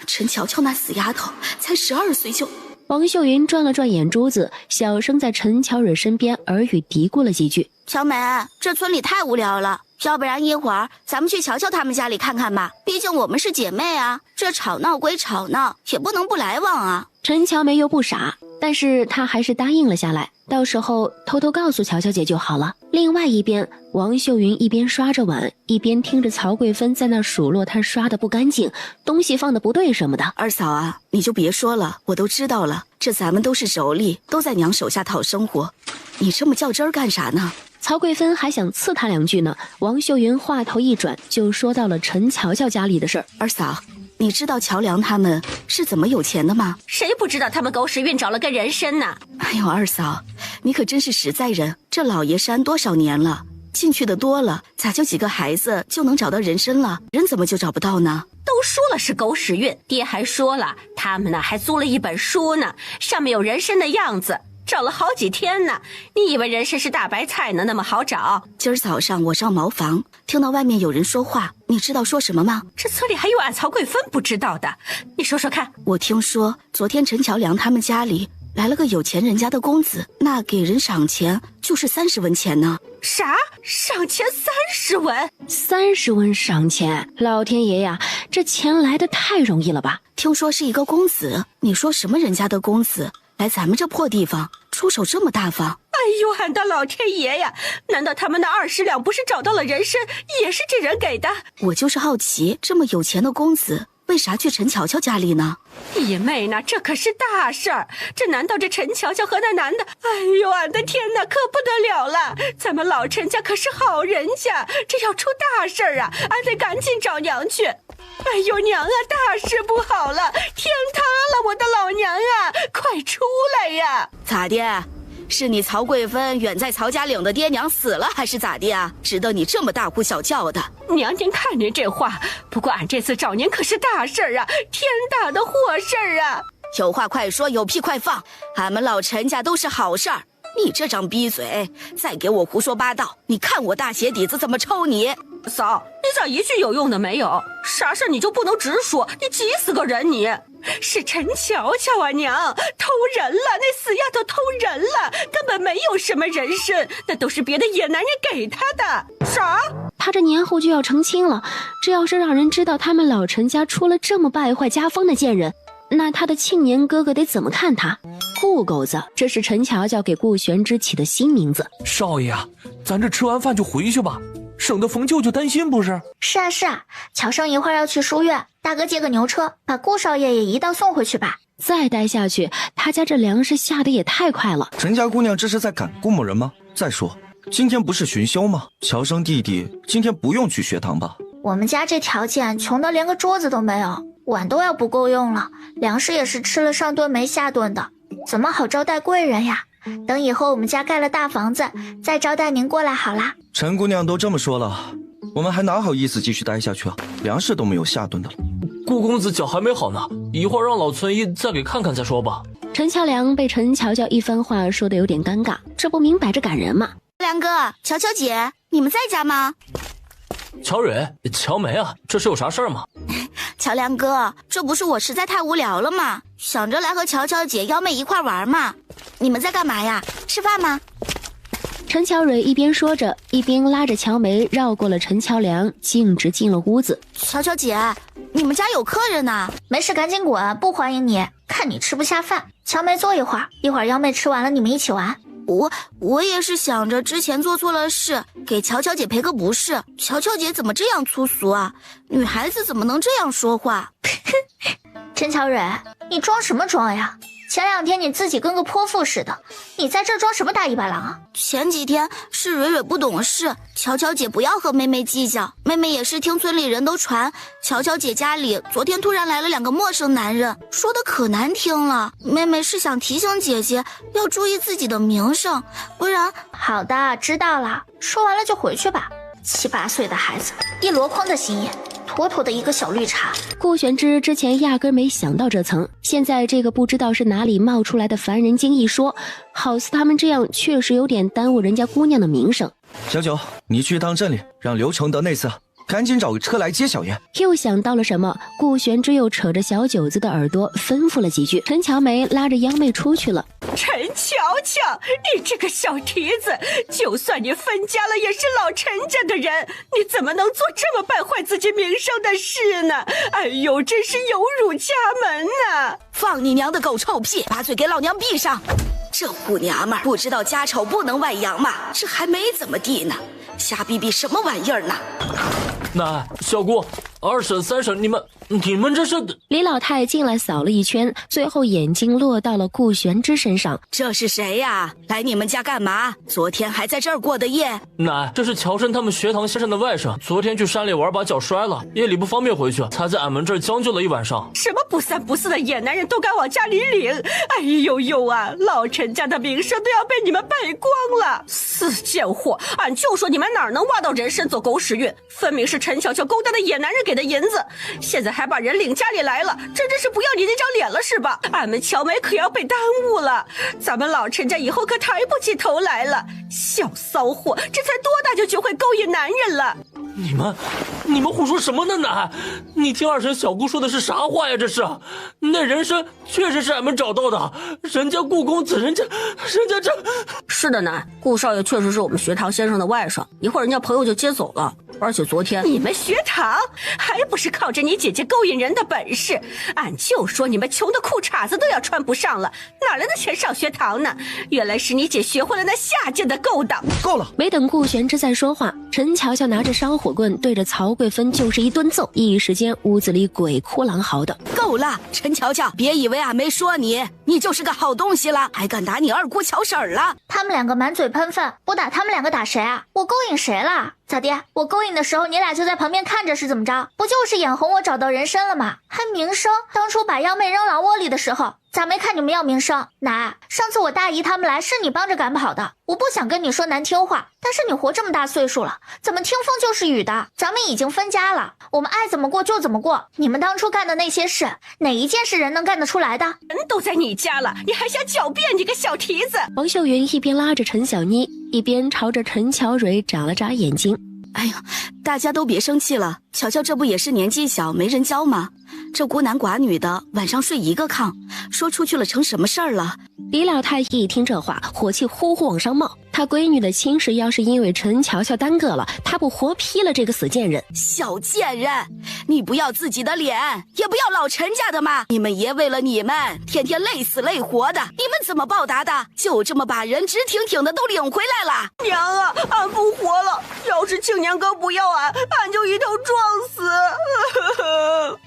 陈乔乔那死丫头才12岁就……王秀云转了转眼珠子，小声在陈乔蕊身边耳语嘀咕了几句。乔梅，这村里太无聊了，要不然一会儿咱们去乔乔他们家里看看吧，毕竟我们是姐妹啊，这吵闹归吵闹，也不能不来往啊。陈乔梅又不傻，但是他还是答应了下来，到时候偷偷告诉乔乔姐就好了。另外一边，王秀云一边刷着碗，一边听着曹贵芬在那数落她刷的不干净，东西放的不对什么的。二嫂啊，你就别说了，我都知道了，这咱们都是妯娌，都在娘手下讨生活，你这么较真儿干啥呢？曹贵芬还想刺他2句呢，王秀云话头一转，就说到了陈乔乔家里的事儿。二嫂，你知道乔梁他们是怎么有钱的吗？谁不知道他们狗屎运找了个人参呢？哎呦，二嫂，你可真是实在人，这老爷山多少年了，进去的多了，咋就几个孩子就能找到人参了？人怎么就找不到呢？都说了是狗屎运，爹还说了，他们呢还租了一本书呢，上面有人参的样子。找了好几天呢，你以为人参是大白菜呢？那么好找？今儿早上我上茅房，听到外面有人说话，你知道说什么吗？这村里还有俺曹贵芬不知道的，你说说看。我听说昨天陈乔梁他们家里来了个有钱人家的公子，那给人赏钱就是30文钱呢。啥？赏钱30文？30文赏钱？老天爷呀，这钱来得太容易了吧？听说是一个公子，你说什么人家的公子来咱们这破地方出手这么大方？哎呦，俺的老天爷呀！难道他们那20两不是找到了人参，也是这人给的？我就是好奇，这么有钱的公子为啥去陈乔乔家里呢？姨妹呢，这可是大事儿，这难道这陈乔乔和那男的？哎呦，俺的天哪，可不得了了！咱们老陈家可是好人家，这要出大事儿啊，俺得赶紧找娘去。哎呦娘啊，大事不好了，天塌了，我的老娘啊，快出来呀！咋的？是你曹贵芬远在曹家岭的爹娘死了，还是咋的啊？值得你这么大呼小叫的？娘，您看您这话，不过俺这次找您可是大事儿啊，天大的祸事儿啊！有话快说，有屁快放，俺们老陈家都是好事儿。你这张逼嘴，再给我胡说八道，你看我大鞋底子怎么抽你！嫂，你咋一句有用的没有？啥事你就不能直说？你急死个人你！是陈乔乔啊娘，偷人了，那死丫头偷人了，根本没有什么人参，那都是别的野男人给她的。啥？他这年后就要成亲了，这要是让人知道他们老陈家出了这么败坏家风的贱人，那他的庆年哥哥得怎么看他？顾狗子，这是陈乔乔给顾玄之起的新名字。少爷啊，咱这吃完饭就回去吧，省得冯舅舅担心不是？是啊是啊，乔生一会儿要去书院，大哥借个牛车，把顾少爷也一道送回去吧。再待下去，他家这粮食下的也太快了。陈家姑娘这是在赶顾某人吗？再说，今天不是巡修吗？乔生弟弟今天不用去学堂吧？我们家这条件穷得连个桌子都没有，碗都要不够用了，粮食也是吃了上顿没下顿的，怎么好招待贵人呀？等以后我们家盖了大房子，再招待您过来好啦。陈姑娘都这么说了，我们还哪好意思继续待下去啊？粮食都没有下顿的了。顾公子脚还没好呢，一会儿让老村医再给看看再说吧。陈乔梁被陈乔乔一番话说得有点尴尬，这不明摆着赶人吗？梁哥，乔乔姐，你们在家吗？乔蕊、乔梅啊，这是有啥事儿吗？乔梁哥，这不是我实在太无聊了吗？想着来和乔乔姐幺妹一块玩嘛。你们在干嘛呀？吃饭吗？陈乔蕊一边说着，一边拉着乔梅绕过了陈乔梁，径直进了屋子。乔乔姐，你们家有客人呢。没事，赶紧滚，不欢迎你。看你吃不下饭。乔梅坐一会儿，一会儿幺妹吃完了你们一起玩。我也是想着之前做错了事，给乔乔姐赔个不是。乔乔姐怎么这样粗俗啊？女孩子怎么能这样说话？陈乔蕊，你装什么装呀？前2天你自己跟个泼妇似的，你在这装什么大尾巴狼啊？前几天是蕊蕊不懂事，乔乔姐不要和妹妹计较。妹妹也是听村里人都传，乔乔姐家里昨天突然来了2个陌生男人，说的可难听了。妹妹是想提醒姐姐要注意自己的名声，不然……好的，知道了，说完了就回去吧。7、8岁的孩子，一箩筐的心眼，妥妥的一个小绿茶。顾玄之之前压根没想到这层，现在这个不知道是哪里冒出来的凡人精一说，好似他们这样确实有点耽误人家姑娘的名声。小九，你去当镇里，让刘承德内司赶紧找个车来接小爷。又想到了什么，顾玄之又扯着小九子的耳朵吩咐了几句。陈乔梅拉着央妹出去了。陈乔乔，你这个小蹄子，就算你分家了，也是老陈家的人，你怎么能做这么败坏自己名声的事呢？哎呦，真是有辱家门呐！放你娘的狗臭屁！把嘴给老娘闭上！这虎娘们儿不知道家丑不能外扬吗？这还没怎么地呢，瞎逼逼什么玩意儿呢？奶、小姑、二婶、三婶，你们这是……李老太进来扫了一圈，最后眼睛落到了顾玄之身上。这是谁呀？来你们家干嘛？昨天还在这儿过的夜？奶，这是乔生他们学堂先生的外甥，昨天去山里玩把脚摔了，夜里不方便回去，才在俺们这儿将就了一晚上。什么不三不四的野男人都敢往家里领？哎呦呦啊！老陈家的名声都要被你们败光了！死贱货！俺就说你们哪儿能挖到人参做狗屎运，分明是陈乔乔勾搭的野男人给的银子，现在还把人领家里来了，真是不要你那张脸了是吧？俺们乔梅可要被耽误了，咱们老陈家以后可抬不起头来了。小骚货，这才多大就学会勾引男人了？你们胡说什么呢？奶，你听二婶小姑说的是啥话呀？这是，那人参确实是俺们找到的，人家顾公子，人家这……是的，奶，顾少爷确实是我们学堂先生的外甥，一会儿人家朋友就接走了。而且昨天你们学堂还不是靠着你姐姐勾引人的本事？俺就说你们穷的裤衩子都要穿不上了，哪来的钱上学堂呢？原来是你姐学会了那下贱的勾当。够了！没等顾玄之在说话，陈乔乔拿着烧火棍对着曹贵芬就是一顿揍，一时间屋子里鬼哭狼嚎的。够了，陈乔乔，别以为俺没说你，你就是个好东西了，还敢打你二姑乔婶儿了？他们两个满嘴喷粪，我打他们两个打谁啊？我勾引谁了？咋的？我勾引的时候你俩就在旁边看着是怎么着？不就是眼红我找到人参了吗？还名声？当初把幺妹扔狼窝里的时候，咋没看你们要名声？奶，上次我大姨他们来是你帮着赶跑的，我不想跟你说难听话，但是你活这么大岁数了，怎么听风就是雨的？咱们已经分家了，我们爱怎么过就怎么过。你们当初干的那些事，哪一件是人能干得出来的？人都在你家了，你还想狡辩？你个小蹄子！王秀云一边拉着陈小妮，一边朝着陈乔蕊眨了眨眼睛。哎呦，大家都别生气了，乔乔这不也是年纪小没人教吗？这孤男寡女的晚上睡一个炕，说出去了成什么事儿了？李老太一听这话，火气呼呼往上冒。她闺女的亲事要是因为陈乔乔耽搁了，她不活劈了这个死贱人！小贱人，你不要自己的脸，也不要老陈家的吗？你们爷为了你们天天累死累活的，你们怎么报答的？就这么把人直挺挺的都领回来了？娘啊，俺不活了！要是庆年哥不要俺就一头撞死！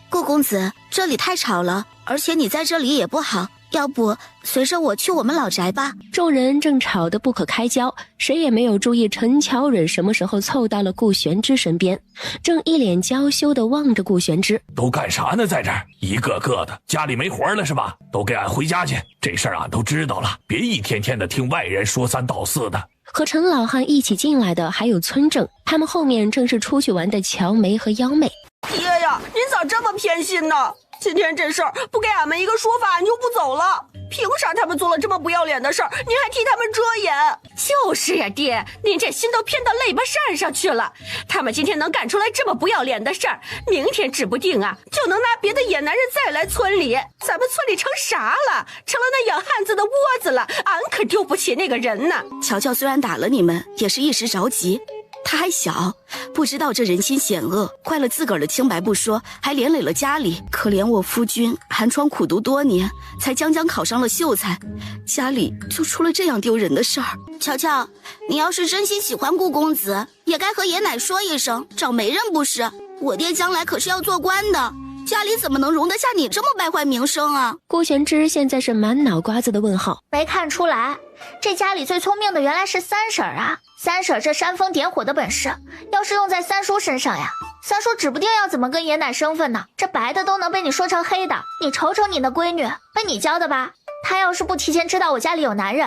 顾公子，这里太吵了，而且你在这里也不好，要不随着我去我们老宅吧。众人正吵得不可开交，谁也没有注意陈乔蕊什么时候凑到了顾玄之身边，正一脸娇羞地望着顾玄之。都干啥呢？在这儿一个个的家里没活了是吧？都给俺回家去，这事儿俺都知道了，别一天天的听外人说三道四的。和陈老汉一起进来的还有村正，他们后面正是出去玩的乔梅和幺妹。爹呀，您咋这么偏心呢？今天这事儿不给俺们一个说法，俺就不走了。凭啥他们做了这么不要脸的事儿，您还替他们遮掩？就是呀，爹，您这心都偏到肋巴扇上去了。他们今天能干出来这么不要脸的事儿，明天指不定啊，就能拿别的野男人再来村里。咱们村里成啥了？成了那养汉子的窝子了。俺可丢不起那个人呢。乔乔虽然打了你们，也是一时着急。他还小，不知道这人心险恶，坏了自个儿的清白不说，还连累了家里。可怜我夫君寒窗苦读多年，才将考上了秀才，家里就出了这样丢人的事儿。乔乔，你要是真心喜欢顾公子，也该和爷奶说一声，找媒人不是？我爹将来可是要做官的，家里怎么能容得下你这么败坏名声啊？顾玄之现在是满脑瓜子的问号。没看出来，这家里最聪明的原来是三婶啊！三婶这煽风点火的本事，要是用在三叔身上呀，三叔指不定要怎么跟爷奶生分呢。这白的都能被你说成黑的，你瞅瞅你那闺女，被你教的吧？她要是不提前知道我家里有男人，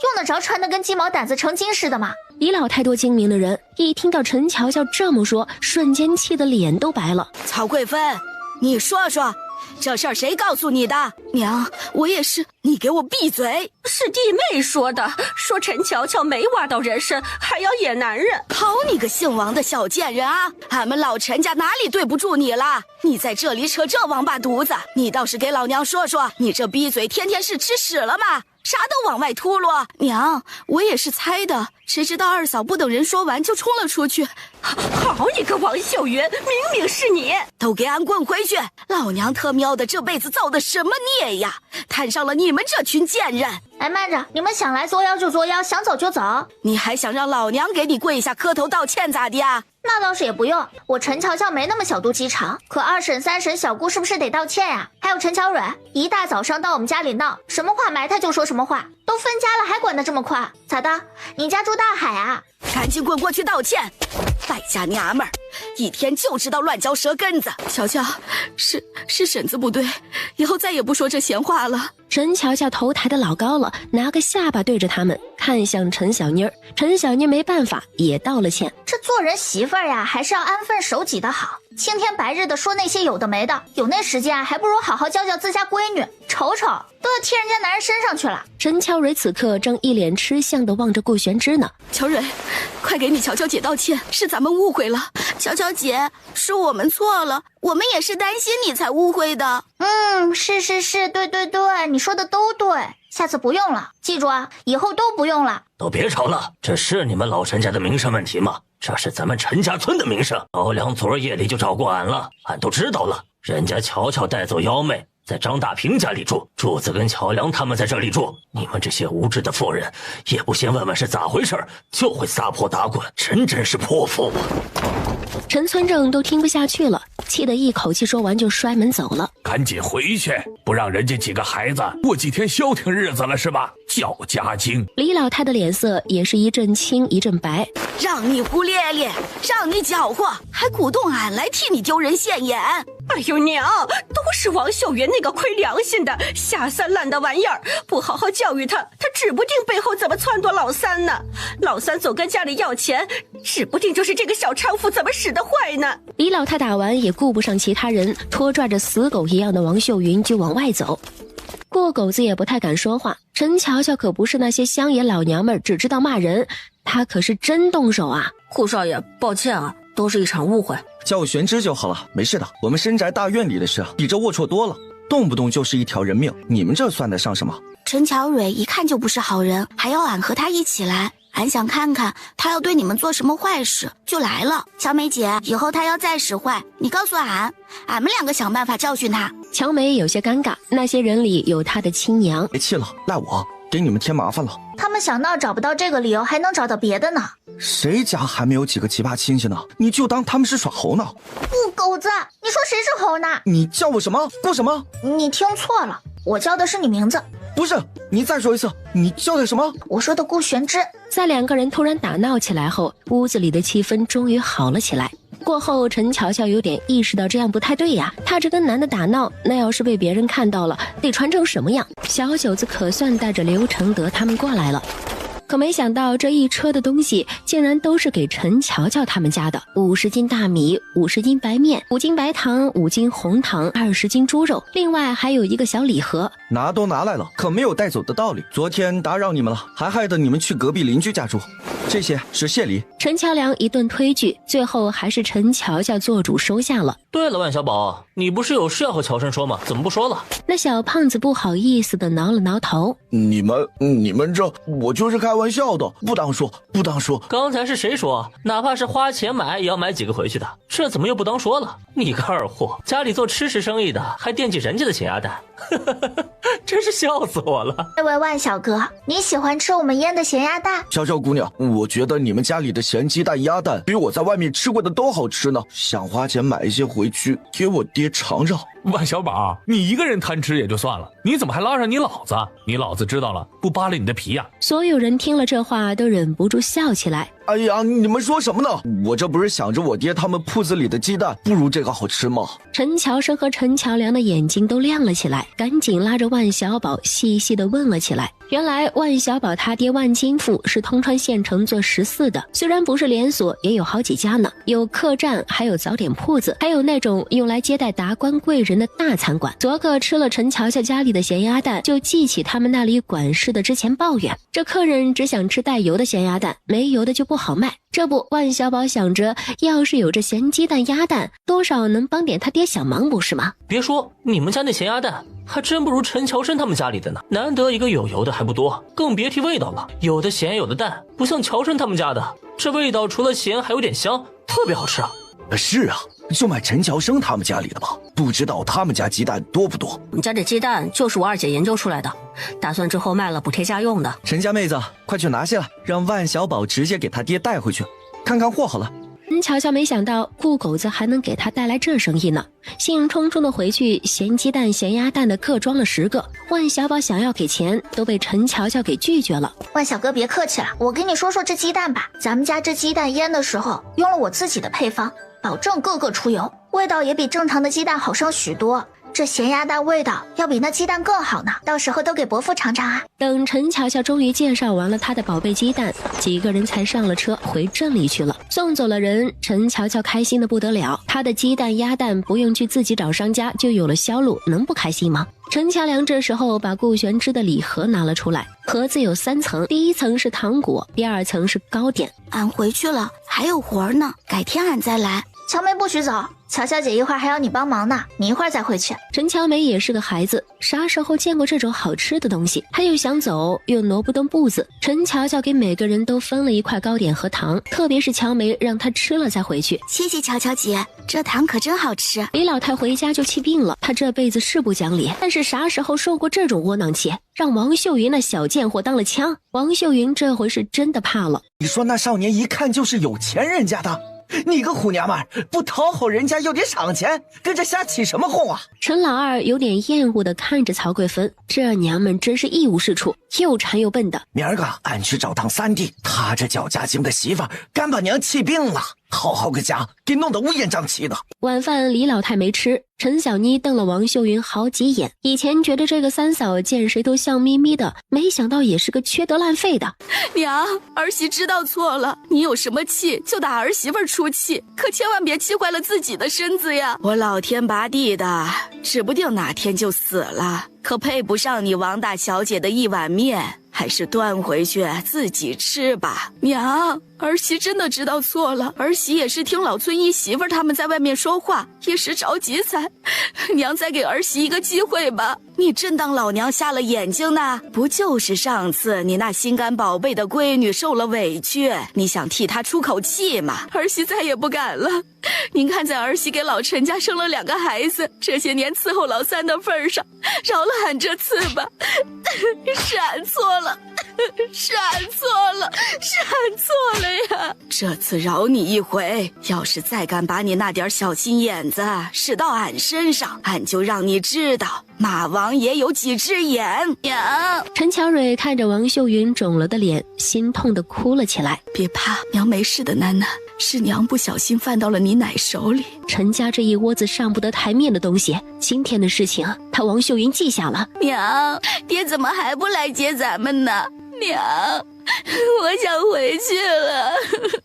用得着穿得跟鸡毛掸子成精似的吗？李老太多精明的人，一听到陈乔乔这么说，瞬间气得脸都白了。曹贵芬，你说说，这事儿谁告诉你的？娘，我也是，你给我闭嘴！是弟妹说的，说陈乔乔没挖到人参，还要野男人。好你个姓王的小贱人啊！俺们老陈家哪里对不住你了？你在这里扯这王八犊子，你倒是给老娘说说，你这逼嘴天天是吃屎了吗？啥都往外秃噜。娘，我也是猜的，谁知道二嫂不等人说完就冲了出去。好你个王秀云，明明是你！都给俺滚回去！老娘特喵的这辈子造的什么孽呀，摊上了你们这群贱人！哎，慢着，你们想来作妖就作妖，想走就走。你还想让老娘给你跪下磕头道歉咋的呀？那倒是也不用，我陈乔乔没那么小肚鸡肠，可二婶、三婶、小姑是不是得道歉呀？还有陈乔蕊，一大早上到我们家里闹，什么话埋汰就说什么话，都分家了还管得这么快？咋的？你家住大海啊？赶紧滚过去道歉！败家娘们儿，一天就知道乱嚼舌根子。乔乔，是婶子不对，以后再也不说这闲话了。陈乔乔头抬得老高了，拿个下巴对着他们，看向陈小妮儿。陈小妮没办法，也道了歉。这做人媳妇儿呀，还是要安分守己的好。青天白日的说那些有的没的，有那时间还不如好好教教自家闺女。瞅瞅，都要踢人家男人身上去了。陈乔蕊此刻正一脸吃相地望着顾玄之呢。乔蕊，快给你乔乔姐道歉，是咱们误会了。乔乔姐，是我们错了，我们也是担心你才误会的。是，对，你说的都对，下次不用了，记住啊，以后都不用了。都别吵了，这是你们老陈家的名声问题吗？这是咱们陈家村的名声。老梁昨儿夜里就找过俺了，俺都知道了。人家乔乔带走幺妹，在张大平家里住，柱子跟乔梁他们在这里住。你们这些无知的妇人，也不先问问是咋回事，就会撒泼打滚，真是泼妇啊！陈村正都听不下去了，气得一口气说完就摔门走了。赶紧回去，不让人家几个孩子过几天消停日子了是吧？叫家精！李老太的脸色也是一阵青一阵白。让你胡咧咧，让你搅和，还鼓动俺来替你丢人现眼。哎呦娘，都是王秀云那个亏良心的下三滥的玩意儿，不好好教育他，他指不定背后怎么撺掇老三呢。老三总跟家里要钱，指不定就是这个小娼妇怎么使的坏呢。李老太打完也顾不上其他人，拖拽着死狗一样的王秀云就往外走。过狗子也不太敢说话，陈乔乔可不是那些乡野老娘们只知道骂人，她可是真动手啊。顾少爷，抱歉啊，都是一场误会。叫我玄之就好了，没事的。我们深宅大院里的事比这龌龊多了，动不动就是一条人命，你们这算得上什么？陈乔蕊一看就不是好人，还要俺和他一起来。俺想看看他要对你们做什么坏事，就来了。乔梅姐，以后他要再使坏，你告诉俺们两个想办法教训他。乔梅有些尴尬，那些人里有她的亲娘。别气了，赖我，给你们添麻烦了。他们想闹找不到这个理由，还能找到别的呢。谁家还没有几个奇葩亲戚呢？你就当他们是耍猴呢。不，狗子，你说谁是猴呢？你叫我什么？顾什么？你听错了，我叫的是你名字。不是，你再说一次，你叫的什么？我说的顾玄之。在两个人突然打闹起来后，屋子里的气氛终于好了起来。过后，陈乔乔有点意识到这样不太对呀，他这跟男的打闹，那要是被别人看到了，得传成什么样？小九子可算带着刘承德他们过来了。可没想到这一车的东西竟然都是给陈乔乔他们家的，50斤大米，50斤白面，5斤白糖，5斤红糖，20斤猪肉，另外还有一个小礼盒。拿都拿来了，可没有带走的道理。昨天打扰你们了，还害得你们去隔壁邻居家住，这些是谢礼。陈乔梁一顿推拒，最后还是陈乔乔做主收下了。对了，万小宝，你不是有事要和乔生说吗？怎么不说了？那小胖子不好意思的挠了挠头。你们这，我就是开玩笑的，不当说。刚才是谁说哪怕是花钱买也要买几个回去的？这怎么又不当说了？你个二货，家里做吃食生意的还惦记人家的咸鸭蛋，真是笑死我了。这位万小哥，你喜欢吃我们腌的咸鸭蛋？乔乔姑娘，我觉得你们家里的咸鸡蛋鸭蛋比我在外面吃过的都好吃呢，想花钱买一些回去给我爹尝尝。万小宝，你一个人贪吃也就算了，你怎么还拉上你老子？你老子知道了不扒了你的皮呀！所有人听了这话都忍不住笑起来。哎呀，你们说什么呢？我这不是想着我爹他们铺子里的鸡蛋不如这个好吃吗？陈乔生和陈乔梁的眼睛都亮了起来，赶紧拉着万小宝细细地问了起来。原来万小宝他爹万金富是通川县城做14的，虽然不是连锁，也有好几家呢，有客栈，还有早点铺子，还有那种用来接待达官贵人人的大餐馆。昨个吃了陈乔乔家里的咸鸭蛋，就记起他们那里管事的之前抱怨，这客人只想吃带油的咸鸭蛋，没油的就不好卖。这不，万小宝想着，要是有这咸鸡蛋鸭蛋，多少能帮点他爹小忙，不是吗？别说，你们家那咸鸭蛋还真不如陈乔生他们家里的呢。难得一个有油的还不多，更别提味道了。有的咸有的淡，不像乔生他们家的，这味道除了咸还有点香，特别好吃啊。是啊，就买陈乔生他们家里的吧，不知道他们家鸡蛋多不多。我们家这鸡蛋就是我二姐研究出来的，打算之后卖了补贴家用的。陈家妹子，快去拿下来，让万小宝直接给他爹带回去，看看货好了。乔乔没想到顾狗子还能给他带来这生意呢，兴冲冲的回去，咸鸡蛋咸鸭蛋的各装了10个。万小宝想要给钱，都被陈乔乔给拒绝了。万小哥别客气了，我跟你说说这鸡蛋吧，咱们家这鸡蛋腌的时候用了我自己的配方，保证个个出油，味道也比正常的鸡蛋好上许多。这咸鸭蛋味道要比那鸡蛋更好呢，到时候都给伯父尝尝啊。等陈乔乔终于介绍完了他的宝贝鸡蛋，几个人才上了车回镇里去了。送走了人，陈乔乔开心的不得了，他的鸡蛋鸭蛋不用去自己找商家就有了销路，能不开心吗？陈乔良这时候把顾玄之的礼盒拿了出来，盒子有3层，第1层是糖果，第2层是糕点。俺回去了，还有活呢，改天俺再来。乔梅不许走，乔小姐一会儿还要你帮忙呢，你一会儿再回去。陈乔梅也是个孩子，啥时候见过这种好吃的东西？她又想走，又挪不动步子。陈乔乔给每个人都分了1块糕点和糖，特别是乔梅，让她吃了再回去。谢谢乔乔姐，这糖可真好吃。李老太回家就气病了，她这辈子是不讲理，但是啥时候受过这种窝囊气？让王秀云那小贱货当了枪。王秀云这回是真的怕了。你说那少年一看就是有钱人家的，你个虎娘们儿，不讨好人家要点赏钱，跟着瞎起什么哄啊？陈老二有点厌恶地看着曹贵芬，这娘们真是一无是处，又馋又笨的。明儿个俺去找趟三弟，他这脚家精的媳妇儿，干把娘气病了，好个家给弄得乌烟瘴气的。晚饭李老太没吃，陈小妮瞪了王秀云好几眼。以前觉得这个三嫂见谁都笑眯眯的，没想到也是个缺德烂废的。娘，儿媳知道错了，你有什么气就打儿媳妇儿出气，可千万别气坏了自己的身子呀。我老天拔地的，指不定哪天就死了，可配不上你王大小姐的一碗面，还是端回去自己吃吧。娘，儿媳真的知道错了，儿媳也是听老村一媳妇他们在外面说话，一时着急才。娘再给儿媳一个机会吧，你真当老娘瞎了眼睛呢？不就是上次你那心肝宝贝的闺女受了委屈，你想替她出口气吗？儿媳再也不敢了。您看在儿媳给老陈家生了2个孩子，这些年伺候老三的份上，饶了俺这次吧。是俺错了，是俺错了，是俺错了呀！这次饶你一回，要是再敢把你那点小心眼子使到俺身上，俺就让你知道马王爷有几只眼。娘，陈乔蕊看着王秀云肿了的脸，心痛的哭了起来。别怕，娘没事的，囡囡，是娘不小心犯到了你奶手里。陈家这一窝子上不得台面的东西，今天的事情他王秀云记下了。娘，爹怎么还不来接咱们呢？娘，我想回去了。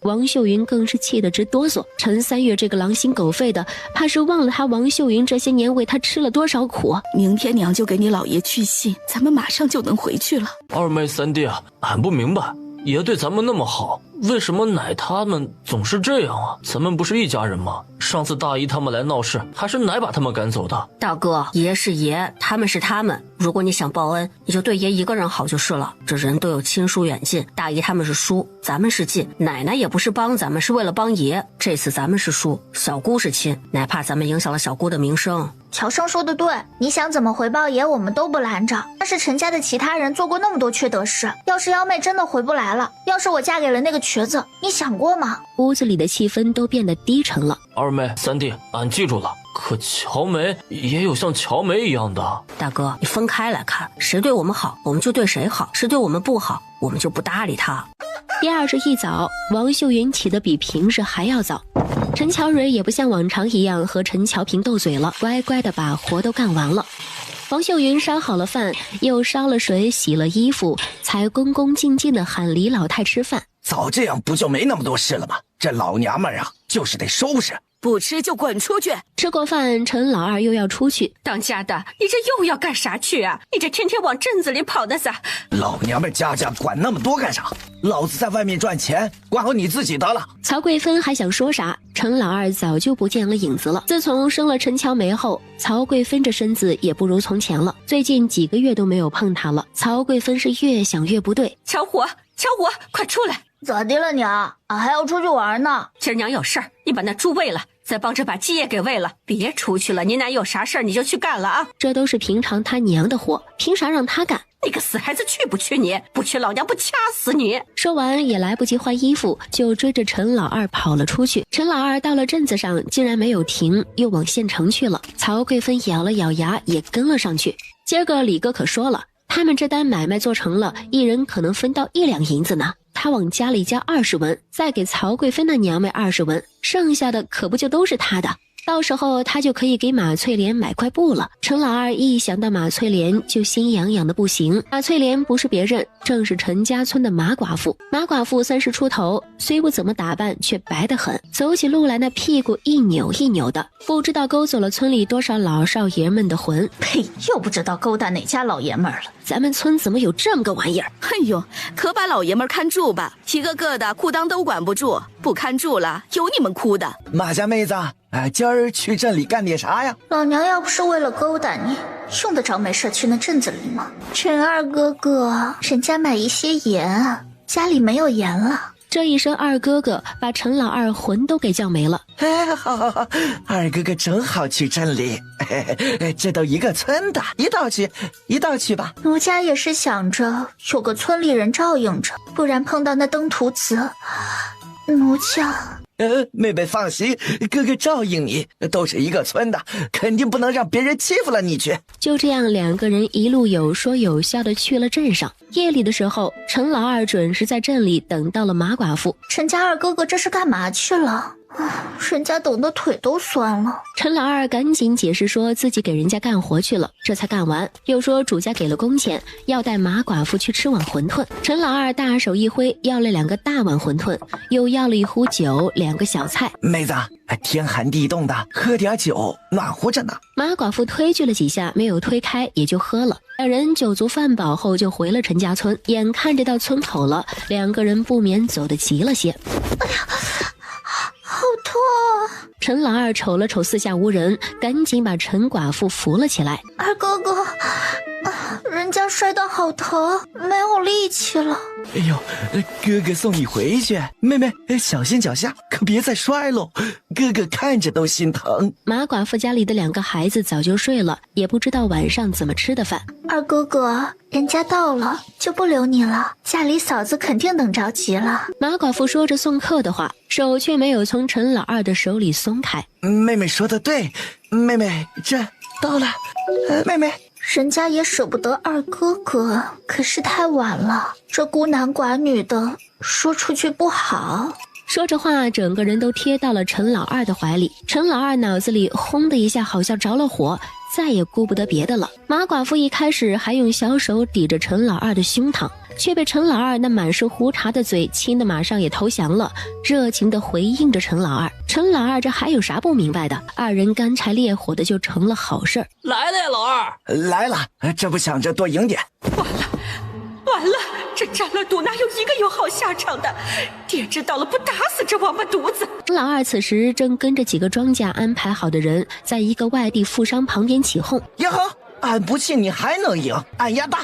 王秀云更是气得直哆嗦。陈三月这个狼心狗肺的，怕是忘了他王秀云这些年为他吃了多少苦。明天娘就给你老爷去信，咱们马上就能回去了。二妹三弟啊，俺不明白，爷对咱们那么好，为什么奶他们总是这样啊？咱们不是一家人吗？上次大姨他们来闹事，还是奶把他们赶走的。大哥，爷是爷，他们是他们，如果你想报恩，你就对爷一个人好就是了。这人都有亲疏远近，大姨他们是疏，咱们是近，奶奶也不是帮咱们，是为了帮爷。这次咱们是疏，小姑是亲，哪怕咱们影响了小姑的名声。乔生说的对，你想怎么回报爷我们都不拦着，但是陈家的其他人做过那么多缺德事，要是幺妹真的回不来了，要是我嫁给了那个瘸子，你想过吗？屋子里的气氛都变得低沉了。二妹三弟，俺记住了，可乔梅也有像乔梅一样的。大哥，你分开来看，谁对我们好我们就对谁好，谁对我们不好我们就不搭理他。第二日一早，王秀云起得比平日还要早。陈乔蕊也不像往常一样和陈乔平斗嘴了，乖乖的把活都干完了。王秀云烧好了饭，又烧了水，洗了衣服，才恭恭敬敬的喊李老太吃饭。早这样不就没那么多事了吗？这老娘们啊，就是得收拾。不吃就滚出去。吃过饭，陈老二又要出去。当家的，你这又要干啥去啊？你这天天往镇子里跑的撒。老娘们家管那么多干啥？老子在外面赚钱，管好你自己得了。曹贵芬还想说啥，陈老二早就不见了影子了。自从生了陈乔梅后，曹贵芬这身子也不如从前了，最近几个月都没有碰她了。曹贵芬是越想越不对。巧虎，快出来！咋的了娘？俺还要出去玩呢。今儿娘有事儿，你把那猪喂了，再帮着把鸡也给喂了。别出去了，你奶有啥事儿你就去干了啊！这都是平常他娘的活，凭啥让他干？你个死孩子，去不去你？不去老娘不掐死你！说完也来不及换衣服，就追着陈老二跑了出去。陈老二到了镇子上，竟然没有停，又往县城去了。曹贵芬咬了咬牙，也跟了上去。今儿个李哥可说了，他们这单买卖做成了，一人可能分到1两银子呢。他往家里加20文，再给曹贵芬的娘们20文，剩下的可不就都是他的。到时候他就可以给马翠莲买块布了。陈老二一想到马翠莲就心痒痒的不行。马翠莲不是别人，正是陈家村的马寡妇。马寡妇30出头，虽不怎么打扮，却白得很，走起路来那屁股一扭一扭的，不知道勾走了村里多少老少爷们的魂。呸，又不知道勾搭哪家老爷们了。咱们村怎么有这么个玩意儿？哎呦，可把老爷们看住吧，一个个的裤裆都管不住，不看住了有你们哭的。马家妹子，今儿去镇里干点啥呀？老娘要不是为了勾搭你，用得着没事去那镇子里吗？陈二哥哥，人家买一些盐，家里没有盐了。这一声二哥哥把陈老二魂都给叫没了。好，二哥哥正好去镇里，这都一个村的，一道去吧。奴家也是想着有个村里人照应着，不然碰到那登徒子，奴家。妹妹放心，哥哥照应你，都是一个村的，肯定不能让别人欺负了你去。就这样，两个人一路有说有笑的去了镇上。夜里的时候，陈老二准时在镇里等到了马寡妇。陈家二哥哥这是干嘛去了？人家等的腿都酸了。陈老二赶紧解释说自己给人家干活去了，这才干完，又说主家给了工钱，要带马寡妇去吃碗馄饨。陈老二大手一挥，要了2个大碗馄饨，又要了1壶酒，2个小菜。妹子，天寒地冻的，喝点酒暖和着呢。马寡妇推拒了几下，没有推开，也就喝了。两人酒足饭饱后就回了陈家村，眼看着到村口了，两个人不免走得急了些。哎呀，好痛！陈老二瞅了瞅四下无人，赶紧把陈寡妇扶了起来。二哥哥，人家摔得好疼，没有力气了。哎呦，哥哥送你回去。妹妹，小心脚下，可别再摔喽，哥哥看着都心疼。马寡妇家里的2个孩子早就睡了，也不知道晚上怎么吃的饭。二哥哥，人家到了就不留你了，家里嫂子肯定等着急了。马寡妇说着送客的话，手却没有从陈老二的手里松开。妹妹说的对，妹妹这到了。妹妹，人家也舍不得二哥哥，可是太晚了，这孤男寡女的说出去不好。说着话，整个人都贴到了陈老二的怀里。陈老二脑子里轰的一下，好像着了火，再也顾不得别的了。马寡妇一开始还用小手抵着陈老二的胸膛，却被陈老二那满是胡茬的嘴亲得马上也投降了，热情地回应着陈老二。陈老二这还有啥不明白的？二人干柴烈火的就成了好事儿。来了呀，老二！来了，这不想着多赢点？完了，这占了赌哪有一个有好下场的？爹知道了不打死这王八犊子！老二此时正跟着几个庄稼安排好的人，在一个外地富商旁边起哄。呀呵，俺不信你还能赢，俺压大。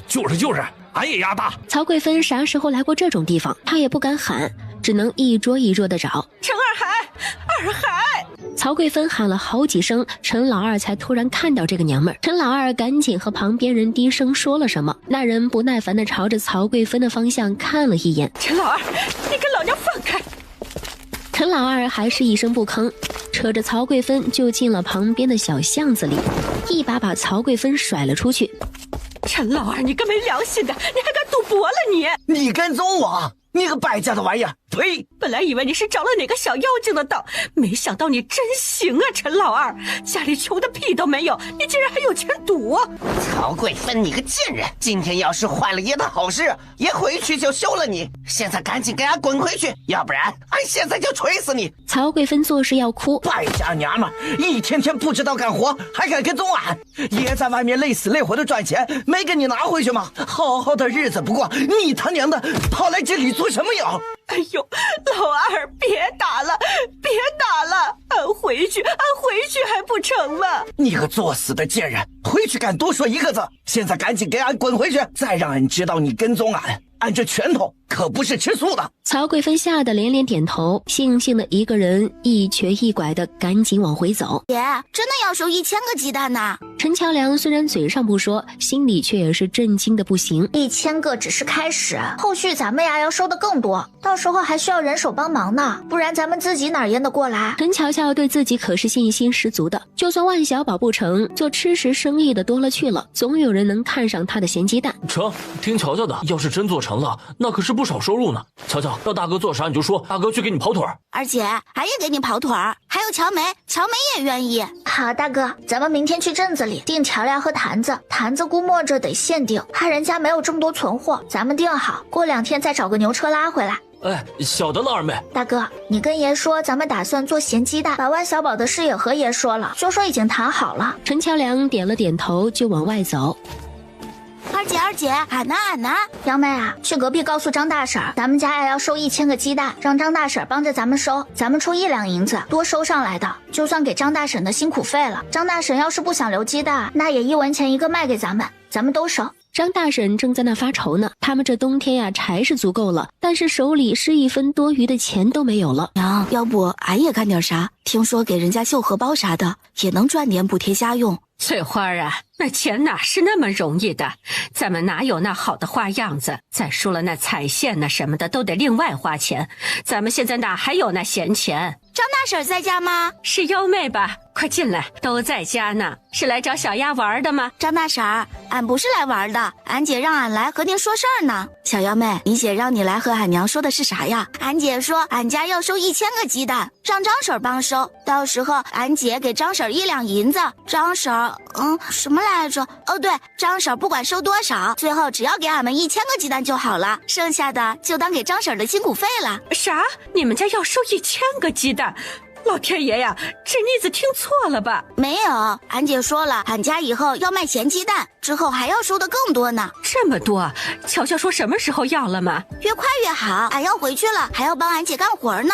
就是，俺也压大。曹贵芬啥时候来过这种地方？他也不敢喊，只能一桌一桌的找。陈二海！曹贵芬喊了好几声，陈老二才突然看到这个娘们儿。陈老二赶紧和旁边人低声说了什么，那人不耐烦地朝着曹贵芬的方向看了一眼。陈老二，你给老娘放开！陈老二还是一声不吭，扯着曹贵芬就进了旁边的小巷子里，一把把曹贵芬甩了出去。陈老二，你个没良心的，你还敢赌博了你？你跟踪我，你个败家的玩意儿！呸！本来以为你是着了哪个小妖精的道，没想到你真行啊，陈老二！家里穷的屁都没有，你竟然还有钱赌！曹贵芬，你个贱人！今天要是坏了爷的好事，爷回去就休了你。现在赶紧给俺滚回去，要不然俺现在就锤死你！曹贵芬做事要哭，败家娘们，一天天不知道干活，还敢跟踪俺！爷在外面累死累活的赚钱，没给你拿回去吗？好好的日子不过，你他娘的跑来这里做什么呀？哎呦，老二，别打了，别打了！俺回去还不成吗？你个作死的贱人，回去敢多说一个字！现在赶紧给俺滚回去，再让俺知道你跟踪俺，俺这拳头可不是吃素的。曹贵芬吓得连连点头，悻悻的一个人一瘸一拐的赶紧往回走。爷，真的要收1000个鸡蛋呢？陈乔良虽然嘴上不说，心里却也是震惊的不行。1000个只是开始，后续咱们呀要收的更多，到时候还需要人手帮忙呢，不然咱们自己哪儿腌得过来？陈乔乔对自己可是信心十足的，就算万小宝不成，做吃食生意的多了去了，总有人能看上他的咸鸡蛋。成，听乔乔的，要是真做成了，那可是不少收入呢。乔乔，要大哥做啥你就说，大哥去给你跑腿儿。而且俺也给你跑腿儿，还有乔梅也愿意。好，大哥，咱们明天去镇子里订调料和坛子，坛子估摸着得现订，怕人家没有这么多存货，咱们订好，过2天再找个牛车拉回来。哎，晓得了，二妹。大哥，你跟爷说咱们打算做咸鸡蛋，把万小宝的事也和爷说了，就说已经谈好了。陈乔良点了点头，就往外走。二姐，俺呢？幺妹啊，去隔壁告诉张大婶，咱们家要收1000个鸡蛋，让张大婶帮着咱们收，咱们出1两银子，多收上来的，就算给张大婶的辛苦费了。张大婶要是不想留鸡蛋，那也1文钱一个卖给咱们都收。张大婶正在那发愁呢，他们这冬天呀柴是足够了，但是手里是1分多余的钱都没有了。娘，要不俺也干点啥？听说给人家绣荷包啥的，也能赚点补贴家用。翠花啊，那钱哪是那么容易的？咱们哪有那好的花样子？再说了，那彩线那什么的都得另外花钱，咱们现在哪还有那闲钱？张大婶在家吗？是幺妹吧？快进来，都在家呢。是来找小丫玩的吗？张大婶，俺不是来玩的，俺姐让俺来和您说事儿呢。小幺妹，你姐让你来和俺娘说的是啥呀？俺姐说俺家要收1000个鸡蛋，让张婶帮收，到时候俺姐给张婶1两银子。张婶，什么来着？哦对，张婶不管收多少，最后只要给俺们1000个鸡蛋就好了，剩下的就当给张婶的辛苦费了。啥？你们家要收1000个鸡蛋？老天爷呀，这妮子听错了吧？没有，俺姐说了，俺家以后要卖咸鸡蛋，之后还要收的更多呢。这么多？乔乔说什么时候要了吗？越快越好，俺要回去了，还要帮俺姐干活呢。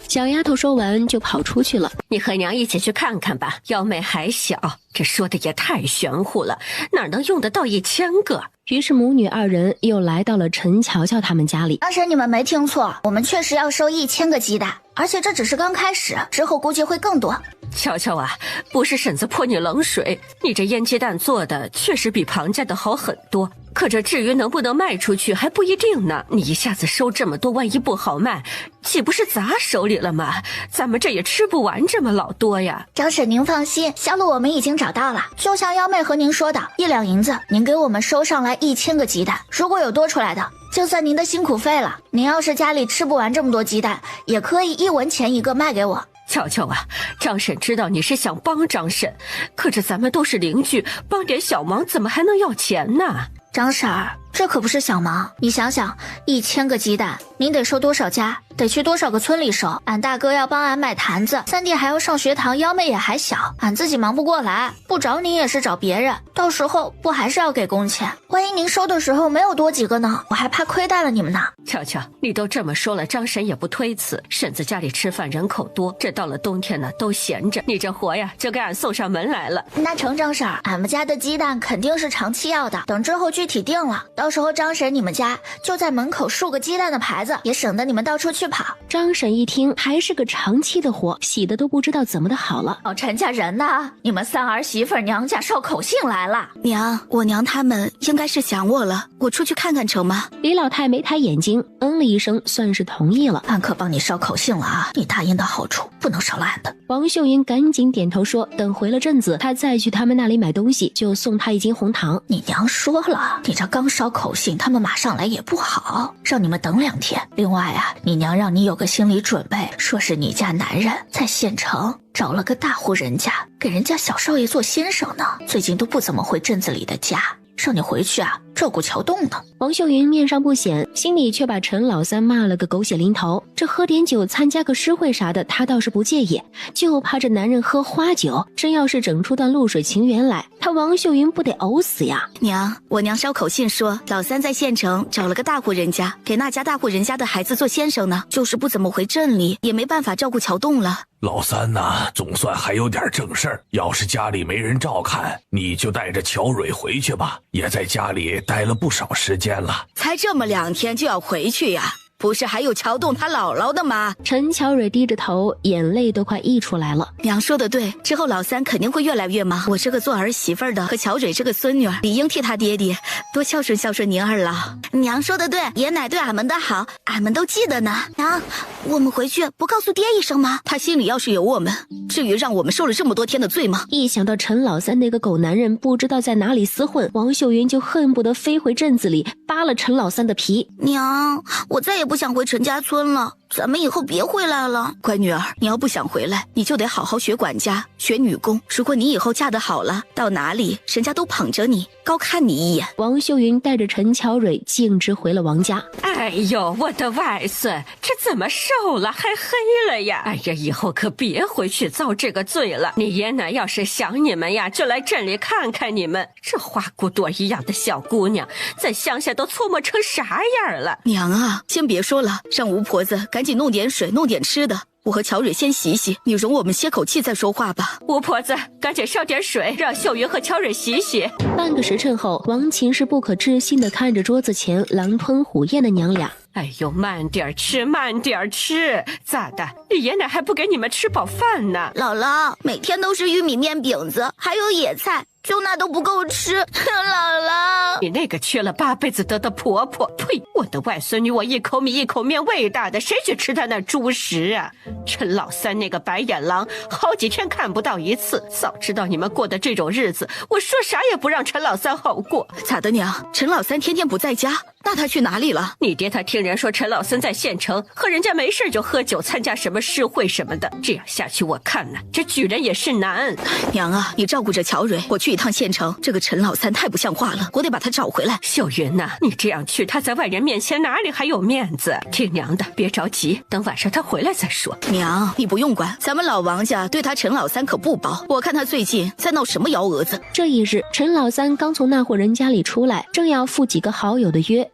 小丫头说完就跑出去了。你和娘一起去看看吧，幺妹还小，这说的也太玄乎了，哪能用得到1000个？于是母女2人又来到了陈乔乔他们家里。当时你们没听错，我们确实要收1000个鸡蛋，而且这只是刚开始，之后估计会更多。乔乔啊，不是婶子泼你冷水，你这腌鸡蛋做的确实比庞家的好很多，可这至于能不能卖出去还不一定呢。你一下子收这么多，万一不好卖，岂不是砸手里了吗？咱们这也吃不完这么老多呀。张婶您放心，销路我们已经找到了，就像幺妹和您说的，1两银子您给我们收上来1000个鸡蛋，如果有多出来的，就算您的辛苦费了。您要是家里吃不完这么多鸡蛋，也可以1文钱一个卖给我。乔乔啊，张婶知道你是想帮张婶，可是咱们都是邻居，帮点小忙怎么还能要钱呢？张婶儿，这可不是小忙，你想想，1000个鸡蛋，您得收多少家？得去多少个村里收？俺大哥要帮俺买坛子，三弟还要上学堂，幺妹也还小，俺自己忙不过来，不找你也是找别人，到时候不还是要给工钱？万一您收的时候没有多几个呢？我还怕亏待了你们呢。乔乔，你都这么说了，张婶也不推辞。婶子家里吃饭人口多，这到了冬天呢都闲着，你这活呀就给俺送上门来了。那成，张婶，俺们家的鸡蛋肯定是长期要的，等之后具体定了，到时候张婶你们家就在门口竖个鸡蛋的牌子，也省得你们到处去去跑。张婶一听，还是个长期的活，喜得都不知道怎么的好了。陈家人呢？你们三儿媳妇娘家捎口信来了。娘，我娘他们应该是想我了，我出去看看成吗？李老太没抬眼睛，嗯了一声，算是同意了。俺可帮你捎口信了啊，你答应的好处不能少了俺的。王秀云赶紧点头说，等回了镇子，他再去他们那里买东西，就送他一斤红糖。你娘说了，你这刚捎口信，他们马上来也不好，让你们等2天。另外啊，你娘让你有个心理准备，说是你家男人在县城找了个大户人家，给人家小少爷做先生呢，最近都不怎么回镇子里的家，让你回去啊照顾桥洞呢。王秀云面上不显，心里却把陈老三骂了个狗血淋头。这喝点酒参加个诗会啥的，他倒是不介意，就怕这男人喝花酒，真要是整出段露水情缘来，他王秀云不得呕死呀。娘，我娘捎口信说，老三在县城找了个大户人家，给那家大户人家的孩子做先生呢，就是不怎么回镇里，也没办法照顾桥洞了。老三呐，总算还有点正事儿。要是家里没人照看，你就带着乔蕊回去吧，也在家里待了不少时间了。才这么2天就要回去呀？不是还有桥洞他姥姥的吗？陈乔蕊低着头，眼泪都快溢出来了。娘说的对，之后老三肯定会越来越忙。我这个做儿媳妇的和乔蕊这个孙女儿，理应替他爹爹多孝顺孝顺您二老。娘说的对，爷奶对俺们的好，俺们都记得呢。娘，我们回去不告诉爹一声吗？他心里要是有我们，至于让我们受了这么多天的罪吗？一想到陈老三那个狗男人不知道在哪里厮混，王秀云就恨不得飞回镇子里扒了陈老三的皮。娘，我再也不想回陈家村了，咱们以后别回来了。乖女儿，你要不想回来，你就得好好学管家，学女工。如果你以后嫁得好了，到哪里人家都捧着你，高看你一眼。王秀云带着陈乔蕊径直回了王家。哎呦，我的外孙，这怎么瘦了还黑了呀？哎呀，以后可别回去遭这个罪了。你爷奶要是想你们呀，就来镇里看看你们。这花骨朵一样的小姑娘，在乡下都搓磨成啥样了？娘啊，先别说了，让吴婆子赶紧弄点水，弄点吃的。我和乔蕊先洗洗，你容我们歇口气再说话吧。吴婆子，赶紧烧点水，让秀云和乔蕊洗洗。半个时辰后，王琴是不可置信地看着桌子前狼吞虎咽的娘俩。哎呦，慢点吃，慢点吃，咋的？你爷奶还不给你们吃饱饭呢？姥姥，每天都是玉米面饼子，还有野菜，就那都不够吃。姥姥，你那个缺了8辈子德的婆婆，呸！我的外孙女，我一口米一口面喂大的，谁去吃她那猪食啊？陈老三那个白眼狼，好几天看不到一次。早知道你们过的这种日子，我说啥也不让陈老三好过。咋的娘？陈老三天天不在家，那他去哪里了？你爹他听人说陈老三在县城和人家没事就喝酒，参加什么诗会什么的，这样下去我看呢，这举人也是难。娘啊，你照顾着乔蕊，我去一趟县城。这个陈老三太不像话了，我得把他找回来。秀云呐，你这样去，他在外人面前哪里还有面子？听娘的，别着急，等晚上他回来再说。娘，你不用管，咱们老王家对他陈老三可不薄。我看他最近在闹什么幺蛾子。这一日，陈老三刚从那户人家里出来，正要赴几个好友的约。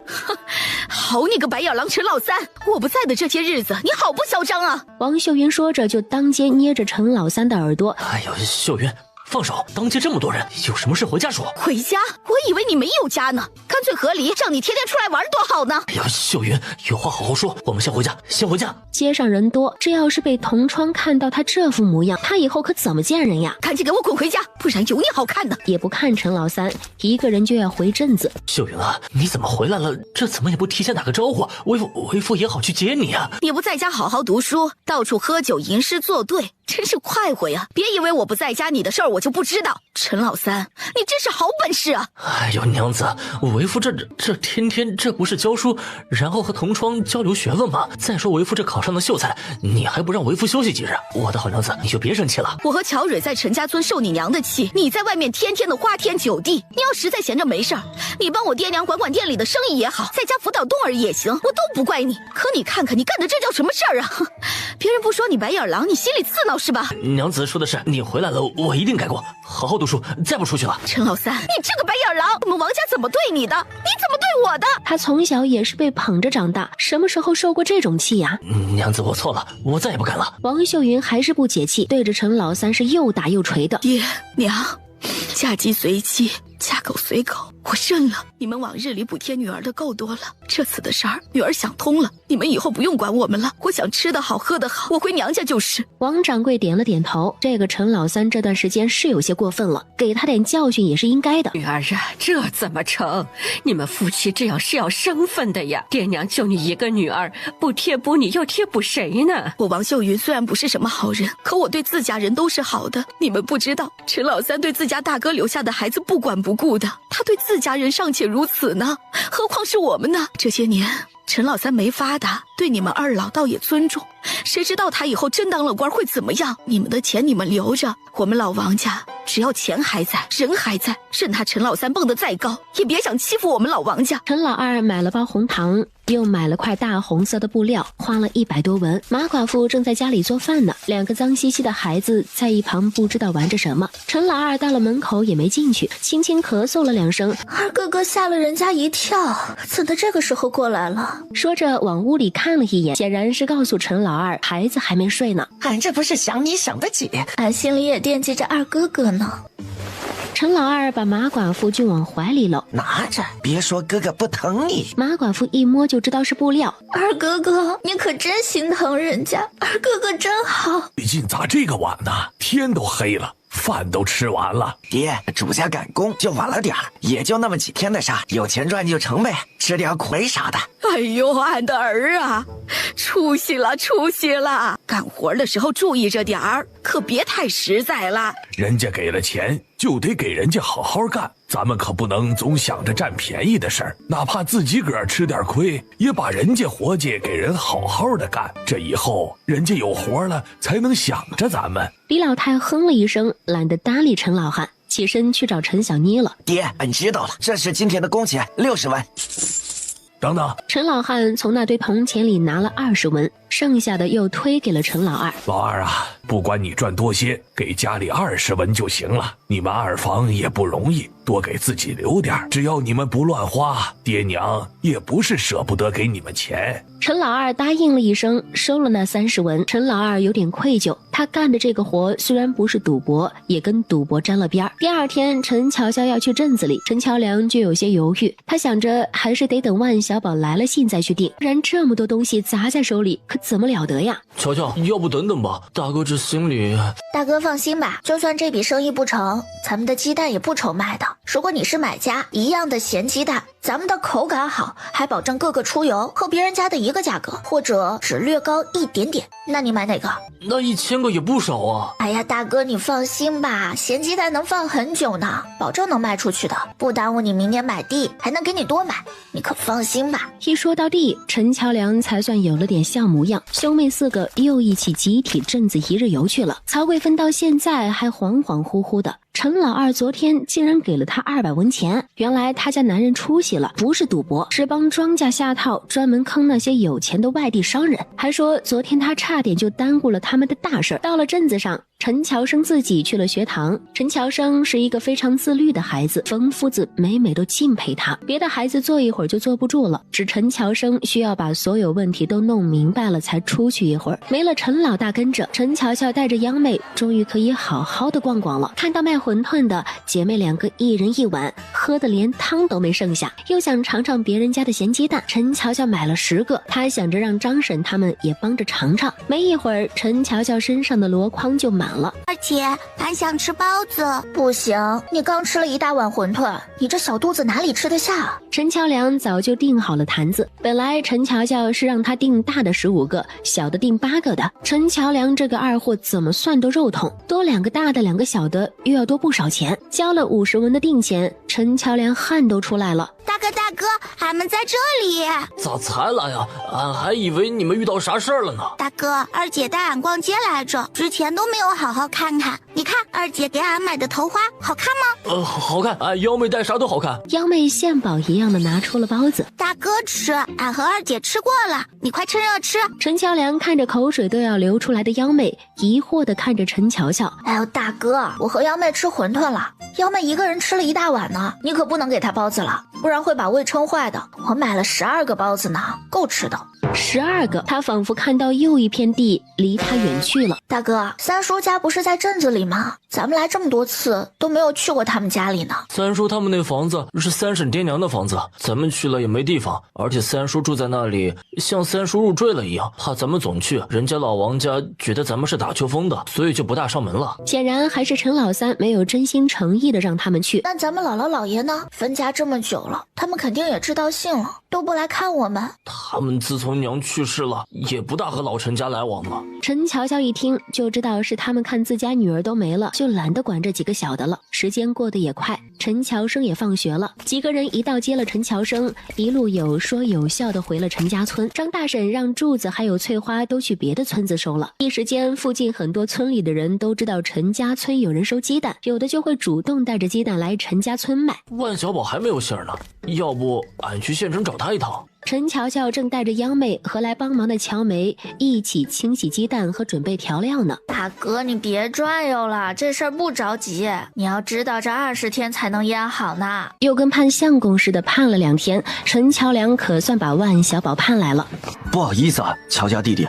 好你个白眼狼陈老三，我不在的这些日子，你好不嚣张啊！王秀云说着就当街捏着陈老三的耳朵。哎呦，秀云，放手！当街这么多人，有什么事回家说。回家？我以为你没有家呢，干脆和离，让你天天出来玩多好呢。哎呀，秀云，有话好好说，我们先回家，先回家。街上人多，这要是被同窗看到他这副模样，他以后可怎么见人呀？赶紧给我滚回家，不然有你好看的。也不看陈老三，一个人就要回镇子。秀云啊，你怎么回来了？这怎么也不提前打个招呼？为父也好去接你啊。你不在家好好读书，到处喝酒吟诗作对，真是快活呀！别以为我不在家，你的事儿我就不知道。陈老三，你真是好本事啊！哎呦，娘子，为父这天天这不是教书，然后和同窗交流学问吗？再说为父这考上的秀才，你还不让为父休息几日？我的好娘子，你就别生气了。我和乔蕊在陈家村受你娘的气，你在外面天天的花天酒地。你要实在闲着没事儿，你帮我爹娘管管店里的生意也好，在家辅导冬儿也行，我都不怪你。可你看看你干的这叫什么事儿啊？别人不说你白眼狼，你心里刺挠是吧？娘子说的是，你回来了，我一定改过，好好读书，再不出去了。陈老三，你这个白眼狼，我们王家怎么对你的？你怎么对我的？他从小也是被捧着长大，什么时候受过这种气呀？娘子，我错了，我再也不敢了。王秀云还是不解气，对着陈老三是又打又捶的。爹娘，嫁鸡随鸡，嫁狗随狗，我认了，你们往日里补贴女儿的够多了，这次的事儿女儿想通了，你们以后不用管我们了，我想吃得好喝得好，我回娘家就是。王掌柜点了点头，这个陈老三这段时间是有些过分了，给他点教训也是应该的。女儿啊，这怎么成？你们夫妻这样是要生分的呀，爹娘就你一个女儿，不贴补你又贴补谁呢？我王秀云虽然不是什么好人，可我对自家人都是好的，你们不知道，陈老三对自家大哥留下的孩子不管不顾的，他对自家人尚且如此呢，何况是我们呢？这些年陈老三没发达，对你们二老倒也尊重，谁知道他以后真当了官会怎么样？你们的钱你们留着，我们老王家只要钱还在，人还在，任他陈老三蹦得再高，也别想欺负我们老王家。陈老二买了包红糖，又买了块大红色的布料，花了100多文。马寡妇正在家里做饭呢，2个脏兮兮的孩子在一旁不知道玩着什么。陈老二到了门口也没进去，轻轻咳嗽了2声。二哥哥吓了人家一跳，怎的这个时候过来了？说着往屋里看了一眼，显然是告诉陈老二孩子还没睡呢。俺这不是想你想得紧，俺心里也惦记着二哥哥呢。陈老二把马寡妇就往怀里搂，拿着，别说哥哥不疼你。马寡妇一摸就知道是布料。二哥哥，你可真心疼人家，二哥哥真好。最近咋这个晚呢？天都黑了，饭都吃完了。爹，主家赶工就晚了点儿，也就那么几天的事，有钱赚就成呗，吃点苦没啥的。哎呦，俺的儿啊，出息了出息了！干活的时候注意着点儿，可别太实在了。人家给了钱，就得给人家好好干，咱们可不能总想着占便宜的事儿，哪怕自己个儿吃点亏，也把人家活计给人好好的干，这以后人家有活了，才能想着咱们。李老太哼了一声，懒得搭理陈老汉，起身去找陈小妮了。爹，俺知道了，这是今天的工钱，60文。等等，陈老汉从那堆铜钱里拿了20文，剩下的又推给了陈老二。老二啊，不管你赚多些，给家里20文就行了。你们二房也不容易，多给自己留点，只要你们不乱花，爹娘也不是舍不得给你们钱。陈老二答应了一声，收了那30文。陈老二有点愧疚，他干的这个活虽然不是赌博，也跟赌博沾了边儿。第2天，陈乔乔要去镇子里，陈乔良就有些犹豫，他想着还是得等万小宝来了信再去定，不然这么多东西砸在手里，可怎么了得呀？乔乔，要不等等吧，大哥这心里……大哥放心吧，就算这笔生意不成，咱们的鸡蛋也不愁卖的。如果你是买家，一样的咸鸡蛋，咱们的口感好，还保证个个出油，和别人家的一个价格，或者只略高一点点。那你买哪个？那1000个也不少啊。哎呀，大哥你放心吧，咸鸡蛋能放很久呢，保证能卖出去的，不耽误你明年买地，还能给你多买，你可放心吧。一说到地，陈乔良才算有了点像模样，兄妹4个又一起集体镇子一日游去了。曹贵芬到现在还恍恍惚惚的，陈老二昨天竟然给了他200文钱，原来他家男人出息了，不是赌博，是帮庄家下套，专门坑那些有钱的外地商人。还说昨天他差点就耽误了他们的大事。到了镇子上，陈乔生自己去了学堂。陈乔生是一个非常自律的孩子，冯夫子每每都敬佩他。别的孩子坐一会儿就坐不住了，只陈乔生需要把所有问题都弄明白了才出去一会儿。没了陈老大跟着，陈乔乔带着央妹终于可以好好的逛逛了。看到卖馄饨的，姐妹2个一人1碗，喝的连汤都没剩下。又想尝尝别人家的咸鸡蛋，陈乔乔买了10个，她想着让张婶他们也帮着尝尝。没一会儿，陈乔乔身上的箩筐就满了。二姐，俺想吃包子。不行，你刚吃了一大碗馄饨，你这小肚子哪里吃得下啊？陈乔良早就订好了坛子，本来陈乔乔是让他订大的15个，小的订8个的。陈乔良这个二货怎么算都肉痛，多2个大的2个小的又要多不少钱。交了50文的定钱，陈乔良汗都出来了。大哥，俺们在这里。咋才来呀？俺还以为你们遇到啥事儿了呢。大哥，二姐带俺逛街来着，之前都没有好好看看。你看，二姐给俺买的头花好看吗？好看。幺妹带啥都好看。幺妹献宝一样的拿出了包子。大哥吃，俺和二姐吃过了，你快趁热吃。陈乔良看着口水都要流出来的幺妹，疑惑的看着陈乔乔。哎呦，大哥，我和幺妹吃馄饨了，幺妹一个人吃了一大碗呢，你可不能给她包子了，不然会把胃撑坏的。我买了12个包子呢，够吃的。12个，他仿佛看到又一片地离他远去了。大哥，三叔家不是在镇子里吗？咱们来这么多次都没有去过他们家里呢。三叔他们那房子是三婶爹娘的房子，咱们去了也没地方，而且三叔住在那里，像三叔入赘了一样，怕咱们总去，人家老王家觉得咱们是打秋风的，所以就不大上门了。显然还是陈老三没有真心诚意的让他们去。那咱们姥姥姥爷呢？分家这么久了，他们肯定也知道信了，都不来看我们。他们自从娘去世了，也不大和老陈家来往了。陈乔乔一听就知道是他们看自家女儿都没了，就懒得管这几个小的了。时间过得也快，陈乔生也放学了，几个人一道接了陈乔生，一路有说有笑的回了陈家村。张大婶让柱子还有翠花都去别的村子收了。一时间，附近很多村里的人都知道陈家村有人收鸡蛋，有的就会主动带着鸡蛋来陈家村卖。万小宝还没有信儿呢，要不俺去县城找他一趟。陈乔乔正带着央妹和来帮忙的乔梅一起清洗鸡蛋和准备调料呢。大哥，你别转悠了，这事儿不着急。你要知道，这20天才能腌好呢。又跟判相公似的判了2天，陈乔良可算把万小宝判来了。不好意思啊，乔家弟弟，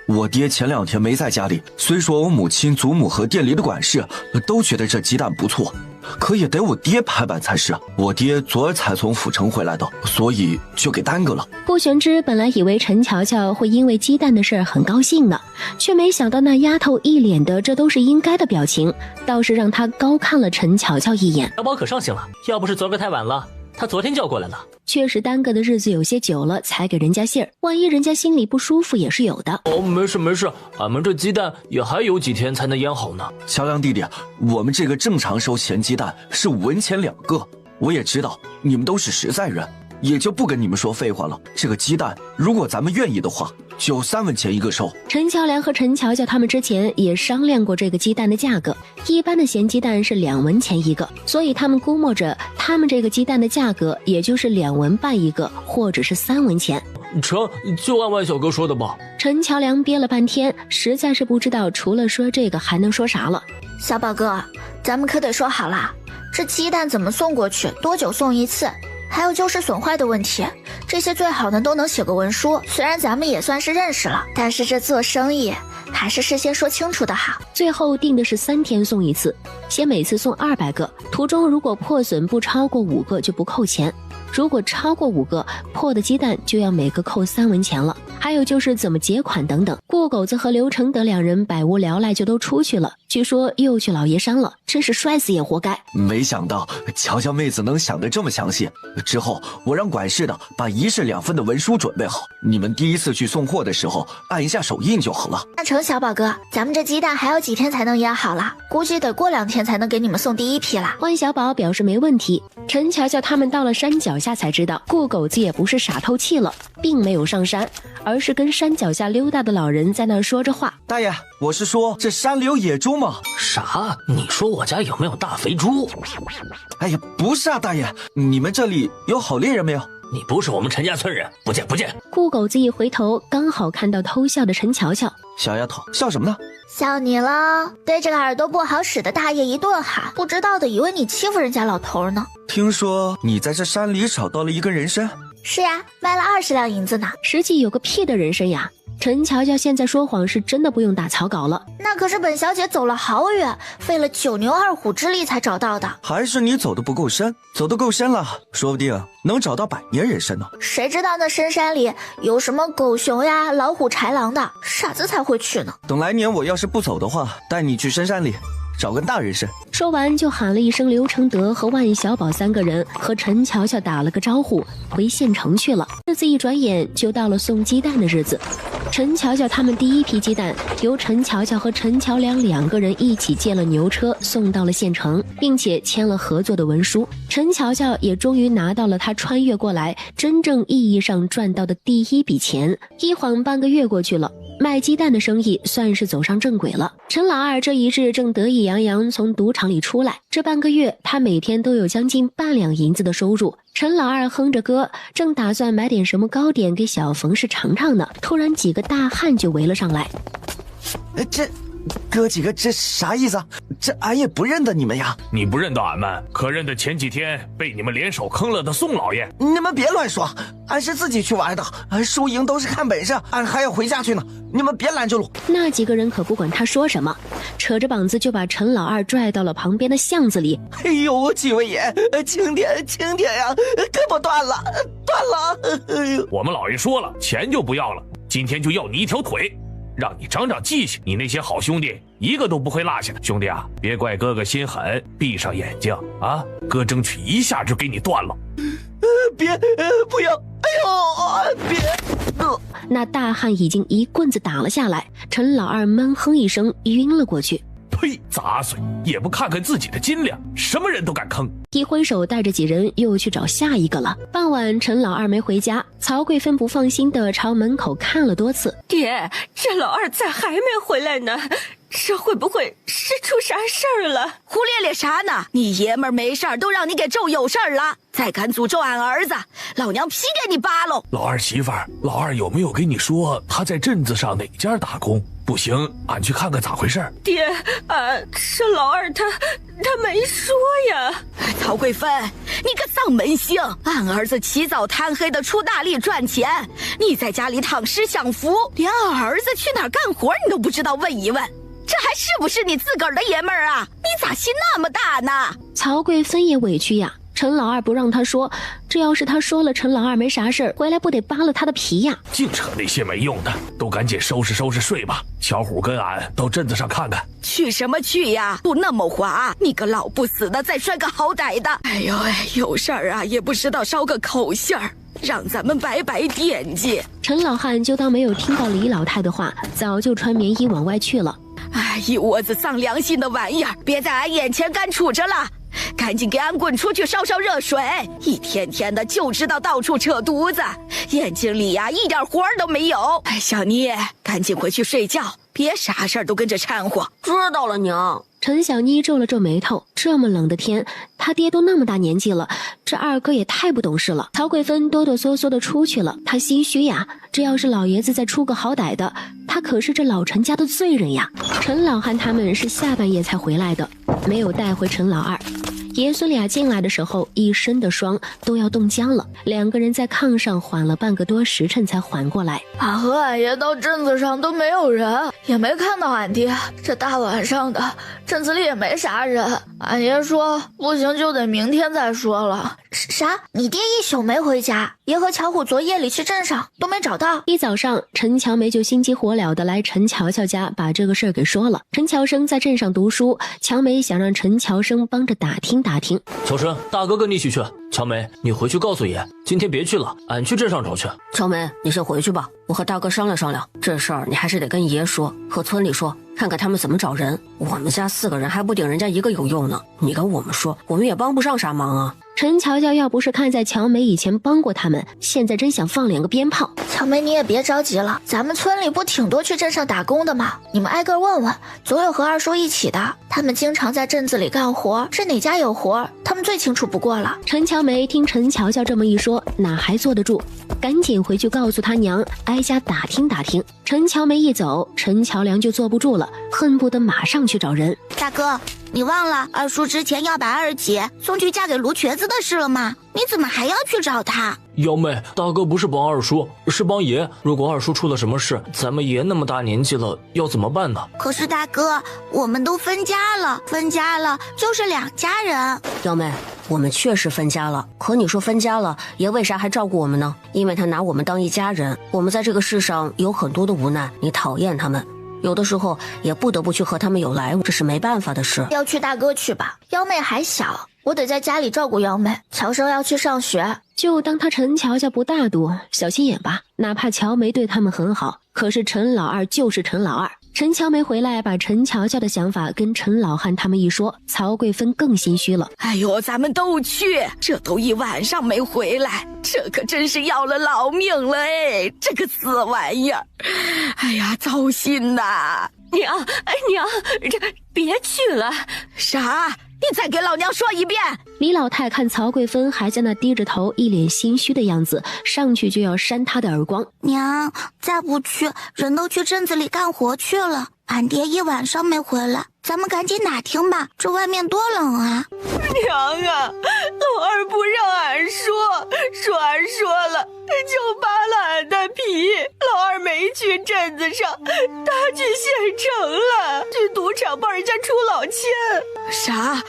我爹前2天没在家里，虽说我母亲、祖母和店里的管事都觉得这鸡蛋不错，可也得我爹拍板才是。我爹昨儿才从府城回来的，所以就给耽搁了。顾玄之本来以为陈乔乔会因为鸡蛋的事儿很高兴呢，却没想到那丫头一脸的这都是应该的表情，倒是让他高看了陈乔乔一眼。小宝可上心了，要不是昨个太晚了，他昨天就要过来了。确实耽搁的日子有些久了，才给人家信儿，万一人家心里不舒服也是有的。哦，没事没事，俺们这鸡蛋也还有几天才能腌好呢。乔良弟弟，我们这个正常收咸鸡蛋是5文钱2个，我也知道你们都是实在人，也就不跟你们说废话了。这个鸡蛋如果咱们愿意的话，就3文钱1个收。陈乔良和陈乔乔他们之前也商量过这个鸡蛋的价格，一般的咸鸡蛋是2文钱1个，所以他们估摸着他们这个鸡蛋的价格也就是2文半1个，或者是3文钱。成，就按万小哥说的吧。陈乔良憋了半天，实在是不知道除了说这个还能说啥了。小宝哥，咱们可得说好了，这鸡蛋怎么送过去，多久送一次，还有就是损坏的问题，这些最好呢都能写个文书。虽然咱们也算是认识了，但是这做生意还是事先说清楚的好。最后定的是3天送一次，先每次送200个，途中如果破损不超过5个就不扣钱，如果超过5个破的鸡蛋就要每个扣3文钱了。还有就是怎么结款等等。顾狗子和刘承德2人百无聊赖就都出去了，据说又去老爷山了，真是摔死也活该。没想到乔乔妹子能想得这么详细，之后我让管事的把1式2份的文书准备好，你们第一次去送货的时候按一下手印就好了。那成，小宝哥，咱们这鸡蛋还有几天才能腌好了？估计得过2天才能给你们送第1批啦。万小宝表示没问题。陈乔乔他们到了山脚下才知道，顾狗子也不是傻透气了，并没有上山，而是跟山脚下溜达的老人在那儿说着话。大爷，我是说这山里有野猪吗？啥？你说我家有没有大肥猪？哎呀，不是啊，大爷，你们这里有好猎人没有？你不是我们陈家村人，不见不见。顾狗子一回头，刚好看到偷笑的陈乔乔。小丫头，笑什么呢？笑你了，对这个耳朵不好使的大爷一顿喊，不知道的以为你欺负人家老头呢。听说你在这山里找到了一根人参？是呀，卖了20两银子呢。实际有个屁的人参呀！陈乔乔现在说谎是真的不用打草稿了，那可是本小姐走了好远，费了9牛2虎之力才找到的。还是你走得不够深，走得够深了，说不定能找到100年人参呢。谁知道那深山里有什么狗熊呀、老虎、豺狼的，傻子才会去呢。等来年我要是不走的话，带你去深山里找根大人参。说完就喊了一声刘承德和万小宝3个人，和陈乔乔打了个招呼，回县城去了。日子一转眼就到了送鸡蛋的日子。陈乔乔他们第1批鸡蛋由陈乔乔和陈乔良2个人一起借了牛车送到了县城，并且签了合作的文书。陈乔乔也终于拿到了他穿越过来真正意义上赚到的第1笔钱。一晃半个月过去了，卖鸡蛋的生意算是走上正轨了。陈老二这一日正得意洋洋从赌场里出来，这半个月他每天都有将近半两银子的收入。陈老二哼着歌，正打算买点什么糕点给小冯氏尝尝呢，突然几个大汉就围了上来。哥几个这啥意思啊？这俺也不认得你们呀。你不认得俺们，可认得前几天被你们联手坑了的宋老爷？你们别乱说，俺是自己去玩的，输赢都是看本事，俺还要回家去呢。你们别拦着路。那几个人可不管他说什么，扯着膀子就把陈老二拽到了旁边的巷子里。哎呦，几位爷，轻点呀，胳膊断了。哎呦，我们老爷说了，钱就不要了，今天就要你一条腿，让你长长记性。你那些好兄弟一个都不会落下的。兄弟啊，别怪哥哥心狠，闭上眼睛啊，哥争取一下就给你断了。不要，哎呦，别。那大汉已经一棍子打了下来，陈老二闷哼一声晕了过去。呸！杂碎，也不看看自己的斤两，什么人都敢坑。一挥手带着几人又去找下一个了。傍晚陈老二没回家，曹贵芬不放心的朝门口看了多次。爹，这老二咋还没回来呢？这会不会是出啥事儿了？胡咧咧啥呢？你爷们儿没事儿都让你给咒有事儿了，再敢诅咒俺儿子，老娘皮给你扒喽！老二媳妇儿，老二有没有跟你说他在镇子上哪家打工？不行，俺去看看咋回事。爹，这老二他没说呀。曹贵芬，你个丧门星！俺儿子起早贪黑的出大力赚钱，你在家里躺尸享福，连俺儿子去哪儿干活你都不知道问一问。这还是不是你自个儿的爷们儿啊？你咋心那么大呢？曹贵芬也委屈呀，陈老二不让他说，这要是他说了，陈老二没啥事儿，回来不得扒了他的皮呀？净扯那些没用的，都赶紧收拾收拾睡吧。小虎跟俺到镇子上看看。去什么去呀？不那么滑，你个老不死的，再摔个好歹的！哎呦哎，有事儿啊也不知道捎个口信儿，让咱们白白惦记。陈老汉就当没有听到李老太的话，早就穿棉衣往外去了。哎，一窝子丧良心的玩意儿，别在俺眼前干杵着了，赶紧给俺滚出去烧烧热水！一天天的就知道到处扯犊子，眼睛里呀一点活儿都没有。哎，小妮，赶紧回去睡觉，别啥事儿都跟着掺和。知道了，娘。陈小妮皱了皱眉头，这么冷的天，他爹都那么大年纪了，这二哥也太不懂事了。曹贵芬哆哆嗦嗦的出去了，他心虚呀，这要是老爷子再出个好歹的，他可是这老陈家的罪人呀。陈老汉他们是下半夜才回来的，没有带回陈老二。爷孙俩进来的时候，一身的霜都要冻僵了，两个人在炕上缓了半个多时辰才缓过来。俺和俺爷到镇子上都没有人，也没看到俺爹。这大晚上的，镇子里也没啥人。俺爷说不行就得明天再说了。啥？你爹一宿没回家？爷和巧虎昨夜里去镇上都没找到。一早上，陈乔梅就心急火燎的来陈乔乔家把这个事儿给说了。陈乔生在镇上读书，乔梅想让陈乔生帮着打听打听。乔生，大哥跟你一起去。乔梅，你回去告诉爷，今天别去了，俺去镇上找去。乔梅，你先回去吧，我和大哥商量商量，这事儿你还是得跟爷说，和村里说，看看他们怎么找人。我们家4个人还不顶人家一个有用呢，你跟我们说，我们也帮不上啥忙啊。陈乔乔要不是看在乔梅以前帮过他们，现在真想放2个鞭炮。乔梅，你也别着急了，咱们村里不挺多去镇上打工的吗？你们挨个问问，总有和二叔一起的，他们经常在镇子里干活，是哪家有活，他们最清楚不过了。陈乔梅听陈乔乔这么一说，哪还坐得住，赶紧回去告诉他娘，挨家打听打听。陈乔梅一走，陈乔良就坐不住了，恨不得马上去找人。大哥，你忘了二叔之前要把二姐送去嫁给卢瘸子的事了吗？你怎么还要去找他？幺妹，大哥不是帮二叔，是帮爷。如果二叔出了什么事，咱们爷那么大年纪了，要怎么办呢？可是大哥，我们都分家了就是2家人。幺妹，我们确实分家了，可你说分家了，爷为啥还照顾我们呢？因为他拿我们当一家人。我们在这个世上有很多的无奈，你讨厌他们，有的时候也不得不去和他们有来往，这是没办法的事。要去大哥去吧，幺妹还小，我得在家里照顾幺妹。乔生要去上学，就当他陈乔乔不大度，小心眼吧。哪怕乔梅对他们很好，可是陈老二就是陈老二。陈乔梅回来把陈乔乔的想法跟陈老汉他们一说，曹贵芬更心虚了。哎呦，咱们都去，这都1晚上没回来，这可真是要了老命了哎！这个死玩意儿，哎呀，糟心呐！娘，这别去了。啥？你再给老娘说一遍！李老太看曹贵芬还在那低着头，一脸心虚的样子，上去就要扇她的耳光。娘，再不去，人都去镇子里干活去了，俺爹一晚上没回来，咱们赶紧打听吧，这外面多冷啊！娘啊，老二不让俺说俺说了就扒了俺的皮。老二没去镇子上，他去县城了，去赌场帮人家出老千。啥？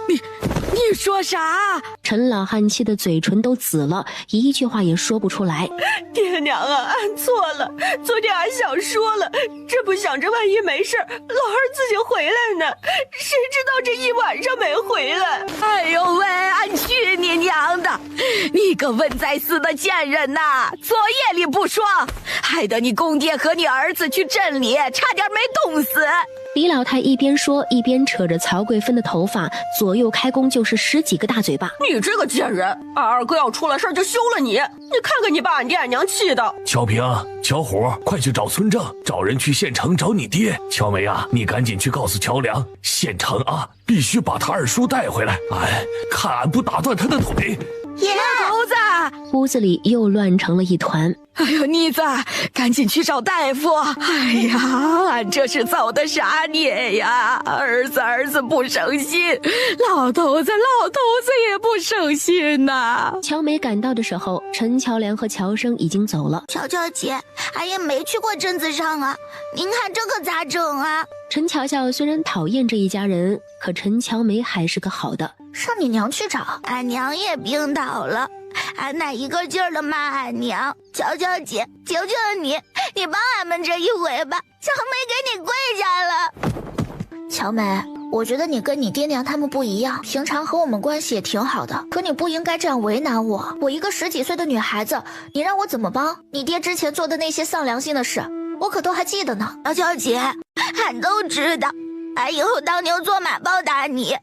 你说啥？陈老汉气得嘴唇都紫了，一句话也说不出来。爹娘啊，俺错了，昨天俺想说了，这不想着万一没事，老二自己回来呢，谁知道这一晚上没回来。哎呦喂，俺去你娘的！你个稳在死的贱人呐！昨夜里不说，害得你公爹和你儿子去镇里，差点没冻死。李老太一边说一边扯着曹贵芬的头发，左右开弓就是10几个大嘴巴。你这个贱人，俺二哥要出了事儿就休了你！你看看你把俺爹俺娘气的。乔平、乔虎，快去找村正，找人去县城找你爹。乔梅啊，你赶紧去告诉乔良，县城啊必须把他二叔带回来，俺不打断他的腿。老头子，屋子里又乱成了一团。哎呦，妮子，赶紧去找大夫！哎呀，俺这是造的啥孽呀？儿子不省心，老头子也不省心呐！乔梅赶到的时候，陈乔良和乔生已经走了。乔乔姐，俺也没去过镇子上啊，您看这可咋整啊？陈乔乔虽然讨厌这一家人，可陈乔梅还是个好的。上你娘去找，俺娘也病倒了，俺奶一个劲儿的骂俺娘。乔乔姐，求求你帮俺们这一回吧，乔梅给你跪下了。乔梅，我觉得你跟你爹娘他们不一样，平常和我们关系也挺好的，可你不应该这样为难我。我一个10几岁的女孩子，你让我怎么帮？你爹之前做的那些丧良心的事，我可都还记得呢。乔乔姐，俺都知道，俺以后当牛做马报答你，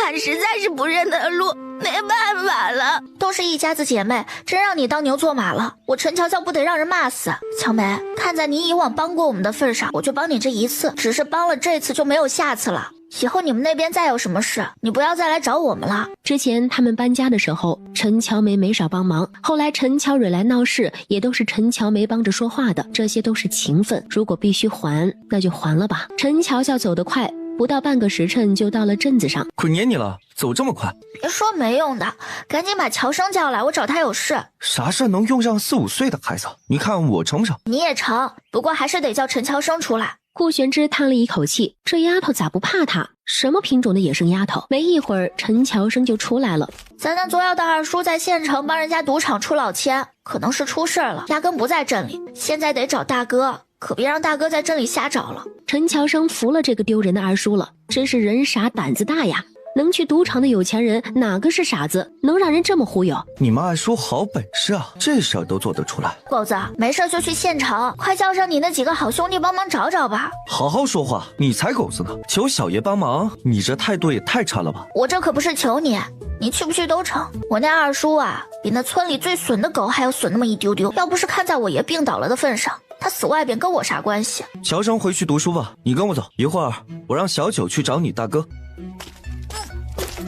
俺实在是不认得路，没办法了。都是一家子姐妹，真让你当牛做马了，我陈乔乔不得让人骂死。乔梅，看在你以往帮过我们的份上，我就帮你这一次，只是帮了这次就没有下次了。以后你们那边再有什么事，你不要再来找我们了。之前他们搬家的时候，陈乔梅没少帮忙，后来陈乔蕊来闹事，也都是陈乔梅帮着说话的，这些都是情分，如果必须还，那就还了吧。陈乔乔走得快，不到半个时辰就到了镇子上。可撵你了，走这么快？别说没用的，赶紧把乔生叫来，我找他有事。啥事能用上4、5岁的孩子？你看我成不成？你也成，不过还是得叫陈乔生出来。顾玄之叹了一口气，这丫头咋不怕他？什么品种的野生丫头？没一会儿，陈乔生就出来了。咱那作妖的二叔在县城帮人家赌场出老千，可能是出事了，压根不在镇里，现在得找大哥，可别让大哥在镇里瞎找了。陈乔生服了这个丢人的二叔了，真是人傻胆子大呀！能去赌场的有钱人哪个是傻子，能让人这么忽悠？你们二叔好本事啊，这事儿都做得出来。狗子，没事就去县城，快叫上你那几个好兄弟帮忙找找吧。好好说话，你才狗子呢，求小爷帮忙，你这态度也太差了吧。我这可不是求你，你去不去都成。我那二叔啊，比那村里最损的狗还要损那么一丢丢，要不是看在我爷病倒了的份上，他死外边跟我啥关系？乔生回去读书吧，你跟我走，一会儿我让小九去找你大哥。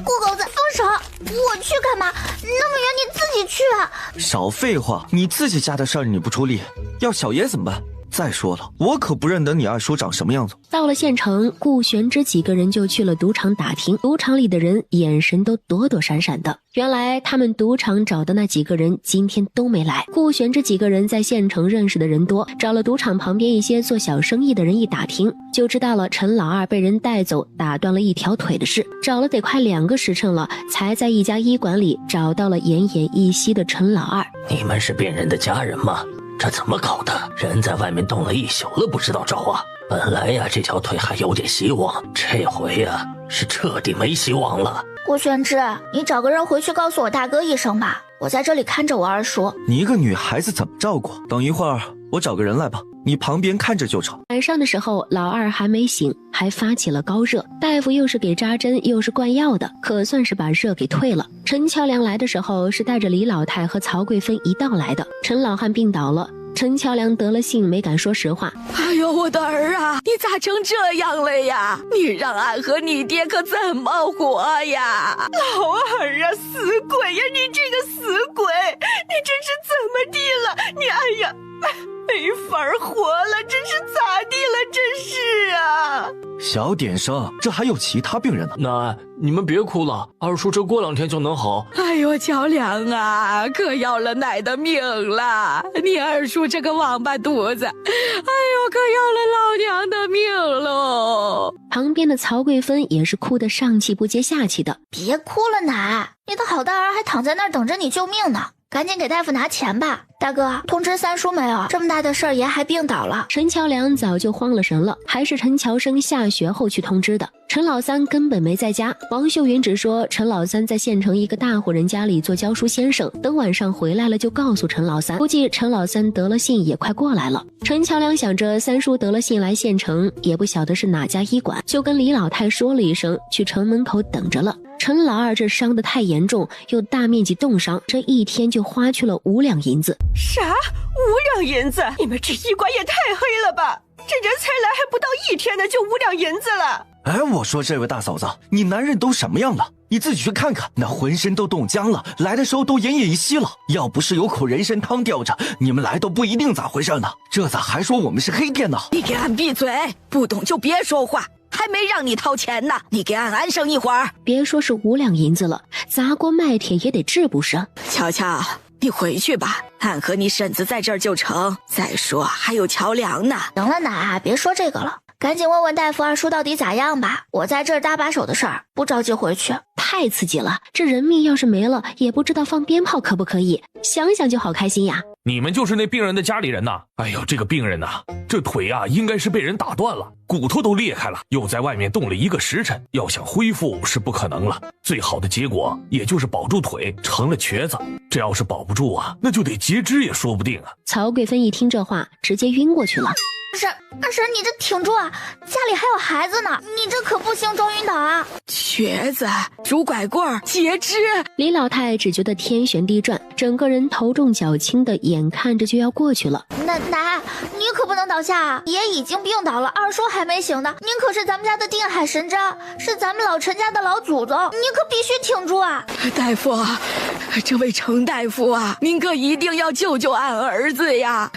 顾狗子，放手！我去干嘛？那么远你自己去啊！少废话，你自己家的事儿你不出力，要小爷怎么办？再说了，我可不认得你二叔长什么样子。到了县城，顾玄之几个人就去了赌场打听，赌场里的人眼神都躲躲闪闪的。原来他们赌场找的那几个人今天都没来。顾玄之几个人在县城认识的人多，找了赌场旁边一些做小生意的人一打听，就知道了陈老二被人带走，打断了一条腿的事。找了得快2个时辰了，才在一家医馆里找到了奄奄一息的陈老二。你们是病人的家人吗？这怎么搞的？人在外面冻了1宿了，不知道找啊！本来呀，这条腿还有点希望，这回呀，是彻底没希望了。顾玄之，你找个人回去告诉我大哥一声吧，我在这里看着我二叔。你一个女孩子怎么照顾？等一会儿我找个人来吧，你旁边看着就成。晚上的时候，老二还没醒，还发起了高热，大夫又是给扎针又是灌药的，可算是把热给退了。陈乔良来的时候是带着李老太和曹贵芬一道来的。陈老汉病倒了，陈乔良得了信，没敢说实话。哎呦，我的儿啊，你咋成这样了呀？你让俺和你爹可怎么活呀？老二啊，死鬼呀！你这个死鬼，你这是怎么地了？你哎呀，没法活了，这是咋地了？这是啊！小点声，这还有其他病人呢。奶，你们别哭了，二叔这过2天就能好。哎呦，乔良啊，可要了奶的命了！你二叔这个王八犊子，哎呦，可要了老娘的命喽！旁边的曹贵芬也是哭得上气不接下气的。别哭了，奶，你的好大儿还躺在那儿等着你救命呢。赶紧给大夫拿钱吧。大哥，通知三叔没有？这么大的事儿，爷还病倒了。陈乔良早就慌了神了，还是陈乔生下学后去通知的。陈老三根本没在家，王秀云只说陈老三在县城一个大户人家里做教书先生，等晚上回来了就告诉陈老三。估计陈老三得了信也快过来了。陈乔良想着三叔得了信来县城，也不晓得是哪家医馆，就跟李老太说了一声，去城门口等着了。陈老二这伤得太严重，又大面积冻伤，这一天就花去了5两银子。啥？5两银子？你们这医馆也太黑了吧！这人才来还不到1天呢，就5两银子了。哎，我说这位大嫂子，你男人都什么样了？你自己去看看，那浑身都冻僵了，来的时候都奄奄一息了。要不是有口人参汤吊着，你们来都不一定咋回事呢。这咋还说我们是黑店呢？你给俺闭嘴，不懂就别说话。还没让你掏钱呢，你给俺安生一会儿。别说是5两银子了，砸锅卖铁也得治不是？乔乔，你回去吧，俺和你婶子在这儿就成。再说还有乔良呢。行了，奶，别说这个了，赶紧问问大夫二叔到底咋样吧。我在这儿搭把手的事儿，不着急回去。太刺激了，这人命要是没了，也不知道放鞭炮可不可以？想想就好开心呀。你们就是那病人的家里人呐？哎呦，这个病人呐，这腿啊应该是被人打断了，骨头都裂开了，又在外面冻了1个时辰，要想恢复是不可能了。最好的结果也就是保住腿，成了瘸子。这要是保不住啊，那就得截肢也说不定啊。曹贵芬一听这话，直接晕过去了。二婶，你这挺住啊，家里还有孩子呢，你这可不行，撞晕倒啊！瘸子、拄拐棍、截肢。李老太只觉得天旋地转，整个人头重脚轻的，眼看着就要过去了。奶，你可不能倒下啊！爷已经病倒了，二叔还没醒呢。您可是咱们家的定海神针，是咱们老陈家的老祖宗，您可必须挺住啊！大夫，这位程大夫啊，您可一定要救救俺儿子呀！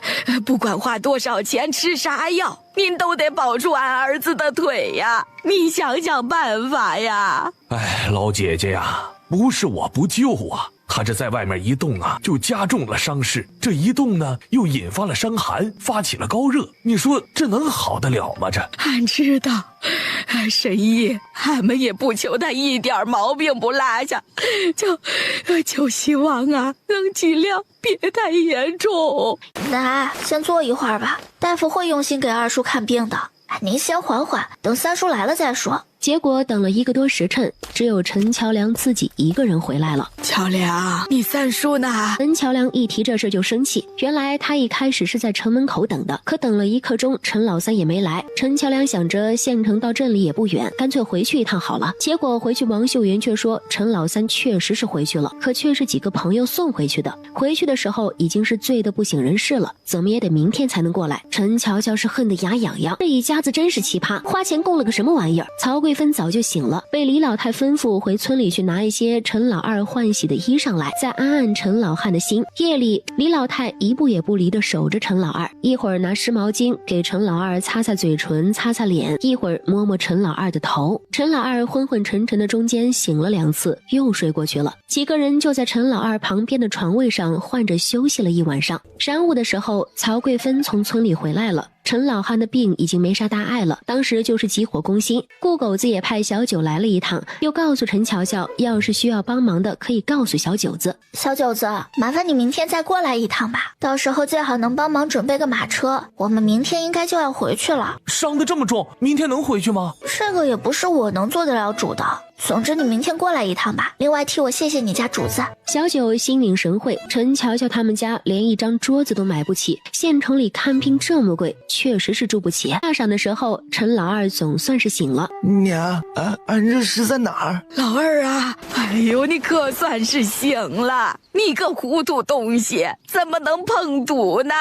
不管花多少钱，吃啥药，您都得保住俺儿子的腿呀！你想想办法呀！哎，老姐姐呀，不是我不救啊，他这在外面一冻啊，就加重了伤势，这一冻呢，又引发了伤寒，发起了高热。你说这能好得了吗？这俺知道，神医，俺们也不求他一点毛病不落下，就希望啊，能尽量别太严重。奶，先坐一会儿吧，大夫会用心给二叔看病的。您先缓缓，等三叔来了再说。结果等了1个多时辰，只有陈乔良自己一个人回来了。乔良，你三叔呢？陈乔良一提这事就生气。原来他一开始是在城门口等的，可等了1刻钟，陈老三也没来。陈乔良想着县城到镇里也不远，干脆回去一趟好了。结果回去王秀云却说陈老三确实是回去了，可却是几个朋友送回去的。回去的时候已经是醉得不省人事了，怎么也得明天才能过来。陈乔乔是恨得牙痒痒，这一家子真是奇葩，花钱供了个什么玩意儿？曹贵芬早就醒了，被李老太吩咐回村里去拿一些陈老二换洗的衣裳来，再安安陈老汉的心。夜里，李老太一步也不离地守着陈老二，一会儿拿湿毛巾给陈老二擦擦嘴唇、擦擦脸，一会儿摸摸陈老二的头。陈老二昏昏沉沉的中间醒了2次，又睡过去了。几个人就在陈老二旁边的床位上换着休息了1晚上。晌午的时候，曹贵芬从村里回来了。陈老汉的病已经没啥大碍了，当时就是急火攻心。顾狗子也派小九来了一趟，又告诉陈乔乔，要是需要帮忙的可以告诉小九子。小九子，麻烦你明天再过来一趟吧，到时候最好能帮忙准备个马车，我们明天应该就要回去了。伤得这么重，明天能回去吗？这个也不是我能做得了主的。总之你明天过来一趟吧，另外替我谢谢你家主子。小九心领神会，陈乔乔他们家连一张桌子都买不起，县城里看病这么贵，确实是住不起。大晌的时候，陈老二总算是醒了。娘，俺这是在哪儿？老二啊，哎呦，你可算是醒了，你个糊涂东西，怎么能碰毒呢？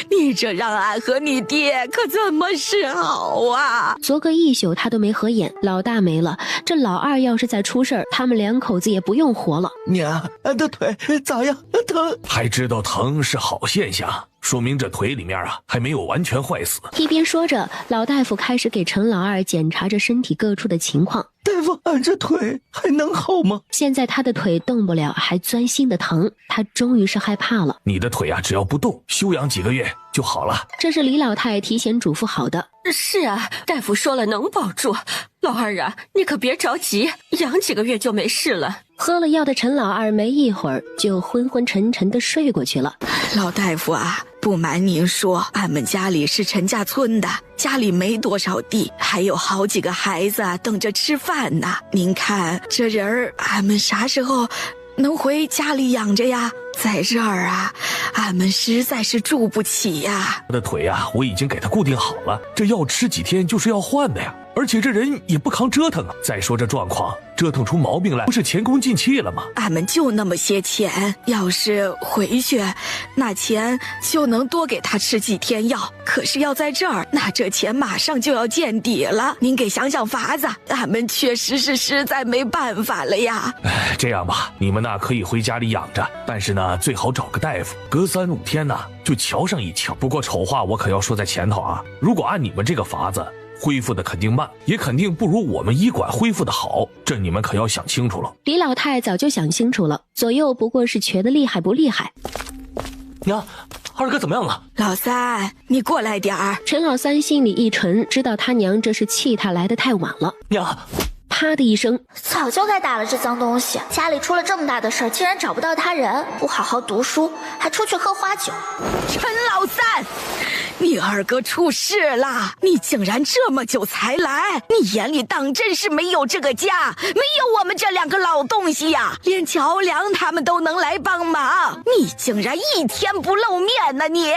你这让俺和你爹可怎么是好啊？昨个一宿他都没合眼，老大没了，这老二二要是再出事儿，他们两口子也不用活了。娘，俺的腿咋样？疼？还知道疼是好现象，说明这腿里面还没有完全坏死。一边说着，老大夫开始给陈老二检查着身体各处的情况。大夫，俺这腿还能好吗？现在他的腿动不了，还钻心的疼，他终于是害怕了。你的腿只要不动，休养几个月就好了。这是李老太提前嘱咐好的。是啊，大夫说了能保住。老二啊，你可别着急，养几个月就没事了。喝了药的陈老二没一会儿就昏昏沉沉的睡过去了。老大夫啊，不瞒您说，俺们家里是陈家村的，家里没多少地，还有好几个孩子等着吃饭呢。您看这人儿，俺们啥时候能回家里养着呀？在这儿俺们实在是住不起呀。他的腿我已经给他固定好了，这药吃几天就是要换的呀。而且这人也不抗折腾啊。再说这状况，折腾出毛病来，不是前功尽弃了吗？俺们就那么些钱，要是回去，那钱就能多给他吃几天药。可是要在这儿，那这钱马上就要见底了。您给想想法子，俺们确实是实在没办法了呀。这样吧，你们可以回家里养着，但是最好找个大夫，隔3、5天就瞧上一瞧。不过丑话我可要说在前头如果按你们这个法子，恢复的肯定慢，也肯定不如我们医馆恢复的好，这你们可要想清楚了。李老太早就想清楚了，左右不过是瘸的厉害不厉害。娘，二哥怎么样了？老三，你过来点儿。陈老三心里一沉，知道他娘这是气他来得太晚了。娘，啪的一声，早就该打了这脏东西。家里出了这么大的事儿，竟然找不到他人，不好好读书，还出去喝花酒。陈老三，你二哥出事了，你竟然这么久才来，你眼里当真是没有这个家，没有我们这两个老东西呀？连乔梁他们都能来帮忙，你竟然一天不露面呢？你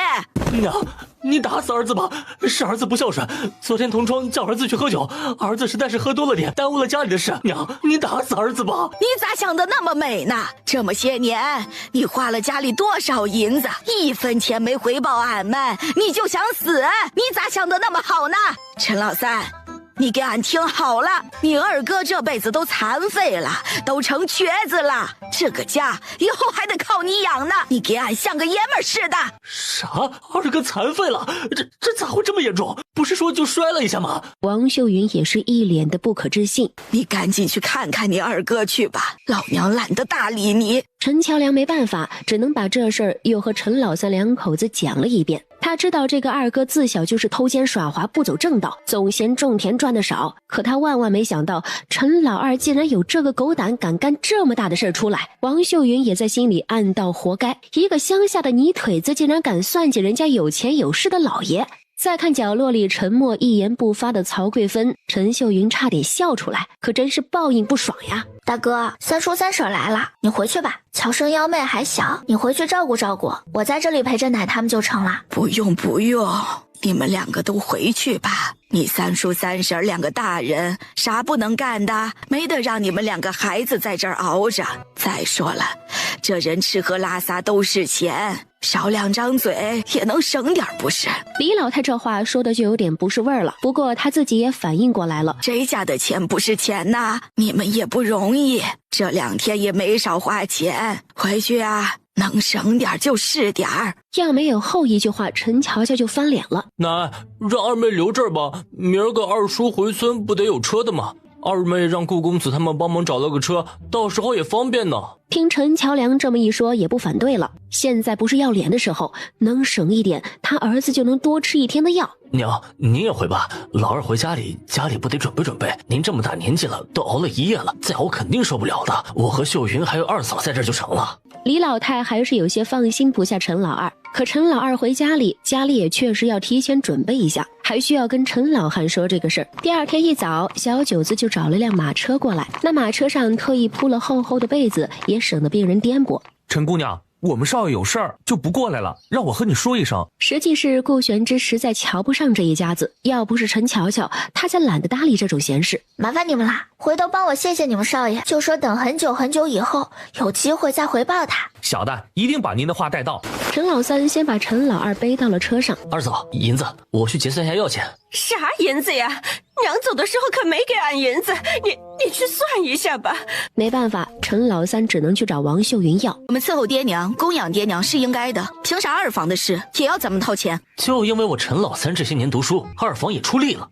娘，你打死儿子吧！是儿子不孝顺，昨天同窗叫儿子去喝酒，儿子实在是喝多了点，耽误了家里的事。娘，你打死儿子吧！你咋想的那么美呢？这么些年，你花了家里多少银子，1分钱没回报俺们，你就想死？你咋想的那么好呢？陈老三，你给俺听好了，你二哥这辈子都残废了，都成瘸子了，这个家以后还得靠你养呢，你给俺像个爷们儿似的。啥？二哥残废了？这咋会这么严重？不是说就摔了一下吗？王秀云也是一脸的不可置信。你赶紧去看看你二哥去吧，老娘懒得搭理你。陈乔梁没办法，只能把这事儿又和陈老三两口子讲了一遍。他知道这个二哥自小就是偷奸耍滑，不走正道，总嫌种田赚的少。可他万万没想到，陈老二竟然有这个狗胆，敢干这么大的事儿出来。王秀云也在心里暗道活该，一个乡下的泥腿子竟然敢算计人家有钱有势的老爷。再看角落里沉默一言不发的曹贵芬，陈秀云差点笑出来，可真是报应不爽呀。大哥，三叔三婶来了，你回去吧。乔生幺妹还小，你回去照顾照顾，我在这里陪着奶他们就成了。不用，你们两个都回去吧。你三叔三婶两个大人，啥不能干的，没得让你们两个孩子在这儿熬着。再说了，这人吃喝拉撒都是钱，少2张嘴也能省点不是？李老太这话说的就有点不是味儿了，不过她自己也反应过来了，谁家的钱不是钱呐？你们也不容易，这2天也没少花钱，回去能省点就是点儿。要没有后一句话，陈乔乔就翻脸了。奶，让二妹留这儿吧，明儿个二叔回村不得有车的吗？二妹让顾公子他们帮忙找了个车，到时候也方便呢。听陈乔梁这么一说，也不反对了。现在不是要脸的时候，能省一点，他儿子就能多吃1天的药。娘，您也回吧，老二回家里不得准备准备。您这么大年纪了，都熬了1夜了，再熬肯定受不了的。我和秀云还有二嫂在这就成了。李老太还是有些放心不下陈老二，可陈老二回家里也确实要提前准备一下，还需要跟陈老汉说这个事儿。第2天一早，小九子就找了辆马车过来，那马车上特意铺了厚厚的被子，也省得病人颠簸。陈姑娘，我们少爷有事儿就不过来了，让我和你说一声。实际是顾玄之实在瞧不上这一家子，要不是陈乔乔，他才懒得搭理这种闲事。麻烦你们啦，回头帮我谢谢你们少爷，就说等很久以后有机会再回报他。小的一定把您的话带到。陈老三先把陈老二背到了车上。二嫂，银子，我去结算下药钱。啥银子呀？娘走的时候可没给俺银子，你去算一下吧。没办法，陈老三只能去找王秀云要。我们伺候爹娘、供养爹娘是应该的，凭啥二房的事也要咱们掏钱？就因为我陈老三这些年读书，二房也出力了。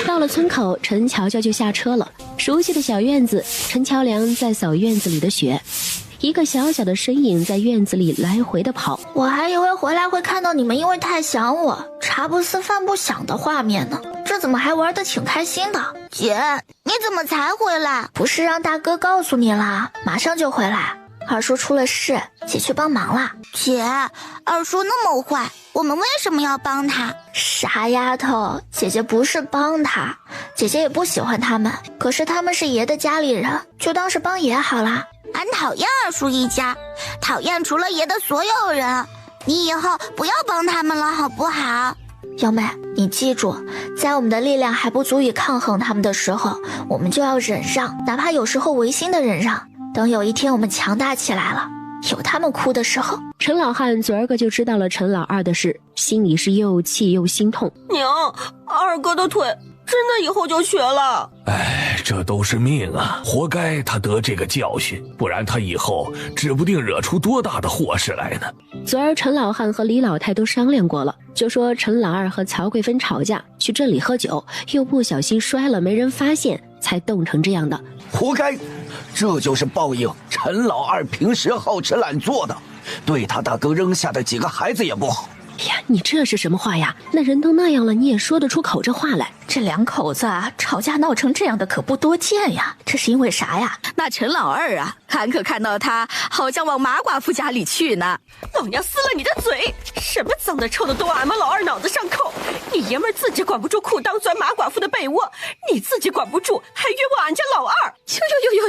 到了村口，陈乔乔就下车了。熟悉的小院子，陈乔良在扫院子里的雪。一个小小的身影在院子里来回的跑。我还以为回来会看到你们因为太想我，茶不思饭不想的画面呢，这怎么还玩得挺开心的？姐，你怎么才回来？不是让大哥告诉你啦，马上就回来。二叔出了事，姐去帮忙啦。姐，二叔那么坏，我们为什么要帮他？傻丫头，姐姐不是帮他，姐姐也不喜欢他们，可是他们是爷的家里人，就当是帮爷好啦。俺讨厌二叔一家，讨厌除了爷的所有人。你以后不要帮他们了，好不好？幺妹，你记住，在我们的力量还不足以抗衡他们的时候，我们就要忍让，哪怕有时候违心的忍让。等有一天我们强大起来了，有他们哭的时候。陈老汉昨儿个就知道了陈老二的事，心里是又气又心痛。娘，二哥的腿真的以后就瘸了。哎，这都是命啊，活该他得这个教训，不然他以后指不定惹出多大的祸事来呢。昨儿陈老汉和李老太都商量过了，就说陈老二和曹贵芬吵架，去镇里喝酒，又不小心摔了，没人发现，才冻成这样的。活该，这就是报应。陈老二平时好吃懒做的，对他大哥扔下的几个孩子也不好。哎呀，你这是什么话呀？那人都那样了，你也说得出口这话来？这两口子啊，吵架闹成这样的可不多见呀。这是因为啥呀？那陈老二啊，俺可看到他好像往马寡妇家里去呢。老娘撕了你的嘴！什么脏的臭的都往俺们老二脑子上扣！你爷们自己管不住裤裆钻马寡妇的被窝，你自己管不住还冤枉俺家老二！呦，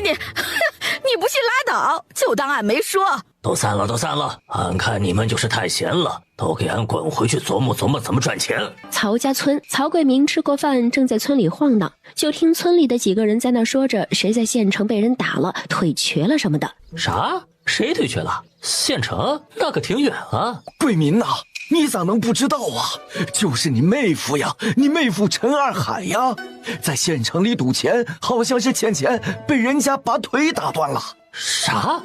你，你不信拉倒，就当俺没说。都散了，俺看你们就是太闲了，都给俺滚回去琢磨琢磨怎么赚钱。曹家村，曹贵明吃过饭，正在村里晃荡，就听村里的几个人在那说着谁在县城被人打了，腿瘸了什么的。啥？谁腿瘸了？县城那可挺远啊。贵民呐，你咋能不知道啊？就是你妹夫呀，你妹夫陈二海呀，在县城里赌钱，好像是欠钱，被人家把腿打断了。啥？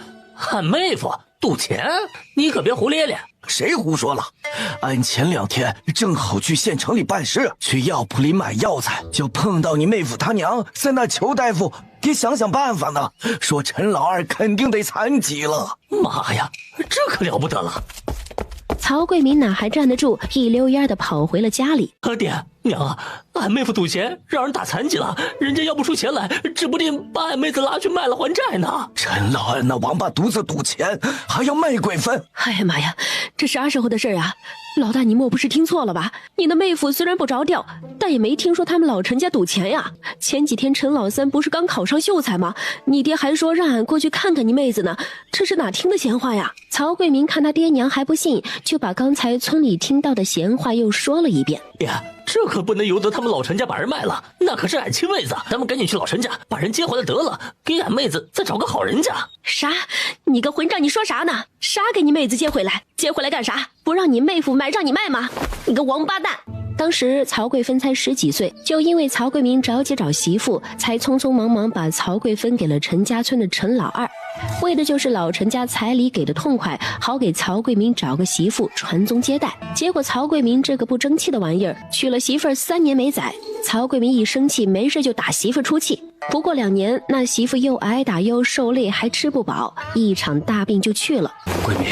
俺妹夫赌钱？你可别胡咧咧。谁胡说了？俺前2天正好去县城里办事，去药铺里买药材，就碰到你妹夫他娘在那求大夫给想办法呢，说陈老二肯定得残疾了。妈呀，这可了不得了！曹贵民哪还站得住，一溜烟的跑回了家里。爹娘啊，俺妹夫赌钱让人打残疾了，人家要不出钱来，指不定把俺妹子拉去卖了还债呢。陈老二那王八犊子赌钱还要卖贵芬！哎呀妈呀，这啥时候的事啊？老大，你莫不是听错了吧？你的妹夫虽然不着调，但也没听说他们老陈家赌钱呀。前几天陈老三不是刚考上秀才吗？你爹还说让俺过去看看你妹子呢，这是哪听的闲话呀？曹贵民看他爹娘还不信，就把刚才村里听到的闲话又说了一遍。爹，这可不能由得他们老陈家把人卖了，那可是俺亲妹子，咱们赶紧去老陈家把人接回来得了，给俺妹子再找个好人家。啥？你个混账，你说啥呢？啥给你妹子接回来？接回来干啥？不让你妹夫买让你卖吗？你个王八蛋！当时曹贵芬才10几岁，就因为曹贵民着急找媳妇，才匆匆忙忙把曹贵芬给了陈家村的陈老二，为的就是老陈家彩礼给的痛快，好给曹贵民找个媳妇传宗接代。结果曹贵民这个不争气的玩意儿，娶了媳妇儿3年没宰，曹贵民一生气没事就打媳妇出气。不过2年，那媳妇又挨打又受累，还吃不饱，一场大病就去了。贵民，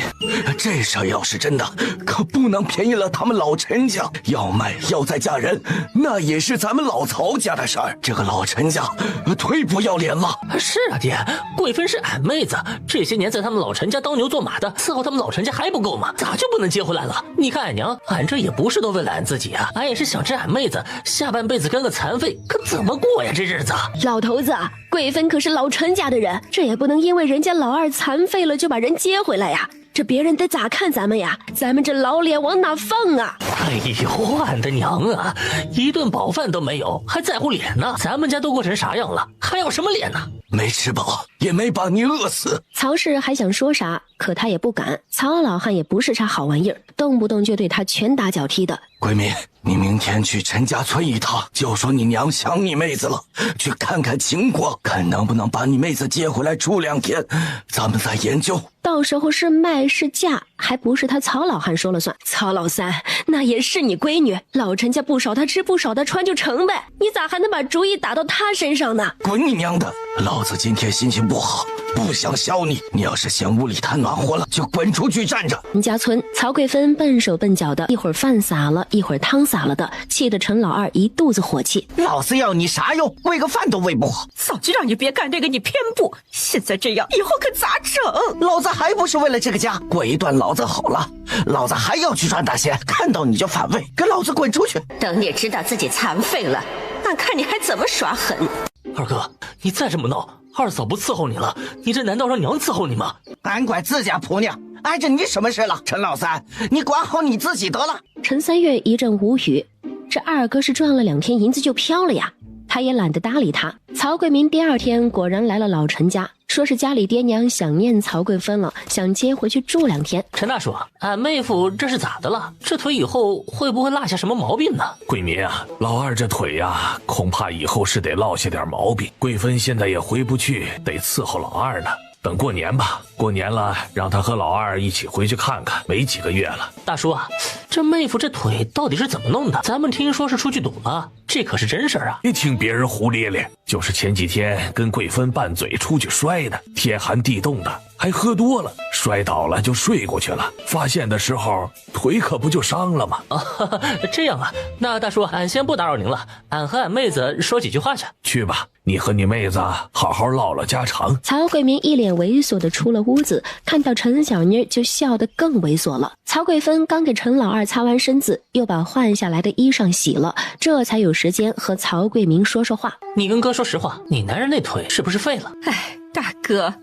这事儿要是真的，可不能便宜了他们老陈家。要卖要再嫁人，那也是咱们老曹家的事儿。这个老陈家忒不要脸了。是啊，爹，贵芬是俺妹子，这些年在他们老陈家当牛做马的，伺候他们老陈家还不够吗？咋就不能接回来了？你看俺娘，俺这也不是都为了俺自己啊，俺也是想着俺妹子下半辈子跟个残废，可怎么过呀这日子？老头子，贵芬可是老陈家的人，这也不能因为人家老二残废了就把人接回来呀，这别人得咋看咱们呀？咱们这老脸往哪放啊？哎呦，俺的娘啊，一顿饱饭都没有，还在乎脸呢？咱们家都过成啥样了，还要什么脸呢？没吃饱，也没把你饿死。曹氏还想说啥，可他也不敢。曹老汉也不是啥好玩意儿，动不动就对他拳打脚踢的。闺蜜，你明天去陈家村一趟，就说你娘想你妹子了，去看看情况，看能不能把你妹子接回来住2天，咱们再研究。到时候是卖是嫁，还不是他曹老汉说了算。曹老三，那也是你闺女，老陈家不少她吃不少她穿就成呗，你咋还能把主意打到她身上呢？滚你娘的！老子今天心情不好，不想削你。你要是嫌屋里太暖和了，就滚出去站着。陈家村，曹贵芬笨手笨脚的，一会儿饭洒了，一会儿汤洒了的，气得陈老二一肚子火气。老子要你啥用？喂个饭都喂不好。早就让你别干这个，你偏不。现在这样，以后可咋整？老子还不是为了这个家，过一段老子好了，老子还要去赚大钱，看到你就反胃，跟老子滚出去！等你知道自己残废了，俺看你还怎么耍狠。二哥，你再这么闹，二嫂不伺候你了，你这难道让娘伺候你吗？俺管自家婆娘，碍着你什么事了？陈老三，你管好你自己得了。陈三月一阵无语，这二哥是赚了2天银子就飘了呀，他也懒得搭理他。曹贵明第2天果然来了老陈家，说是家里爹娘想念曹贵芬了，想接回去住2天。陈大叔，俺妹夫这是咋的了？这腿以后会不会落下什么毛病呢？贵民啊，老二这腿呀，恐怕以后是得落下点毛病。贵芬现在也回不去，得伺候老二呢。等过年吧，过年了让他和老二一起回去看看，没几个月了。大叔啊，这妹夫这腿到底是怎么弄的？咱们听说是出去赌了，这可是真事儿啊！别听别人胡咧咧，就是前几天跟贵芬拌嘴出去摔的，天寒地冻的，还喝多了，摔倒了就睡过去了。发现的时候腿可不就伤了吗？这样啊，那大叔俺先不打扰您了，俺和俺妹子说几句话去。去吧，你和你妹子好好唠唠家常。曹贵明一脸猥琐的出了屋子，看到陈小妮就笑得更猥琐了。曹贵芬刚给陈老二擦完身子，又把换下来的衣裳洗了，这才有时间和曹贵明说说话。你跟哥说实话，你男人那腿是不是废了？哎，大哥，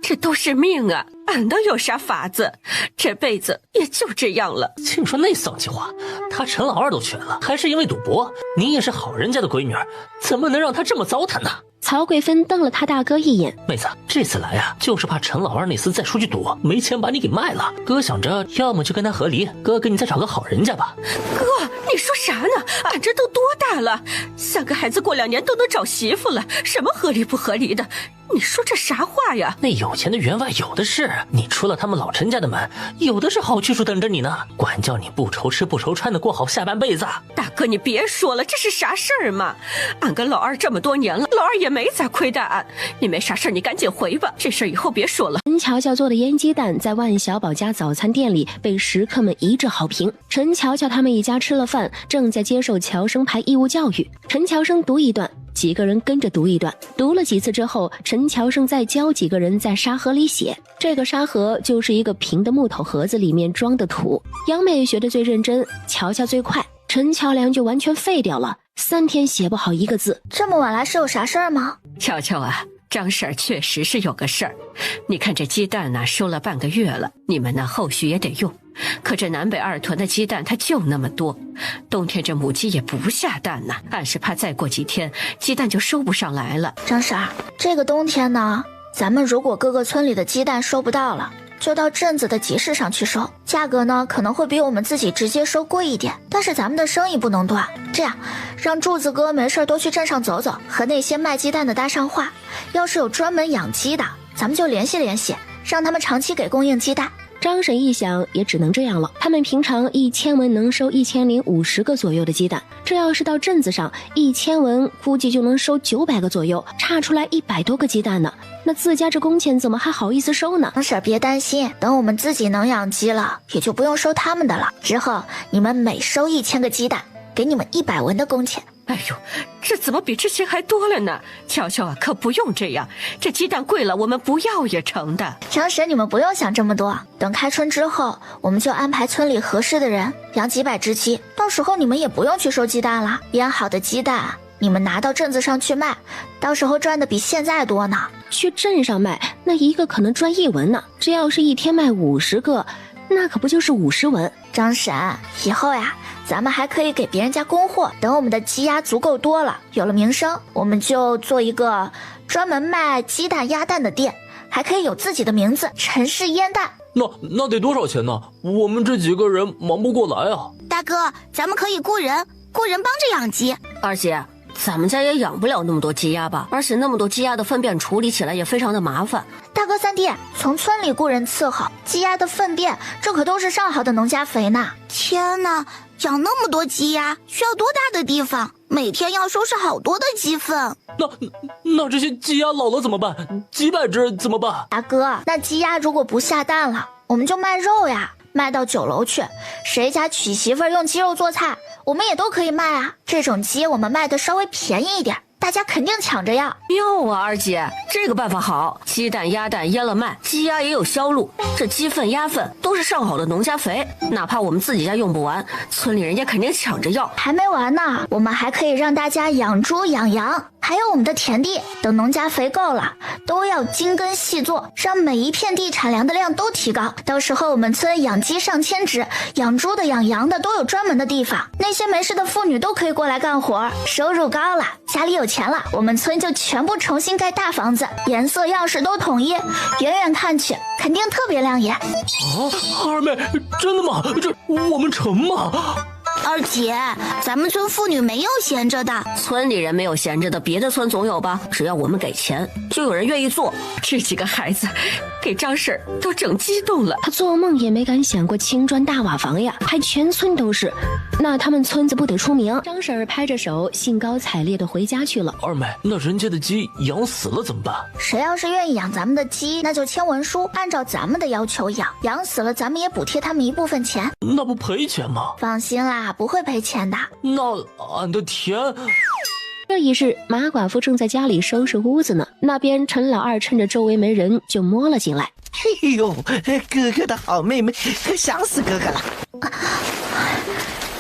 这都是命啊，俺能有啥法子？这辈子也就这样了。净说那丧气话，他陈老二都瘸了，还是因为赌博？你也是好人家的闺女儿，怎么能让他这么糟蹋呢？曹贵芬瞪了他大哥一眼，妹子，这次来啊，就是怕陈老二那厮再出去赌，没钱把你给卖了。哥想着，要么就跟他和离，哥给你再找个好人家吧。哥，你说啥呢？俺这都多大了，3个孩子过2年都能找媳妇了，什么合理不合理的？你说这啥话呀？那有钱的员外有的是，你出了他们老陈家的门，有的是好去处等着你呢。管叫你不愁吃不愁穿的过好下半辈子。大哥，你别说了，这是啥事儿嘛？俺跟老二这么多年了，老二也没咋亏待俺。你没啥事儿，你赶紧回吧，这事儿以后别说了。陈乔乔做的腌鸡蛋在万小宝家早餐店里被食客们一致好评。陈乔乔他们一家吃了饭，正在接受乔生牌义务教育。陈乔生读一段，几个人跟着读一段，读了几次之后，陈乔生再教几个人在沙盒里写。这个沙盒就是一个平的木头盒子，里面装的土。杨妹学得最认真，乔乔最快，陈乔良就完全废掉了，3天写不好1个字。这么晚来是有啥事儿吗？乔乔啊，张婶确实是有个事儿。你看这鸡蛋呢，收了半个月了，你们呢后续也得用。可这南北2屯的鸡蛋它就那么多，冬天这母鸡也不下蛋呢，俺是怕再过几天鸡蛋就收不上来了。张婶儿，这个冬天呢，咱们如果各个村里的鸡蛋收不到了，就到镇子的集市上去收，价格呢可能会比我们自己直接收贵一点，但是咱们的生意不能断。这样，让柱子哥没事多去镇上走走，和那些卖鸡蛋的搭上话，要是有专门养鸡的，咱们就联系联系，让他们长期给供应鸡蛋。张婶一想，也只能这样了。他们平常1000文能收1050个左右的鸡蛋，这要是到镇子上，1000文估计就能收900个左右，差出来100多个鸡蛋呢。那自家这工钱怎么还好意思收呢？张婶别担心，等我们自己能养鸡了，也就不用收他们的了。之后你们每收1000个鸡蛋，给你们100文的工钱。哎呦，这怎么比之前还多了呢？乔乔啊，可不用这样，这鸡蛋贵了，我们不要也成的。张婶，你们不用想这么多，等开春之后，我们就安排村里合适的人养几百只鸡，到时候你们也不用去收鸡蛋了，腌好的鸡蛋你们拿到镇子上去卖，到时候赚的比现在多呢。去镇上卖，那一个可能赚1文呢，这要是1天卖50个，那可不就是50文。张婶，以后呀，咱们还可以给别人家供货。等我们的鸡鸭足够多了，有了名声，我们就做一个专门卖鸡蛋鸭蛋的店，还可以有自己的名字，陈氏烟蛋。那得多少钱呢？我们这几个人忙不过来啊。大哥，咱们可以雇人帮着养鸡。二姐，咱们家也养不了那么多鸡鸭吧？而且那么多鸡鸭的粪便处理起来也非常的麻烦。大哥三弟，从村里雇人伺候鸡鸭的粪便，这可都是上好的农家肥呢。天哪，养那么多鸡鸭需要多大的地方？每天要收拾好多的鸡粪。那这些鸡鸭老了怎么办？几百只怎么办？大哥，那鸡鸭如果不下蛋了，我们就卖肉呀，卖到酒楼去，谁家娶媳妇儿用鸡肉做菜，我们也都可以卖啊。这种鸡我们卖的稍微便宜一点，大家肯定抢着要。妙啊，二姐，这个办法好，鸡蛋鸭蛋腌了卖，鸡鸭也有销路。这鸡粪鸭粪都是上好的农家肥，哪怕我们自己家用不完，村里人也肯定抢着要。还没完呢，我们还可以让大家养猪养羊，还有我们的田地，等农家肥够了，都要精耕细作，让每一片地产粮的量都提高。到时候我们村养鸡上千只，养猪的养羊的都有专门的地方，那些没事的妇女都可以过来干活，收入高了，家里有钱了，我们村就全部重新盖大房子，颜色样式都统一，远远看去肯定特别亮眼。二妹，真的吗？这我们成吗？二姐，咱们村妇女没有闲着的，村里人没有闲着的，别的村总有吧？只要我们给钱，就有人愿意做。这几个孩子给张婶都整激动了，他做梦也没敢想过青砖大瓦房呀，还全村都是，那他们村子不得出名？张婶拍着手，兴高采烈的回家去了。二妹，那人家的鸡养死了怎么办？谁要是愿意养咱们的鸡，那就签文书，按照咱们的要求养，养死了咱们也补贴他们一部分钱。那不赔钱吗？放心啦，不会赔钱的。那俺的田……这一日，马寡妇正在家里收拾屋子呢，那边陈老二趁着周围没人就摸了进来。哎呦，哥哥的好妹妹，可想死哥哥了。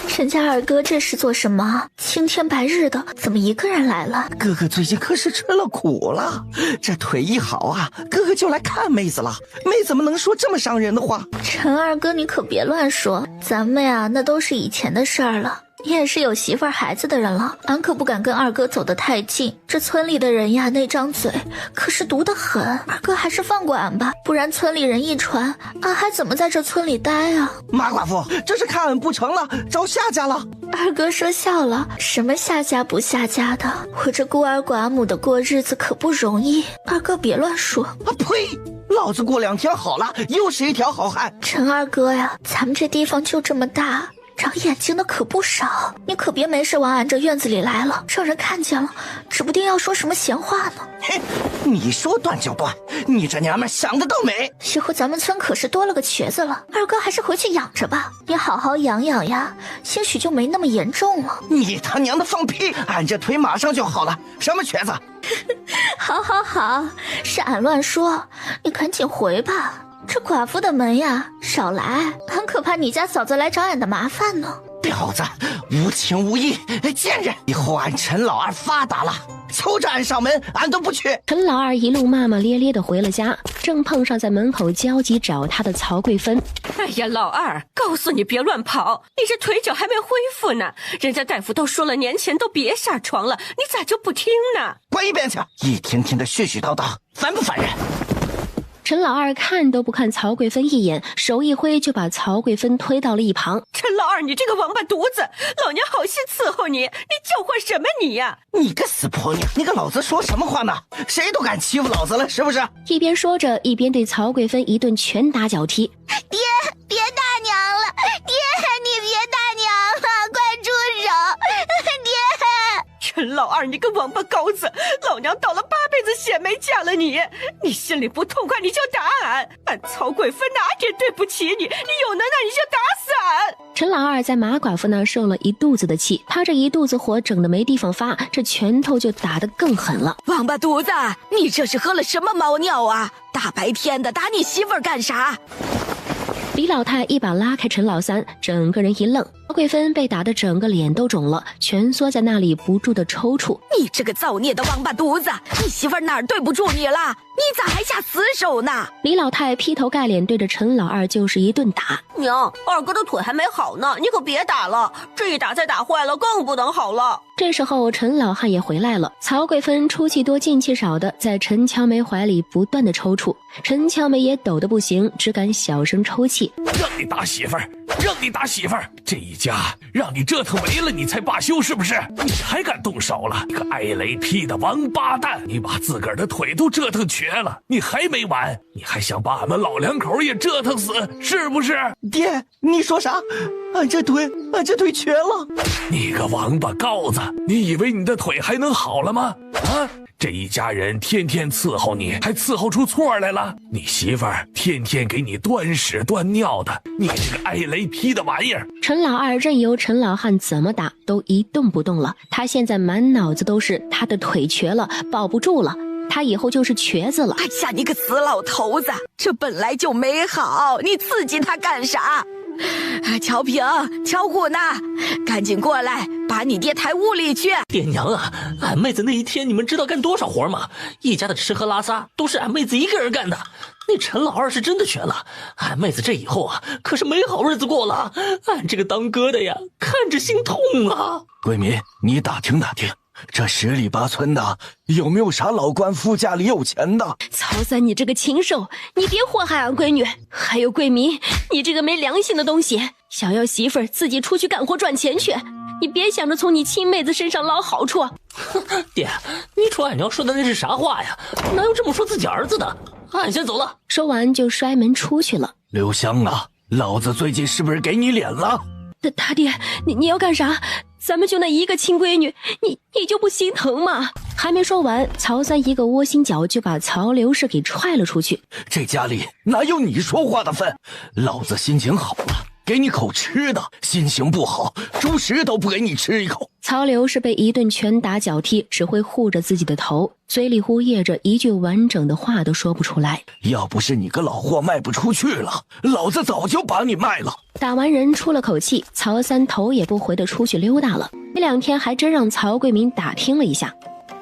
陈家二哥这是做什么？青天白日的，怎么一个人来了？哥哥最近可是吃了苦了，这腿一好啊，哥哥就来看妹子了。妹怎么能说这么伤人的话？陈二哥，你可别乱说，咱们呀，那都是以前的事儿了。你也是有媳妇儿孩子的人了，俺可不敢跟二哥走得太近。这村里的人呀，那张嘴可是毒得很。二哥还是放过俺吧，不然村里人一传，俺还怎么在这村里待啊？马寡妇，这是看俺不成了，找下家了。二哥说笑了，什么下家不下家的，我这孤儿寡母的过日子可不容易。二哥别乱说。啊呸！老子过2天好了，又是一条好汉。陈二哥呀，咱们这地方就这么大，长眼睛的可不少，你可别没事往俺这院子里来了，让人看见了，指不定要说什么闲话呢。嘿，你说断就断，你这娘们想的倒美。以后咱们村可是多了个瘸子了，二哥还是回去养着吧，你好好养养呀，兴许就没那么严重了。你他娘的放屁！俺这腿马上就好了，什么瘸子？好好好，是俺乱说，你赶紧回吧。这寡妇的门呀，少来，俺可怕你家嫂子来找俺的麻烦呢。婊子，无情无义，贱人！以后俺陈老二发达了，求着俺上门，俺都不去。陈老二一路骂骂咧咧的回了家，正碰上在门口焦急找他的曹贵芬。哎呀，老二，告诉你别乱跑，你这腿脚还没恢复呢，人家大夫都说了，年前都别下床了，你咋就不听呢？滚一边去！一天天的絮絮叨叨，烦不烦人？陈老二看都不看曹贵芬一眼，手一挥就把曹贵芬推到了一旁。陈老二，你这个王八犊子，老娘好心伺候你，你叫唤什么你呀？你个死婆娘，你跟老子说什么话呢？谁都敢欺负老子了是不是？一边说着，一边对曹贵芬一顿拳打脚踢。爹，别打娘了，爹，你别打娘了，快住手！爹，陈老二，你个王八羔子，老娘倒了8辈子血没嫁了你，你心里不痛快你就打俺曹贵芬哪点对不起你，你有能耐你就打死俺！陈老二在马寡妇那受了一肚子的气，他这一肚子火整得没地方发，这拳头就打得更狠了。王八犊子，你这是喝了什么猫尿啊？大白天的打你媳妇儿干啥？李老太一把拉开陈老三，整个人一愣，曹贵芬被打得整个脸都肿了，蜷缩在那里不住的抽搐。你这个造孽的王八犊子，你媳妇儿哪儿对不住你了？你咋还下死手呢？李老太劈头盖脸对着陈老二就是一顿打。娘，二哥的腿还没好呢，你可别打了，这一打再打坏了更不能好了。这时候陈老汉也回来了，曹贵芬出气多进气少的在陈乔梅怀里不断的抽搐，陈乔梅也抖得不行，只敢小声抽泣。让你打媳妇儿，让你打媳妇儿，这一家让你折腾没了你才罢休是不是？你还敢动手了，你个挨雷劈的王八蛋，你把自个儿的腿都折腾瘸了，你还没完，你还想把俺们老两口也折腾死是不是？爹，你说啥？俺这腿瘸了。你个王八羔子，你以为你的腿还能好了吗？啊！这一家人天天伺候你，还伺候出错来了。你媳妇儿天天给你端屎端尿的，你这个挨雷劈的玩意儿。陈老二任由陈老汉怎么打都一动不动了，他现在满脑子都是他的腿瘸了，保不住了，他以后就是瘸子了。哎呀，你个死老头子，这本来就没好，你刺激他干啥？乔平、乔虎呢？赶紧过来，把你爹抬屋里去。爹娘啊，俺妹子那一天你们知道干多少活吗？一家的吃喝拉撒都是俺妹子一个人干的。那陈老二是真的瘸了，俺妹子这以后啊可是没好日子过了。俺这个当哥的呀，看着心痛啊。闺蜜，你打听打听，这十里八村的有没有啥老官夫家里有钱的？曹三，你这个禽兽，你别祸害俺闺女。还有桂明，你这个没良心的东西，想要媳妇儿自己出去干活赚钱去，你别想着从你亲妹子身上捞好处。爹，你瞅俺娘说的那是啥话呀？哪有这么说自己儿子的？俺先走了。说完就摔门出去了。刘香啊，老子最近是不是给你脸了？大爹，你要干啥？咱们就那一个亲闺女，你就不心疼吗？还没说完，曹三一个窝心脚就把曹刘氏给踹了出去。这家里哪有你说话的份？老子心情好了，给你口吃的，心情不好，猪食都不给你吃一口。曹刘是被一顿拳打脚踢，只会护着自己的头，嘴里呼咽着一句完整的话都说不出来。要不是你个老货卖不出去了，老子早就把你卖了。打完人出了口气，曹三头也不回的出去溜达了。这2天还真让曹贵明打听了一下，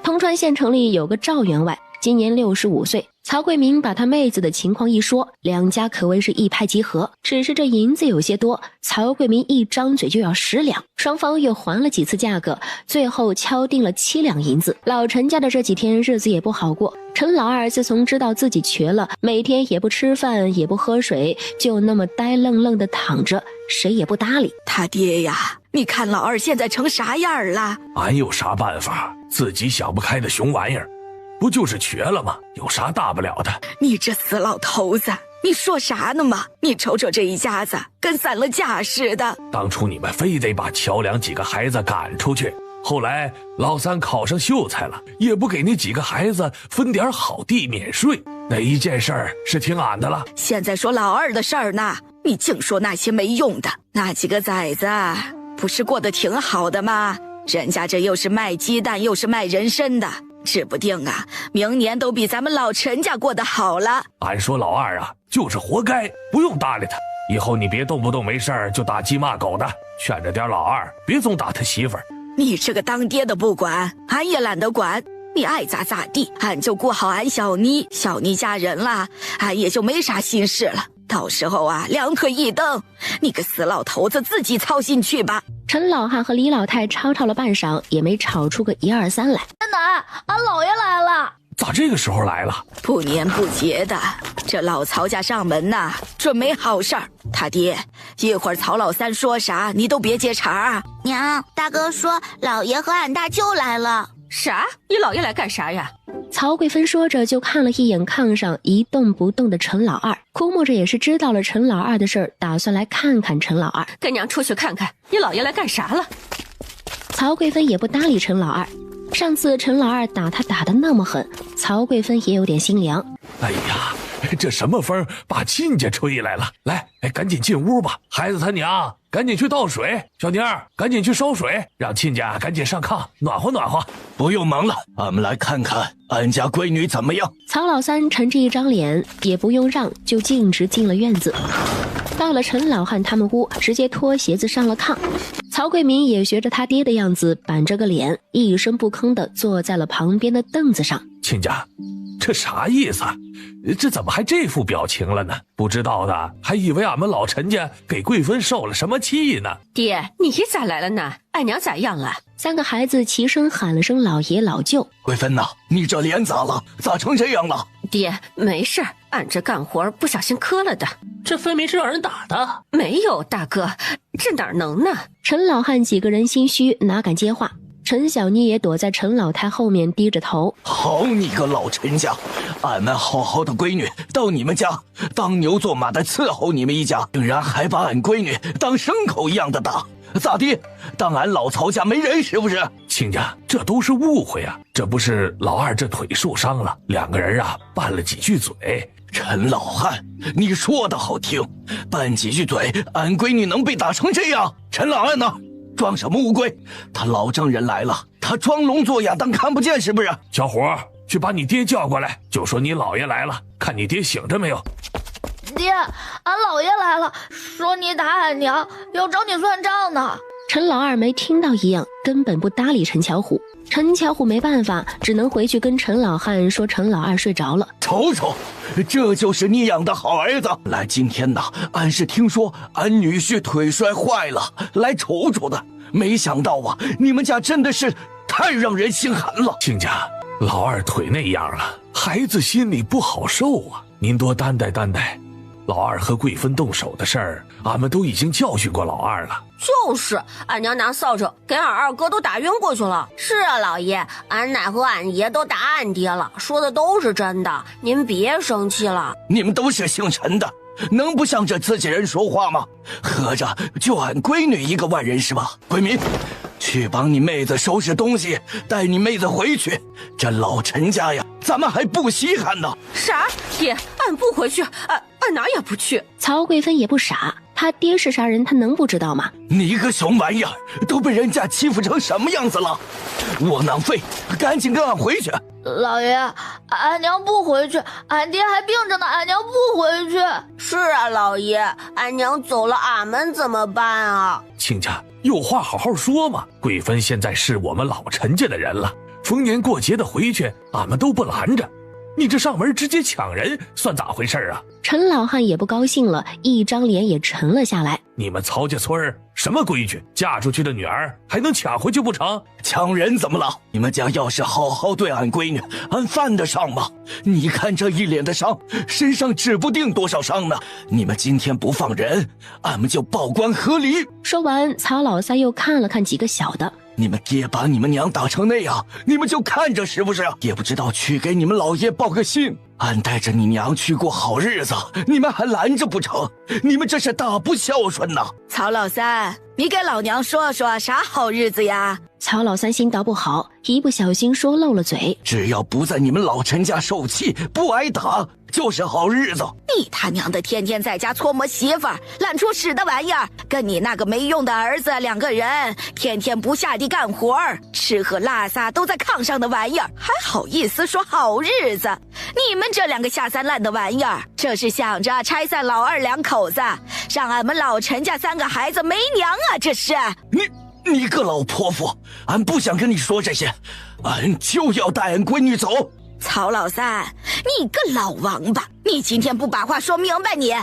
铜川县城里有个赵员外，今年65岁。曹贵明把他妹子的情况一说，两家可谓是一拍即合。只是这银子有些多，曹贵明一张嘴就要10两，双方又还了几次价格，最后敲定了7两银子。老陈家的这几天日子也不好过，陈老二自从知道自己瘸了，每天也不吃饭也不喝水，就那么呆愣愣的躺着，谁也不搭理。他爹呀，你看老二现在成啥样了？俺有啥办法？自己想不开的熊玩意儿，不就是瘸了吗？有啥大不了的？你这死老头子，你说啥呢嘛？你瞅瞅这一家子跟散了架似的。当初你们非得把乔梁几个孩子赶出去，后来老三考上秀才了，也不给那几个孩子分点好地免税，哪一件事儿是听俺的了？现在说老二的事儿呢，你净说那些没用的。那几个崽子不是过得挺好的吗？人家这又是卖鸡蛋又是卖人参的，指不定啊，明年都比咱们老陈家过得好了。俺说老二啊，就是活该，不用搭理他。以后你别动不动没事儿就打鸡骂狗的，劝着点老二，别总打他媳妇儿。你这个当爹的不管，俺也懒得管，你爱咋咋地，俺就顾好俺小妮。小妮嫁人了，俺也就没啥心事了。到时候啊，两腿一蹬，你个死老头子自己操心去吧。陈老汉和李老太吵了半晌，也没吵出个1、2、3来。奶，俺姥爷来了。咋这个时候来了？不年不节的，这老曹家上门呐，准没好事儿。他爹，一会儿曹老三说啥，你都别接茬啊。娘，大哥说姥爷和俺大舅来了。啥？你姥爷来干啥呀？曹贵芬说着就看了一眼炕上一动不动的陈老二，估摸着也是知道了陈老二的事儿，打算来看看陈老二。跟娘出去看看，你姥爷来干啥了？曹贵芬也不搭理陈老二，上次陈老二打他打得那么狠，曹贵芬也有点心凉。哎呀，这什么风把亲家吹来了？来，赶紧进屋吧。孩子他娘赶紧去倒水，小妮儿赶紧去烧水，让亲家赶紧上炕暖和暖和。不用忙了，俺们来看看俺家闺女怎么样。曹老三沉着一张脸，也不用让，就径直进了院子。到了陈老汉他们屋，直接脱鞋子上了炕。曹贵民也学着他爹的样子，板着个脸，一声不吭地坐在了旁边的凳子上。亲家，这啥意思？这怎么还这副表情了呢？不知道的还以为俺们老陈家给贵芬受了什么气呢。爹，你咋来了呢？俺娘咋样了？3个孩子齐声喊了声老爷老舅。贵芬呐，你这脸咋了？咋成这样了？爹，没事，俺这干活不小心磕了的。这分明是让人打的。没有，大哥，这哪能呢？陈老汉几个人心虚，哪敢接话。陈小妮也躲在陈老太后面低着头。好你个老陈家，俺们好好的闺女到你们家当牛做马的伺候你们一家，竟然还把俺闺女当牲口一样的打，咋地？当俺老曹家没人是不是？亲家，这都是误会啊！这不是老二这腿受伤了，2个人啊拌了几句嘴。陈老汉，你说的好听，拌几句嘴，俺闺女能被打成这样？陈老汉呢？装什么乌龟？他老丈人来了，他装聋作哑当看不见是不是？小伙，去把你爹叫过来，就说你姥爷来了，看你爹醒着没有。爹，俺姥爷来了，说你打俺娘，要找你算账呢。陈老二没听到一样，根本不搭理陈巧虎。陈巧虎没办法，只能回去跟陈老汉说陈老二睡着了。瞅瞅，这就是你养的好儿子。来，今天呢，俺是听说俺女婿腿摔坏了，来瞅瞅的。没想到啊，你们家真的是太让人心寒了。亲家，老二腿那样了，孩子心里不好受啊。您多担待担待。老二和贵芬动手的事儿，俺们都已经教训过老二了。就是，俺娘拿扫帚给俺二哥都打晕过去了。是啊，老爷，俺奶和俺爷都打俺爹了，说的都是真的，您别生气了。你们都是姓陈的，能不向着自己人说话吗？合着就俺闺女一个外人是吧？贵民，去帮你妹子收拾东西，带你妹子回去。这老陈家呀，咱们还不稀罕呢。啥？爹，俺不回去，俺哪也不去。曹贵芬也不傻，他爹是啥人，他能不知道吗？你个熊玩意儿，都被人家欺负成什么样子了？窝囊废，赶紧跟俺回去。老爷，俺娘不回去，俺爹还病着呢，俺娘不回去。是啊，老爷，俺娘走了，俺们怎么办啊？亲家，有话好好说嘛。贵芬现在是我们老陈家的人了，逢年过节的回去，俺们都不拦着。你这上门直接抢人，算咋回事啊？陈老汉也不高兴了，一张脸也沉了下来。你们曹家村什么规矩？嫁出去的女儿还能抢回去不成？抢人怎么了？你们家要是好好对俺闺女，俺犯得上吗？你看这一脸的伤，身上指不定多少伤呢。你们今天不放人，俺们就报官合理。说完，曹老三又看了看几个小的。你们爹把你们娘打成那样，你们就看着是不是？也不知道去给你们老爷报个信，俺带着你娘去过好日子，你们还拦着不成？你们这是大不孝顺呐！曹老三，你给老娘说说啥好日子呀？曹老三心道不好，一不小心说漏了嘴。只要不在你们老陈家受气，不挨打，就是好日子。你他娘的天天在家搓磨媳妇儿，懒出屎的玩意儿，跟你那个没用的儿子2个人，天天不下地干活儿，吃喝拉撒都在炕上的玩意儿，还好意思说好日子？你们这2个下三滥的玩意儿，这是想着拆散老二2口子，让俺们老陈家3个孩子没娘啊！这是你个老泼妇，俺不想跟你说这些，俺就要带俺闺女走。曹老三，你个老王八，你今天不把话说明白你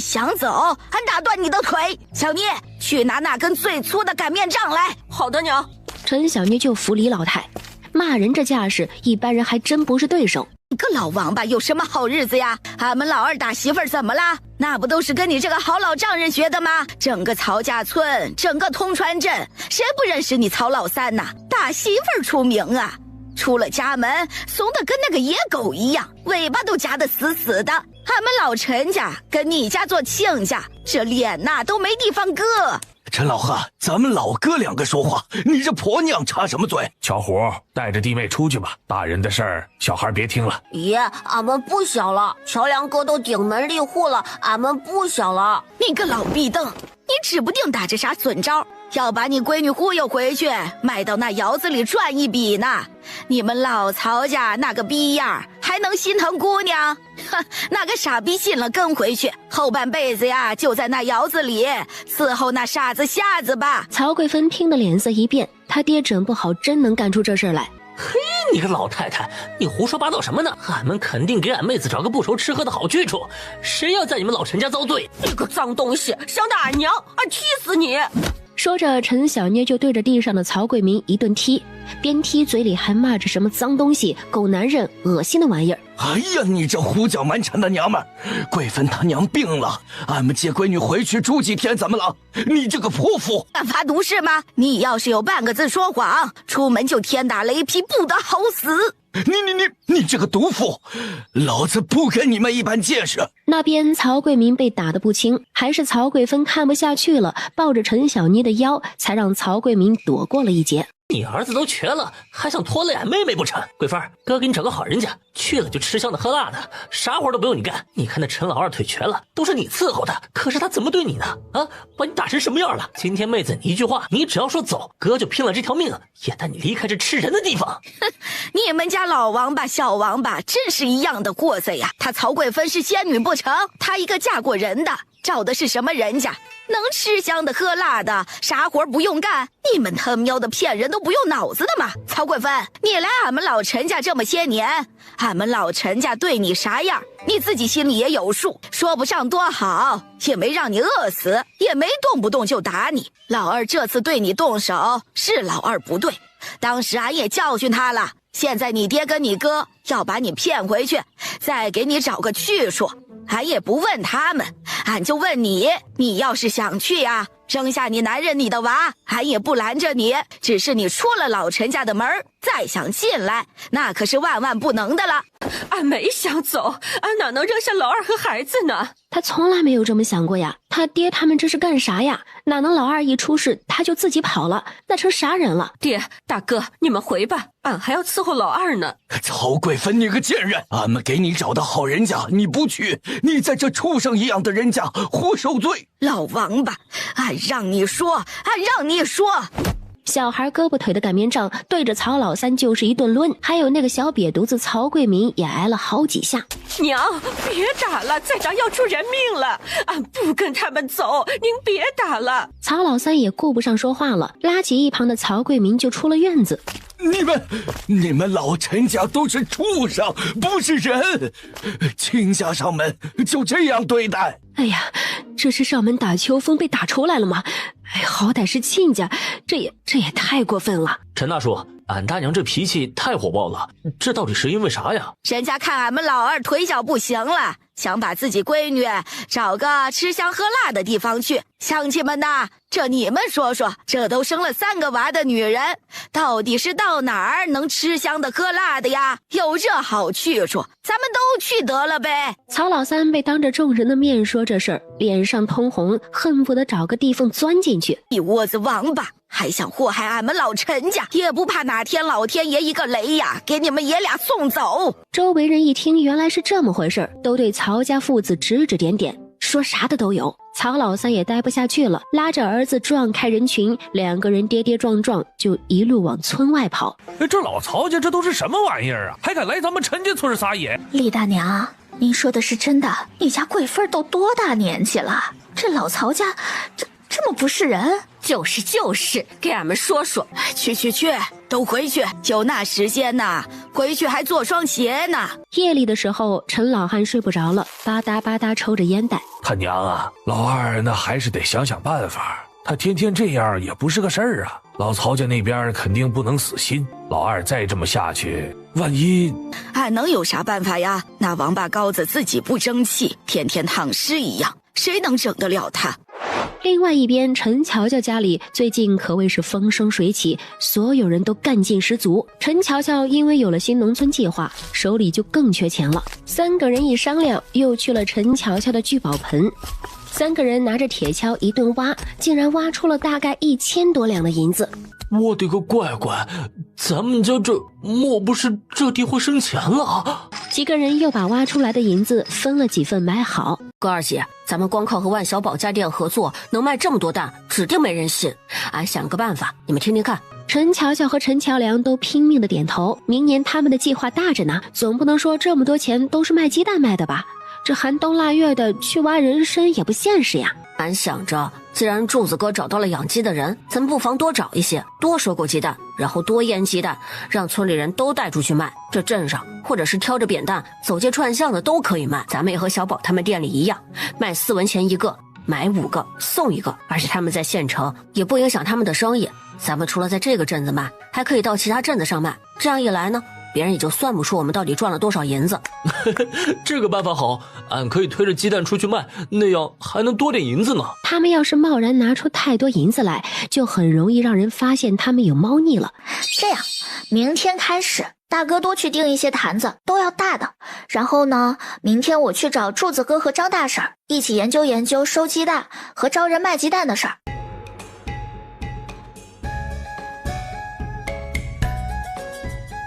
想走，俺打断你的腿。小妮，去拿那根最粗的擀面杖来。好的，娘。陈小妮就服李老太，骂人这架势，一般人还真不是对手。你个老王八，有什么好日子呀？俺们老二打媳妇儿怎么了？那不都是跟你这个好老丈人学的吗？整个曹家村，整个通川镇，谁不认识你曹老三呐？打媳妇儿出名啊！出了家门，怂得跟那个野狗一样，尾巴都夹得死死的。俺们老陈家跟你家做亲家，这脸呐都没地方搁。陈老汉，咱们老哥2个说话，你这婆娘插什么嘴？巧虎，带着弟妹出去吧，大人的事儿，小孩别听了。爷，俺们不小了，乔梁哥都顶门立户了，俺们不小了。你个老逼瞪，你指不定打着啥损招，要把你闺女忽悠回去，卖到那窑子里赚一笔呢。你们老曹家那个逼样，还还能心疼姑娘？哼，那个傻逼信了跟回去，后半辈子呀就在那窑子里伺候那傻子瞎子吧。曹贵芬听得脸色一变，他爹整不好真能干出这事来。嘿，你个老太太，你胡说八道什么呢？俺们肯定给俺妹子找个不愁吃喝的好去处，谁要在你们老陈家遭罪？你个脏东西，想打俺娘，俺踢死你！说着，陈小妮就对着地上的曹贵明一顿踢，边踢嘴里还骂着什么脏东西、狗男人、恶心的玩意儿。哎呀，你这胡搅蛮缠的娘们儿！贵芬她娘病了，俺们接闺女回去住几天，怎么了？你这个泼妇，敢发毒誓吗？你要是有半个字说谎，出门就天打雷劈，不得好死！你这个毒妇，老子不跟你们一般见识！那边曹贵明被打得不轻，还是曹贵芬看不下去了，抱着陈小妮的腰，才让曹贵明躲过了一劫。你儿子都瘸了，还想拖累俺妹妹不成？贵芬，哥给你找个好人家，去了就吃香的喝辣的，啥活都不用你干。你看那陈老二腿瘸了，都是你伺候的，可是他怎么对你呢？啊，把你打成什么样了？今天妹子你一句话，你只要说走，哥就拼了这条命也带你离开这吃人的地方。哼，你们家老王八小王八真是一样的货色呀！她曹贵芬是仙女不成？她一个嫁过人的，找的是什么人家？能吃香的喝辣的，啥活不用干？你们他喵的骗人都不用脑子的吗？曹贵芬，你来俺们老陈家这么些年，俺们老陈家对你啥样，你自己心里也有数，说不上多好，也没让你饿死，也没动不动就打你。老二这次对你动手，是老二不对，当时俺也教训他了。现在你爹跟你哥要把你骗回去，再给你找个去处，俺也不问他们，俺就问你，你要是想去呀，生下你男人你的娃，俺也不拦着你，只是你出了老陈家的门，再想进来，那可是万万不能的了。俺没想走，俺哪能扔下老二和孩子呢？他从来没有这么想过呀，他爹他们这是干啥呀？哪能老二一出事他就自己跑了，那成啥人了？爹大哥，你们回吧，俺还要伺候老二呢。曹贵芬你个贱人，俺们给你找的好人家你不去，你在这畜生一样的人家活受罪。老王八，俺让你说。小孩胳膊腿的擀面杖对着曹老三就是一顿抡，还有那个小瘪犊子曹贵明也挨了好几下。娘，别打了，再打要出人命了，俺不跟他们走，您别打了。曹老三也顾不上说话了，拉起一旁的曹贵明就出了院子。你们老陈家都是畜生，不是人，亲家上门就这样对待？哎呀，这是上门打秋风被打出来了吗？哎，好歹是亲家，这也太过分了。陈大叔，俺大娘这脾气太火爆了，这到底是因为啥呀？人家看俺们老二腿脚不行了，想把自己闺女找个吃香喝辣的地方去。乡亲们呐，这你们说说，这都生了3个娃的女人，到底是到哪儿能吃香的喝辣的呀？有这好去处，咱们都去得了呗。曹老三被当着众人的面说这事儿，脸上通红，恨不得找个地缝钻进去。一窝子王八，还想祸害俺们老陈家，也不怕哪天老天爷一个雷呀，给你们爷俩送走。周围人一听原来是这么回事，都对曹家父子指指点点，说啥的都有。曹老三也待不下去了，拉着儿子撞开人群，2个人跌跌撞撞就一路往村外跑。这老曹家这都是什么玩意儿啊？还敢来咱们陈家村撒野？李大娘，您说的是真的？你家贵芬都多大年纪了？这老曹家这么不是人？就是，给俺们说说。去，都回去，就那时间呐，回去还做双鞋呢。夜里的时候，陈老汉睡不着了，吧嗒吧嗒抽着烟袋。他娘啊，老二那还是得想办法，他天天这样也不是个事儿啊。老曹家那边肯定不能死心，老二再这么下去，万一……俺能有啥办法呀？那王八羔子自己不争气，天天躺尸一样，谁能整得了他？另外一边，陈乔乔家里最近可谓是风生水起，所有人都干劲十足。陈乔乔因为有了新农村计划，手里就更缺钱了。3个人一商量，又去了陈乔乔的聚宝盆。3个人拿着铁锹一顿挖，竟然挖出了大概1000多两的银子。我的个乖乖，咱们家这莫不是这地会生钱了啊？几个人又把挖出来的银子分了几份买好。哥二姐，咱们光靠和万小宝家店合作，能卖这么多担，指定没人信。俺想个办法，你们听听看。陈乔乔和陈乔梁都拼命的点头，明年他们的计划大着呢，总不能说这么多钱都是卖鸡蛋卖的吧？这寒冬腊月的去挖人参也不现实呀。俺想着，既然柱子哥找到了养鸡的人，咱们不妨多找一些，多收购鸡蛋，然后多腌鸡蛋，让村里人都带出去卖。这镇上或者是挑着扁担走街串巷的都可以卖。咱们也和小宝他们店里一样，卖4文钱一个，买5个送1个。而且他们在县城也不影响他们的生意。咱们除了在这个镇子卖，还可以到其他镇子上卖。这样一来呢，别人也就算不出我们到底赚了多少银子。这个办法好，俺可以推着鸡蛋出去卖，那样还能多点银子呢。他们要是贸然拿出太多银子来，就很容易让人发现他们有猫腻了。这样，明天开始，大哥多去订一些坛子，都要大的。然后呢，明天我去找柱子哥和张大婶一起研究研究收鸡蛋和招人卖鸡蛋的事儿。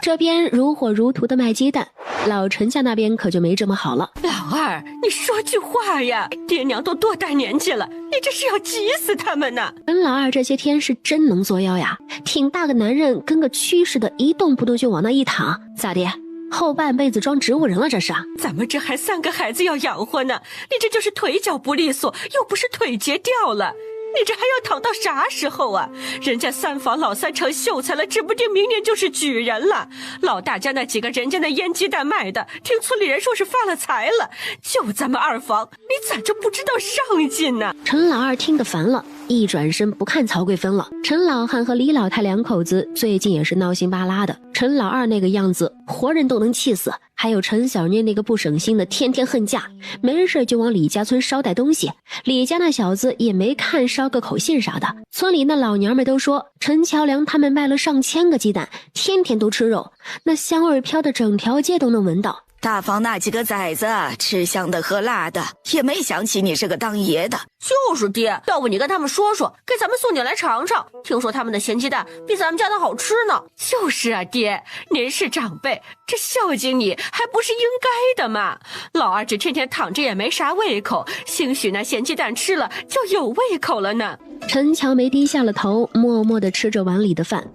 这边如火如荼的卖鸡蛋，老陈家那边可就没这么好了。老二，你说句话呀！爹娘都多大年纪了，你这是要急死他们呢！陈老二这些天是真能作妖呀，挺大个男人跟个蛆似的，一动不动就往那一躺，咋的？后半辈子装植物人了这是？咱们这还3个孩子要养活呢，你这就是腿脚不利索，又不是腿截掉了。你这还要躺到啥时候啊？人家3房老3成秀才了，指不定明年就是举人了。老大家那几个人家那腌鸡蛋卖的，听村里人说是发了财了。就咱们2房，你咋就不知道上进呢？陈老二听得烦了，一转身不看曹贵芬了。陈老汉和李老太2口子最近也是闹心巴拉的。陈老二那个样子，活人都能气死。还有陈小妮那个不省心的，天天恨嫁，没事就往李家村捎带东西。李家那小子也没看捎个口信啥的。村里那老娘们都说，陈乔梁他们卖了上千个鸡蛋，天天都吃肉，那香味飘的整条街都能闻到。大房那几个崽子吃香的喝辣的，也没想起你是个当爷的。就是爹，要不你跟他们说说，给咱们送点来尝尝。听说他们的咸鸡蛋比咱们家的好吃呢。就是啊，爹，您是长辈，这孝敬你还不是应该的吗？老二这天天躺着也没啥胃口，兴许那咸鸡蛋吃了就有胃口了呢。陈乔梅低下了头，默默地吃着碗里的饭。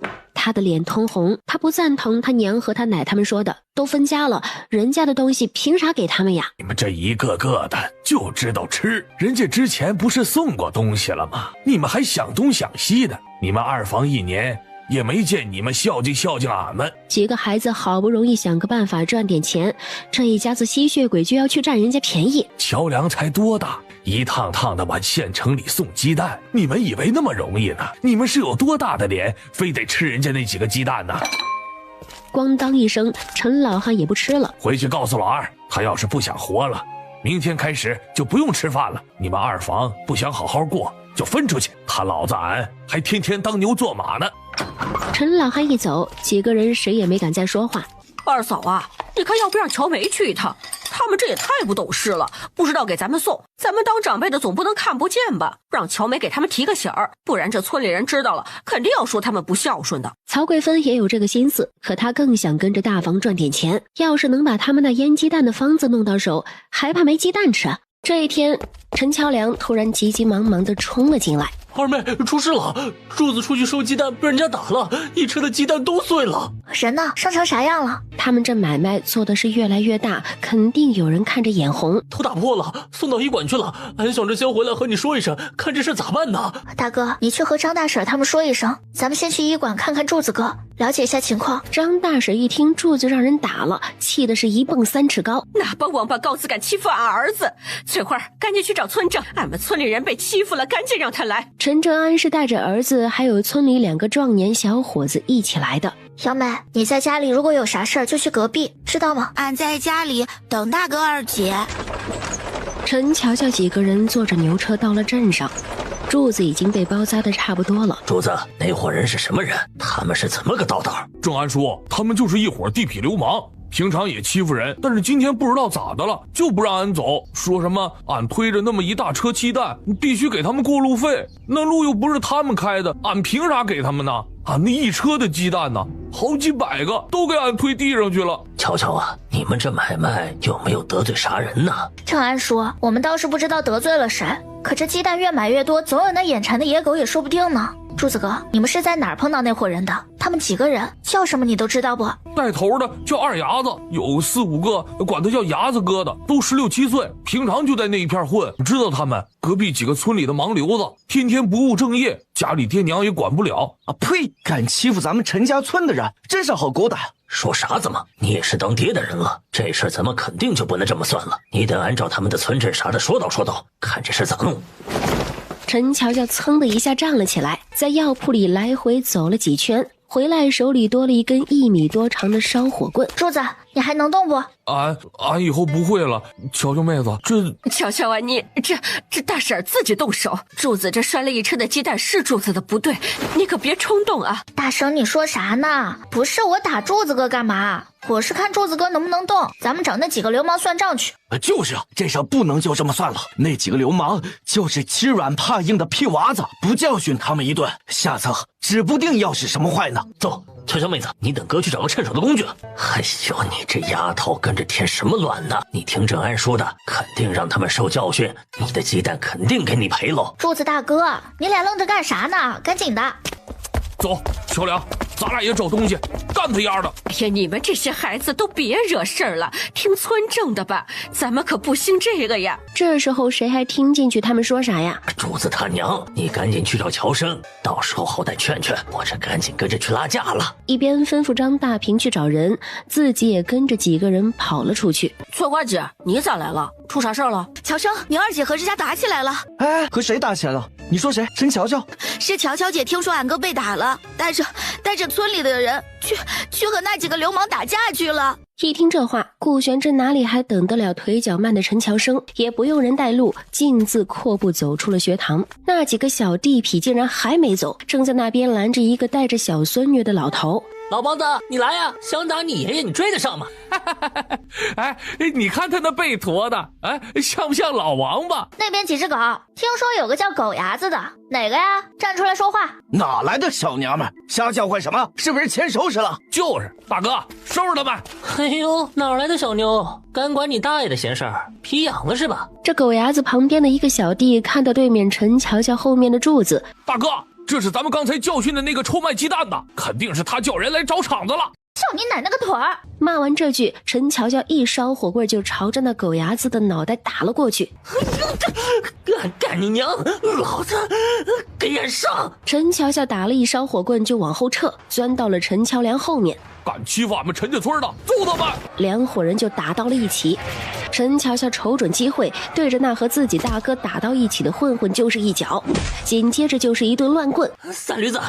他的脸通红，他不赞同他娘和他奶他们说的，都分家了，人家的东西凭啥给他们呀？你们这一个个的就知道吃，人家之前不是送过东西了吗？你们还想东想西的，你们2房1年也没见你们孝敬俺们。几个孩子好不容易想个办法赚点钱，这一家子吸血鬼就要去占人家便宜。乔梁才多大，一趟趟的往县城里送鸡蛋，你们以为那么容易呢？你们是有多大的脸，非得吃人家那几个鸡蛋呢？咣当一声，陈老汉也不吃了。回去告诉老二，他要是不想活了，明天开始就不用吃饭了。你们2房不想好好过，就分出去。他老子俺还天天当牛做马呢。陈老汉一走，几个人谁也没敢再说话。二嫂啊，你看要不让乔梅去一趟？他们这也太不懂事了，不知道给咱们送，咱们当长辈的总不能看不见吧？让乔梅给他们提个醒儿，不然这村里人知道了，肯定要说他们不孝顺的。曹贵芬也有这个心思，可她更想跟着大房赚点钱，要是能把他们那腌鸡蛋的方子弄到手，还怕没鸡蛋吃？这一天，陈乔梁突然急急忙忙地冲了进来。二妹，出事了！柱子出去收鸡蛋被人家打了，一车的鸡蛋都碎了。人呢？伤成啥样了？他们这买卖做的是越来越大，肯定有人看着眼红。头打破了，送到医馆去了。俺想着先回来和你说一声，看这事咋办呢？大哥，你去和张大婶他们说一声，咱们先去医馆看看柱子哥，了解一下情况。张大婶一听柱子让人打了，气的是一蹦3尺高。哪帮王八羔子敢欺负俺儿子？翠花，赶紧去找村长，俺们村里人被欺负了，赶紧让他来。陈正安是带着儿子还有村里2个壮年小伙子一起来的。小美，你在家里如果有啥事儿就去隔壁，知道吗？俺在家里等大哥二姐。陈乔乔几个人坐着牛车到了镇上，柱子已经被包扎的差不多了。柱子，那伙人是什么人？他们是怎么个道道？正安叔，他们就是一伙地痞流氓，平常也欺负人，但是今天不知道咋的了，就不让俺走，说什么俺推着那么一大车鸡蛋，必须给他们过路费，那路又不是他们开的，俺凭啥给他们呢？俺那一车的鸡蛋呢，好几百个都给俺推地上去了。乔乔啊，你们这买卖有没有得罪啥人呢？正安说，我们倒是不知道得罪了谁，可这鸡蛋越买越多，总有那眼馋的野狗也说不定呢。柱子哥，你们是在哪儿碰到那伙人的？他们几个人，叫什么你都知道不？带头的叫二伢子，有4、5个管他叫伢子哥的，都16、17岁，平常就在那一片混。知道他们隔壁几个村里的盲流子，天天不务正业，家里爹娘也管不了啊！呸！敢欺负咱们陈家村的人，真是好狗胆！说啥子嘛？你也是当爹的人了，这事儿咱们肯定就不能这么算了。你得按照他们的村镇啥的说道，看这事咋弄。陈乔乔噌的一下站了起来，在药铺里来回走了几圈，回来手里多了一根1米多长的烧火棍。柱子，你还能动不？俺以后不会了。乔乔妹子，乔乔啊，你这大婶自己动手，柱子这摔了一车的鸡蛋是柱子的不对，你可别冲动啊！大婶，你说啥呢？不是我打柱子哥干嘛？我是看柱子哥能不能动，咱们找那几个流氓算账去。就是啊，这事不能就这么算了。那几个流氓就是欺软怕硬的屁娃子，不教训他们一顿，下次指不定要使什么坏呢。走，乔乔妹子，你等哥去找个趁手的工具。哎呦，你这丫头跟着添什么卵呢？你听郑安说的，肯定让他们受教训，你的鸡蛋肯定给你赔喽。柱子大哥，你俩愣着干啥呢？赶紧的。走，乔梁，咱俩也找东西，干他丫的！哎呀，你们这些孩子都别惹事儿了，听村正的吧，咱们可不兴这个呀。这时候谁还听进去他们说啥呀？柱子他娘，你赶紧去找乔生，到时候好歹劝劝，我这赶紧跟着去拉架了。一边吩咐张大平去找人，自己也跟着几个人跑了出去。翠花姐，你咋来了？出啥事儿了？乔生，你二姐和这家打起来了。哎，和谁打起来了？你说谁？陈乔乔？是乔乔姐听说俺哥被打了，带着村里的人去和那几个流氓打架去了。一听这话，顾玄之哪里还等得了腿脚慢的陈乔生，也不用人带路，径自阔步走出了学堂。那几个小地痞竟然还没走，正在那边拦着一个带着小孙女的老头。老梆子，你来呀！想打你爷爷，你追得上吗？哎，你看他那背驼的，哎，像不像老王八？那边几只狗，听说有个叫狗牙子的，哪个呀？站出来说话！哪来的小娘们？瞎叫唤什么？是不是钱收拾了？就是，大哥，收拾他们！哎呦，哪来的小妞？敢管你大爷的闲事儿？皮痒了是吧？这狗牙子旁边的一个小弟看到对面陈乔乔后面的柱子，大哥，这是咱们刚才教训的那个臭卖鸡蛋的，肯定是他叫人来找场子了。叫你奶奶个腿儿！骂完这句，陈乔乔一烧火棍就朝着那狗牙子的脑袋打了过去。干你娘！老子给眼上！陈乔乔打了一烧火棍就往后撤，钻到了陈乔梁后面。敢欺负俺们陈家村的，揍他们！两伙人就打到了一起。陈乔乔瞅准机会，对着那和自己大哥打到一起的混混就是一脚，紧接着就是一顿乱棍。三驴子，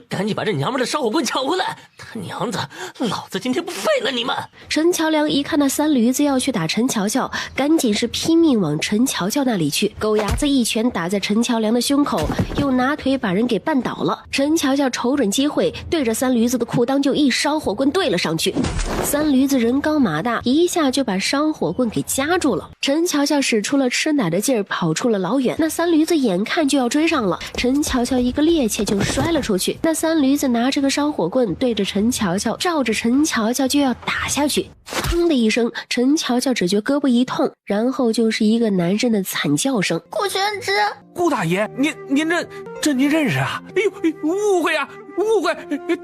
赶紧把这娘们的烧火棍抢回来！他娘的，老子今天不废了你们！陈乔梁一看那三驴子要去打陈乔乔，赶紧是拼命往陈乔乔那里去。狗牙子一拳打在陈乔梁的胸口，又拿腿把人给绊倒了。陈乔乔瞅准机会，对着三驴子的裤裆就一烧火棍对了上去。三驴子人高马大，一下就把烧火棍给夹住了。陈乔乔使出了吃奶的劲儿，跑出了老远。那三驴子眼看就要追上了，陈乔乔一个趔趄就摔了出去。那三驴子拿着个烧火棍对着陈乔乔，照着陈乔乔就要打下去。砰的一声，陈乔乔只觉胳膊一痛，然后就是一个男人的惨叫声。顾玄之，顾大爷，您这您认识啊？哎呦，误会啊！误会，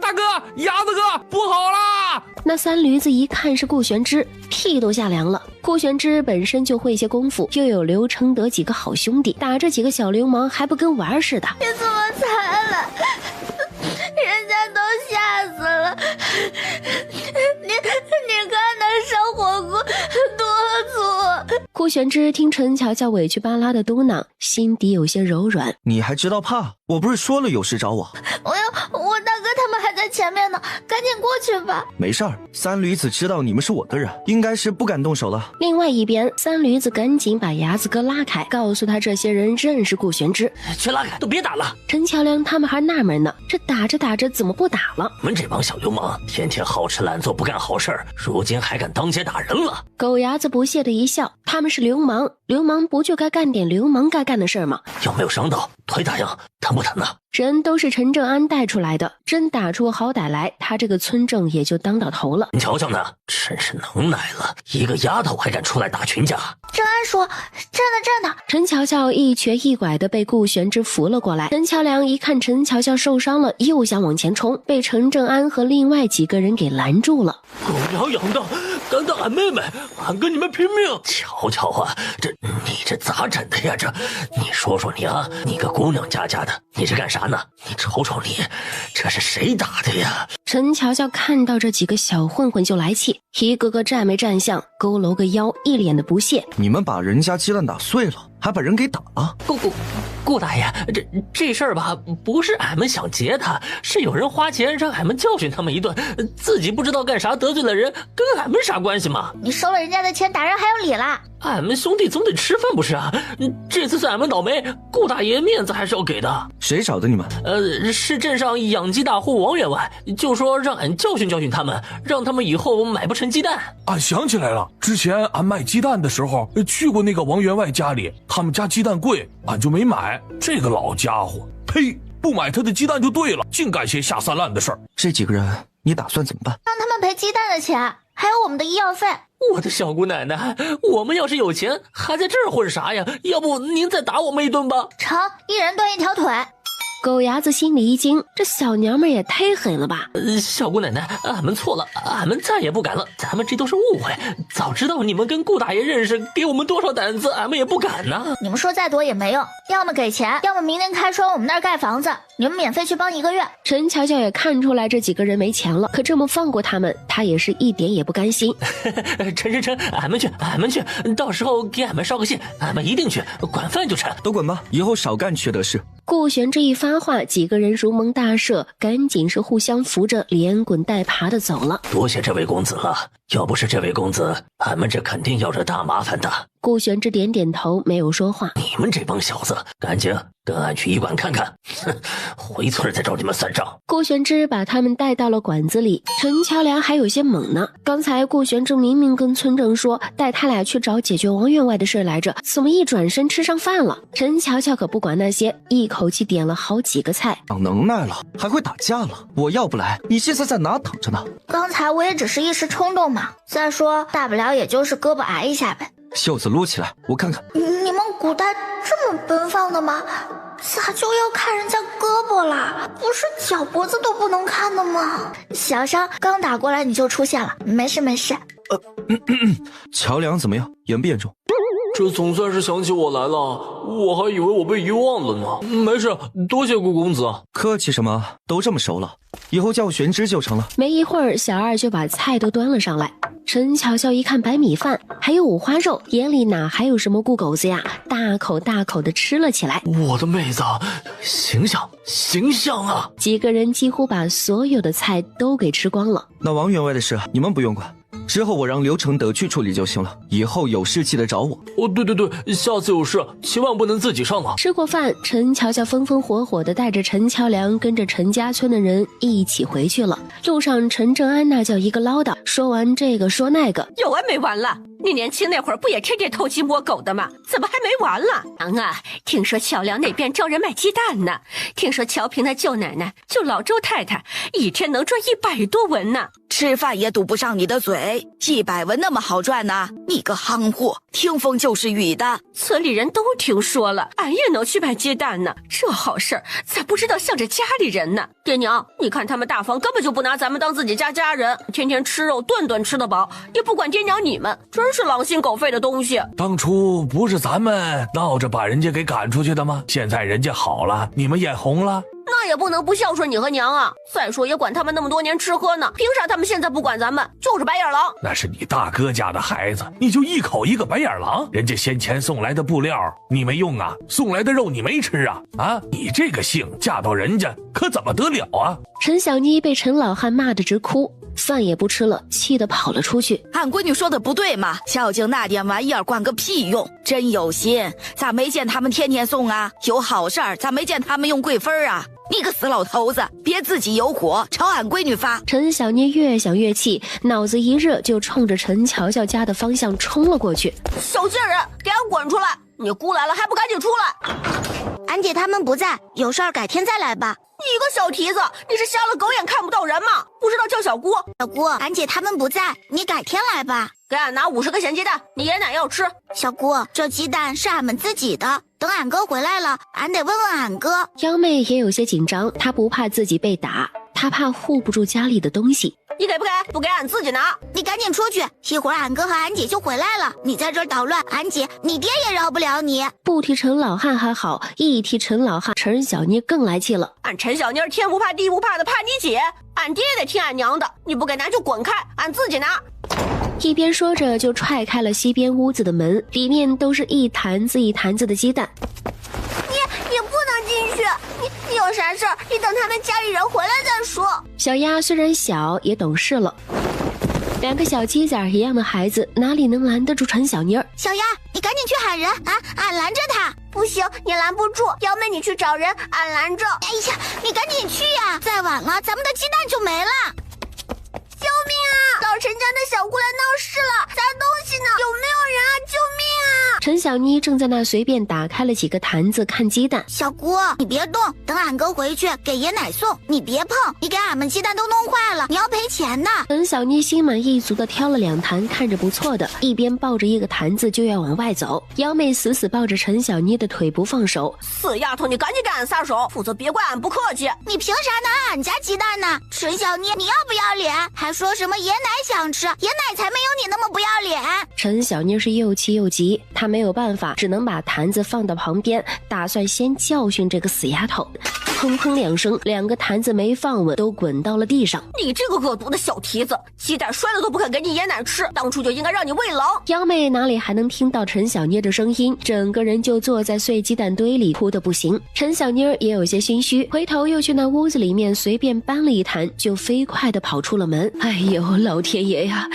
大哥，牙子哥，不好啦！那三驴子一看是顾玄之，屁都下凉了。顾玄之本身就会些功夫，又有刘承德几个好兄弟，打这几个小流氓还不跟玩似的。你怎么才来？人家都吓死了！你看那烧火棍多粗！顾玄之听陈乔乔委屈巴拉的嘟囔，心底有些柔软。你还知道怕？我不是说了有事找我？我大哥他们还在前面呢，赶紧过去吧。没事儿，三驴子知道你们是我的人，应该是不敢动手了。另外一边，三驴子赶紧把牙子哥拉开，告诉他这些人认识顾玄之，去拉开，都别打了。陈乔梁他们还纳闷呢，这打着打着怎么不打了？你们这帮小流氓，天天好吃懒做不干好事儿，如今还敢当街打人了？狗牙子不屑的一笑，他们是流氓，流氓不就该干点流氓该干的事儿吗？有没有伤到？腿打烊，疼不疼呢？人都是陈正安带出来的，真打出好歹来，他这个村正也就当到头了。你瞧瞧呢，真是能耐了，一个丫头还敢出来打群架。正安说：“真的。”陈乔乔一瘸一拐的被顾玄之扶了过来。陈乔良一看陈乔乔受伤了，又想往前冲，被陈正安和另外几个人给拦住了。狗娘养的，敢打俺妹妹，俺跟你们拼命！瞧瞧啊，你这咋整的呀？你说说你啊，你个姑娘家的，你是干啥呢？你瞅瞅你，这是谁打的呀？陈乔乔看到这几个小混混就来气，一个个站没站相，佝偻个腰，一脸的不屑。你们把人家鸡蛋打碎了，还把人给打了？顾大爷，这事儿吧，不是俺们想劫他，是有人花钱让俺们教训他们一顿，自己不知道干啥得罪了人，跟俺们啥关系嘛？你收了人家的钱，打人还有理啦？俺们兄弟总得吃饭不是啊？这次是俺们倒霉，顾大爷面子还是要给的。谁找的你们？是镇上养鸡大户王员外，就说让俺教训教训他们，让他们以后买不成鸡蛋。俺想起来了，之前俺卖鸡蛋的时候去过那个王员外家里，他们家鸡蛋贵，俺就没买。这个老家伙，呸！不买他的鸡蛋就对了，净干些下三滥的事儿。这几个人你打算怎么办？让他们赔鸡蛋的钱，还有我们的医药费。我的小姑奶奶，我们要是有钱，还在这儿混啥呀？要不您再打我们一顿吧？成，一人断一条腿。狗牙子心里一惊，这小娘们也太狠了吧！小姑奶奶，俺们错了，俺们再也不敢了，咱们这都是误会。早知道你们跟顾大爷认识，给我们多少胆子，俺们也不敢呢。你们说再多也没用，要么给钱，要么明年开春我们那儿盖房子，你们免费去帮1个月。陈乔乔也看出来这几个人没钱了，可这么放过他们，他也是一点也不甘心。成，俺们去，到时候给俺们捎个信，俺们一定去，管饭就成。都滚吧，以后少干缺德事。顾玄这一发话，几个人如蒙大赦，赶紧是互相扶着，连滚带爬的走了。多谢这位公子了，要不是这位公子，俺们这肯定要惹大麻烦的。顾玄之点点头，没有说话。你们这帮小子，赶紧跟俺去医馆看看，哼，回村再找你们算账。顾玄之把他们带到了馆子里，陈乔良还有些懵呢。刚才顾玄之明明跟村正说带他俩去找解决王员外的事来着，怎么一转身吃上饭了？陈乔乔可不管那些，一口气点了好几个菜。长能耐了，还会打架了，我要不来，你现在在哪躺着呢？刚才我也只是一时冲动嘛，再说大不了也就是胳膊挨一下呗。袖子撸起来，我看看。你们古代这么奔放的吗？咋就要看人家胳膊啦？不是脚脖子都不能看的吗？小伤刚打过来你就出现了，没事。乔梁怎么样？严不严重？这总算是想起我来了，我还以为我被遗忘了呢。没事，多谢顾公子。客气什么？都这么熟了，以后叫我玄之就成了。没一会儿，小二就把菜都端了上来。陈乔乔一看白米饭，还有五花肉，眼里哪还有什么顾狗子呀？大口大口的吃了起来。我的妹子，形象啊！几个人几乎把所有的菜都给吃光了。那王员外的事你们不用管，之后我让刘承德去处理就行了，以后有事记得找我。哦，对，下次有事千万不能自己上啊。吃过饭，陈乔乔风风火火的带着陈乔良跟着陈家村的人一起回去了。路上陈正安那叫一个唠叨，说完这个说那个，有完没完了？你年轻那会儿不也天天偷鸡摸狗的吗？怎么还没完了？娘啊，听说乔梁那边招人卖鸡蛋呢，听说乔平他舅奶奶就老周太太一天能赚100多文呢。吃饭也堵不上你的嘴，100文那么好赚呢？你个夯货，听风就是雨的。村里人都听说了，俺也能去卖鸡蛋呢，这好事儿咋不知道向着家里人呢？爹娘，你看他们大房根本就不拿咱们当自己家人，天天吃肉，顿顿吃得饱，也不管爹娘你们，真是狼心狗肺的东西。当初不是咱们闹着把人家给赶出去的吗？现在人家好了，你们眼红了？那也不能不孝顺你和娘啊！再说也管他们那么多年吃喝呢，凭啥他们现在不管咱们？就是白眼狼。那是你大哥家的孩子，你就一口一个白眼狼？人家先前送来的布料你没用啊，送来的肉你没吃啊？啊，你这个姓嫁到人家可怎么得了啊？陈小妮被陈老汉骂得直哭，饭也不吃了，气得跑了出去。俺闺女说的不对嘛，孝敬那点玩意儿管个屁用，真有心，咋没见他们天天送啊？有好事儿咋没见他们用贵分啊？你个死老头子，别自己有火朝俺闺女发！陈小妮越想越气，脑子一热就冲着陈乔乔家的方向冲了过去。小贱人，给俺滚出来！你姑来了还不赶紧出来！俺姐他们不在，有事儿改天再来吧。你个小蹄子，你是瞎了狗眼看不到人吗？不知道叫小姑？小姑，俺姐他们不在，你改天来吧。给俺拿50个咸鸡蛋，你爷奶要吃。小姑，这鸡蛋是俺们自己的，等俺哥回来了，俺得问问俺哥。幺妹也有些紧张，她不怕自己被打，她怕护不住家里的东西。你给不给？不给俺自己拿。你赶紧出去，一会儿俺哥和俺姐就回来了。你在这儿捣乱，俺姐你爹也饶不了你。不提陈老汉还好，一提陈老汉，陈小妮更来气了。俺陈小妮天不怕地不怕的，怕你姐。俺爹得听俺娘的，你不给拿就滚开，俺自己拿。一边说着就踹开了西边屋子的门，里面都是一坛子一坛子的鸡蛋。你不能进去，你有啥事儿，你等他们家里人回来再说。小丫虽然小，也懂事了。2个小鸡仔一样的孩子，哪里能拦得住陈小妮儿？小丫，你赶紧去喊人啊！俺拦着他。不行，你拦不住。幺妹，你去找人，俺拦着。哎呀，你赶紧去呀！再晚了，咱们的鸡蛋就没了。救命啊！老陈家的小姑来闹事了，砸东西呢！有没有人啊？救命啊！陈小妮正在那随便打开了几个坛子看鸡蛋。小姑，你别动，等俺哥回去给爷奶送。你别碰，你给俺们鸡蛋都弄坏了，你要赔钱的。陈小妮心满意足的挑了2坛看着不错的，一边抱着一个坛子就要往外走。幺妹死死抱着陈小妮的腿不放手。死丫头，你赶紧给俺撒手，否则别怪俺不客气。你凭啥拿俺家鸡蛋呢？陈小妮，你要不要脸？还说什么爷奶想吃，爷奶才没有你那么不要脸。陈小妮是又气又急，她没有办法，只能把坛子放到旁边，打算先教训这个死丫头。砰砰2声，2个坛子没放稳，都滚到了地上。你这个恶毒的小蹄子，鸡蛋摔了都不肯给你爷奶吃，当初就应该让你喂狼。幺妹哪里还能听到陈小妮的声音，整个人就坐在碎鸡蛋堆里，哭得不行。陈小妮也有些心虚，回头又去那屋子里面随便搬了一坛，就飞快地跑出了门。哎呦，老天爷呀，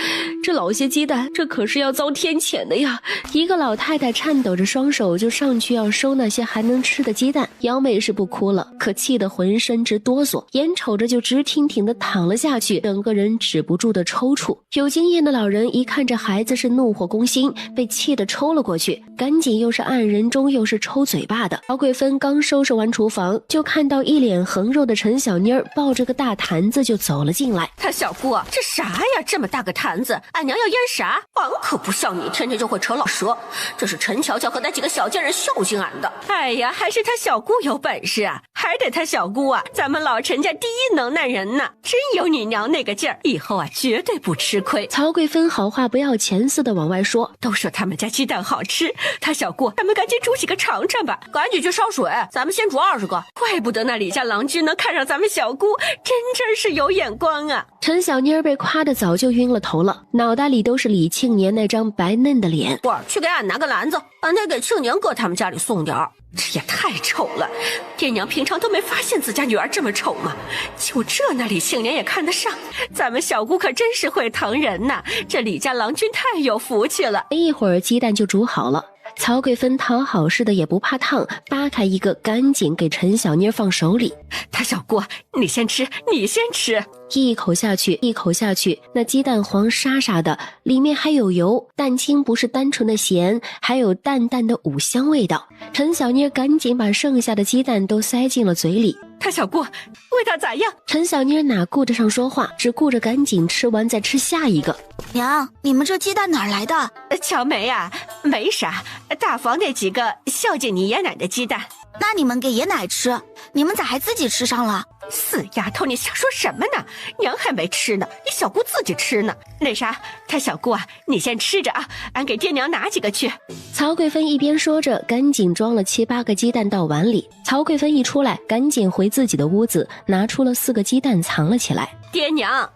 这老些鸡蛋，这可是要遭天谴的呀！一个老太太颤抖着双手就上去要收那些还能吃的鸡蛋。幺妹是不哭了，可气得浑身直哆嗦，眼瞅着就直挺挺地躺了下去，整个人止不住的抽搐。有经验的老人一看这孩子是怒火攻心，被气得抽了过去，赶紧又是按人中又是抽嘴巴的。曹桂芬刚收拾完厨房，就看到一脸横肉的陈小妮儿抱着个大坛子就走了进来。他小姑，这啥呀？这么大个坛子，俺娘要腌啥？俺可不像你，天天就会扯老舌。这是陈乔乔和那几个小贱人孝敬俺的。哎呀，还是他小姑有本事啊，还得他小姑啊，咱们老陈家第一能耐人呢，真有你娘那个劲儿，以后啊绝对不吃亏。曹桂芬好话不要钱似的往外说，都说他们家鸡蛋好吃，他小姑，咱们赶紧煮几个尝尝吧，赶紧去烧水，咱们先煮20个。怪不得那李家郎君能看上咱们小姑，真是有眼光啊。陈小妮儿被夸得早就晕了头了，脑袋里都是李庆年那张白嫩的脸。我去给俺拿个篮子，俺得给庆年哥他们家里送点儿。这也太丑了，爹娘平常都没发现自家女儿这么丑吗？就这那李庆年也看得上，咱们小姑可真是会疼人呐，这李家郎君太有福气了。一会儿鸡蛋就煮好了，曹桂芬讨好似的也不怕烫，扒开一个赶紧给陈小妮放手里。他小姑，你先吃，你先吃。一口下去，一口下去，那鸡蛋黄沙沙的，里面还有油，蛋清不是单纯的咸，还有淡淡的五香味道。陈小妮赶紧把剩下的鸡蛋都塞进了嘴里。他小姑，味道咋样？陈小妮哪顾得上说话，只顾着赶紧吃完再吃下一个。娘，你们这鸡蛋哪儿来的？乔梅啊，没啥，大房那几个孝敬你爷奶的鸡蛋。那你们给爷奶吃，你们咋还自己吃上了？死丫头，你瞎说什么呢？娘还没吃呢，你小姑自己吃呢。那啥，他小姑啊，你先吃着啊，俺给爹娘拿几个去。曹桂芬一边说着，赶紧装了7、8个鸡蛋到碗里。曹桂芬一出来，赶紧回自己的屋子，拿出了4个鸡蛋藏了起来。爹娘，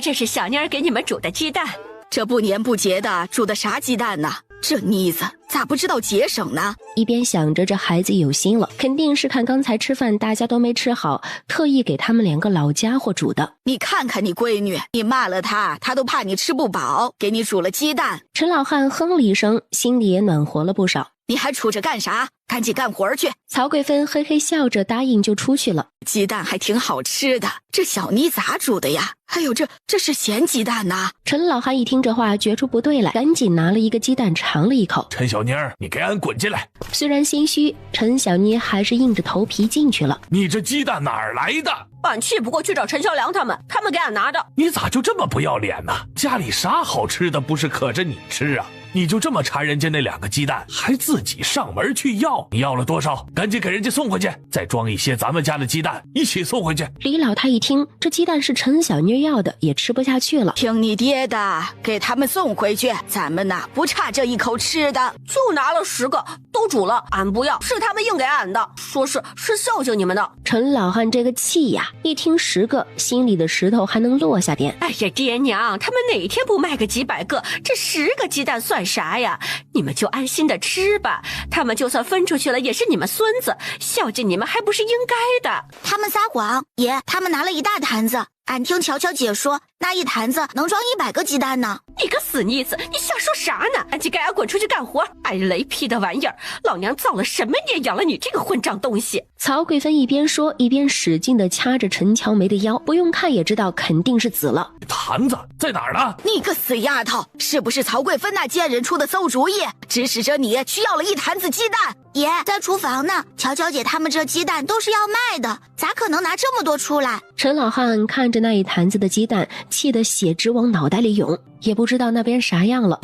这是小妮儿给你们煮的鸡蛋。这不年不节的煮的啥鸡蛋呢？这妮子咋不知道节省呢？一边想着这孩子有心了，肯定是看刚才吃饭大家都没吃好，特意给他们2个老家伙煮的。你看看你闺女，你骂了她，她都怕你吃不饱，给你煮了鸡蛋。陈老汉哼了一声，心里也暖和了不少。你还杵着干啥？赶紧干活去！曹贵芬嘿嘿笑着答应就出去了。鸡蛋还挺好吃的，这小妮咋煮的呀？还有这是咸鸡蛋呐！陈老汉一听这话，觉出不对来，赶紧拿了一个鸡蛋尝了一口。陈小妮儿，你给俺滚进来！虽然心虚，陈小妮还是硬着头皮进去了。你这鸡蛋哪儿来的？俺气不过去找陈小良他们给俺拿的。你咋就这么不要脸呢？家里啥好吃的不是可着你吃啊？你就这么馋人家那2个鸡蛋，还自己上门去要？你要了多少？赶紧给人家送回去，再装一些咱们家的鸡蛋一起送回去。李老太一听这鸡蛋是陈小妮要的，也吃不下去了。听你爹的，给他们送回去，咱们呐不差这一口吃的。就拿了10个，都煮了，俺不要，是他们硬给俺的，说是孝敬你们的。陈老汉这个气呀，一听10个，心里的石头还能落下点。哎呀，爹娘，他们哪天不卖个几百个？这10个鸡蛋算啥呀？你们就安心的吃吧，他们就算分出去了，也是你们孙子，孝敬你们还不是应该的？他们撒谎，爷，他们拿了一大坛子。俺听乔乔姐说，那一坛子能装100个鸡蛋呢。你个死妮子，你瞎说啥呢？赶紧给俺滚出去干活！哎，雷劈的玩意儿，老娘造了什么孽养了你这个混账东西！曹贵芬一边说，一边使劲地掐着陈乔梅的腰，不用看也知道肯定是紫了。坛子在哪儿呢？你个死丫头，是不是曹贵芬那贱人出的馊主意，指使着你去要了一坛子鸡蛋？爷，在厨房呢。乔乔姐他们这鸡蛋都是要卖的，咋可能拿这么多出来？陈老汉看着那一坛子的鸡蛋，气得血直往脑袋里涌，也不知道那边啥样了。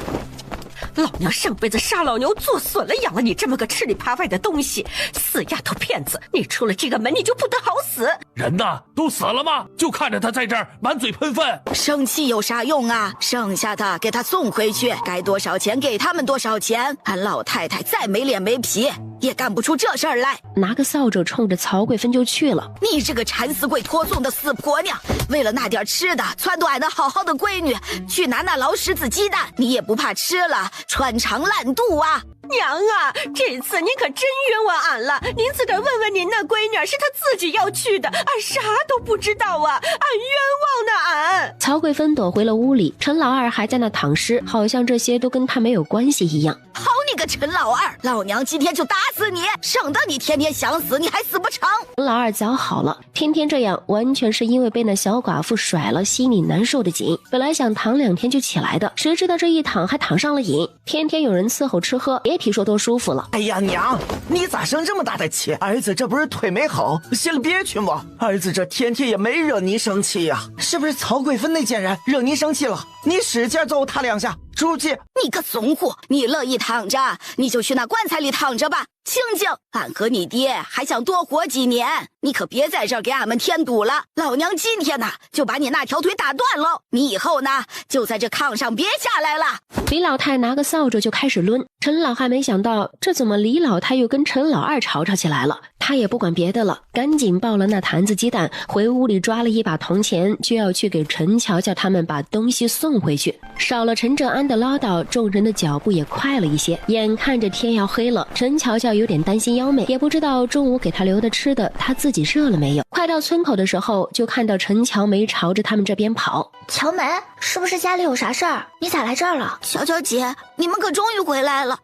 老娘上辈子杀老牛做损了，养了你这么个吃里扒外的东西，死丫头片子！你出了这个门，你就不得好死！人呢？都死了吗？就看着他在这儿满嘴喷粪，生气有啥用啊？剩下的给他送回去，该多少钱给他们多少钱。俺老太太再没脸没皮，也干不出这事儿来。拿个扫帚冲着曹贵芬就去了。你这个馋死鬼拖送的死婆娘，为了那点吃的，撺掇俺那好好的闺女去拿那老石子鸡蛋，你也不怕吃了穿肠烂肚啊！娘啊，这次您可真冤枉俺了！您自个儿问问您那闺女，是她自己要去的，俺啥都不知道啊，俺冤枉呢俺！曹贵芬躲回了屋里，陈老二还在那躺尸，好像这些都跟他没有关系一样。好你个陈老二，老娘今天就打死你，省得你天天想死，你还死不成！老二早好了，天天这样，完全是因为被那小寡妇甩了，心里难受的紧。本来想躺2天就起来的，谁知道这一躺还躺上了瘾，天天有人伺候吃喝，别提说多舒服了。哎呀娘，你咋生这么大的气？儿子这不是腿没好，心里憋屈吗？儿子这天天也没惹你生气呀，是不是曹贵芬那贱人惹你生气了？你使劲揍他2下，出去！你个怂货，你乐意躺着，你就去那棺材里躺着吧。清静，俺和你爹还想多活几年，你可别在这儿给俺们添堵了。老娘今天呢，就把你那条腿打断喽，你以后呢，就在这炕上别下来了。李老太拿个扫帚就开始抡，陈老汉没想到这怎么李老太又跟陈老二吵起来了，他也不管别的了，赶紧抱了那坛子鸡蛋回屋里抓了一把铜钱，就要去给陈乔乔他们把东西送回去。少了陈正安的唠叨，众人的脚步也快了一些。眼看着天要黑了，陈乔乔有点担心幺妹，也不知道中午给她留的吃的她自己热了没有。快到村口的时候，就看到陈乔梅朝着他们这边跑。乔梅，是不是家里有啥事儿？你咋来这儿了？乔乔姐，你们可终于回来了，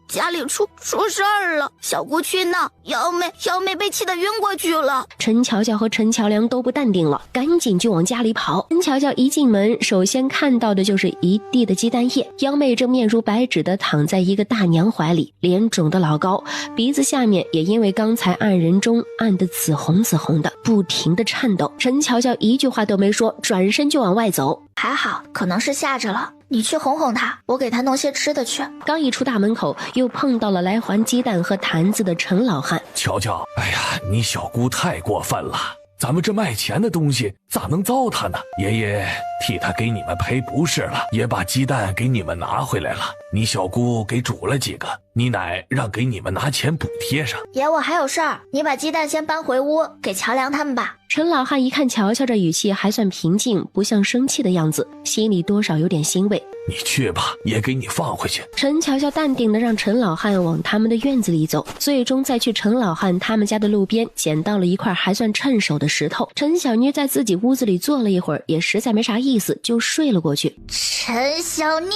家里出事儿了，小姑去闹，幺妹被气得晕过去了。陈乔乔和陈乔良都不淡定了，赶紧就往家里跑。陈乔乔一进门，首先看到的就是一地的鸡蛋液。幺妹正面如白纸的躺在一个大娘怀里，脸肿得老高，鼻子下面也因为刚才按人中按得紫红的，不停的颤抖。陈乔乔一句话都没说，转身就往外走。还好，可能是吓着了。你去哄哄他，我给他弄些吃的去。刚一出大门口，又碰到了来还鸡蛋和坛子的陈老汉。乔乔，哎呀，你小姑太过分了，咱们这卖钱的东西咋能糟蹋呢？爷爷替他给你们赔不是了，也把鸡蛋给你们拿回来了。你小姑给煮了几个，你奶让给你们拿钱补贴上。爷，我还有事儿，你把鸡蛋先搬回屋给乔良他们吧。陈老汉一看乔乔这语气还算平静，不像生气的样子，心里多少有点欣慰。你去吧，也给你放回去。陈乔乔淡定的让陈老汉往他们的院子里走，最终再去陈老汉他们家的路边捡到了一块还算趁手的石头。陈小妮在自己屋子里坐了一会儿，也实在没啥意思，就睡了过去。陈小妮，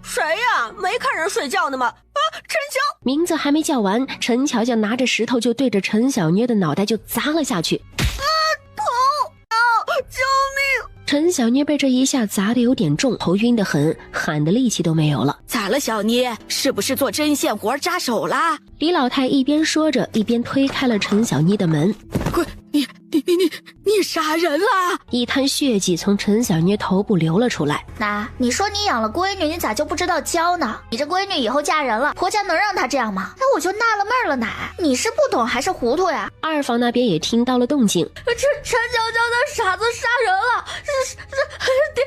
谁呀？没看人睡觉呢吗？啊，陈乔！名字还没叫完，陈乔乔拿着石头就对着陈小妮的脑袋就砸了下去。疼啊！救命！陈小妮被这一下砸得有点重，头晕得很，喊的力气都没有了。咋了，小妮？是不是做针线活扎手啦？李老太一边说着，一边推开了陈小妮的门。滚！你杀人啦！一滩血迹从陈小妮头部流了出来。奶，你说你养了闺女，你咋就不知道教呢？你这闺女以后嫁人了，婆家能让她这样吗？哎，我就纳了闷了，奶，你是不懂还是糊涂呀？二房那边也听到了动静，陈乔乔的傻子杀人了，爹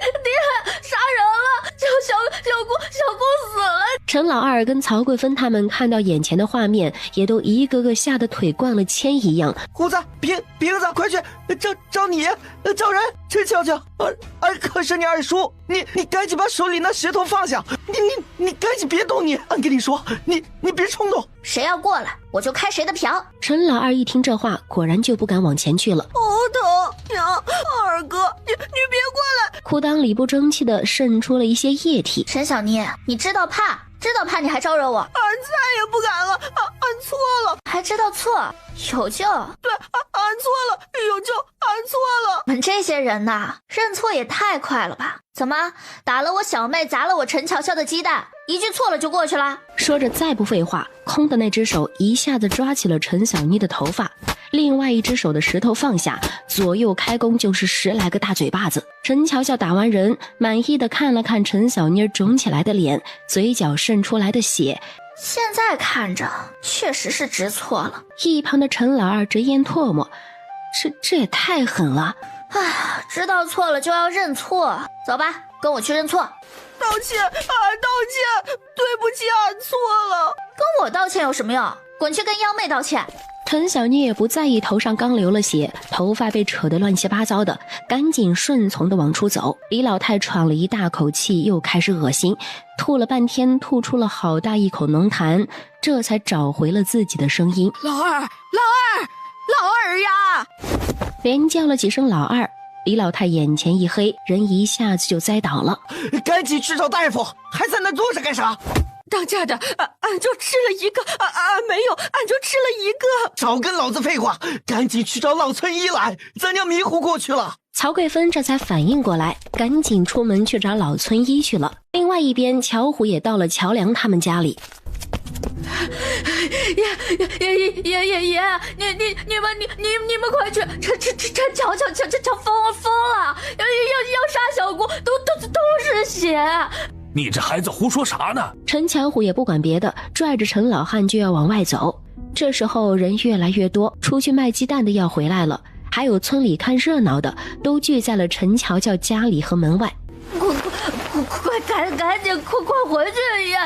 杀人了，小姑死了。陈老二跟曹贵芬他们看到眼前的画面，也都一个个吓得腿灌了铅一样。胡子，鼻子，快去找你，找人，陈乔乔，可是你二叔，你赶紧把手里那石头放下，你赶紧别动你，俺跟你说，你别冲动。谁要过来，我就开谁的瓢。陈老二一听这话，果然就不敢往前去了。好疼！娘，二哥，你别过来！裤裆里不争气的渗出了一些液体。陈小妮，你知道怕你还招惹我？俺再也不敢了，俺错了。还知道错，有救。对，俺错了，有救，俺错了。我们这些人呐，认错也太快了吧？怎么打了我小妹，砸了我陈乔乔的鸡蛋，一句错了就过去了？说着再不废话，空的那只手一下子抓起了陈小妮的头发，另外一只手的石头放下，左右开弓就是10来个大嘴巴子。陈乔乔打完人，满意的看了看陈小妮肿起来的脸，嘴角渗出来的血，现在看着确实是知错了。一旁的陈老二直咽唾沫，这也太狠了。唉，知道错了就要认错，走吧，跟我去认错。道歉，俺道歉，对不起，俺错了。跟我道歉有什么用？滚去跟幺妹道歉。陈小妮也不在意头上刚流了血，头发被扯得乱七八糟的，赶紧顺从的往出走。李老太喘了一大口气，又开始恶心，吐了半天，吐出了好大一口浓痰，这才找回了自己的声音。老二呀！连叫了几声老二，李老太眼前一黑，人一下子就栽倒了。赶紧去找大夫，还在那坐着干啥？当家的，俺就吃了一个，俺没有，俺就吃了一个。少跟老子废话，赶紧去找老村医来，咱娘迷糊过去了。曹贵芬这才反应过来，赶紧出门去找老村医去了。另外一边，乔虎也到了乔良他们家里。爷，你们快去！陈乔疯了，要杀小姑，都是血。你这孩子胡说啥呢？陈乔虎也不管别的，拽着陈老汉就要往外走。这时候人越来越多，出去卖鸡蛋的要回来了，还有村里看热闹的都聚在了陈乔乔家里和门外。赶紧快回去爷！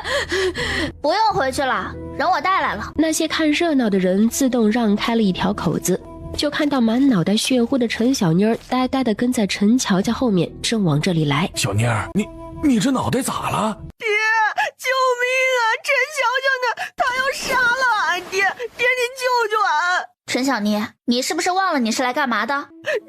不用回去了，人我带来了。那些看热闹的人自动让开了一条口子，就看到满脑袋血污的陈小妮儿呆呆地跟在陈乔乔后面，正往这里来。小妮儿，你这脑袋咋了？爹，救命啊！陈乔乔呢？他要杀了俺爹！爹，你救救俺！陈小妮，你是不是忘了你是来干嘛的？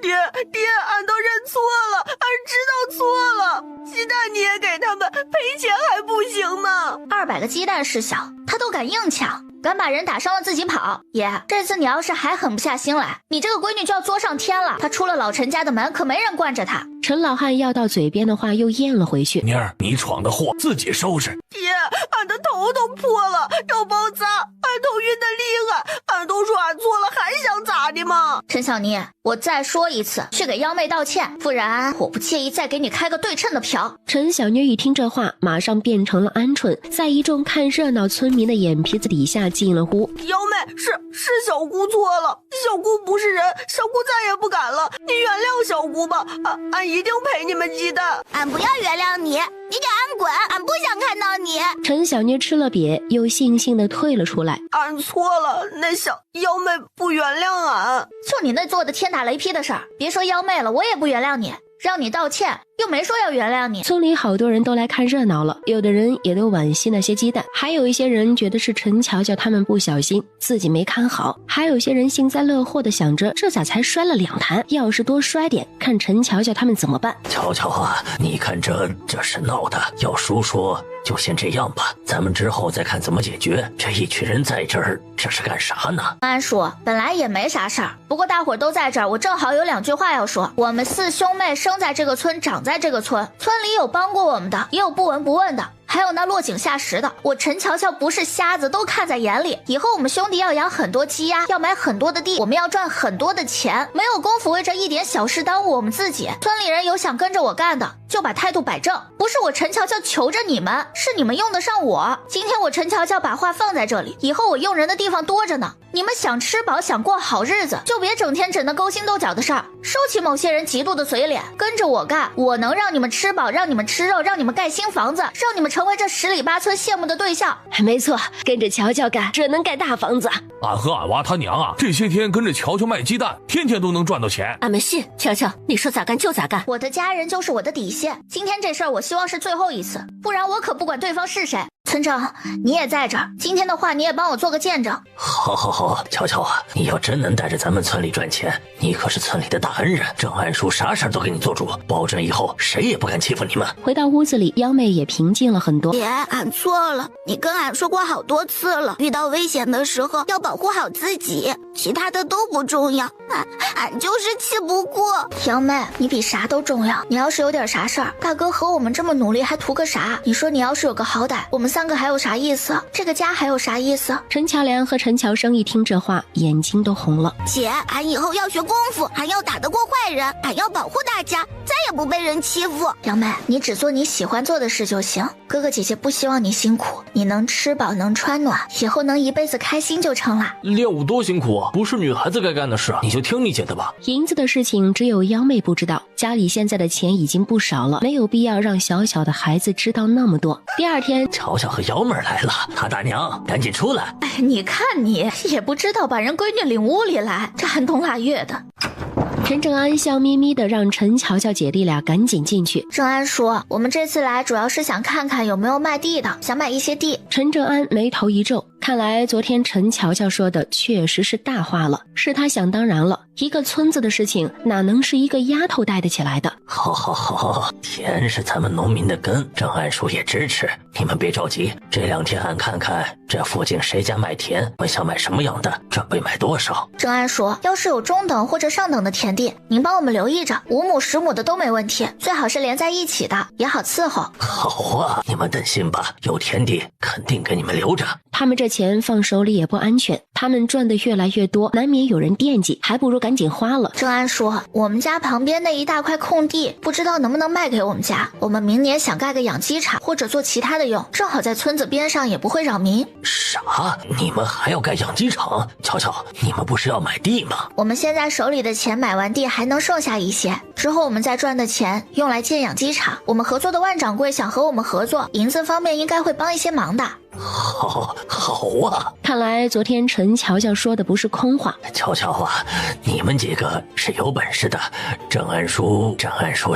爹，俺都认错了，俺知道错了。鸡蛋你也给他们赔钱还不行吗？200个鸡蛋事小，他都敢硬抢，敢把人打伤了自己跑。爷，这次你要是还狠不下心来，你这个闺女就要作上天了。她出了老陈家的门，可没人惯着她。陈老汉要到嘴边的话又咽了回去。妮儿，你闯的祸自己收拾。爹，俺的头都破了，要包扎，俺头晕的厉害，俺都说俺错了，还想咋的吗？陈小妮，我再说一次，去给幺妹道歉，不然我不介意再给你开个对称的瓢。陈小妮一听这话，马上变成了鹌鹑，在一众看热闹村民的眼皮子底下进了屋。幺妹，是小姑错了，小姑不是人，小姑再也不敢了，你原谅小姑吧，俺一定赔你们鸡蛋。俺不要原谅你，你给俺滚，俺不想看到你。陈小妮吃了瘪，又悻悻地退了出来。俺错了，那小幺妹不原谅俺。就你那做的天打雷劈的事儿，别说幺妹了，我也不原谅你。让你道歉，又没说要原谅你。村里好多人都来看热闹了，有的人也都惋惜那些鸡蛋，还有一些人觉得是陈乔乔他们不小心，自己没看好，还有些人幸灾乐祸的想着，这咋才摔了2坛，要是多摔点，看陈乔乔他们怎么办。乔乔啊，你看这是闹的，要叔叔就先这样吧，咱们之后再看怎么解决。这一群人在这儿，这是干啥呢？安叔，本来也没啥事儿，不过大伙儿都在这儿，我正好有2句话要说。我们4兄妹生在这个村，长在这个村，村里有帮过我们的，也有不闻不问的，还有那落井下石的。我陈乔乔不是瞎子，都看在眼里。以后我们兄弟要养很多鸡鸭，要买很多的地，我们要赚很多的钱，没有功夫为这一点小事耽误我们自己。村里人有想跟着我干的，就把态度摆正，不是我陈乔乔求着你们，是你们用得上我。今天我陈乔乔把话放在这里，以后我用人的地方多着呢。你们想吃饱，想过好日子，就别整天整那勾心斗角的事儿，收起某些人嫉妒的嘴脸，跟着我干，我能让你们吃饱，让你们吃肉，让你们盖新房子，让你们成为这10里8村羡慕的对象。没错，跟着乔乔干，准能盖大房子。俺和俺娃他娘啊，这些天跟着乔乔卖鸡蛋，天天都能赚到钱。俺们信，乔乔，你说咋干就咋干。我的家人就是我的底线，今天这事儿我希望是最后一次，不然我可不管对方是谁。村长，你也在这儿，今天的话你也帮我做个见证。好，乔乔啊，你要真能带着咱们村里赚钱，你可是村里的大恩人，郑安叔啥事儿都给你做主，保证以后谁也不敢欺负你们。回到屋子里，幺妹也平静了很多。姐，俺错了，你跟俺说过好多次了，遇到危险的时候要保护好自己，其他的都不重要。俺就是气不过。幺妹，你比啥都重要。你要是有点啥事儿，大哥和我们这么努力，还图个啥？你说你要是有个好歹，我们3个还有啥意思？这个家还有啥意思？陈乔良和陈乔生一听这话，眼睛都红了。姐，俺以后要学功夫，俺要打得过坏人，俺要保护大家，再也不被人欺负。幺妹，你只做你喜欢做的事就行。哥哥姐姐不希望你辛苦，你能吃饱能穿暖，以后能一辈子开心就成了。练武多辛苦啊，不是女孩子该干的事，你就听你姐的吧。银子的事情只有幺妹不知道，家里现在的钱已经不少了，没有必要让小小的孩子知道那么多。第2天，乔乔和幺妹来了，他大娘赶紧出来。哎，你看你也不知道把人闺女领屋里来，这寒冬腊月的。陈正安笑眯眯的让陈乔乔姐弟俩赶紧进去。正安说，我们这次来主要是想看看有没有卖地的，想买一些地。陈正安眉头一皱，看来昨天陈乔乔说的确实是大话了，是他想当然了。一个村子的事情哪能是一个丫头带得起来的？好，田是咱们农民的根，郑安叔也支持。你们别着急，这2天俺看看这附近谁家卖田，我想买什么样的，准备买多少。郑安说，要是有中等或者上等的田地，您帮我们留意着，5亩10亩的都没问题，最好是连在一起的，也好伺候。好啊，你们等信吧，有田地肯定给你们留着。他们这钱放手里也不安全，他们赚的越来越多，难免有人惦记，还不如赶紧花了。郑安说，我们家旁边那一大块空地，不知道能不能卖给我们家，我们明年想盖个养鸡场或者做其他的用，正好在村子边上，也不会扰民。啥？你们还要盖养鸡场？乔乔，你们不是要买地吗？我们现在手里的钱买完地还能剩下一些，之后我们再赚的钱用来建养鸡场。我们合作的万掌柜想和我们合作，银子方面应该会帮一些忙的。好啊！看来昨天陈乔乔说的不是空话。乔乔啊，你们几个是有本事的，郑安叔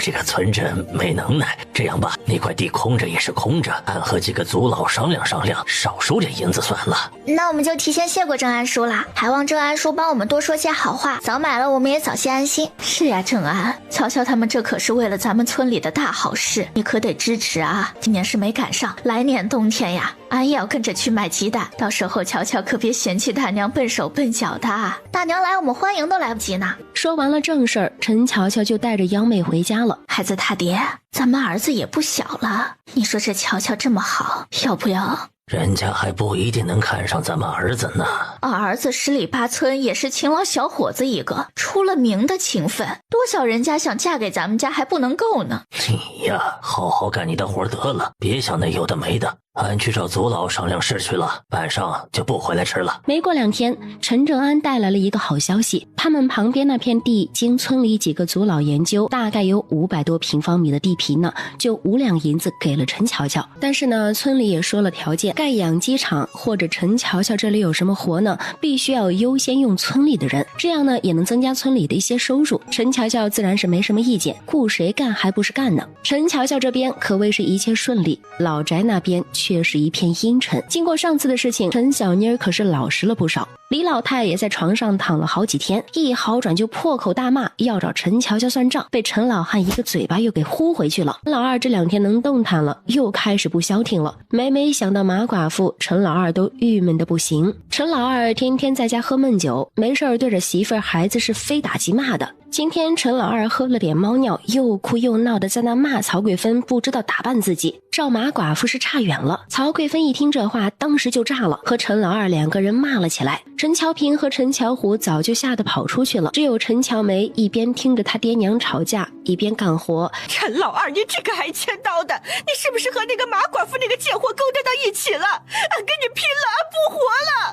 这个村镇没能耐。这样吧，那块地空着也是空着，俺和几个族老商量商量，少收点银子算了。那我们就提前谢过郑安叔啦，还望郑安叔帮我们多说些好话，早买了我们也早些安心。是呀，郑安，乔乔他们这可是为了咱们村里的大好事，你可得支持啊！今年是没赶上，来年冬天呀，俺也要跟着去买鸡蛋，到时候乔乔可别嫌弃大娘笨手笨脚的，大娘来我们欢迎都来不及呢。说完了正事儿，陈乔乔就带着幺妹回家了。孩子他爹，咱们儿子也不小了，你说这乔乔这么好，要不要？人家还不一定能看上咱们儿子呢。俺儿子10里8村也是勤劳小伙子一个，出了名的勤奋，多少人家想嫁给咱们家还不能够呢。你呀，好好干你的活得了，别想那有的没的。俺去找族老商量事去了，晚上就不回来吃了。没过2天，陈正安带来了一个好消息，他们旁边那片地经村里几个族老研究，大概有500多平方米的地皮呢，就5两银子给了陈乔乔。但是呢，村里也说了条件，盖养鸡场或者陈乔乔这里有什么活呢，必须要优先用村里的人，这样呢也能增加村里的一些收入。陈乔乔自然是没什么意见，雇谁干还不是干呢。陈乔乔这边可谓是一切顺利，老宅那边却是一片阴沉。经过上次的事情，陈小妮儿可是老实了不少。李老太也在床上躺了好几天，一好转就破口大骂，要找陈乔乔算账，被陈老汉一个嘴巴又给呼回去了。陈老二这2天能动弹了，又开始不消停了。每想到马寡妇，陈老二都郁闷的不行。陈老二天天在家喝闷酒，没事对着媳妇儿孩子是非打即骂的。今天陈老二喝了点猫尿，又哭又闹的在那骂曹贵芬不知道打扮自己，照马寡妇是差远了。曹贵芬一听这话，当时就炸了，和陈老二2个人骂了起来。陈乔平和陈乔虎早就吓得跑出去了，只有陈乔梅一边听着他爹娘吵架，一边干活。陈老二，你这个挨千刀的，你是不是和那个马寡妇那个贱货勾搭到一起了？俺跟你拼了，俺不活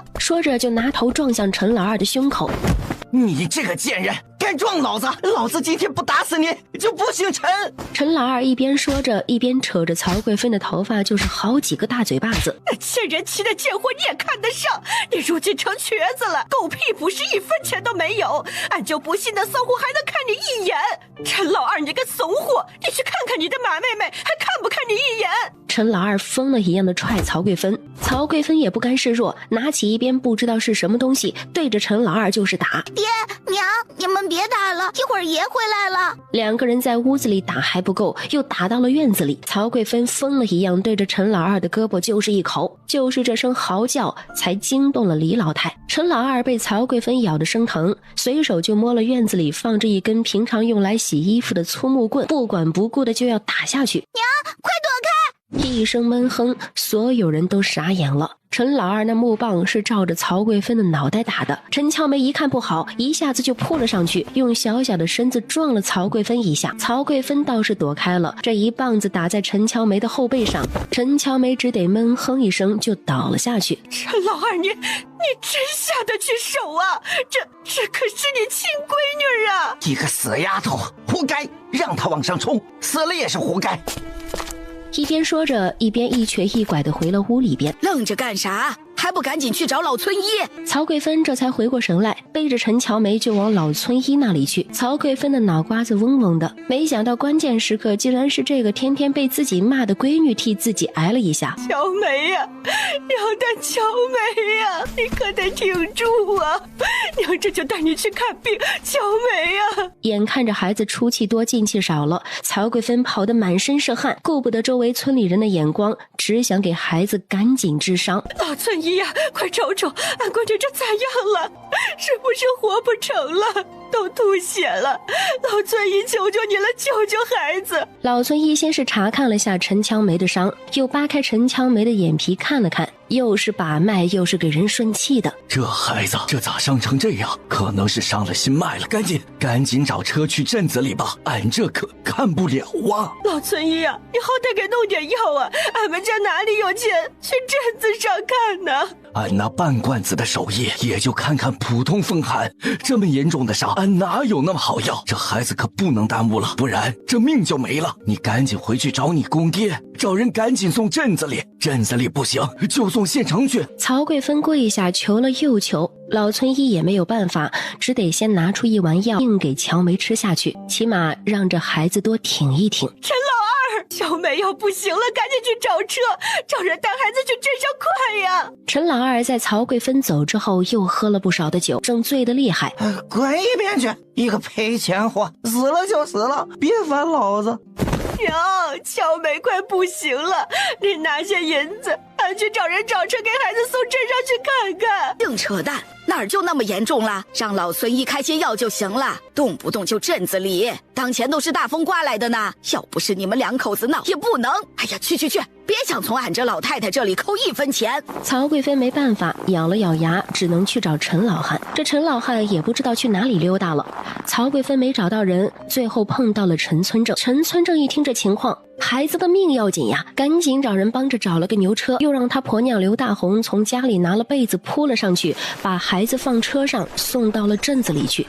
了！说着就拿头撞向陈老二的胸口。你这个贱人，敢撞老子！老子今天不打死你就不姓陈！陈老二一边说着，一边扯着曹贵芬的头发，就是好几个大嘴巴子。那欠人妻的贱货你也看得上？你如今成瘸子了，狗屁不是1分钱都没有，俺就不信那骚货还能看你一眼！陈老二，你个怂货，你去看看你的马妹妹，还看不看你一眼？陈老二疯了一样的踹曹贵芬，曹贵芬也不甘示弱，拿起一边不知道是什么东西，对着陈老二就是打。爹娘，你们别打了，一会儿爷回来了。2个人在屋子里打还不够，又打到了院子里。曹贵芬疯了一样对着陈老二的胳膊就是一口，就是这声嚎叫才惊动了李老太。陈老二被曹贵芬咬得生疼，随手就摸了院子里放着一根平常用来洗衣服的粗木棍，不管不顾的就要打下去。娘，快躲开！一声闷哼，所有人都傻眼了。陈老二那木棒是照着曹贵芬的脑袋打的，陈乔梅一看不好，一下子就扑了上去，用小小的身子撞了曹贵芬一下。曹贵芬倒是躲开了，这一棒子打在陈乔梅的后背上，陈乔梅只得闷哼一声就倒了下去。陈老二，你真下得去手啊？这可是你亲闺女啊！一个死丫头，活该！让她往上冲，死了也是活该。一边说着，一边一瘸一拐地回了屋里边。愣着干啥？还不赶紧去找老村医！曹贵芬这才回过神来，背着陈乔梅就往老村医那里去。曹贵芬的脑瓜子嗡嗡的，没想到关键时刻竟然是这个天天被自己骂的闺女替自己挨了一下。乔梅呀，娘的乔梅呀，你可得挺住啊！娘这就带你去看病，乔梅呀！眼看着孩子出气多进气少了，曹贵芬跑得满身是汗，顾不得周围村里人的眼光，只想给孩子赶紧治伤。老村医呀，快瞅瞅，俺闺女这咋样了？是不是活不成了？都吐血了！老村医，求求你了，救救孩子！老村医先是查看了下陈乔梅的伤，又扒开陈乔梅的眼皮看了看，又是把脉，又是给人顺气的。这孩子这咋伤成这样？可能是伤了心脉了，赶紧找车去镇子里吧，俺这可看不了啊！老村医啊，你好歹给弄点药啊！俺们家哪里有钱去镇子上看呢？俺那半罐子的手艺也就看看普通风寒，这么严重的伤，俺哪有那么好药？这孩子可不能耽误了，不然这命就没了。你赶紧回去找你公爹，找人赶紧送镇子里，镇子里不行就送县城去。曹贵芬跪下求了又求，老村医也没有办法，只得先拿出一丸药硬给乔梅吃下去，起码让这孩子多挺一挺。陈老二，小梅要不行了，赶紧去找车，找人带孩子去镇上，快呀！陈老二在曹贵芬走之后又喝了不少的酒，正醉得厉害。滚一边去！一个赔钱货，死了就死了，别烦老子！娘，乔梅快不行了，你拿些银子，俺去找人找车给孩子送镇上去看看。净扯淡，哪儿就那么严重了？让老孙医开些药就行了，动不动就镇子里，当前都是大风刮来的呢。要不是你们2口子闹，也不能。哎呀，去，别想从俺这老太太这里扣1分钱。曹贵芬没办法，咬了咬牙，只能去找陈老汉。这陈老汉也不知道去哪里溜达了。曹贵芬没找到人，最后碰到了陈村正。陈村正一听这情况，孩子的命要紧呀，赶紧找人帮着找了个牛车，又让他婆娘刘大红从家里拿了被子铺了上去，把孩子放车上送到了镇子里去。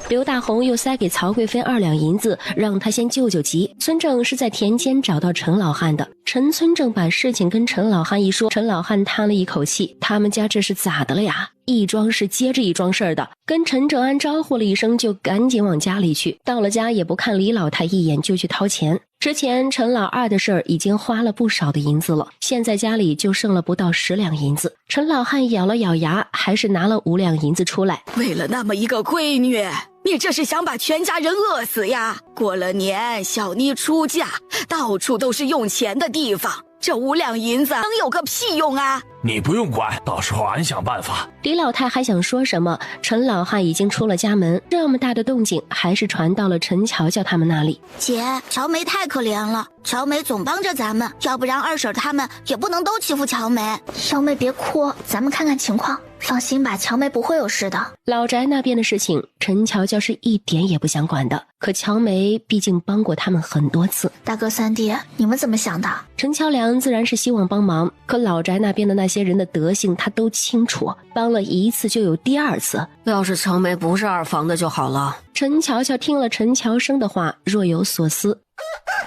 刘大红又塞给曹贵芬2两银子，让他先救急。村正是在田间找到陈老汉的，陈陈村正把事情跟陈老汉一说，陈老汉叹了一口气，他们家这是咋的了呀？一桩事接着一桩事的，跟陈正安招呼了一声，就赶紧往家里去。到了家也不看李老太一眼，就去掏钱。之前陈老二的事儿已经花了不少的银子了，现在家里就剩了不到10两银子。陈老汉咬了咬牙，还是拿了5两银子出来。为了那么一个闺女，你这是想把全家人饿死呀？过了年，小妮出嫁，到处都是用钱的地方，这5两银子能有个屁用啊！你不用管，到时候俺想办法。李老太还想说什么，陈老汉已经出了家门，这么大的动静还是传到了陈乔乔他们那里。姐，乔梅太可怜了，乔梅总帮着咱们，要不然二婶他们也不能都欺负乔梅。小梅别哭，咱们看看情况。放心吧，乔梅不会有事的。老宅那边的事情，陈乔乔是一点也不想管的。可乔梅毕竟帮过他们很多次。大哥三弟，你们怎么想的？陈乔良自然是希望帮忙，可老宅那边的那些人的德性他都清楚，帮了1次就有第2次。要是乔梅不是二房的就好了。陈乔乔听了陈乔生的话，若有所思。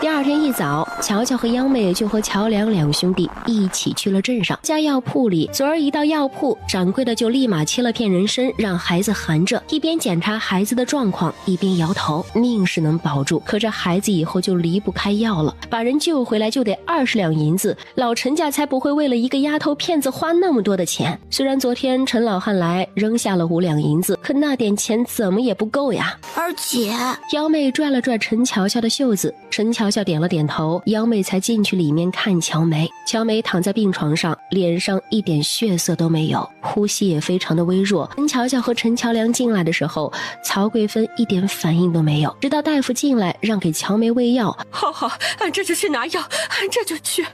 第2天一早，乔乔和央妹就和乔良2兄弟一起去了镇上家药铺里。昨儿一到药铺，掌柜的就立马切了片人参，让孩子含着，一边检查孩子的状况，一边摇头，命是能保住，可这孩子以后就离不开药了，把人救回来就得20两银子，老陈家才不会为了一个丫头片子花那么多的钱。虽然昨天陈老汉来扔下了5两银子，可那点钱怎么也不够呀。二姐，幺妹拽了拽陈乔乔的袖子，陈乔乔点了点头，幺妹才进去里面看乔梅。乔梅躺在病床上，脸上一点血色都没有，呼吸也非常的微弱。陈乔乔和陈乔良进来的时候，曹贵芬一点反应都没有，直到大夫进来让给乔梅喂药。好，俺这就去拿药，俺这就去。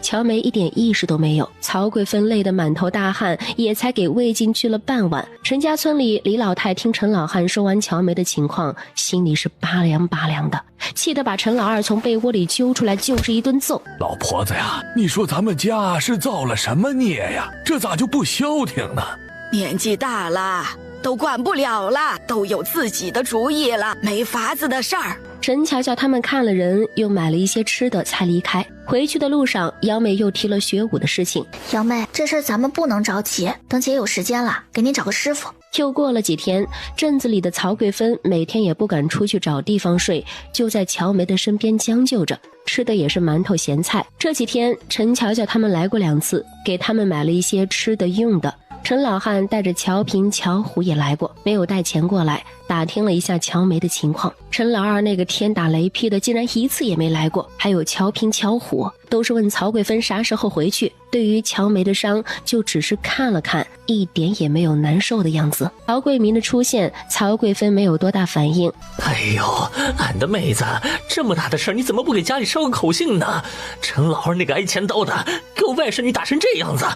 乔梅一点意识都没有，曹贵芬累得满头大汗，也才给喂进去了半碗。陈家村里李老太听陈老汉说完乔梅的情况，心里是拔凉拔凉的，气得把陈老二从被窝里揪出来就是一顿揍。老婆子呀，你说咱们家是造了什么孽呀？这咋就不消停呢？年纪大了，都管不了了，都有自己的主意了，没法子的事儿。陈乔乔他们看了人，又买了一些吃的才离开。回去的路上，姚妹又提了学武的事情。姚妹，这事儿咱们不能着急，等姐有时间了，给你找个师傅。又过了几天，镇子里的曹贵芬每天也不敢出去找地方睡，就在乔梅的身边将就着，吃的也是馒头咸菜。这几天陈乔乔他们来过2次，给他们买了一些吃的用的。陈老汉带着乔平、乔虎也来过，没有带钱过来，打听了一下乔梅的情况。陈老二那个天打雷劈的竟然1次也没来过，还有乔平、乔虎都是问曹贵芬啥时候回去，对于乔梅的伤就只是看了看，一点也没有难受的样子。曹贵民的出现，曹贵芬没有多大反应。哎呦，俺的妹子，这么大的事儿你怎么不给家里捎个口信呢？陈老二那个挨钱刀的，给我外甥女打成这样子，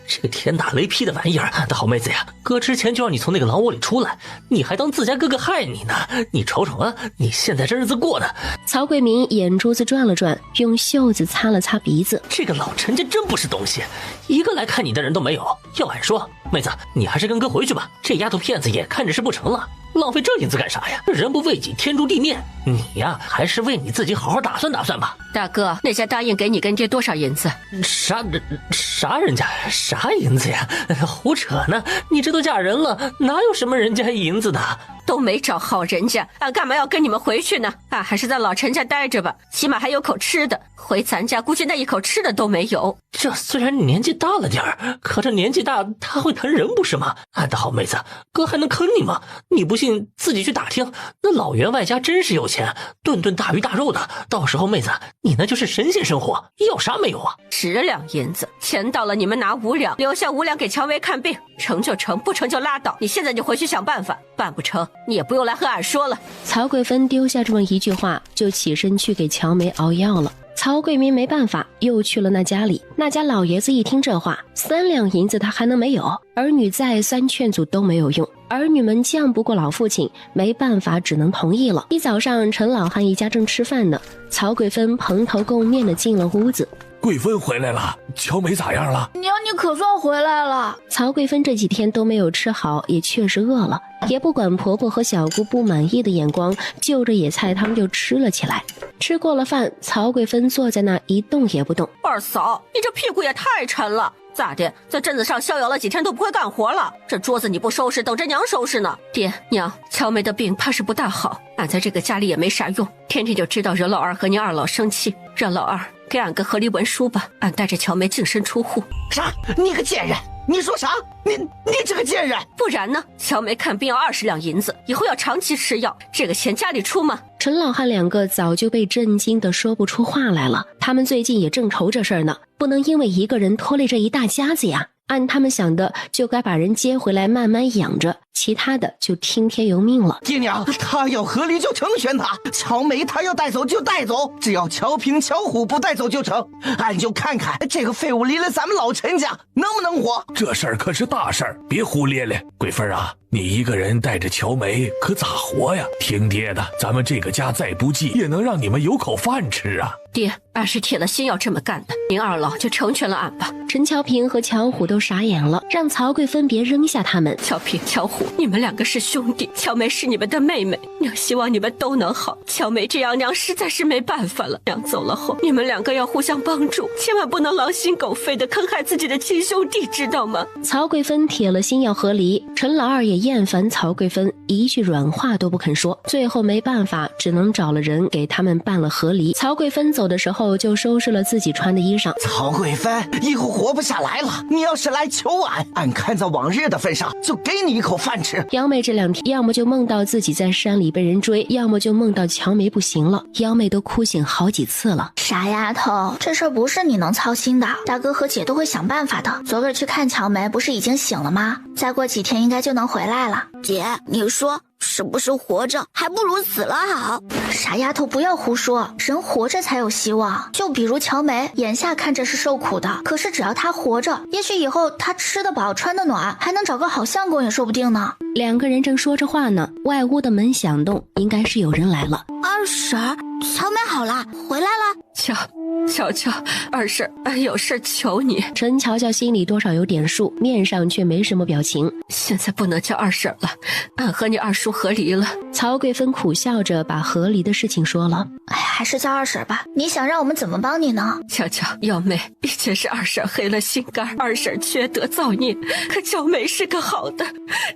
这个天打雷劈的玩意儿，俺的好妹子呀，哥之前就让你从那个狼窝里出来，你还当自家哥哥害你呢？你瞅瞅啊，你现在这日子过的。曹贵民眼珠子转了转，用袖子擦了擦鼻子。这个老陈家真不是东西，一个来看你的人都没有。要俺说，妹子，你还是跟哥回去吧，这丫头片子也看着是不成了，浪费这银子干啥呀？人不为己，天诛地灭。你呀，还是为你自己好好打算打算吧。大哥，那家答应给你跟爹多少银子？啥人家啥银子呀？胡扯呢！你这都嫁人了，哪有什么人家银子的？都没找好人家，俺干嘛要跟你们回去呢？俺还是在老陈家待着吧，起码还有口吃的。回咱家估计那一口吃的都没有。这虽然你年纪大了点儿，可这年纪大他会疼人不是吗？俺的好妹子，哥还能坑你吗？你不信自己去打听，那老员外家真是有钱，顿顿大鱼大肉的，到时候妹子你那就是神仙生活，要啥没有啊？10两银子，钱到了你们拿5两，留下5两给乔梅看病，成就成，不成就拉倒。你现在就回去想办法，办不成你也不用来和俺说了。曹贵芬丢下这么一句话，就起身去给乔梅熬药了。曹贵民没办法，又去了那家里。那家老爷子一听这话，3两银子他还能没有？儿女再三劝阻都没有用，儿女们犟不过老父亲，没办法，只能同意了。一早上，陈老汉一家正吃饭呢，曹贵芬蓬头垢面的进了屋子。贵芬回来了，乔梅咋样了？娘，你可算回来了。曹贵芬这几天都没有吃好，也确实饿了，也不管婆婆和小姑不满意的眼光，就着野菜汤就吃了起来。吃过了饭，曹贵芬坐在那一动也不动。二嫂，你这屁股也太沉了，咋的？在镇子上逍遥了几天都不会干活了？这桌子你不收拾，等着娘收拾呢。爹娘，乔梅的病怕是不大好，俺在这个家里也没啥用，天天就知道惹老二和你二老生气，让老二给俺个和离文书吧，俺带着乔梅净身出户。啥？你个贱人！你说啥？你这个贱人！不然呢？乔梅看病要20两银子，以后要长期吃药，这个钱家里出吗？陈老汉两个早就被震惊的说不出话来了，他们最近也正愁这事儿呢，不能因为一个人拖累这一大家子呀。按他们想的，就该把人接回来慢慢养着，其他的就听天由命了。爹娘，他要和离就成全他，乔梅他要带走就带走，只要乔平、乔虎不带走就成。俺就看看这个废物离了咱们老陈家能不能活。这事儿可是大事儿，别胡咧咧。贵芬啊，你一个人带着乔梅可咋活呀？听爹的，咱们这个家再不济也能让你们有口饭吃啊。爹，俺是铁了心要这么干的，您二老就成全了俺吧。陈乔平和乔虎都傻眼了，让曹贵芬别扔下他们。乔平、乔虎，你们两个是兄弟，乔梅是你们的妹妹，娘希望你们都能好。乔梅这样，娘实在是没办法了。娘走了后，你们两个要互相帮助，千万不能狼心狗肺的坑害自己的亲兄弟，知道吗？曹贵芬铁了心要和离，陈老二也厌烦曹贵芬，一句软话都不肯说。最后没办法，只能找了人给他们办了和离。曹贵芬走的时候就收拾了自己穿的衣裳。曹贵芬，以后活不下来了，你要是来求俺，俺看在往日的份上，就给你一口饭吃。幺妹这两天要么就梦到自己在山里被人追，要么就梦到乔梅不行了，幺妹都哭醒好几次了。傻丫头，这事儿不是你能操心的，大哥和姐都会想办法的。昨个去看乔梅，不是已经醒了吗？再过几天应该就能回来了。姐，你说是不是活着还不如死了好？傻丫头，不要胡说，人活着才有希望。就比如乔梅，眼下看着是受苦的，可是只要她活着，也许以后她吃得饱穿得暖，还能找个好相公也说不定呢。两个人正说着话呢，外屋的门响动，应该是有人来了。二婶，乔梅好了，回来了。乔，二婶，俺有事求你。陈乔乔心里多少有点数，面上却没什么表情。现在不能叫二婶了，俺和你二叔和离了。曹贵芬苦笑着把和离的事情说了。哎，还是叫二婶吧。你想让我们怎么帮你呢？乔，幺妹，以前是二婶黑了心肝，二婶缺德造孽，可乔梅是个好的，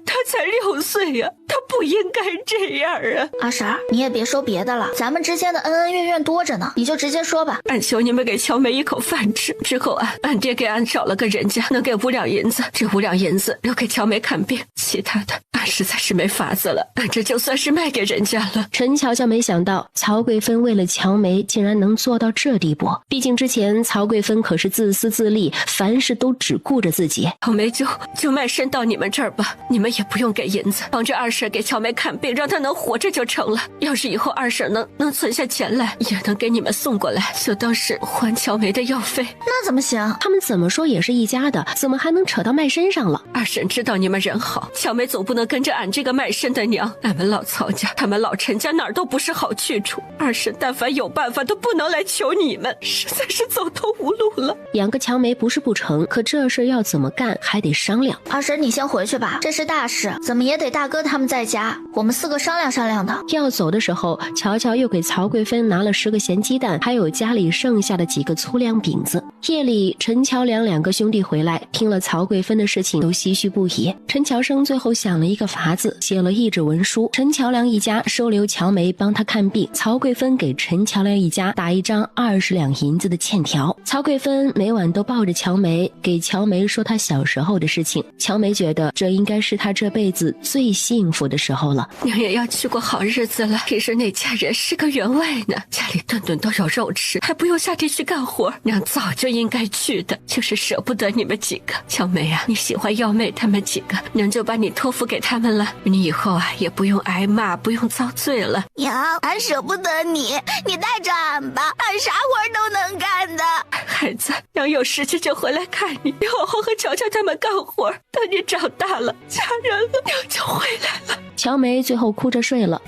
她才6岁呀，她不应该这样啊。二婶，你也别说别的了，咱们之间的恩恩怨怨多着呢，你就直接说吧。俺求你们给乔梅一口饭吃。之后俺爹给俺找了个人家，能给5两银子，这5两银子留给乔梅看病，其他的俺实在是没法子了，俺这就算是卖给人家了。陈乔乔没想到曹贵芬为了乔梅竟然能做到这地步，毕竟之前曹贵芬可是自私自利，凡事都只顾着自己。乔梅就卖身到你们这儿吧，你们也不用给银子，帮着二婶给乔梅看病，让她能活着就成了。要是以后二婶能存下钱来，也能给你们送过来，就当是还乔梅的药费。那怎么行？他们怎么说也是一家的，怎么还能扯到卖身上了？二婶知道你们人好，乔梅总不能跟着俺这个卖身的娘。俺们老曹家，他们老陈家哪儿都不是好去处。二婶但凡有办法都不能来求你们，实在是走投无路了。养个乔梅不是不成，可这事要怎么干还得商量。二婶你先回去吧，这是大事，怎么也得大哥他们在家，我们4个商量商量的。要走的时候，乔乔又给曹贵芬拿了10个咸鸡蛋，还有家里剩下的几个粗粮饼子。夜里陈乔良2个兄弟回来，听了曹贵芬的事情都唏嘘不已。陈乔生最后想了一个法子，写了一纸文书，陈乔良一家收留乔梅帮他看病，曹贵芬给陈乔良一家打一张20两银子的欠条。曹贵芬每晚都抱着乔梅，给乔梅说她小时候的事情。乔梅觉得这应该是她这辈子最幸福的时候了。娘也要去过好日子了，平时那家人是个员外呢，家里顿顿都有肉吃，还不用下地去干活，娘早就应该去的，就是舍不得你们几个。乔梅啊，你喜欢幺妹他们几个，娘就把你托付给他们了，你以后也不用挨骂，不用遭罪了。娘，俺舍不得你，你带着俺吧，俺啥活都能干的。孩子，娘有时间就回来看你，你好好和乔乔他们干活，等你长大了嫁人了，娘就回来了。乔梅最后哭着睡了。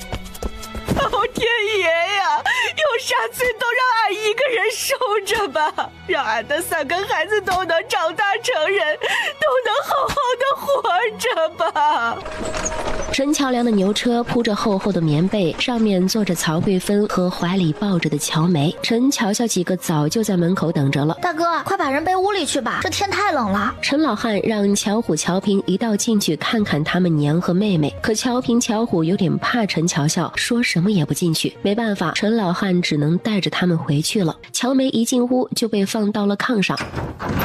老天爷呀，有啥罪都让俺一个人受着吧，让俺的3个孩子都能长大成人，都能好好的活着吧。陈乔梁的牛车铺着厚厚的棉被，上面坐着曹桂芬和怀里抱着的乔梅。陈乔乔几个早就在门口等着了。大哥，快把人背屋里去吧，这天太冷了。陈老汉让乔虎、乔平一道进去看看他们娘和妹妹，可乔平、乔虎有点怕陈乔乔，说什么也不进去。没办法，陈老汉只能带着他们回去了。乔梅一进屋就被放到了炕上，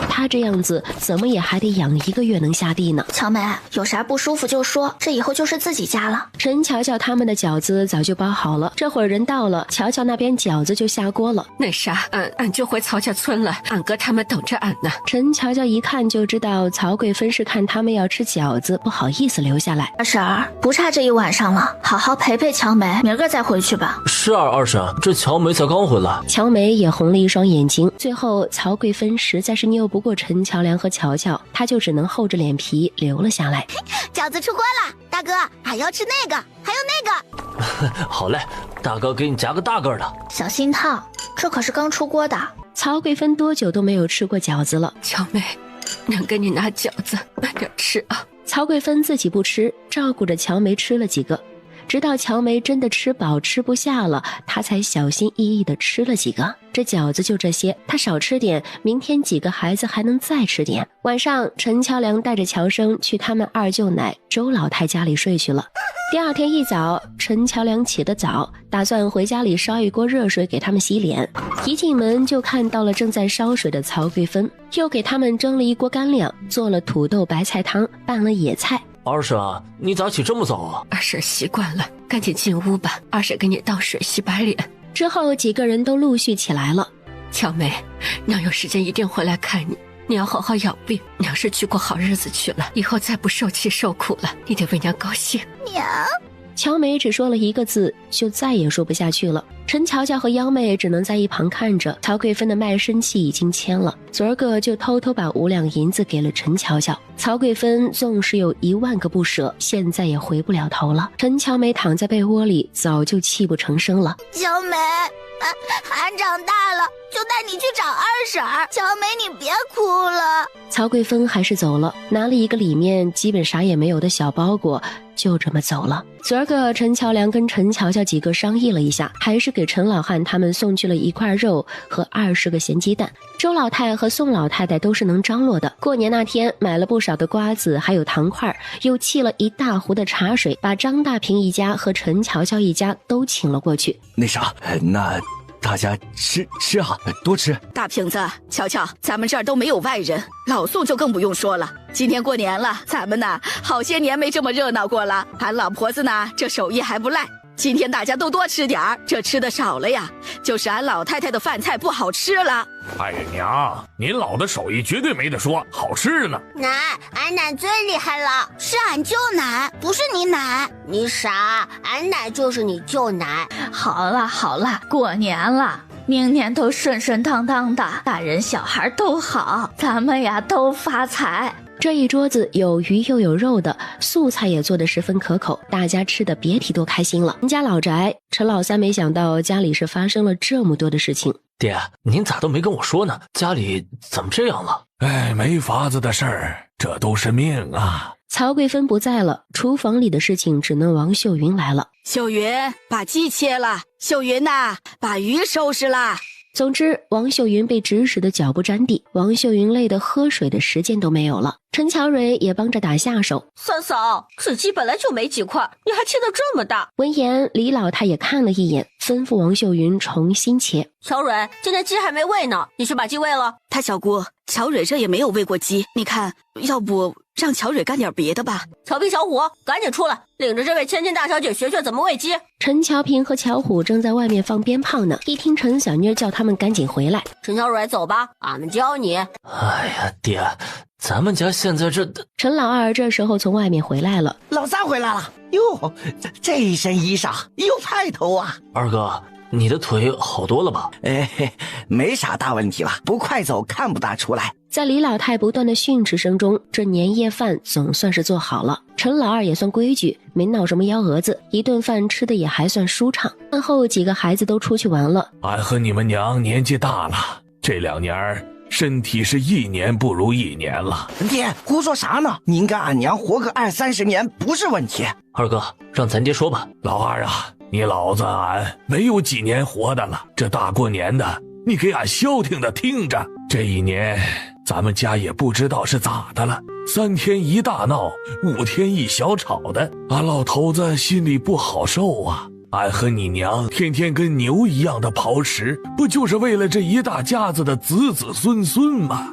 她这样子怎么也还得养1个月能下地呢。乔梅，有啥不舒服就说，这以后就是自己家了。陈乔乔他们的饺子早就包好了，这会儿人到了，乔乔那边饺子就下锅了。那啥，俺就回曹家村了，俺哥他们等着俺呢。陈乔乔一看就知道曹贵芬是看他们要吃饺子，不好意思留下来。二婶儿，不差这一晚上了，好好陪陪乔梅，明个再回去吧。是啊，二婶，这乔梅才刚回来。乔梅也红了一双眼睛。最后曹贵芬实在是拗不过陈乔梁和乔乔，她就只能厚着脸皮留了下来。饺子出锅了，大哥，俺要吃那个，还有那个。好嘞，大哥给你夹个大个的。小心烫，这可是刚出锅的。曹贵芬多久都没有吃过饺子了。乔梅，娘给你拿饺子，慢点吃啊。曹贵芬自己不吃，照顾着乔梅吃了几个，直到乔梅真的吃饱吃不下了，她才小心翼翼地吃了几个。这饺子就这些，她少吃点，明天几个孩子还能再吃点。晚上，陈乔梁带着乔生去他们二舅奶周老太家里睡去了。第二天一早，陈乔梁起得早，打算回家里烧一锅热水给他们洗脸。一进门就看到了正在烧水的曹贵芬，又给他们蒸了一锅干粮，做了土豆白菜汤，拌了野菜。二婶，你咋起这么早啊？二婶习惯了，赶紧进屋吧，二婶给你倒水洗把脸。之后几个人都陆续起来了。乔梅，娘有时间一定回来看你，你要好好养病，娘是去过好日子去了，以后再不受气受苦了，你得为娘高兴。娘。乔梅只说了一个字，就再也说不下去了。陈乔乔和幺妹只能在一旁看着。曹贵芬的卖身契已经签了，昨儿个就偷偷把5两银子给了陈乔乔。曹贵芬纵使有1万个不舍，现在也回不了头了。陈乔梅躺在被窝里，早就泣不成声了。小梅，俺长大了就带你去找二婶儿。小梅，你别哭了。曹贵芬还是走了，拿了一个里面基本啥也没有的小包裹，就这么走了。昨儿个陈乔梁跟陈乔乔几个商议了一下，还是给陈老汉他们送去了1块肉和20个咸鸡蛋。周老太和宋老太太都是能张罗的，过年那天买了不少的瓜子还有糖块，又沏了一大壶的茶水，把张大平一家和陈乔乔一家都请了过去。那啥，那大家吃啊，多吃。大瓶子，瞧瞧，咱们这儿都没有外人，老宋就更不用说了。今天过年了，咱们呢好些年没这么热闹过了。俺老婆子呢，这手艺还不赖。今天大家都多吃点儿，这吃的少了呀，就是俺老太太的饭菜不好吃了。哎呀娘，您老的手艺绝对没得说，好吃呢。奶，俺奶最厉害了，是俺舅奶，不是你奶。你傻，俺奶就是你舅奶。好了好了，过年了，明年都顺顺当当的，大人小孩都好，咱们呀都发财。这一桌子有鱼又有肉的，素菜也做得十分可口，大家吃的别提多开心了。人家老宅，陈老三没想到家里是发生了这么多的事情。爹，您咋都没跟我说呢？家里怎么这样了？哎，没法子的事儿，这都是命啊。曹贵芬不在了，厨房里的事情只能王秀云来了。秀云，把鸡切了；秀云呐，把鱼收拾了。总之，王秀云被指使的脚不沾地，王秀云累得喝水的时间都没有了。陈乔蕊也帮着打下手。三嫂，这鸡本来就没几块，你还切得这么大。闻言，李老太也看了一眼，吩咐王秀云重新切。乔蕊，今天鸡还没喂呢，你去把鸡喂了。他小姑，乔蕊这也没有喂过鸡，你看，要不让乔蕊干点别的吧。乔平、小虎，赶紧出来，领着这位千金大小姐学学怎么喂鸡。陈乔平和乔虎正在外面放鞭炮呢，一听陈小妮叫他们赶紧回来。陈乔蕊，走吧，俺们教你。哎呀，爹，咱们家现在这……陈老二这时候从外面回来了。老三回来了哟，这一身衣裳有派头啊。二哥，你的腿好多了吧？没啥大问题了，不快走看不大出来。在李老太不断的训斥声中，这年夜饭总算是做好了。陈老二也算规矩，没闹什么幺蛾子，一顿饭吃的也还算舒畅。饭后几个孩子都出去玩了。俺和你们娘年纪大了，这2年身体是1年不如1年了。爹，胡说啥呢？您跟俺娘活个20-30年不是问题。二哥，让咱爹说吧。老二啊，你老子俺没有几年活的了，这大过年的，你给俺消停的听着。这1年咱们家也不知道是咋的了，3天一大闹，5天一小吵的，俺老头子心里不好受啊。俺和你娘天天跟牛一样的刨食，不就是为了这一大家子的子子孙孙吗？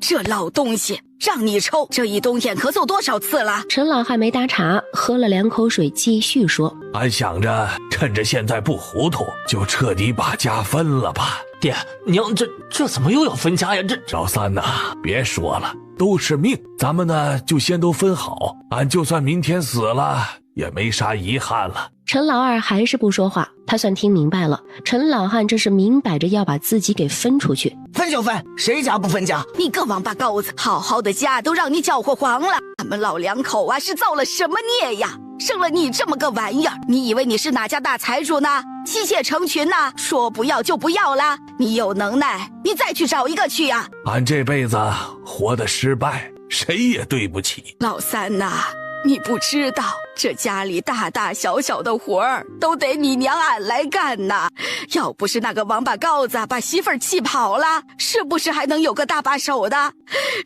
这老东西让你抽，这一冬天咳嗽多少次了？陈老汉没搭茬，喝了2口水继续说。俺想着趁着现在不糊涂，就彻底把家分了吧。爹娘，这怎么又要分家呀？老三呐，别说了，都是命，咱们呢就先都分好，俺就算明天死了也没啥遗憾了。陈老二还是不说话，他算听明白了，陈老汉这是明摆着要把自己给分出去。分就分，谁家不分家？你个王八羔子，好好的家都让你搅和黄了。俺们老2口啊是造了什么孽呀？生了你这么个玩意儿，你以为你是哪家大财主呢？妻妾成群呐，说不要就不要啦。你有能耐，你再去找一个去呀。俺这辈子活得失败，谁也对不起。老三呐，你不知道，这家里大大小小的活儿都得你娘俺来干呐。要不是那个王八羔子把媳妇儿气跑了，是不是还能有个大把手的？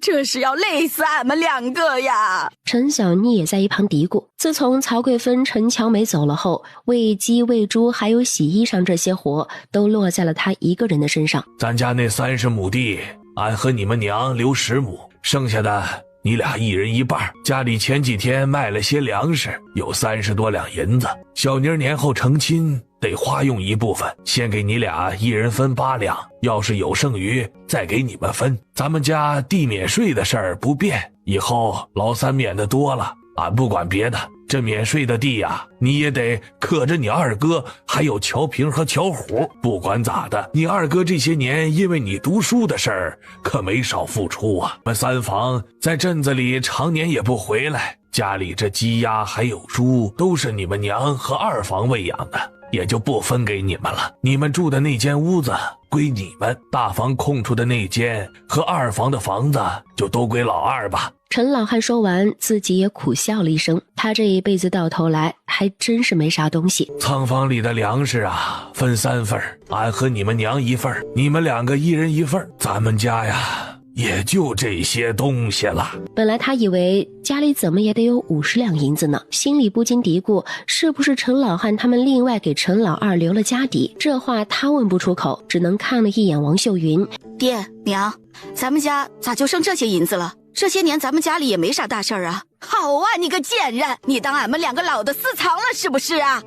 这是要累死俺们2个呀！陈小妮也在一旁嘀咕，自从曹贵芬、陈乔美走了后，喂鸡、喂猪还有洗衣裳这些活都落在了她一个人的身上。咱家那30亩地，俺和你们娘留10亩，剩下的你俩1人1半。家里前几天卖了些粮食，有30多两银子。小妮年后成亲，得花用一部分，先给你俩1人分8两，要是有剩余再给你们分。咱们家地免税的事儿不变，以后老三免的多了，俺不管别的，这免税的地呀，你也得可着你二哥，还有乔平和乔虎。不管咋的，你二哥这些年因为你读书的事儿，可没少付出啊。我们3房在镇子里常年也不回来，家里这鸡鸭还有猪都是你们娘和2房喂养的，也就不分给你们了。你们住的那间屋子归你们，大房空出的那间和2房的房子就都归老二吧。陈老汉说完，自己也苦笑了一声。他这一辈子到头来还真是没啥东西。仓房里的粮食啊，分3份，俺和你们娘1份，你们2个1人1份。咱们家呀，也就这些东西了。本来他以为家里怎么也得有50两银子呢，心里不禁嘀咕，是不是陈老汉他们另外给陈老二留了家底？这话他问不出口，只能看了一眼王秀云。爹娘，咱们家咋就剩这些银子了？这些年咱们家里也没啥大事儿啊。好啊，你个贱人，你当俺们2个老的私藏了是不是啊？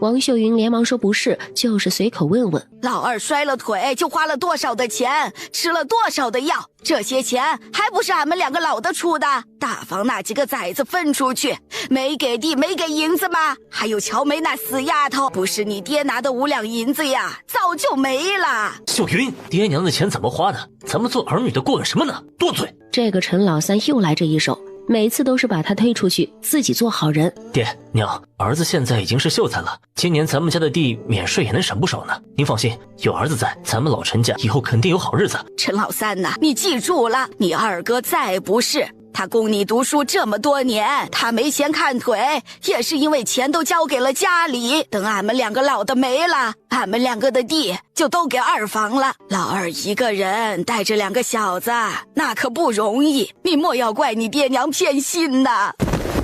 王秀云连忙说不是，就是随口问问。老二摔了腿就花了多少的钱，吃了多少的药，这些钱还不是俺们2个老的出的？大房那几个崽子分出去，没给地没给银子吗？还有乔梅那死丫头，不是你爹拿的5两银子呀，早就没了。秀云，爹娘的钱怎么花的？咱们做儿女的过问什么呢？多嘴！这个陈老三又来这一手，每次都是把他推出去，自己做好人。爹娘，儿子现在已经是秀才了，今年咱们家的地免税也能省不少呢。您放心，有儿子在，咱们老陈家以后肯定有好日子。陈老三呐，你记住了，你二哥再不是他供你读书这么多年，他没钱看腿，也是因为钱都交给了家里。等俺们2个老的没了，俺们2个的地就都给2房了。老二一个人带着2个小子，那可不容易。你莫要怪你爹娘偏心呐。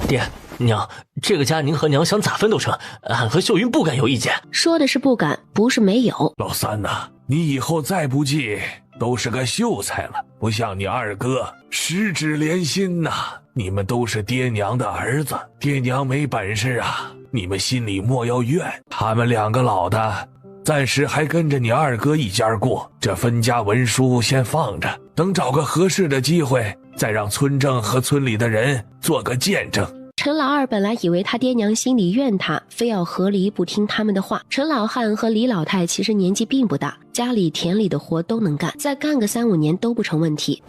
爹娘，这个家您和娘想咋分都成，俺和秀云不敢有意见。说的是不敢，不是没有。老三呐，你以后再不济都是个秀才了，不像你二哥十指连心呐。你们都是爹娘的儿子，爹娘没本事啊，你们心里莫要怨。他们2个老的暂时还跟着你二哥一家过，这分家文书先放着，等找个合适的机会再让村正和村里的人做个见证。陈老二本来以为他爹娘心里怨他，非要和离不听他们的话。陈老汉和李老太其实年纪并不大，家里田里的活都能干，再干个3-5年都不成问题。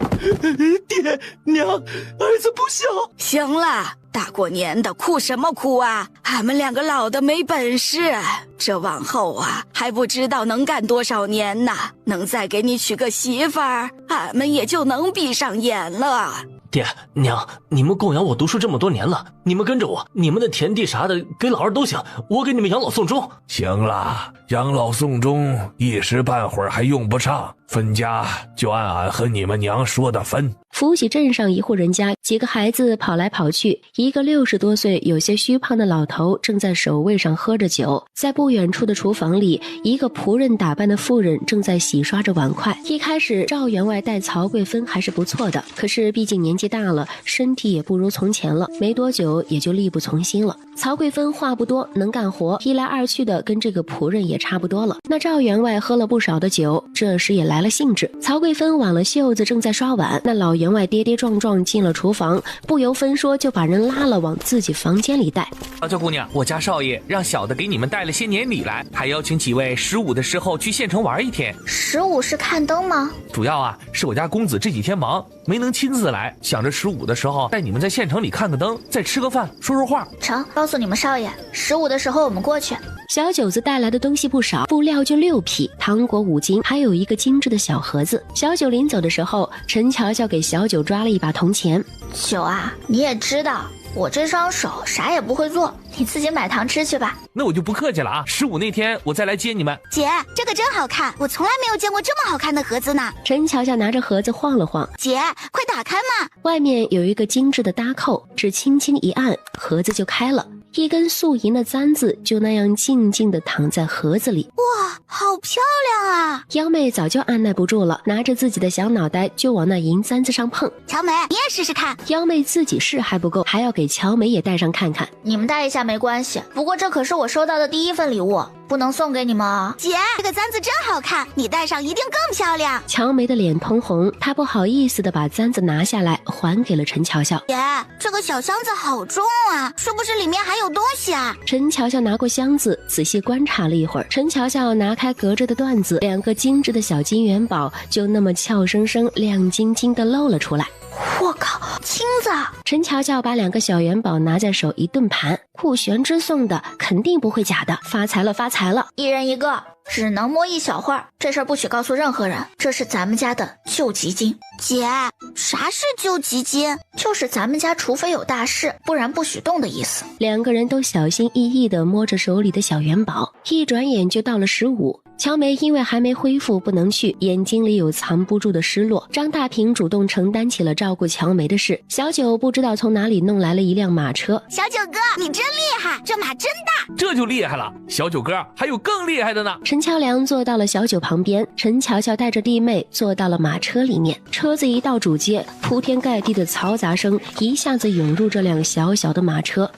爹娘，儿子不小。行了，大过年的哭什么哭啊？俺们2个老的没本事，这往后啊还不知道能干多少年呢。能再给你娶个媳妇儿，俺们也就能闭上眼了。爹娘，你们供养我读书这么多年了，你们跟着我，你们的田地啥的给老二都行，我给你们养老送终。行了，养老送终一时半会儿还用不上，分家就按俺和你们娘说的分。福喜镇上一户人家，几个孩子跑来跑去，一个60多岁有些虚胖的老头正在守卫上喝着酒，在不远处的厨房里，一个仆人打扮的妇人正在洗刷着碗筷。一开始赵员外待曹贵芬还是不错的，可是毕竟年纪大了，身体也不如从前了，没多久也就力不从心了。曹贵芬话不多，能干活，一来二去的跟这个仆人也差不多了。那赵员外喝了不少的酒，这时也来了兴致。曹贵芬挽了袖子正在刷碗，那老员外跌跌撞撞进了厨房，不由分说就把人拉了往自己房间里带。娇姑娘，我家少爷让小的给你们带了些年礼来，还邀请几位15的时候去县城玩1天。15是看灯吗？主要啊是我家公子这几天忙，没能亲自来，想着15的时候带你们在县城里看个灯，再吃个饭，说说话。成，告诉你们少爷，15的时候我们过去。小九子带来的东西不少，布料就6匹，糖果5斤，还有一个精致的小盒子。小九临走的时候，陈乔乔给小九抓了一把铜钱。九啊，你也知道我这双手啥也不会做，你自己买糖吃去吧。那我就不客气了啊，15那天我再来接你们。姐，这个真好看，我从来没有见过这么好看的盒子呢。陈乔乔拿着盒子晃了晃，姐，快打开嘛！外面有一个精致的搭扣，只轻轻一按，盒子就开了。一根素银的簪子就那样静静地躺在盒子里。哇，好漂亮啊！幺妹早就按耐不住了，拿着自己的小脑袋就往那银簪子上碰。乔梅，你也试试看。幺妹自己试还不够，还要给乔梅也戴上看看。你们戴一下没关系，不过这可是我收到的第一份礼物，不能送给你们啊。姐，这个簪子真好看，你戴上一定更漂亮。乔梅的脸通红，她不好意思地把簪子拿下来还给了陈乔乔。姐，这个小箱子好重啊，是不是里面还有东西啊？陈乔乔拿过箱子仔细观察了一会儿，陈乔乔拿开隔着的缎子，2个精致的小金元宝就那么俏生生亮晶晶地露了出来。我靠，金子！陈乔乔把2个小元宝拿在手一顿盘，酷玄之送的，肯定不会假的，发财了发财了！一人一个，只能摸一小会儿，这事儿不许告诉任何人，这是咱们家的救急金。姐，啥是救急金？就是咱们家除非有大事，不然不许动的意思。 2个人都小心翼翼地摸着手里的小元宝，一转眼就到了15。乔梅因为还没恢复不能去，眼睛里有藏不住的失落。张大平主动承担起了照顾乔梅的事。小九不知道从哪里弄来了一辆马车。小九哥，你真厉害，这马真大。这就厉害了，小九哥还有更厉害的呢。陈乔良坐到了小九旁边，陈乔乔带着弟妹坐到了马车里面。车子一到主街，铺天盖地的嘈杂声一下子涌入这辆小小的马车。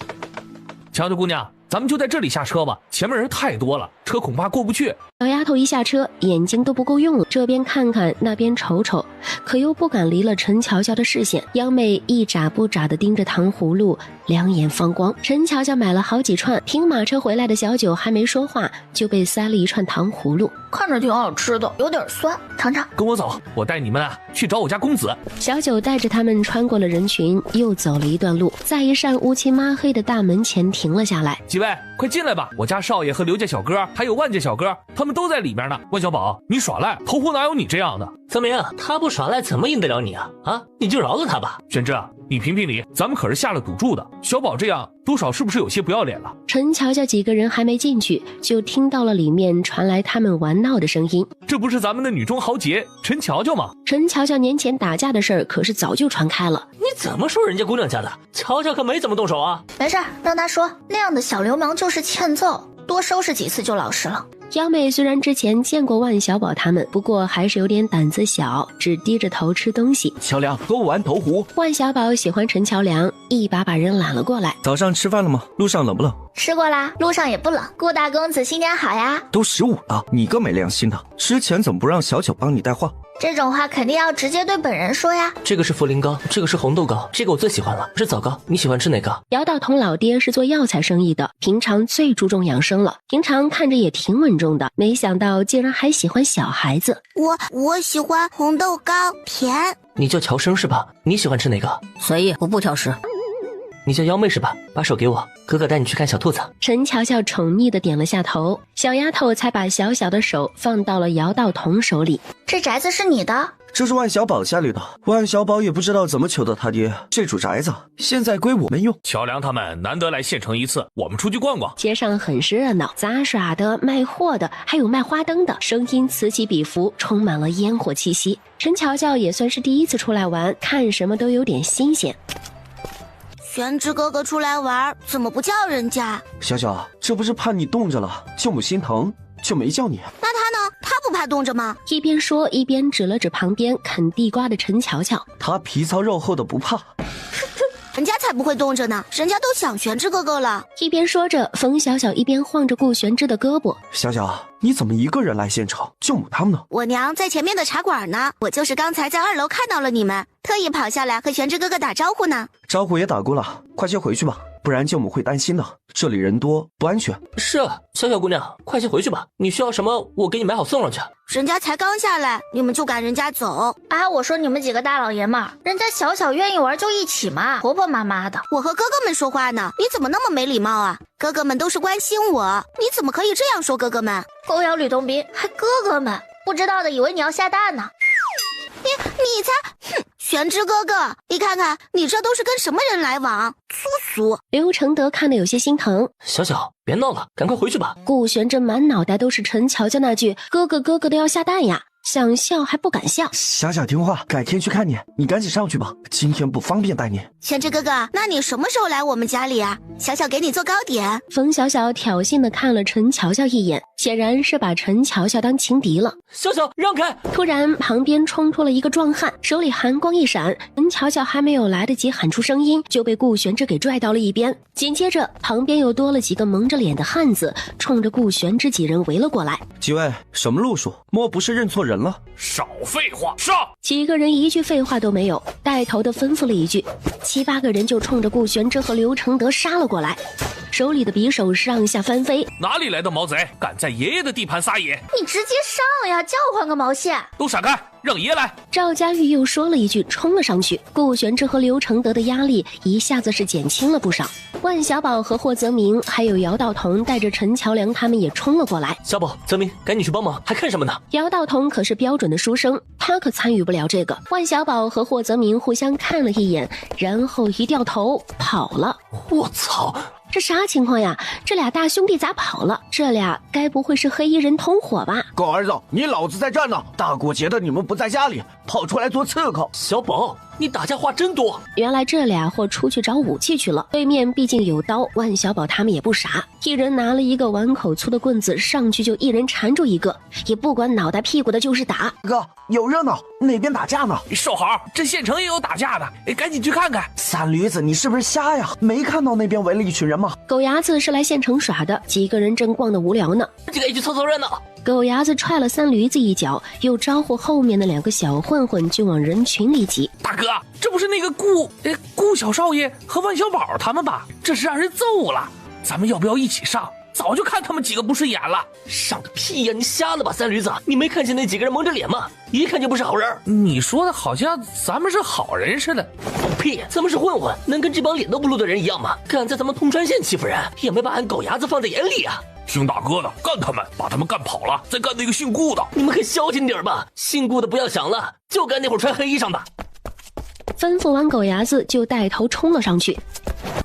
乔乔姑娘，咱们就在这里下车吧，前面人太多了，车恐怕过不去。小丫头一下车，眼睛都不够用了，这边看看，那边瞅瞅，可又不敢离了陈乔乔的视线。央妹一眨不眨地盯着糖葫芦，两眼放光。陈乔乔买了好几串，停马车回来的小九还没说话，就被塞了一串糖葫芦，看着挺好吃的，有点酸，尝尝。跟我走，我带你们去找我家公子。小九带着他们穿过了人群，又走了一段路，在一扇乌漆抹黑的大门前停了下来。几位，快进来吧，我家少爷和刘家小哥还有万家小哥，他们都在里面呢。万小宝，你耍赖，头壶哪有你这样的？泽明，他不耍赖怎么赢得了你啊？啊，你就饶了他吧。玄之，你评评理，咱们可是下了赌注的，小宝这样多少是不是有些不要脸了？陈乔乔几个人还没进去，就听到了里面传来他们玩闹的声音。这不是咱们的女中豪杰陈乔乔吗？陈乔乔年前打架的事儿可是早就传开了。你怎么说人家姑娘家的？乔乔可没怎么动手啊。没事，让他说，那样的小流氓就是欠揍，多收拾几次就老实了。幺妹虽然之前见过万小宝他们，不过还是有点胆子小，只低着头吃东西。乔良，和我玩投壶。万小宝喜欢陈乔良，一把把人揽了过来。早上吃饭了吗？路上冷不冷？吃过啦，路上也不冷。顾大公子新年好呀！都15了，你个没良心的，之前怎么不让小九帮你带话？这种话肯定要直接对本人说呀。这个是茯苓糕，这个是红豆糕，这个我最喜欢了，是枣糕。你喜欢吃哪个？姚道彤老爹是做药材生意的，平常最注重养生了，平常看着也挺稳重的，没想到竟然还喜欢小孩子。我喜欢红豆糕，甜。你叫乔生是吧？你喜欢吃哪个？随意，我不挑食。你叫幺妹是吧？把手给我，哥哥带你去看小兔子。陈乔乔宠溺地点了下头，小丫头才把小小的手放到了姚道彤手里。这宅子是你的？这是万小宝家里的，万小宝也不知道怎么求的他爹，这主宅子现在归我们用。乔梁他们难得来县城一次，我们出去逛逛。街上很是热闹，杂耍的、卖货的，还有卖花灯的，声音此起彼伏，充满了烟火气息。陈乔乔也算是第一次出来玩，看什么都有点新鲜。玄之哥哥出来玩，怎么不叫人家？小小，这不是怕你冻着了，舅母心疼，就没叫你。那他呢？他不怕冻着吗？一边说一边指了指旁边啃地瓜的陈乔乔。他皮糙肉厚的不怕。人家才不会冻着呢，人家都想玄之哥哥了。一边说着，冯小小一边晃着顾玄之的胳膊。小小，你怎么一个人来县城？舅母他们呢？我娘在前面的茶馆呢，我就是刚才在2楼看到了你们，特意跑下来和玄之哥哥打招呼呢。招呼也打过了，快些回去吧，不然舅母会担心的，这里人多不安全。是啊，小小姑娘，快些回去吧，你需要什么我给你买好送上去。人家才刚下来，你们就赶人家走啊！我说你们几个大老爷们儿，人家小小愿意玩就一起嘛，婆婆妈妈的。我和哥哥们说话呢，你怎么那么没礼貌啊？哥哥们都是关心我，你怎么可以这样说哥哥们？狗咬吕洞宾，还哥哥们，不知道的以为你要下蛋呢。你才，哼！玄之哥哥，你看看你这都是跟什么人来往？粗俗！刘承德看得有些心疼。小小，别闹了，赶快回去吧。顾玄真满脑袋都是陈乔乔那句哥哥哥哥都要下蛋呀，想笑还不敢笑。小小听话，改天去看你，你赶紧上去吧，今天不方便带你。玄之哥哥，那你什么时候来我们家里啊？小小给你做糕点。冯小小挑衅地看了陈乔乔一眼，显然是把陈乔乔当情敌了。小小让开！突然旁边冲出了一个壮汉，手里寒光一闪，陈乔乔还没有来得及喊出声音，就被顾玄之给拽到了一边。紧接着旁边又多了几个蒙着脸的汉子，冲着顾玄之几人围了过来。几位，什么路数？莫不是认错人了？少废话，上！几个人一句废话都没有，带头的吩咐了一句，7、8个人就冲着顾玄之和刘承德杀了过来，手里的匕首上下翻飞。哪里来的毛贼，敢在爷爷的地盘撒野？你直接上呀，叫唤个毛线！都闪开，让爷来！赵家玉又说了一句，冲了上去。顾玄之和刘承德的压力一下子是减轻了不少。万小宝和霍泽明还有姚道彤带着陈乔梁他们也冲了过来。小宝、泽明，赶紧去帮忙，还看什么呢？姚道彤可是标准的书生，他可参与不了这个。万小宝和霍泽明互相看了一眼，然后一掉头跑了。我操！这啥情况呀？这俩大兄弟咋跑了？这俩该不会是黑衣人同伙吧？狗儿子，你老子在这呢！大过节的你们不在家里，跑出来做刺客。小宝，你打架话真多。原来这俩或出去找武器去了。对面毕竟有刀，万小宝他们也不傻，一人拿了一个碗口粗的棍子上去，就一人缠住一个，也不管脑袋屁股的，就是打。哥，有热闹，那边打架呢。瘦好，这县城也有打架的，赶紧去看看。三驴子，你是不是瞎呀？没看到那边围了一群人吗？狗牙子是来县城耍的，几个人正逛得无聊呢。这个一起凑凑热闹。狗牙子踹了三驴子一脚，又招呼后面的2个小混混就往人群里挤。大哥，这不是那个顾小少爷和万小宝他们吧？这是让人揍了，咱们要不要一起上？早就看他们几个不顺眼了。上个屁呀！你瞎了吧，三驴子？你没看见那几个人蒙着脸吗？一看就不是好人。你说的好像咱们是好人似的。放屁！咱们是混混，能跟这帮脸都不露的人一样吗？敢在咱们通川县欺负人，也没把俺狗牙子放在眼里啊！听大哥的，干他们，把他们干跑了，再干那个姓顾的。你们可消停点吧，姓顾的不要想了，就干那会儿穿黑衣裳的。吩咐完狗牙子，就带头冲了上去。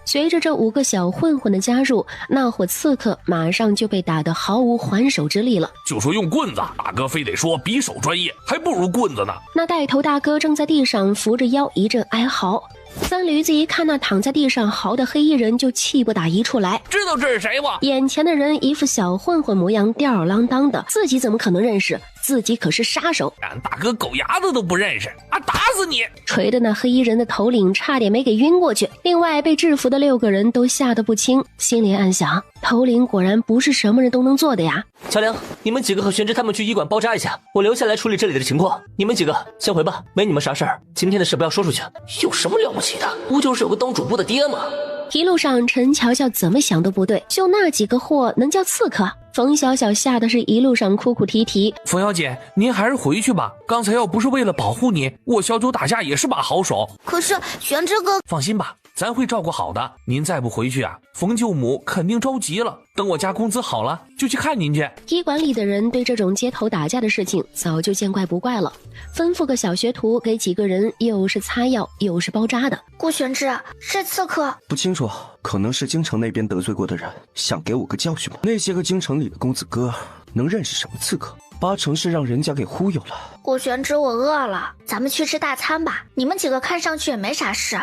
随着这5个小混混的加入，那伙刺客马上就被打得毫无还手之力了。就说用棍子，大哥非得说匕首专业，还不如棍子呢。那带头大哥正在地上扶着腰一阵哀嚎。三驴子一看那躺在地上嚎的黑衣人，就气不打一处来。知道这是谁吗？眼前的人一副小混混模样，吊儿郎当的，自己怎么可能认识？自己可是杀手，俺大哥狗牙子都不认识，打死你！锤的那黑衣人的头领差点没给晕过去。另外被制服的6个人都吓得不轻，心里暗想，头领果然不是什么人都能做的呀。乔梁，你们几个和玄之他们去医馆包扎一下，我留下来处理这里的情况。你们几个先回吧，没你们啥事儿。今天的事不要说出去。有什么了不起的？不就是有个当主簿的爹吗？一路上陈乔乔怎么想都不对，就那几个货能叫刺客？冯小小吓得是一路上哭哭啼啼。冯小姐，您还是回去吧，刚才要不是为了保护你，我小九打架也是把好手。可是玄之哥，放心吧，咱会照顾好的。您再不回去啊，冯舅母肯定着急了，等我家工资好了就去看您去。医馆里的人对这种街头打架的事情早就见怪不怪了，吩咐个小学徒给几个人又是擦药又是包扎的。顾玄之，这刺客不清楚，可能是京城那边得罪过的人，想给我个教训吧。那些个京城里的公子哥能认识什么刺客？8成是让人家给忽悠了。顾玄之，我饿了，咱们去吃大餐吧。你们几个看上去也没啥事。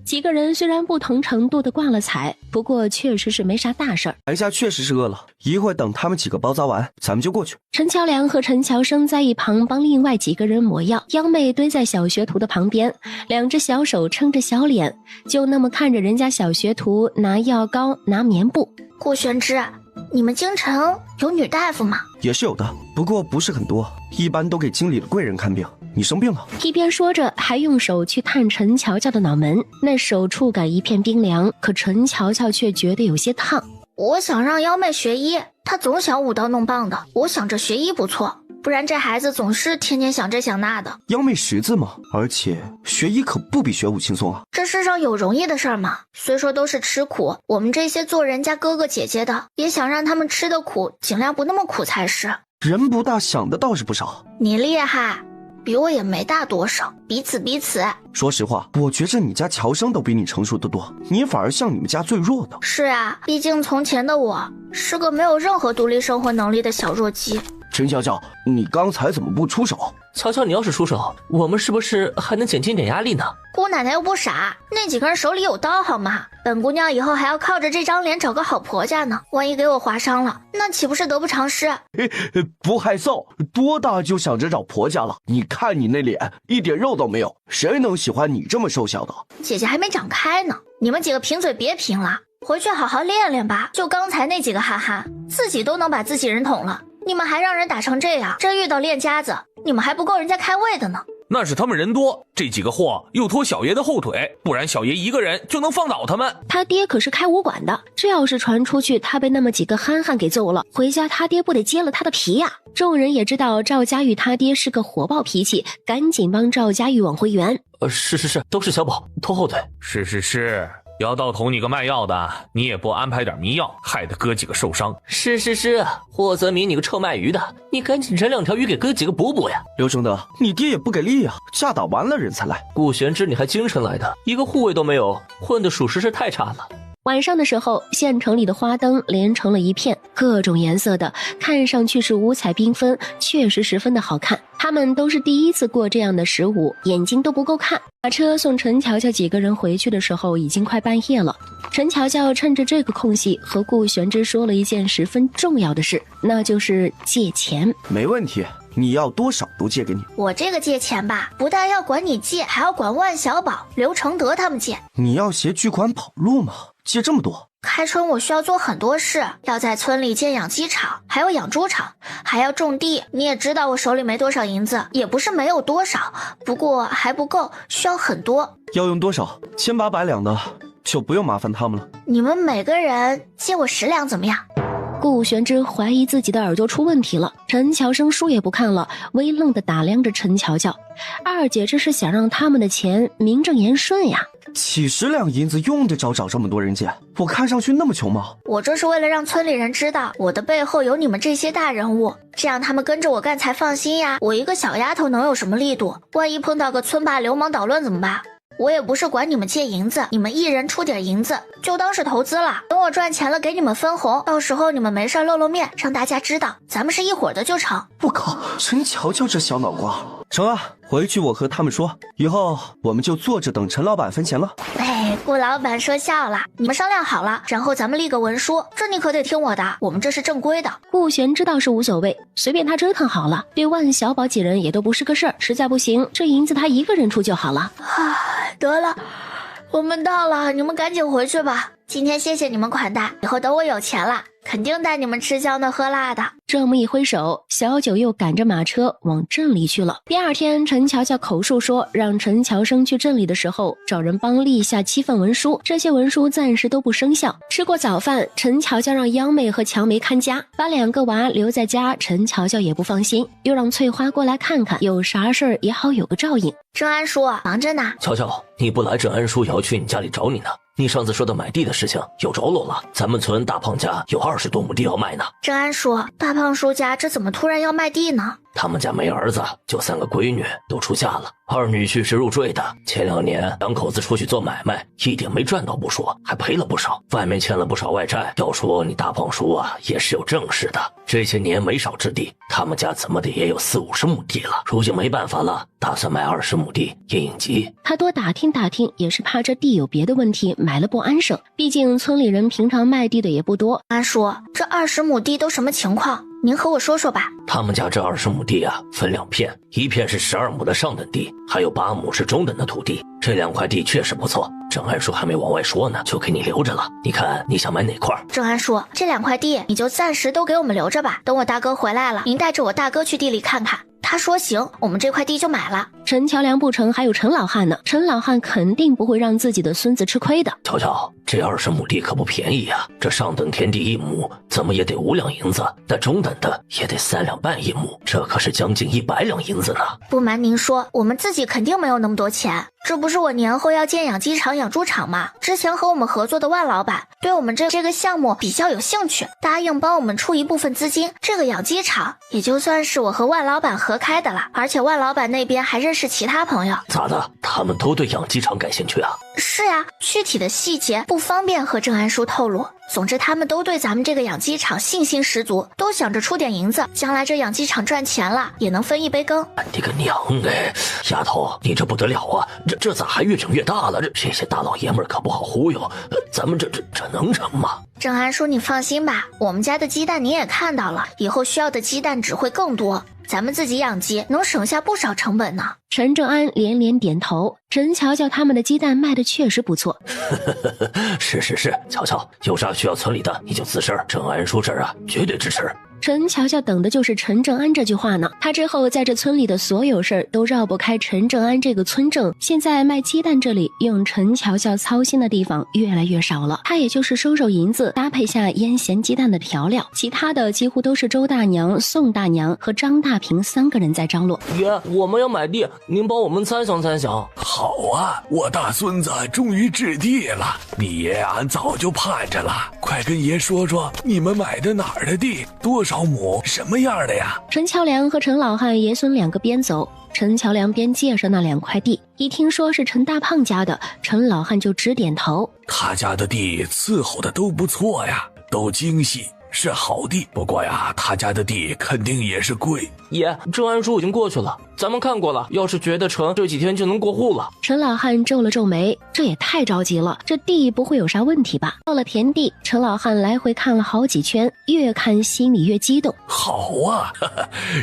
几个人虽然不同程度的挂了彩，不过确实是没啥大事儿。台下确实是饿了，一会儿等他们几个包扎完，咱们就过去。陈乔良和陈乔生在一旁帮另外几个人抹药，央妹堆在小学徒的旁边，2只小手撑着小脸，就那么看着人家小学徒拿药膏拿棉布。顾玄之，你们京城有女大夫吗？也是有的，不过不是很多，一般都给经理的贵人看病。你生病了？一边说着还用手去探陈乔乔的脑门，那手触感一片冰凉，可陈乔乔却觉得有些烫。我想让幺妹学医，她总想舞刀弄棒的，我想着学医不错，不然这孩子总是天天想这想那的。幺妹识字吗？而且学医可不比学武轻松啊。这世上有容易的事儿吗？虽说都是吃苦，我们这些做人家哥哥姐姐的，也想让他们吃的苦尽量不那么苦才是。人不大，想的倒是不少。你厉害，比我也没大多少，彼此。说实话，我觉着你家乔生都比你成熟得多，你反而像你们家最弱的。是啊，毕竟从前的我是个没有任何独立生活能力的小弱鸡。陈乔乔，你刚才怎么不出手？乔乔，你要是出手，我们是不是还能减轻点压力呢？姑奶奶又不傻，那几个人手里有刀好吗？本姑娘以后还要靠着这张脸找个好婆家呢，万一给我划伤了，那岂不是得不偿失？不害臊，多大就想着找婆家了？你看你那脸，一点肉都没有，谁能喜欢你这么瘦小的？姐姐还没长开呢，你们几个贫嘴别贫了，回去好好练练吧。就刚才那几个憨憨，自己都能把自己人捅了，你们还让人打成这样，真遇到练家子，你们还不够人家开胃的呢。那是他们人多，这几个货又拖小爷的后腿，不然小爷一个人就能放倒他们。他爹可是开武馆的，这要是传出去，他被那么几个憨憨给揍了，回家他爹不得揭了他的皮呀？众人也知道赵家玉他爹是个火爆脾气，赶紧帮赵家玉往回圆。是，都是小宝拖后腿。是。姚道头，你个卖药的，你也不安排点迷药，害得哥几个受伤。是，霍泽明，你个臭卖鱼的，你赶紧整2条鱼给哥几个补补呀。刘正德，你爹也不给力呀，架打完了人才来。顾玄之，你还精神来的，一个护卫都没有，混的属实是太差了。晚上的时候，县城里的花灯连成了一片，各种颜色的，看上去是五彩缤纷，确实十分的好看。他们都是第一次过这样的15，眼睛都不够看。马车送陈乔乔几个人回去的时候，已经快半夜了。陈乔乔趁着这个空隙，和顾玄之说了一件十分重要的事，那就是借钱。没问题，你要多少都借给你。我这个借钱吧，不但要管你借，还要管万小宝、刘承德他们借。你要携巨款跑路吗？借这么多？开春我需要做很多事，要在村里建养鸡场，还有养猪场，还要种地。你也知道我手里没多少银子，也不是没有多少，不过还不够，需要很多。要用多少？1000、800两的就不用麻烦他们了。你们每个人借我10两怎么样？顾玄之怀疑自己的耳朵出问题了，陈乔生书也不看了，微愣地打量着陈乔乔。二姐这是想让他们的钱名正言顺呀。几10两银子用得着找这么多人借？我看上去那么穷吗？我这是为了让村里人知道我的背后有你们这些大人物，这样他们跟着我干才放心呀。我一个小丫头能有什么力度？万一碰到个村霸流氓捣乱怎么办？我也不是管你们借银子，你们一人出点银子就当是投资了，等我赚钱了给你们分红，到时候你们没事露面，让大家知道咱们是一伙的就成。我靠，陈乔乔这小脑瓜！成啊，回去我和他们说，以后我们就坐着等陈老板分钱了。哎，顾老板说笑了，你们商量好了，然后咱们立个文书，这你可得听我的，我们这是正规的。顾璇知道是无所谓，随便他折腾好了，对万小宝几人也都不是个事儿。实在不行，这银子他一个人出就好了。得了，我们到了，你们赶紧回去吧。今天谢谢你们款待，以后等我有钱了，肯定带你们吃香的喝辣的。这么一挥手，小九又赶着马车往镇里去了。第二天，陈乔乔口述说，让陈乔生去镇里的时候，找人帮立下7份文书，这些文书暂时都不生效。吃过早饭，陈乔乔让央妹和乔梅看家，把2个娃留在家，陈乔乔也不放心，又让翠花过来看看，有啥事儿也好有个照应。郑安叔忙着呢。乔乔，你不来，郑安叔也要去你家里找你呢。你上次说的买地的事情有着落了，咱们村大胖家有20多亩地要卖呢。郑安叔，大胖叔家这怎么突然要卖地呢？他们家没儿子，就3个闺女都出嫁了，2女婿是入赘的。前2年2口子出去做买卖，一点没赚到不说，还赔了不少，外面欠了不少外债。要说你大胖叔啊，也是有正事的，这些年没少置地，他们家怎么的也有40-50亩地了。如今没办法了，打算卖20亩地应应急。他多打听打听，也是怕这地有别的问题，买了不安生。毕竟村里人平常卖地的也不多。安叔，这20亩地都什么情况？您和我说说吧。他们家这20亩地啊，分2片，一片是12亩的上等地，还有8亩是中等的土地。这2块地确实不错，郑安叔还没往外说呢，就给你留着了。你看你想买哪块？郑安叔，这2块地你就暂时都给我们留着吧，等我大哥回来了，您带着我大哥去地里看看。他说行，我们这块地就买了。陈乔梁不成，还有陈老汉呢。陈老汉肯定不会让自己的孙子吃亏的。乔乔，这20亩地可不便宜啊！这上等田地1亩怎么也得5两银子，那中等的也得3两半1亩，这可是将近100两银子呢。不瞒您说，我们自己肯定没有那么多钱。这不是我年后要建养鸡场、养猪场吗？之前和我们合作的万老板对我们这个项目比较有兴趣，答应帮我们出一部分资金。这个养鸡场也就算是我和万老板合开的了，而且万老板那边还认识其他朋友。咋的？他们都对养鸡场感兴趣啊？是呀，具体的细节不方便和郑安叔透露。总之他们都对咱们这个养鸡场信心十足，都想着出点银子，将来这养鸡场赚钱了也能分一杯羹。你个娘哎，丫头，你这不得了啊！这咋还越整越大了？这些大老爷们可不好忽悠，咱们这能成吗？郑安叔，你放心吧，我们家的鸡蛋你也看到了，以后需要的鸡蛋只会更多。咱们自己养鸡能省下不少成本呢。陈正安连连点头，陈乔乔他们的鸡蛋卖的确实不错。是，乔乔，有啥需要村里的你就吱声，郑安叔这儿啊绝对支持。陈乔乔等的就是陈正安这句话呢。他之后在这村里的所有事儿都绕不开陈正安这个村正。现在卖鸡蛋这里用陈乔乔操心的地方越来越少了，他也就是收银子，搭配下腌咸鸡蛋的调料，其他的几乎都是周大娘、宋大娘和张大平3个人在张罗。爷，我们要买地，您帮我们参详参详。好啊，我大孙子终于置地了，你爷俺早就盼着了，快跟爷说说你们买的哪儿的地，多少亩，什么样的呀？陈乔梁和陈老汉爷孙2个边走，陈乔梁边介绍那2块地，一听说是陈大胖家的，陈老汉就直点头。他家的地伺候的都不错呀，都精细，是好地。不过呀，他家的地肯定也是贵。爷，郑安叔已经过去了，咱们看过了，要是觉得成，这几天就能过户了。陈老汉皱了皱眉，这也太着急了，这地不会有啥问题吧？到了田地，陈老汉来回看了好几圈，越看心里越激动。好啊，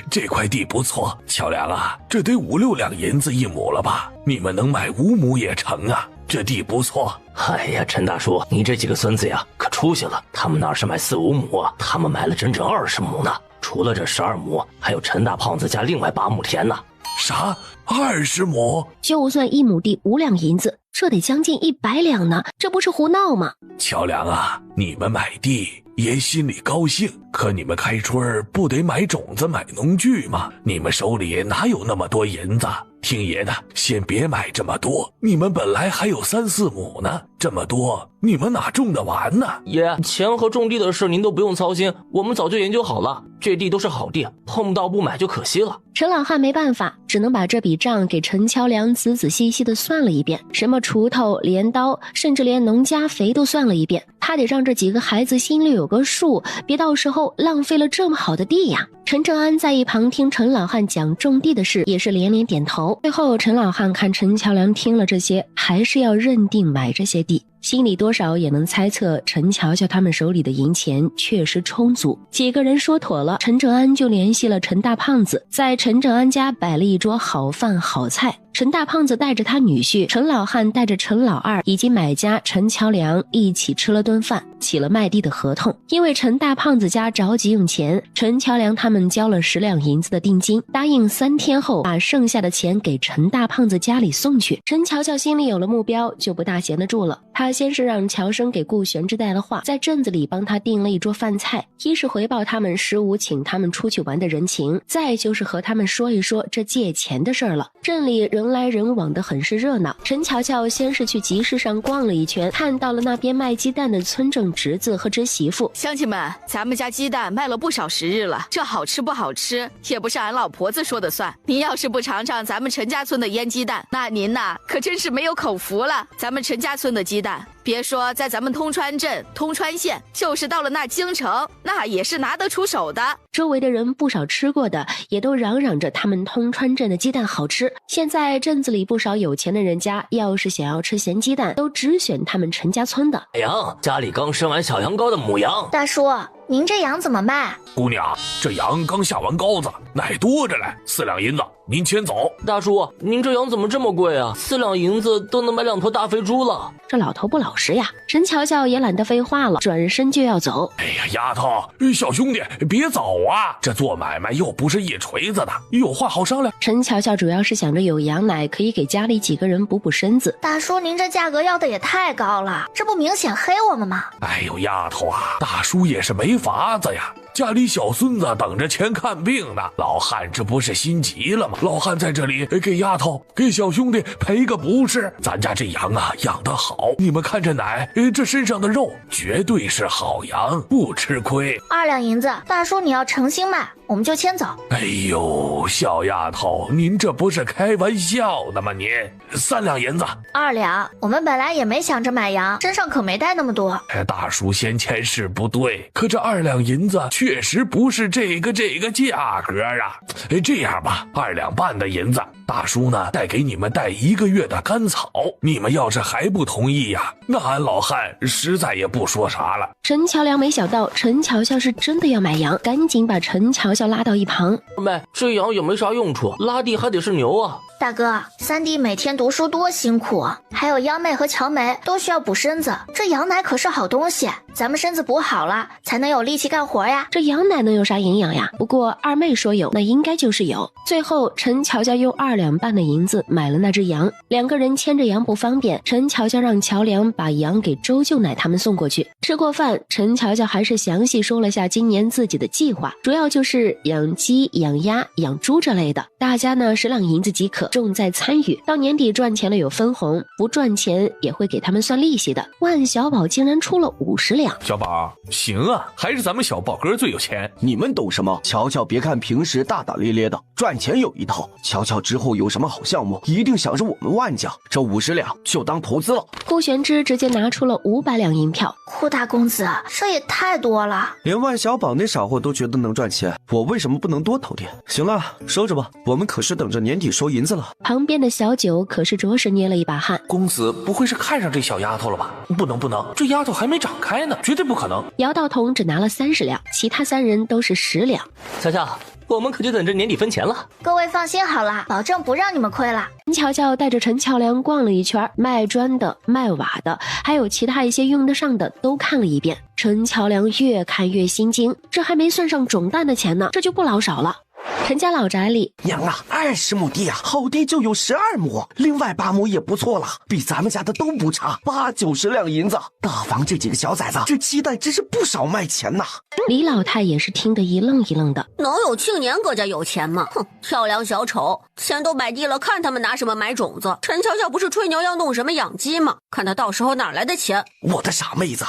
这块地不错，乔梁啊，这得5-6两银子1亩了吧？你们能买5亩也成啊，这地不错。哎呀，陈大叔，你这几个孙子呀，可出息了，他们哪是买4-5亩啊，他们买了整整20亩呢。除了这12亩，还有陈大胖子家另外8亩田呢。啥？20亩？就算1亩地5两银子，这得将近100两呢，这不是胡闹吗？乔梁啊，你们买地爷心里高兴，可你们开春不得买种子买农具吗？你们手里哪有那么多银子？听爷的，先别买这么多，你们本来还有3、4亩呢，这么多你们哪种得完呢？爷，钱和种地的事您都不用操心，我们早就研究好了，这地都是好地，碰到不买就可惜了。陈老汉没办法，只能把这笔账给陈乔良仔仔细细的算了一遍，什么锄头、镰刀，甚至连农家肥都算了一遍。他得让这几个孩子心里有个数，别到时候浪费了这么好的地呀。陈正安在一旁听陈老汉讲种地的事，也是连连点头。最后陈老汉看陈乔良听了这些，还是要认定买这些地，心里多少也能猜测陈乔乔他们手里的银钱确实充足。几个人说妥了，陈正安就联系了陈大胖子，在陈正安家摆了一桌好饭好菜。陈大胖子带着他女婿陈老汉，带着陈老二以及买家陈乔良一起吃了顿饭，起了卖地的合同。因为陈大胖子家着急用钱，陈乔良他们交了10两银子的定金，答应3天后把剩下的钱给陈大胖子家里送去。陈乔乔心里有了目标，就不大闲得住了。他先是让乔生给顾玄之带了话，在镇子里帮他订了一桌饭菜，一是回报他们15请他们出去玩的人情，再就是和他们说一说这借钱的事儿了。镇里人来人往的很是热闹。陈乔乔先是去集市上逛了一圈，看到了那边卖鸡蛋的村正侄子和侄媳妇。乡亲们，咱们家鸡蛋卖了不少时日了，这好吃不好吃也不是俺老婆子说的算。您要是不尝尝咱们陈家村的腌鸡蛋，那您呐可真是没有口福了。咱们陈家村的鸡蛋，别说在咱们通川镇、通川县，就是到了那京城，那也是拿得出手的。周围的人不少吃过的，也都嚷嚷着他们通川镇的鸡蛋好吃。现在镇子里不少有钱的人家，要是想要吃咸鸡蛋，都只选他们陈家村的。羊，家里刚生完小羊羔的母羊。大叔，您这羊怎么卖？姑娘，这羊刚下完羔子，奶多着嘞，4两银子，您先走。大叔，您这羊怎么这么贵啊？4两银子都能买2头大肥猪了。这老头不老实呀。陈乔乔也懒得废话了，转身就要走。哎呀，丫头，小兄弟别走啊，这做买卖又不是一锤子的，有话好商量。陈乔乔主要是想着有羊奶可以给家里几个人补补身子。大叔，您这价格要的也太高了，这不明显黑我们吗？哎呦，丫头啊，大叔也是没法子呀，家里小孙子等着钱看病呢，老汉这不是心急了吗？老汉在这里给丫头给小兄弟赔个不是。咱家这羊啊养得好，你们看这奶，这身上的肉绝对是好羊，不吃亏。2两银子，大叔你要诚心卖，我们就签走。哎呦，小丫头，您这不是开玩笑的吗？您3两银子。2两，我们本来也没想着买羊，身上可没带那么多。大叔先前是不对，可这2两银子确实不是这个价格啊。这样吧，2两半的银子，大叔呢给你们带1个月的干草，你们要是还不同意呀，那俺老汉实在也不说啥了。陈乔良没想到陈乔乔是真的要买羊，赶紧把陈乔乔拉到一旁。妹，这羊也没啥用处，拉地还得是牛啊。大哥，3弟每天读书多辛苦啊，还有央妹和乔梅都需要补身子，这羊奶可是好东西，咱们身子补好了才能有力气干活呀。这羊奶能有啥营养呀？不过二妹说有，那应该就是有。最后陈乔乔用2两半的银子买了那只羊，2个人牵着羊不方便，陈乔乔让乔良把羊给周舅奶他们送过去。吃过饭，陈乔乔还是详细说了下今年自己的计划，主要就是养鸡、养鸭、养猪这类的。大家呢10两银子即可，重在参与，到年底赚钱了有分红，不赚钱也会给他们算利息的。万小宝竟然出了50两。小宝，行啊，还是咱们小宝哥最有钱。你们懂什么？乔乔别看平时大大咧咧的，赚钱有一套，乔乔之后有什么好项目，一定想着我们万家，这50两就当投资了。顾玄之直接拿出了500两银票。顾大公子，这也太多了，连万小宝那傻货都觉得能赚钱，我为什么不能多投点？行了，收着吧，我们可是等着年底收银子了。旁边的小九可是着实捏了一把汗。公子不会是看上这小丫头了吧？不能，这丫头还没长开呢，绝对不可能。姚道童只拿了30两，其他3人都是10两。乔乔，我们可就等着年底分钱了。各位放心好了，保证不让你们亏了。陈乔乔带着陈乔良逛了一圈，卖砖的、卖瓦的，还有其他一些用得上的都看了一遍。陈乔良越看越心惊，这还没算上种蛋的钱呢，这就不老少了。陈家老宅里，娘啊，20亩地啊，好地就有12亩，另外8亩也不错了，比咱们家的都不差，80-90两银子。大房这几个小崽子，这鸡蛋真是不少卖钱呐。李老太也是听得一愣一愣的。能有庆年哥家有钱吗？哼，跳梁小丑，钱都买地了，看他们拿什么买种子。陈乔乔不是吹牛要弄什么养鸡吗？看他到时候哪来的钱。我的傻妹子，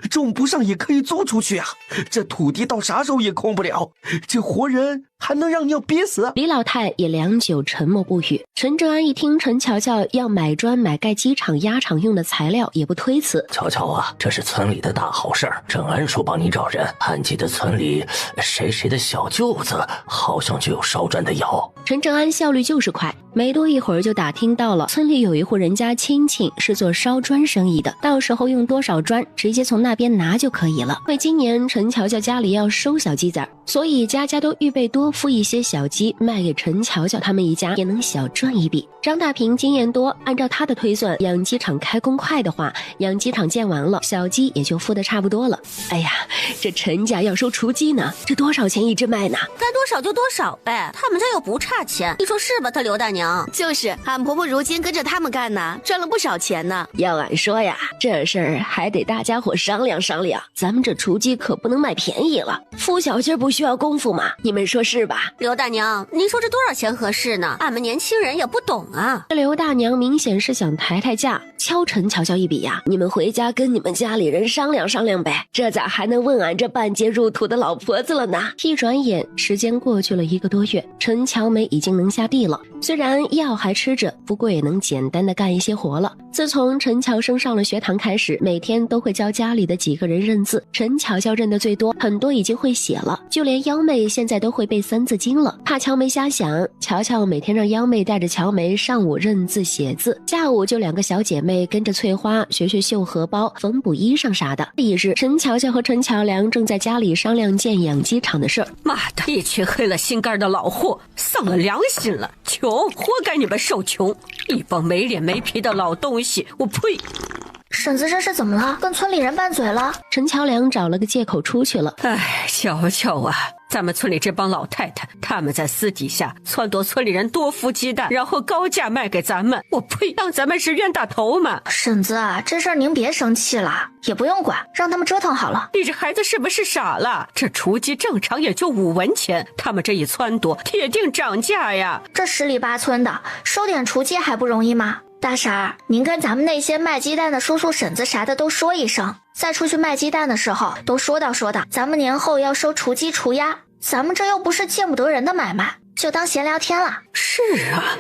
种不上也可以租出去啊，这土地到啥时候也空不了，这活人还能让尿憋死？李老太也良久沉默不语。陈正安一听陈乔乔要买砖买盖鸡场鸭场用的材料，也不推辞。乔乔啊，这是村里的大好事儿，正安说帮你找人，还记得村里谁的小舅子好像就有烧砖的窑。陈正安效率就是快，没多一会儿就打听到了村里有一户人家亲戚是做烧砖生意的，到时候用多少砖直接从那边拿就可以了。因为今年陈乔乔家里要收小鸡仔，所以家家都预备多孵一些小鸡卖给陈乔乔他们一家，也能小赚一笔。张大平经验多，按照他的推算，养鸡场开工快的话，养鸡场建完了，小鸡也就孵得差不多了。哎呀，这陈家要收雏鸡呢，这多少钱一只卖呢？该多少就多少呗，他们家又不差钱，你说是吧？他刘大娘就是，俺婆婆如今跟着他们干呢，赚了不少钱呢。要俺说呀，这事儿还得大家伙商量商量，咱们这雏鸡可不能卖便宜了，孵小鸡不需要功夫吗？你们说是吧？刘大娘，您说这多少钱合适呢？俺们年轻人也不懂啊。这刘大娘明显是想抬价，敲陈乔乔一笔呀。你们回家跟你们家里人商量商量呗，这咋还能问俺这半截入土的老婆子了呢？一转眼时间过去了1个多月，陈乔梅已经能下地了，虽然药还吃着，不过也能简单的干一些活了。自从陈乔升上了学堂开始，每天都会教家里的几个人认字，陈乔乔认的最多，很多已经会写了，就连幺妹现在都会背3字经了。怕乔梅瞎想，乔乔每天让幺妹带着乔梅上午认字写字，下午就2个小姐妹跟着翠花学绣荷包、缝补衣裳啥的。一日，陈乔乔和陈乔良正在家里商量建养鸡场的事儿。妈的，一群黑了心肝的老货，丧了良心了，穷，活该你们受穷，一帮没脸没皮的老东西，我呸！婶子这是怎么了？跟村里人拌嘴了？陈乔良找了个借口出去了。哎，乔乔啊，咱们村里这帮老太太，他们在私底下撺掇村里人多孵鸡蛋，然后高价卖给咱们，我呸！当咱们是冤大头吗？婶子啊，这事儿您别生气了，也不用管，让他们折腾好了。你这孩子是不是傻了？这雏鸡正常也就5文钱，他们这一撺掇，铁定涨价呀！这10里8村的，收点雏鸡还不容易吗？大婶儿，您跟咱们那些卖鸡蛋的叔叔婶子啥的都说一声，再出去卖鸡蛋的时候都说道，咱们年后要收雏鸡雏鸭，咱们这又不是见不得人的买卖，就当闲聊天了。是啊，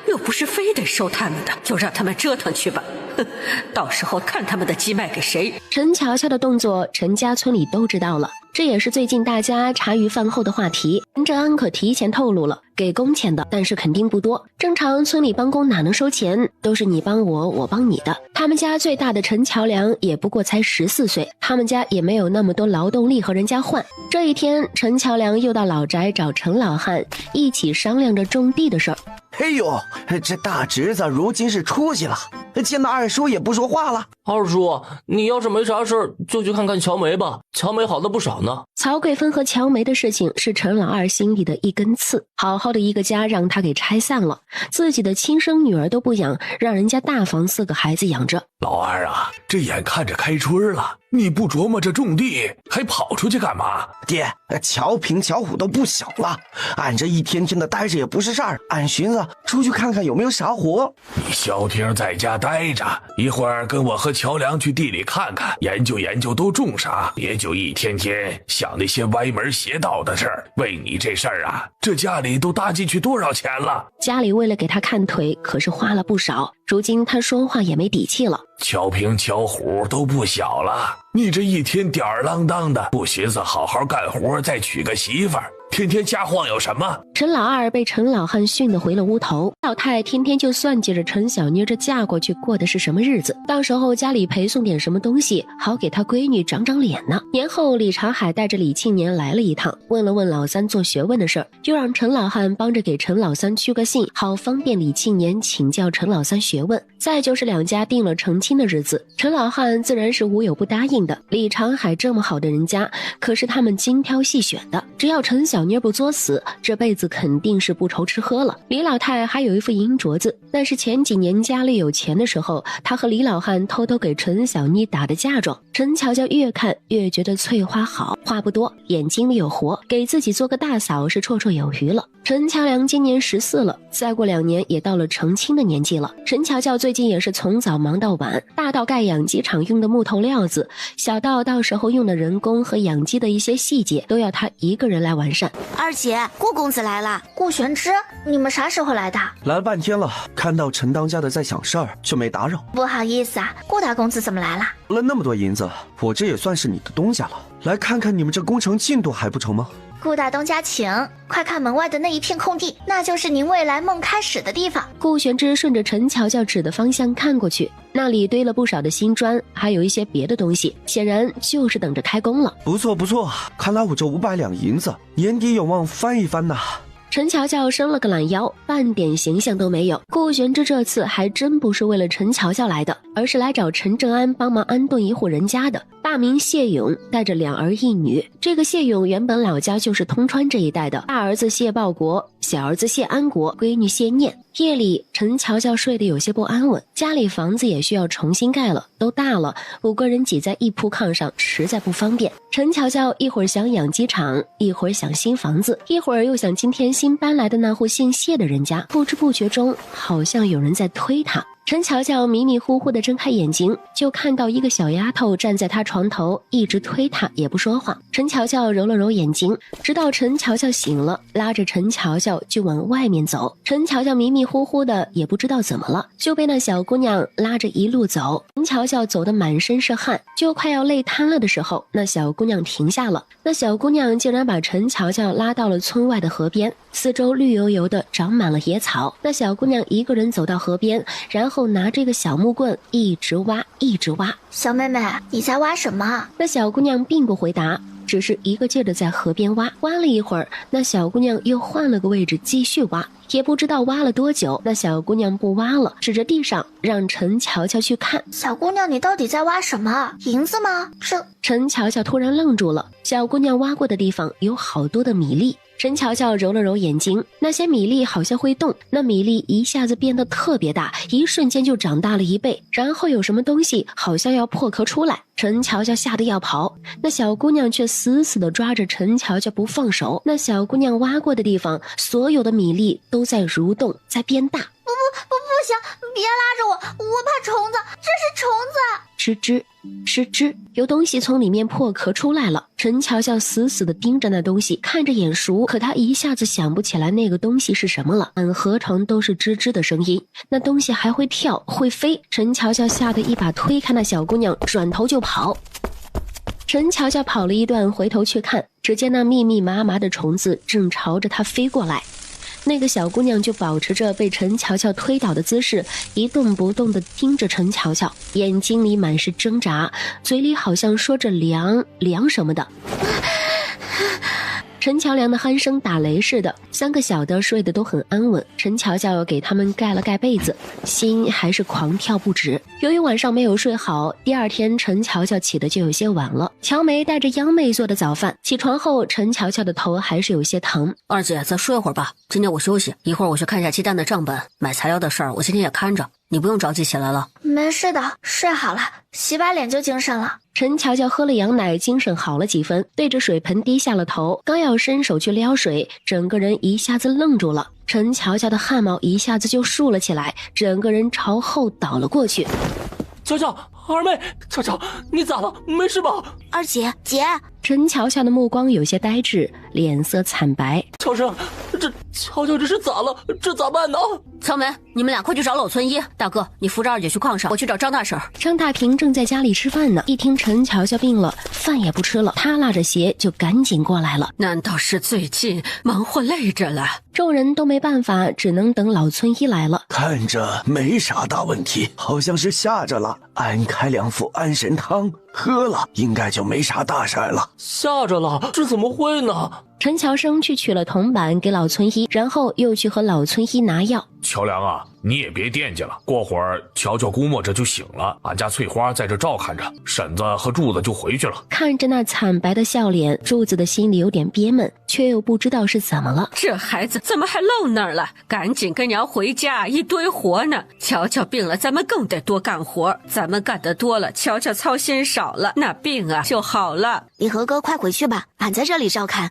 又不是非得收他们的，就让他们折腾去吧。哼，到时候看他们的鸡卖给谁。陈乔乔的动作，陈家村里都知道了，这也是最近大家茶余饭后的话题。陈正安可提前透露了，给工钱的，但是肯定不多。正常村里帮工哪能收钱，都是你帮我，我帮你的。他们家最大的陈乔良也不过才14岁，他们家也没有那么多劳动力和人家换。这一天，陈乔良又到老宅找陈老汉，一起商量着种地的事儿。哎呦，这大侄子如今是出息了，见到二叔也不说话了。二叔，你要是没啥事就去看看乔梅吧，乔梅好了不少呢。曹桂芬和乔梅的事情是陈老二心里的一根刺，好好的一个家让他给拆散了，自己的亲生女儿都不养，让人家大房4个孩子养着。老二啊，这眼看着开春了，你不琢磨着种地，还跑出去干嘛？爹，乔平、乔虎都不小了，俺这一天天的待着也不是事儿，俺寻思出去看看有没有啥活。你消停在家待着，一会儿跟我和乔良去地里看看，研究研究都种啥，别就一天天想那些歪门邪道的事儿。为你这事儿啊，这家里都搭进去多少钱了？家里为了给他看腿，可是花了不少，如今他说话也没底气了。乔平、乔虎都不小了，你这一天吊儿郎当的，不寻思好好干活，再娶个媳妇儿，天天瞎晃悠什么？陈老二被陈老汉训得回了屋头，老太天天就算计着陈小妮这嫁过去过的是什么日子，到时候家里陪送点什么东西，好给他闺女长长脸呢。年后李长海带着李庆年来了一趟，问了问老三做学问的事儿，又让陈老汉帮着给陈老三去个信，好方便李庆年请教陈老三学问。再就是2家定了成亲的日子，陈老汉自然是无有不答应的。李长海这么好的人家，可是他们精挑细选的，只要陈小小妮儿不作死，这辈子肯定是不愁吃喝了。李老太还有一副银镯子，那是前几年家里有钱的时候，他和李老汉偷偷给陈小妮打的嫁妆。陈乔乔越看越觉得翠花好，话不多，眼睛里有活，给自己做个大嫂是绰绰有余了。陈乔良今年14了，再过2年也到了成亲的年纪了。陈乔乔最近也是从早忙到晚，大到盖养鸡场用的木头料子，小到时候用的人工和养鸡的一些细节，都要他一个人来完善。二姐，顾公子来了。顾玄之，你们啥时候来的？来了半天了，看到陈当家的在想事儿，就没打扰。不好意思啊，顾大公子怎么来了？了那么多银子，我这也算是你的东家了。来看看你们这工程进度还不成吗？顾大东家请，快看门外的那一片空地，那就是您未来梦开始的地方。顾玄之顺着陈乔乔指的方向看过去，那里堆了不少的新砖，还有一些别的东西，显然就是等着开工了。不错不错，看来我这500两银子年底有望翻一番呐。陈乔乔伸了个懒腰，半点形象都没有。顾玄之这次还真不是为了陈乔乔来的，而是来找陈正安帮忙安顿一户人家的。大名谢勇，带着2儿1女。这个谢勇原本老家就是通川这一带的，大儿子谢报国，小儿子谢安国，闺女谢念。夜里陈乔乔睡得有些不安稳，家里房子也需要重新盖了，都大了，5个人挤在一铺炕上实在不方便。陈乔乔一会儿想养鸡场，一会儿想新房子，一会儿又想今天新搬来的那户姓谢的人家，不知不觉中好像有人在推他。陈乔乔迷迷糊糊地睁开眼睛，就看到一个小丫头站在她床头，一直推她也不说话。陈乔乔揉了揉眼睛，直到陈乔乔醒了，拉着陈乔乔就往外面走。陈乔乔迷迷糊糊的，也不知道怎么了，就被那小姑娘拉着一路走。陈乔乔走得满身是汗，就快要累瘫了的时候，那小姑娘停下了。那小姑娘竟然把陈乔乔拉到了村外的河边，四周绿油油的，长满了野草。那小姑娘一个人走到河边，然后拿这个小木棍一直挖一直挖。小妹妹，你在挖什么？那小姑娘并不回答，只是一个劲儿的在河边挖。挖了一会儿，那小姑娘又换了个位置继续挖，也不知道挖了多久，那小姑娘不挖了，指着地上让陈乔乔去看。小姑娘，你到底在挖什么？银子吗？陈乔乔突然愣住了，小姑娘挖过的地方有好多的米粒。陈乔乔揉了揉眼睛，那些米粒好像会动，那米粒一下子变得特别大，一瞬间就长大了1倍，然后有什么东西好像要破壳出来。陈乔乔吓得要跑，那小姑娘却死死地抓着陈乔乔不放手。那小姑娘挖过的地方，所有的米粒都在蠕动，在变大。不行，别拉着我怕虫子，这是虫子。吱吱吱吱，有东西从里面破壳出来了。陈乔乔死死地盯着那东西，看着眼熟，可她一下子想不起来那个东西是什么了。满河床都是吱吱的声音，那东西还会跳会飞。陈乔乔吓得一把推开那小姑娘，转头就跑。陈乔乔跑了一段，回头去看，只见那密密麻麻的虫子正朝着她飞过来。那个小姑娘就保持着被陈乔乔推倒的姿势，一动不动地盯着陈乔乔，眼睛里满是挣扎，嘴里好像说着凉凉什么的。陈乔良的鼾声打雷似的，3个小的睡得都很安稳。陈乔乔给他们盖了盖被子，心还是狂跳不止。由于晚上没有睡好，第2天陈乔乔起得就有些晚了。乔梅带着央妹做的早饭，起床后陈乔乔的头还是有些疼。二姐再睡会儿吧，今天我休息，一会儿我去看一下鸡蛋的账本，买材料的事儿我今天也看着，你不用着急起来了。没事的，睡好了，洗把脸就精神了。陈乔乔喝了羊奶，精神好了几分，对着水盆低下了头，刚要伸手去撩水，整个人一下子愣住了。陈乔乔的汗毛一下子就竖了起来，整个人朝后倒了过去。乔乔，二妹，乔乔，你咋了？没事吧？二姐，姐。陈乔乔的目光有些呆滞，脸色惨白。乔生，乔乔这是咋了？这咋办呢？乔梅，你们俩快去找老村医。大哥，你扶着二姐去炕上，我去找张大婶。张大平正在家里吃饭呢，一听陈乔乔病了，饭也不吃了，他拉着鞋就赶紧过来了。难道是最近忙活累着了？众人都没办法，只能等老村医来了。看着没啥大问题，好像是吓着了，安开2副安神汤喝了，应该就没啥大事了。吓着了？这怎么会呢？陈乔生去取了铜板给老村医，然后又去和老村医拿药。乔良啊，你也别惦记了，过会儿乔乔估摸着就醒了，俺家翠花在这照看着，婶子和柱子就回去了。看着那惨白的笑脸，柱子的心里有点憋闷，却又不知道是怎么了。这孩子怎么还露那儿了？赶紧跟娘回家，一堆活呢。乔乔病了，咱们更得多干活，咱们干得多了，乔乔操心少了，那病啊就好了。你和哥快回去吧，俺在这里照看。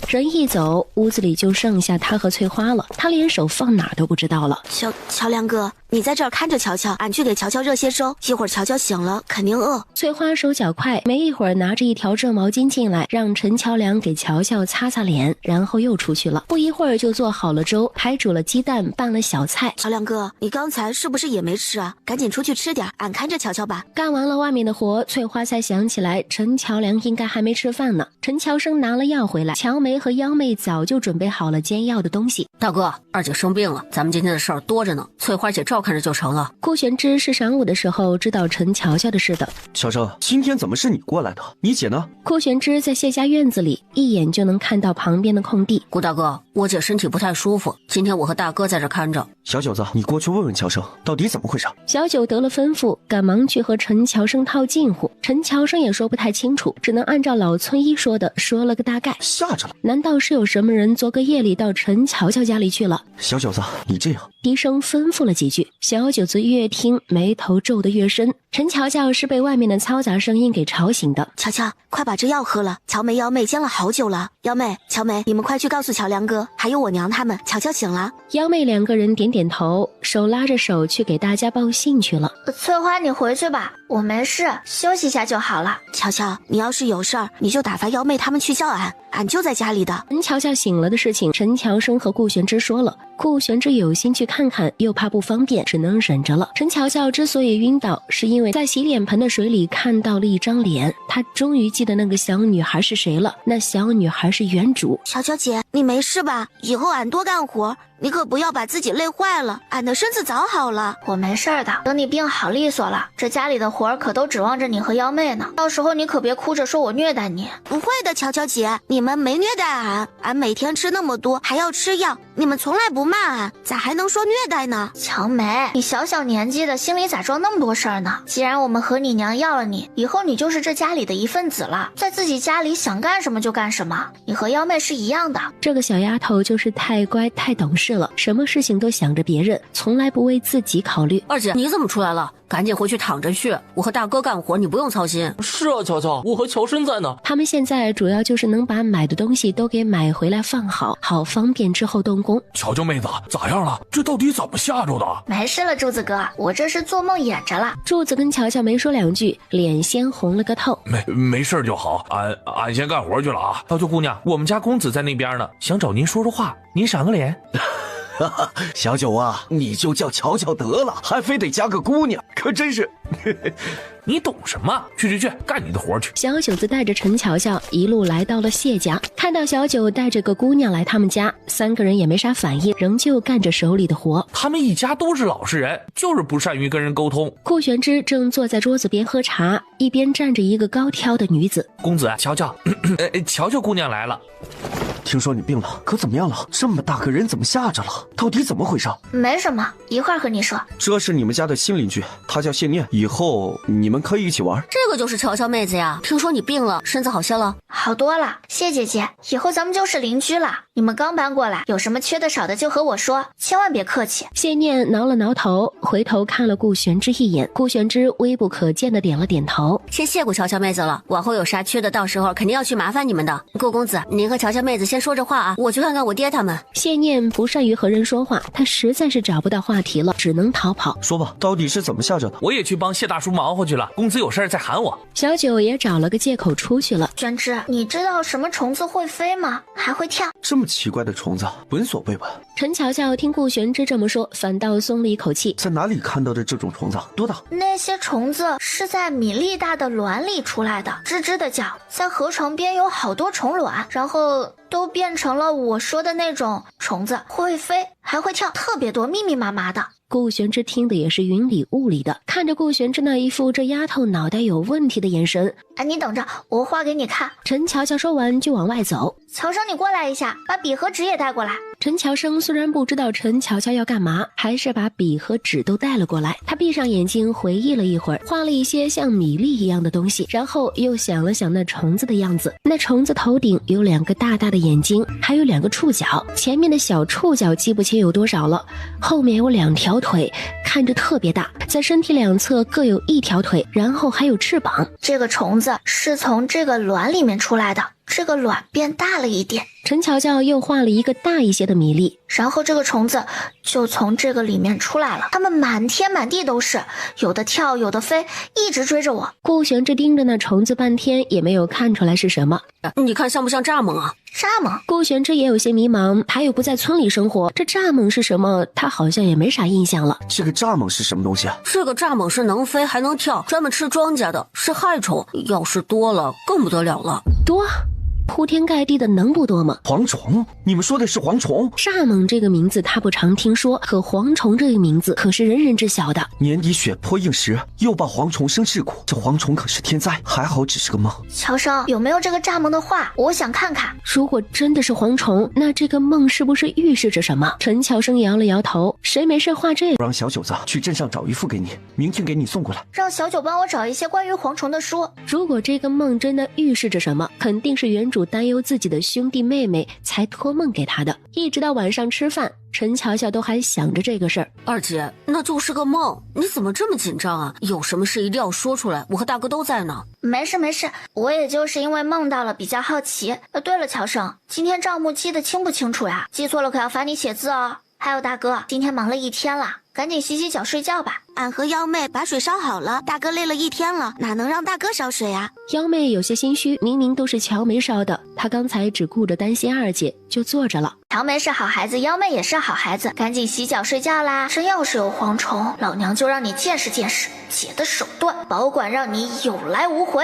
人一走，屋子里就剩下他和翠花了，他连手放哪都不知道了。乔梁哥，你在这儿看着乔乔，俺去给乔乔热些粥，一会儿乔乔醒了肯定饿。翠花手脚快，没一会儿拿着一条热毛巾进来，让陈乔梁给乔乔擦擦脸，然后又出去了。不一会儿就做好了粥，还煮了鸡蛋，拌了小菜。乔梁哥，你刚才是不是也没吃啊？赶紧出去吃点，俺看着乔乔吧。干完了外面的活，翠花才想起来陈乔梁应该还没吃饭呢。陈乔生拿了药回来，乔梅和幺妹早就准备好了煎药的东西。大哥，二姐生病了，咱们今天的事儿多着呢，翠花姐照看着就成了。顾玄之是晌午的时候知道陈乔乔的事的。乔生，今天怎么是你过来的？你姐呢？顾玄之在谢家院子里，一眼就能看到旁边的空地。顾大哥，我姐身体不太舒服，今天我和大哥在这看着。小九子，你过去问问乔生，到底怎么回事？小九得了吩咐，赶忙去和陈乔生套近乎。陈乔生也说不太清楚，只能按照老村医说的说了个大概。吓着了，难道是有什么人昨个夜里到陈乔乔家里去了？小九子，你这样，低声吩咐了几句。小九子越听眉头皱得越深。陈乔乔是被外面的嘈杂声音给吵醒的。乔乔，快把这药喝了，乔梅、幺妹煎了好久了。幺妹、乔梅，你们快去告诉乔梁哥，还有我娘他们，乔乔醒了。幺妹两个人点点头，手拉着手去给大家报信去了。翠花，你回去吧，我没事，休息一下就好了。乔乔，你要是有事儿，你就打发幺妹他们去叫俺，俺就在家里的。陈乔乔醒了的事情，陈乔生和顾玄之说了。顾玄之有心去看看，又怕不方便，只能忍着了。陈乔乔之所以晕倒，是因为在洗脸盆的水里看到了一张脸，他终于记得那个小女孩是谁了。那小女孩是原主。乔乔姐，你没事吧？以后俺多干活，你可不要把自己累坏了，俺的身子早好了。我没事的，等你病好利索了，这家里的活儿可都指望着你和幺妹呢。到时候你可别哭着说我虐待你。不会的，乔乔姐，你们没虐待俺，俺每天吃那么多，还要吃药，你们从来不骂俺，咋还能说虐待呢？乔梅，你小小年纪的，心里咋装那么多事儿呢？既然我们和你娘要了你，以后你就是这家里的一份子了，在自己家里想干什么就干什么。你和幺妹是一样的。这个小丫头就是太乖太懂事了，什么事情都想着别人，从来不为自己考虑。二姐，你怎么出来了？赶紧回去躺着去，我和大哥干活，你不用操心。是啊，乔乔，我和乔深在呢。他们现在主要就是能把买的东西都给买回来放好，好方便之后动工。乔乔妹子咋样了？这到底怎么吓着的？没事了，柱子哥，我这是做梦演着了。柱子跟乔乔没说两句，脸先红了个透。没事就好，俺先干活去了啊。小九姑娘，我们家公子在那边呢，想找您说说话，您赏个脸。小九啊，你就叫乔乔得了，还非得加个姑娘，可真是。你懂什么？去，干你的活去。小九子带着陈乔乔一路来到了谢家，看到小九带着个姑娘来他们家，三个人也没啥反应，仍旧干着手里的活。他们一家都是老实人，就是不善于跟人沟通。顾玄之正坐在桌子边喝茶，一边站着一个高挑的女子。公子，乔乔，乔乔姑娘来了。听说你病了，可怎么样了？这么大个人怎么吓着了？到底怎么回事？没什么，一会儿和你说。这是你们家的新邻居，她叫谢念，以后你们可以一起玩。这个就是乔乔妹子呀，听说你病了，身子好些了？好多了，谢姐姐，以后咱们就是邻居了。你们刚搬过来，有什么缺的少的就和我说，千万别客气。谢念挠了挠头，回头看了顾玄之一眼，顾玄之微不可见的点了点头。先谢过乔乔妹子了，往后有啥缺的，到时候肯定要去麻烦你们的。顾公子，您和乔乔妹子先说着话啊，我去看看我爹他们。谢念不善于和人说话，他实在是找不到话题了，只能逃跑。说吧，到底是怎么吓着的？我也去帮谢大叔忙活去了，公子有事在喊我。小九也找了个借口出去了。玄之，你知道什么虫子会飞吗？还会跳？这么奇怪的虫子，闻所未闻。陈乔乔听顾玄之这么说，反倒松了一口气。在哪里看到的这种虫子？多大？那些虫子是在米粒大的卵里出来的，吱吱的叫，在河床边有好多虫卵，然后都变成了我说的那种虫子，会飞还会跳，特别多，密密麻麻的。顾玄之听的也是云里雾里的，看着顾玄之那一副这丫头脑袋有问题的眼神。哎，你等着，我画给你看。陈乔乔说完就往外走。乔生，你过来一下，把笔和纸也带过来。陈乔生虽然不知道陈乔乔要干嘛，还是把笔和纸都带了过来。他闭上眼睛回忆了一会儿，画了一些像米粒一样的东西，然后又想了想那虫子的样子。那虫子头顶有2个大大的眼睛，还有2个触角，前面的小触角记不清有多少了，后面有2条腿，看着特别大，在身体2侧各有1条腿，然后还有翅膀。这个虫子是从这个卵里面出来的，这个卵变大了一点。陈乔乔又画了一个大一些的米粒，然后这个虫子就从这个里面出来了，它们满天满地都是，有的跳有的飞，一直追着我。顾玄之盯着那虫子半天也没有看出来是什么。你看像不像蚱蜢啊？蚱蜢？顾玄之也有些迷茫，他又不在村里生活，这蚱蜢是什么他好像也没啥印象了。这个蚱蜢是什么东西啊？这个蚱蜢是能飞还能跳，专门吃庄稼的，是害虫，要是多了更不得了了。多？铺天盖地的能不多吗？蝗虫？你们说的是蝗虫？蚱蜢这个名字他不常听说，可蝗虫这个名字可是人人知晓的。年底雪坡硬时，又报蝗虫生事故，这蝗虫可是天灾，还好只是个梦。乔生，有没有这个蚱蜢的画？我想看看。如果真的是蝗虫，那这个梦是不是预示着什么？陈乔生摇了摇头，谁没事画这个？让小九子去镇上找一副给你，明天给你送过来。让小九帮我找一些关于蝗虫的书。如果这个梦真的预示着什么，肯定是原主担忧自己的兄弟妹妹才托梦给他的。一直到晚上吃饭，陈乔乔都还想着这个事儿。二姐，那就是个梦，你怎么这么紧张啊？有什么事一定要说出来，我和大哥都在呢。没事没事，我也就是因为梦到了比较好奇。对了，乔生，今天账目记得清不清楚呀？记错了可要罚你写字哦。还有大哥，今天忙了一天了，赶紧洗洗脚睡觉吧。俺和幺妹把水烧好了，大哥累了一天了，哪能让大哥烧水啊？幺妹有些心虚，明明都是乔梅烧的，她刚才只顾着担心二姐，就坐着了。乔梅是好孩子，幺妹也是好孩子，赶紧洗脚睡觉啦。真要是有蝗虫，老娘就让你见识见识姐的手段，保管让你有来无回。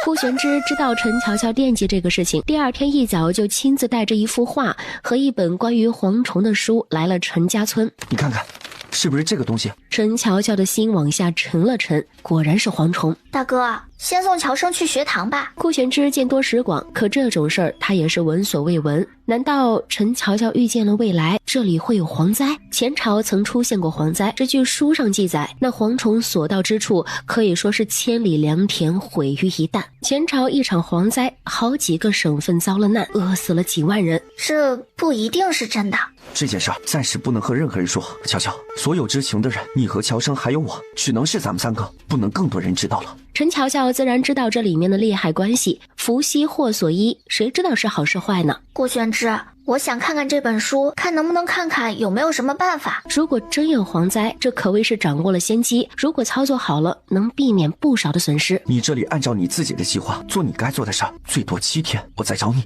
顾玄之知道陈乔乔惦记这个事情，第二天一早就亲自带着一幅画和一本关于蝗虫的书来了陈家村。你看看，是不是这个东西？陈乔乔的心往下沉了沉，果然是蝗虫。大哥，先送乔生去学堂吧。顾玄之见多识广，可这种事儿他也是闻所未闻。难道陈乔乔预见了未来，这里会有蝗灾？前朝曾出现过蝗灾，这据书上记载，那蝗虫所到之处，可以说是千里良田毁于一旦。前朝一场蝗灾，好几个省份遭了难，饿死了几万人。这不一定是真的。这件事暂时不能和任何人说。乔乔，所有知情的人，你和乔生还有我，只能是咱们3个，不能更多人知道了。陈乔乔自然知道这里面的利害关系，福兮祸所依，谁知道是好是坏呢？顾玄之，我想看看这本书，看能不能看看有没有什么办法。如果真有蝗灾，这可谓是掌握了先机，如果操作好了，能避免不少的损失。你这里按照你自己的计划做你该做的事，最多7天，我再找你。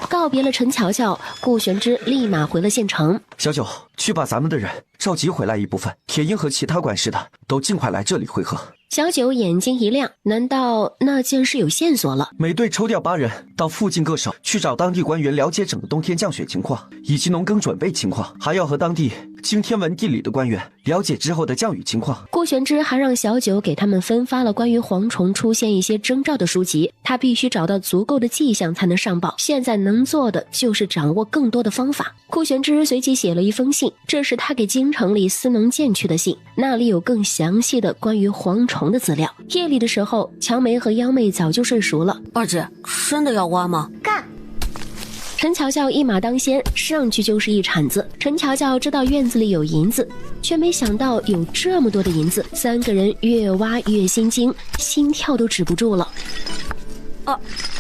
告别了陈乔乔，顾玄之立马回了县城。小九，去把咱们的人召集回来一部分，铁鹰和其他管事的都尽快来这里会合。小九眼睛一亮，难道那件事有线索了？每队抽调8人到附近各省去找当地官员了解整个冬天降雪情况以及农耕准备情况，还要和当地经天文地理的官员了解之后的降雨情况。顾玄之还让小九给他们分发了关于蝗虫出现一些征兆的书籍，他必须找到足够的迹象才能上报。现在能做的就是掌握更多的方法。顾玄之随即写了一封信，这是他给京城里司农监去的信，那里有更详细的关于蝗虫的资料。夜里的时候，乔梅和幺妹早就睡熟了。二姐，真的要挖吗？干！陈乔乔一马当先，上去就是一铲子。陈乔乔知道院子里有银子，却没想到有这么多的银子。3个人越挖越心惊，心跳都止不住了。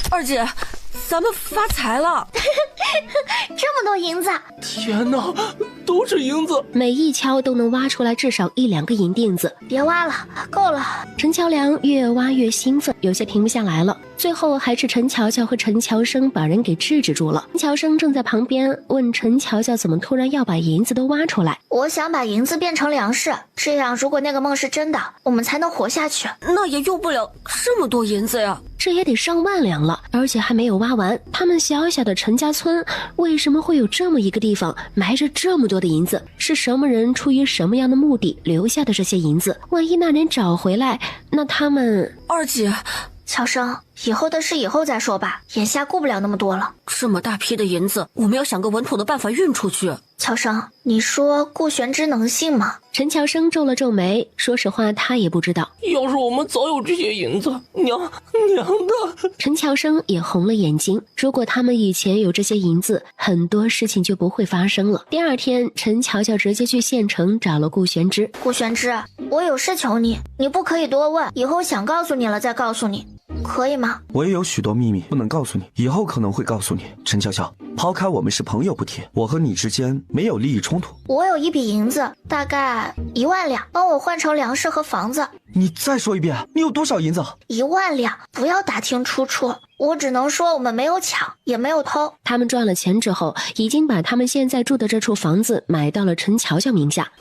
二姐，咱们发财了！这么多银子！天哪，都是银子！每一锹都能挖出来至少1-2个银锭子。别挖了，够了！陈乔良越挖越兴奋，有些停不下来了。最后还是陈乔乔和陈乔生把人给制止住了。陈乔生正在旁边问陈乔乔怎么突然要把银子都挖出来。我想把银子变成粮食，这样如果那个梦是真的，我们才能活下去。那也用不了这么多银子呀，这也得上万两了，而且还没有挖完。他们小小的陈家村为什么会有这么一个地方埋着这么多的银子？是什么人出于什么样的目的留下的这些银子？万一那人找回来，那他们……二姐，乔生，以后的事以后再说吧，眼下顾不了那么多了。这么大批的银子，我们要想个稳妥的办法运出去。乔生，你说顾玄之能信吗？陈乔生皱了皱眉，说实话他也不知道。要是我们早有这些银子，娘的！陈乔生也红了眼睛。如果他们以前有这些银子，很多事情就不会发生了。第二天，陈乔乔直接去县城找了顾玄之。顾玄之，我有事求你，你不可以多问，以后想告诉你了再告诉你，可以吗？我也有许多秘密不能告诉你，以后可能会告诉你。陈乔乔，抛开我们是朋友不提，我和你之间没有利益冲突。我有一笔银子，大概1万两，帮我换成粮食和房子。你再说一遍，你有多少银子？1万两，不要打听出处，我只能说我们没有抢，也没有偷。他们赚了钱之后，已经把他们现在住的这处房子买到了陈乔乔名下。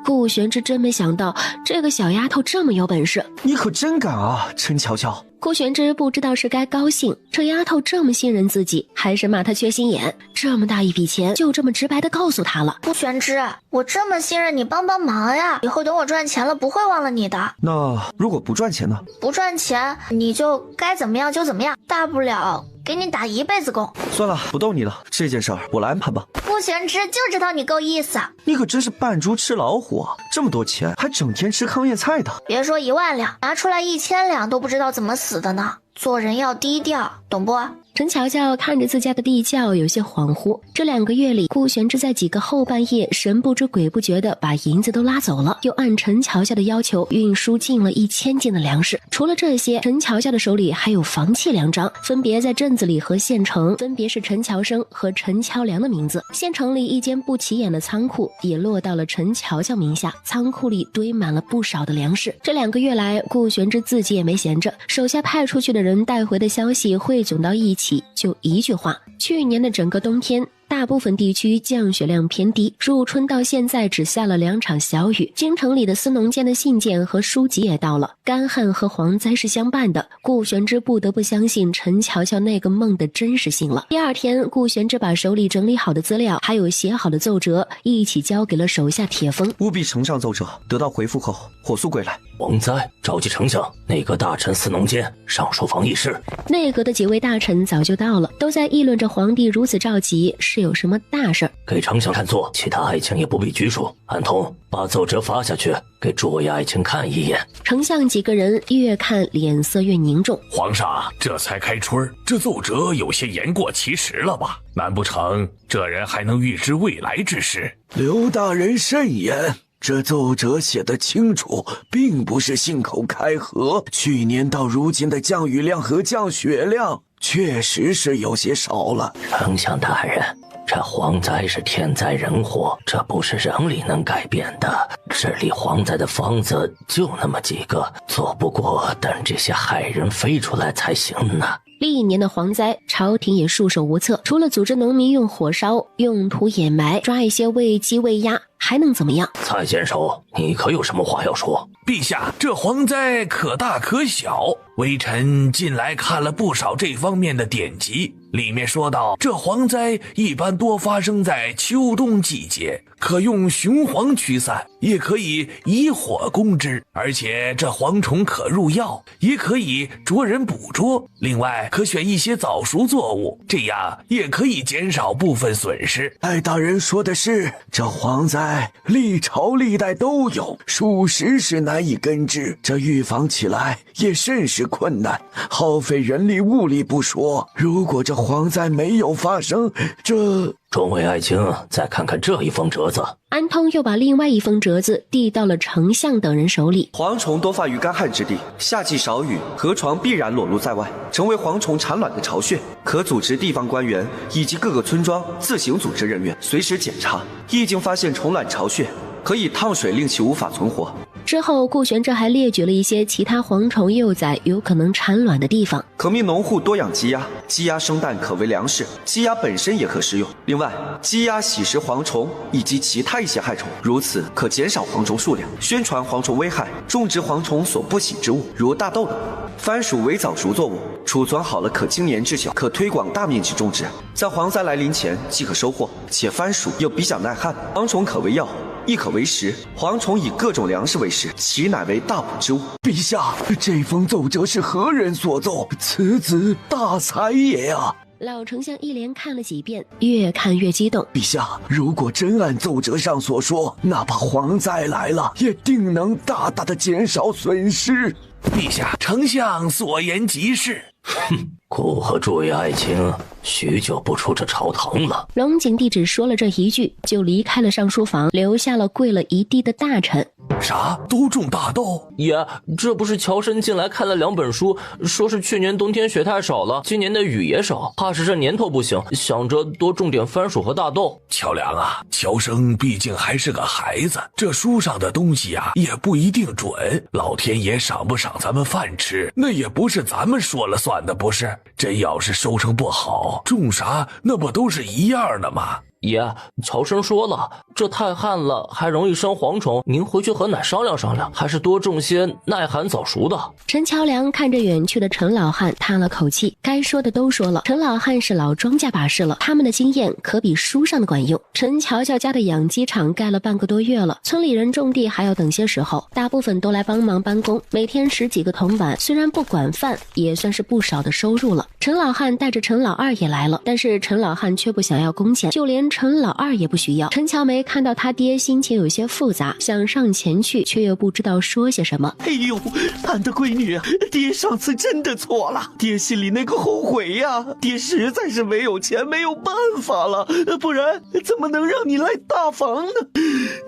顾玄之真没想到这个小丫头这么有本事。你可真敢啊，陈乔乔。顾玄之不知道是该高兴这丫头这么信任自己，还是骂她缺心眼。这么大一笔钱就这么直白的告诉她了。顾玄之，我这么信任你，帮帮忙呀，以后等我赚钱了不会忘了你的。那如果不赚钱呢？不赚钱你就该怎么样就怎么样，大不了给你打1辈子工。算了，不逗你了，这件事儿我来安排吧。顾玄之就知道你够意思。你可真是扮猪吃老虎啊，这么多钱还整天吃糠咽菜的。别说1万两，拿出来1000两都不知道怎么死的呢。做人要低调，懂不？陈乔乔看着自家的地窖有些恍惚。这2个月里，顾玄之在几个后半夜神不知鬼不觉的把银子都拉走了，又按陈乔乔的要求运输进了1000斤的粮食。除了这些，陈乔乔的手里还有房契2张，分别在镇子里和县城，分别是陈乔生和陈乔良的名字。县城里一间不起眼的仓库也落到了陈乔乔名下，仓库里堆满了不少的粮食。这2个月来，顾玄之自己也没闲着，手下派出去的人带回的消息汇总到一起，就一句话：去年的整个冬天，大部分地区降雪量偏低，入春到现在只下了2场小雨。京城里的司农监的信件和书籍也到了，干旱和蝗灾是相伴的。顾玄之不得不相信陈乔乔那个梦的真实性了。第二天，顾玄之把手里整理好的资料还有写好的奏折一起交给了手下铁峰，务必呈上奏折，得到回复后火速归来。蝗灾，召集丞相、内阁大臣、司农监上书房议事。内阁的几位大臣早就到了，都在议论着皇帝如此召集是有什么大事儿。给丞相看作，其他爱卿也不必拘束。安童，把奏折发下去，给诸位爱卿看一眼。丞相几个人越看脸色越凝重。皇上，这才开春，这奏折有些言过其实了吧？难不成这人还能预知未来之事？刘大人慎言。这奏折写得清楚，并不是信口开河。去年到如今的降雨量和降雪量，确实是有些少了。丞相大人，这蝗灾是天灾人祸，这不是人力能改变的。治理蝗灾的方子就那么几个，做不过等这些害人飞出来才行呢。历年的蝗灾，朝廷也束手无策，除了组织农民用火烧、用土掩埋、抓一些喂鸡喂鸭，还能怎么样？蔡监守，你可有什么话要说？陛下，这蝗灾可大可小，微臣近来看了不少这方面的典籍，里面说到，这蝗灾一般多发生在秋冬季节，可用雄黄驱散，也可以以火攻之，而且这蝗虫可入药，也可以捉人捕捉。另外，可选一些早熟作物，这样也可以减少部分损失。艾大人说的是，这蝗灾历朝历代都有，属实是难以根治，这预防起来也甚是困难，耗费人力物力不说，如果这蝗灾没有发生，这……众位爱卿，再看看这一封折子。安通又把另外一封折子递到了丞相等人手里。蝗虫多发于干旱之地，夏季少雨，河床必然裸露在外，成为蝗虫产卵的巢穴。可组织地方官员以及各个村庄自行组织人员，随时检查，一经发现虫卵巢穴，可以烫水令其无法存活。之后，顾玄之还列举了一些其他蝗虫幼崽有可能产卵的地方，可命农户多养鸡鸭，鸡鸭生蛋可为粮食，鸡鸭本身也可食用。另外，鸡鸭喜食蝗虫以及其他一些害虫，如此可减少蝗虫数量。宣传蝗虫危害，种植蝗虫所不喜之物，如大豆等。番薯为早熟作物，储存好了可经年制久，可推广大面积种植，在蝗灾来临前即可收获，且番薯又比较耐旱，蝗虫可为药。亦可为食。蝗虫以各种粮食为食，其乃为大补之物。陛下，这封奏折是何人所奏？此子大才也啊！老丞相一连看了几遍，越看越激动。陛下，如果真按奏折上所说，哪怕蝗灾来了，也定能大大的减少损失。陛下，丞相所言极是。哼，顾和诸位爱卿许久不出这朝堂了。龙景帝只说了这一句，就离开了上书房，留下了跪了一地的大臣。啥？都种大豆？爷，这不是乔生进来看了2本书，说是去年冬天雪太少了，今年的雨也少，怕是这年头不行，想着多种点番薯和大豆。乔良啊，乔生毕竟还是个孩子，这书上的东西啊也不一定准，老天爷赏不赏咱们饭吃，那也不是咱们说了算的，不是？真要是收成不好，种啥那不都是一样的吗？爷，乔生说了，这太旱了，还容易生蝗虫，您回去和奶商量商量，还是多种些耐寒早熟的。陈乔良看着远去的陈老汉，叹了口气，该说的都说了。陈老汉是老庄稼把式了，他们的经验可比书上的管用。陈乔乔家的养鸡场盖了半个多月了，村里人种地还要等些时候，大部分都来帮忙搬工，每天10几个铜板，虽然不管饭，也算是不少的收入了。陈老汉带着陈老二也来了，但是陈老汉却不想要工钱，就连陈老二也不需要。陈乔梅看到他爹，心情有些复杂，想上前去，却又不知道说些什么。哎呦，俺的闺女，爹上次真的错了，爹心里那个后悔呀，爹实在是没有钱，没有办法了，不然怎么能让你来大房呢？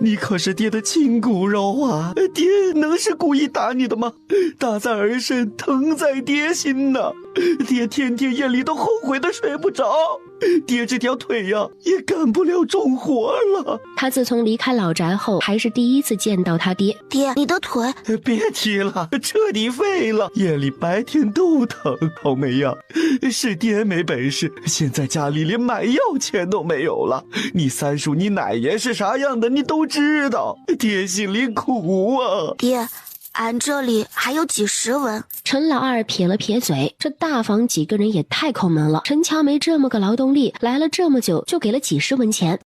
你可是爹的亲骨肉啊，爹能是故意打你的吗？打在儿身，疼在爹心呐，爹天天夜里都后悔的睡不着，爹这条腿呀也干不了重活了。他自从离开老宅后，还是第一次见到他爹。爹，你的腿别提了，彻底废了，夜里白天都疼。好梅呀，是爹没本事，现在家里连买药钱都没有了。你三叔你奶爷是啥样的你都知道，爹心里苦啊。爹，俺这里还有几10文。陈老二撇了撇嘴，这大房几个人也太抠门了。陈乔梅这么个劳动力，来了这么久就给了几10文钱。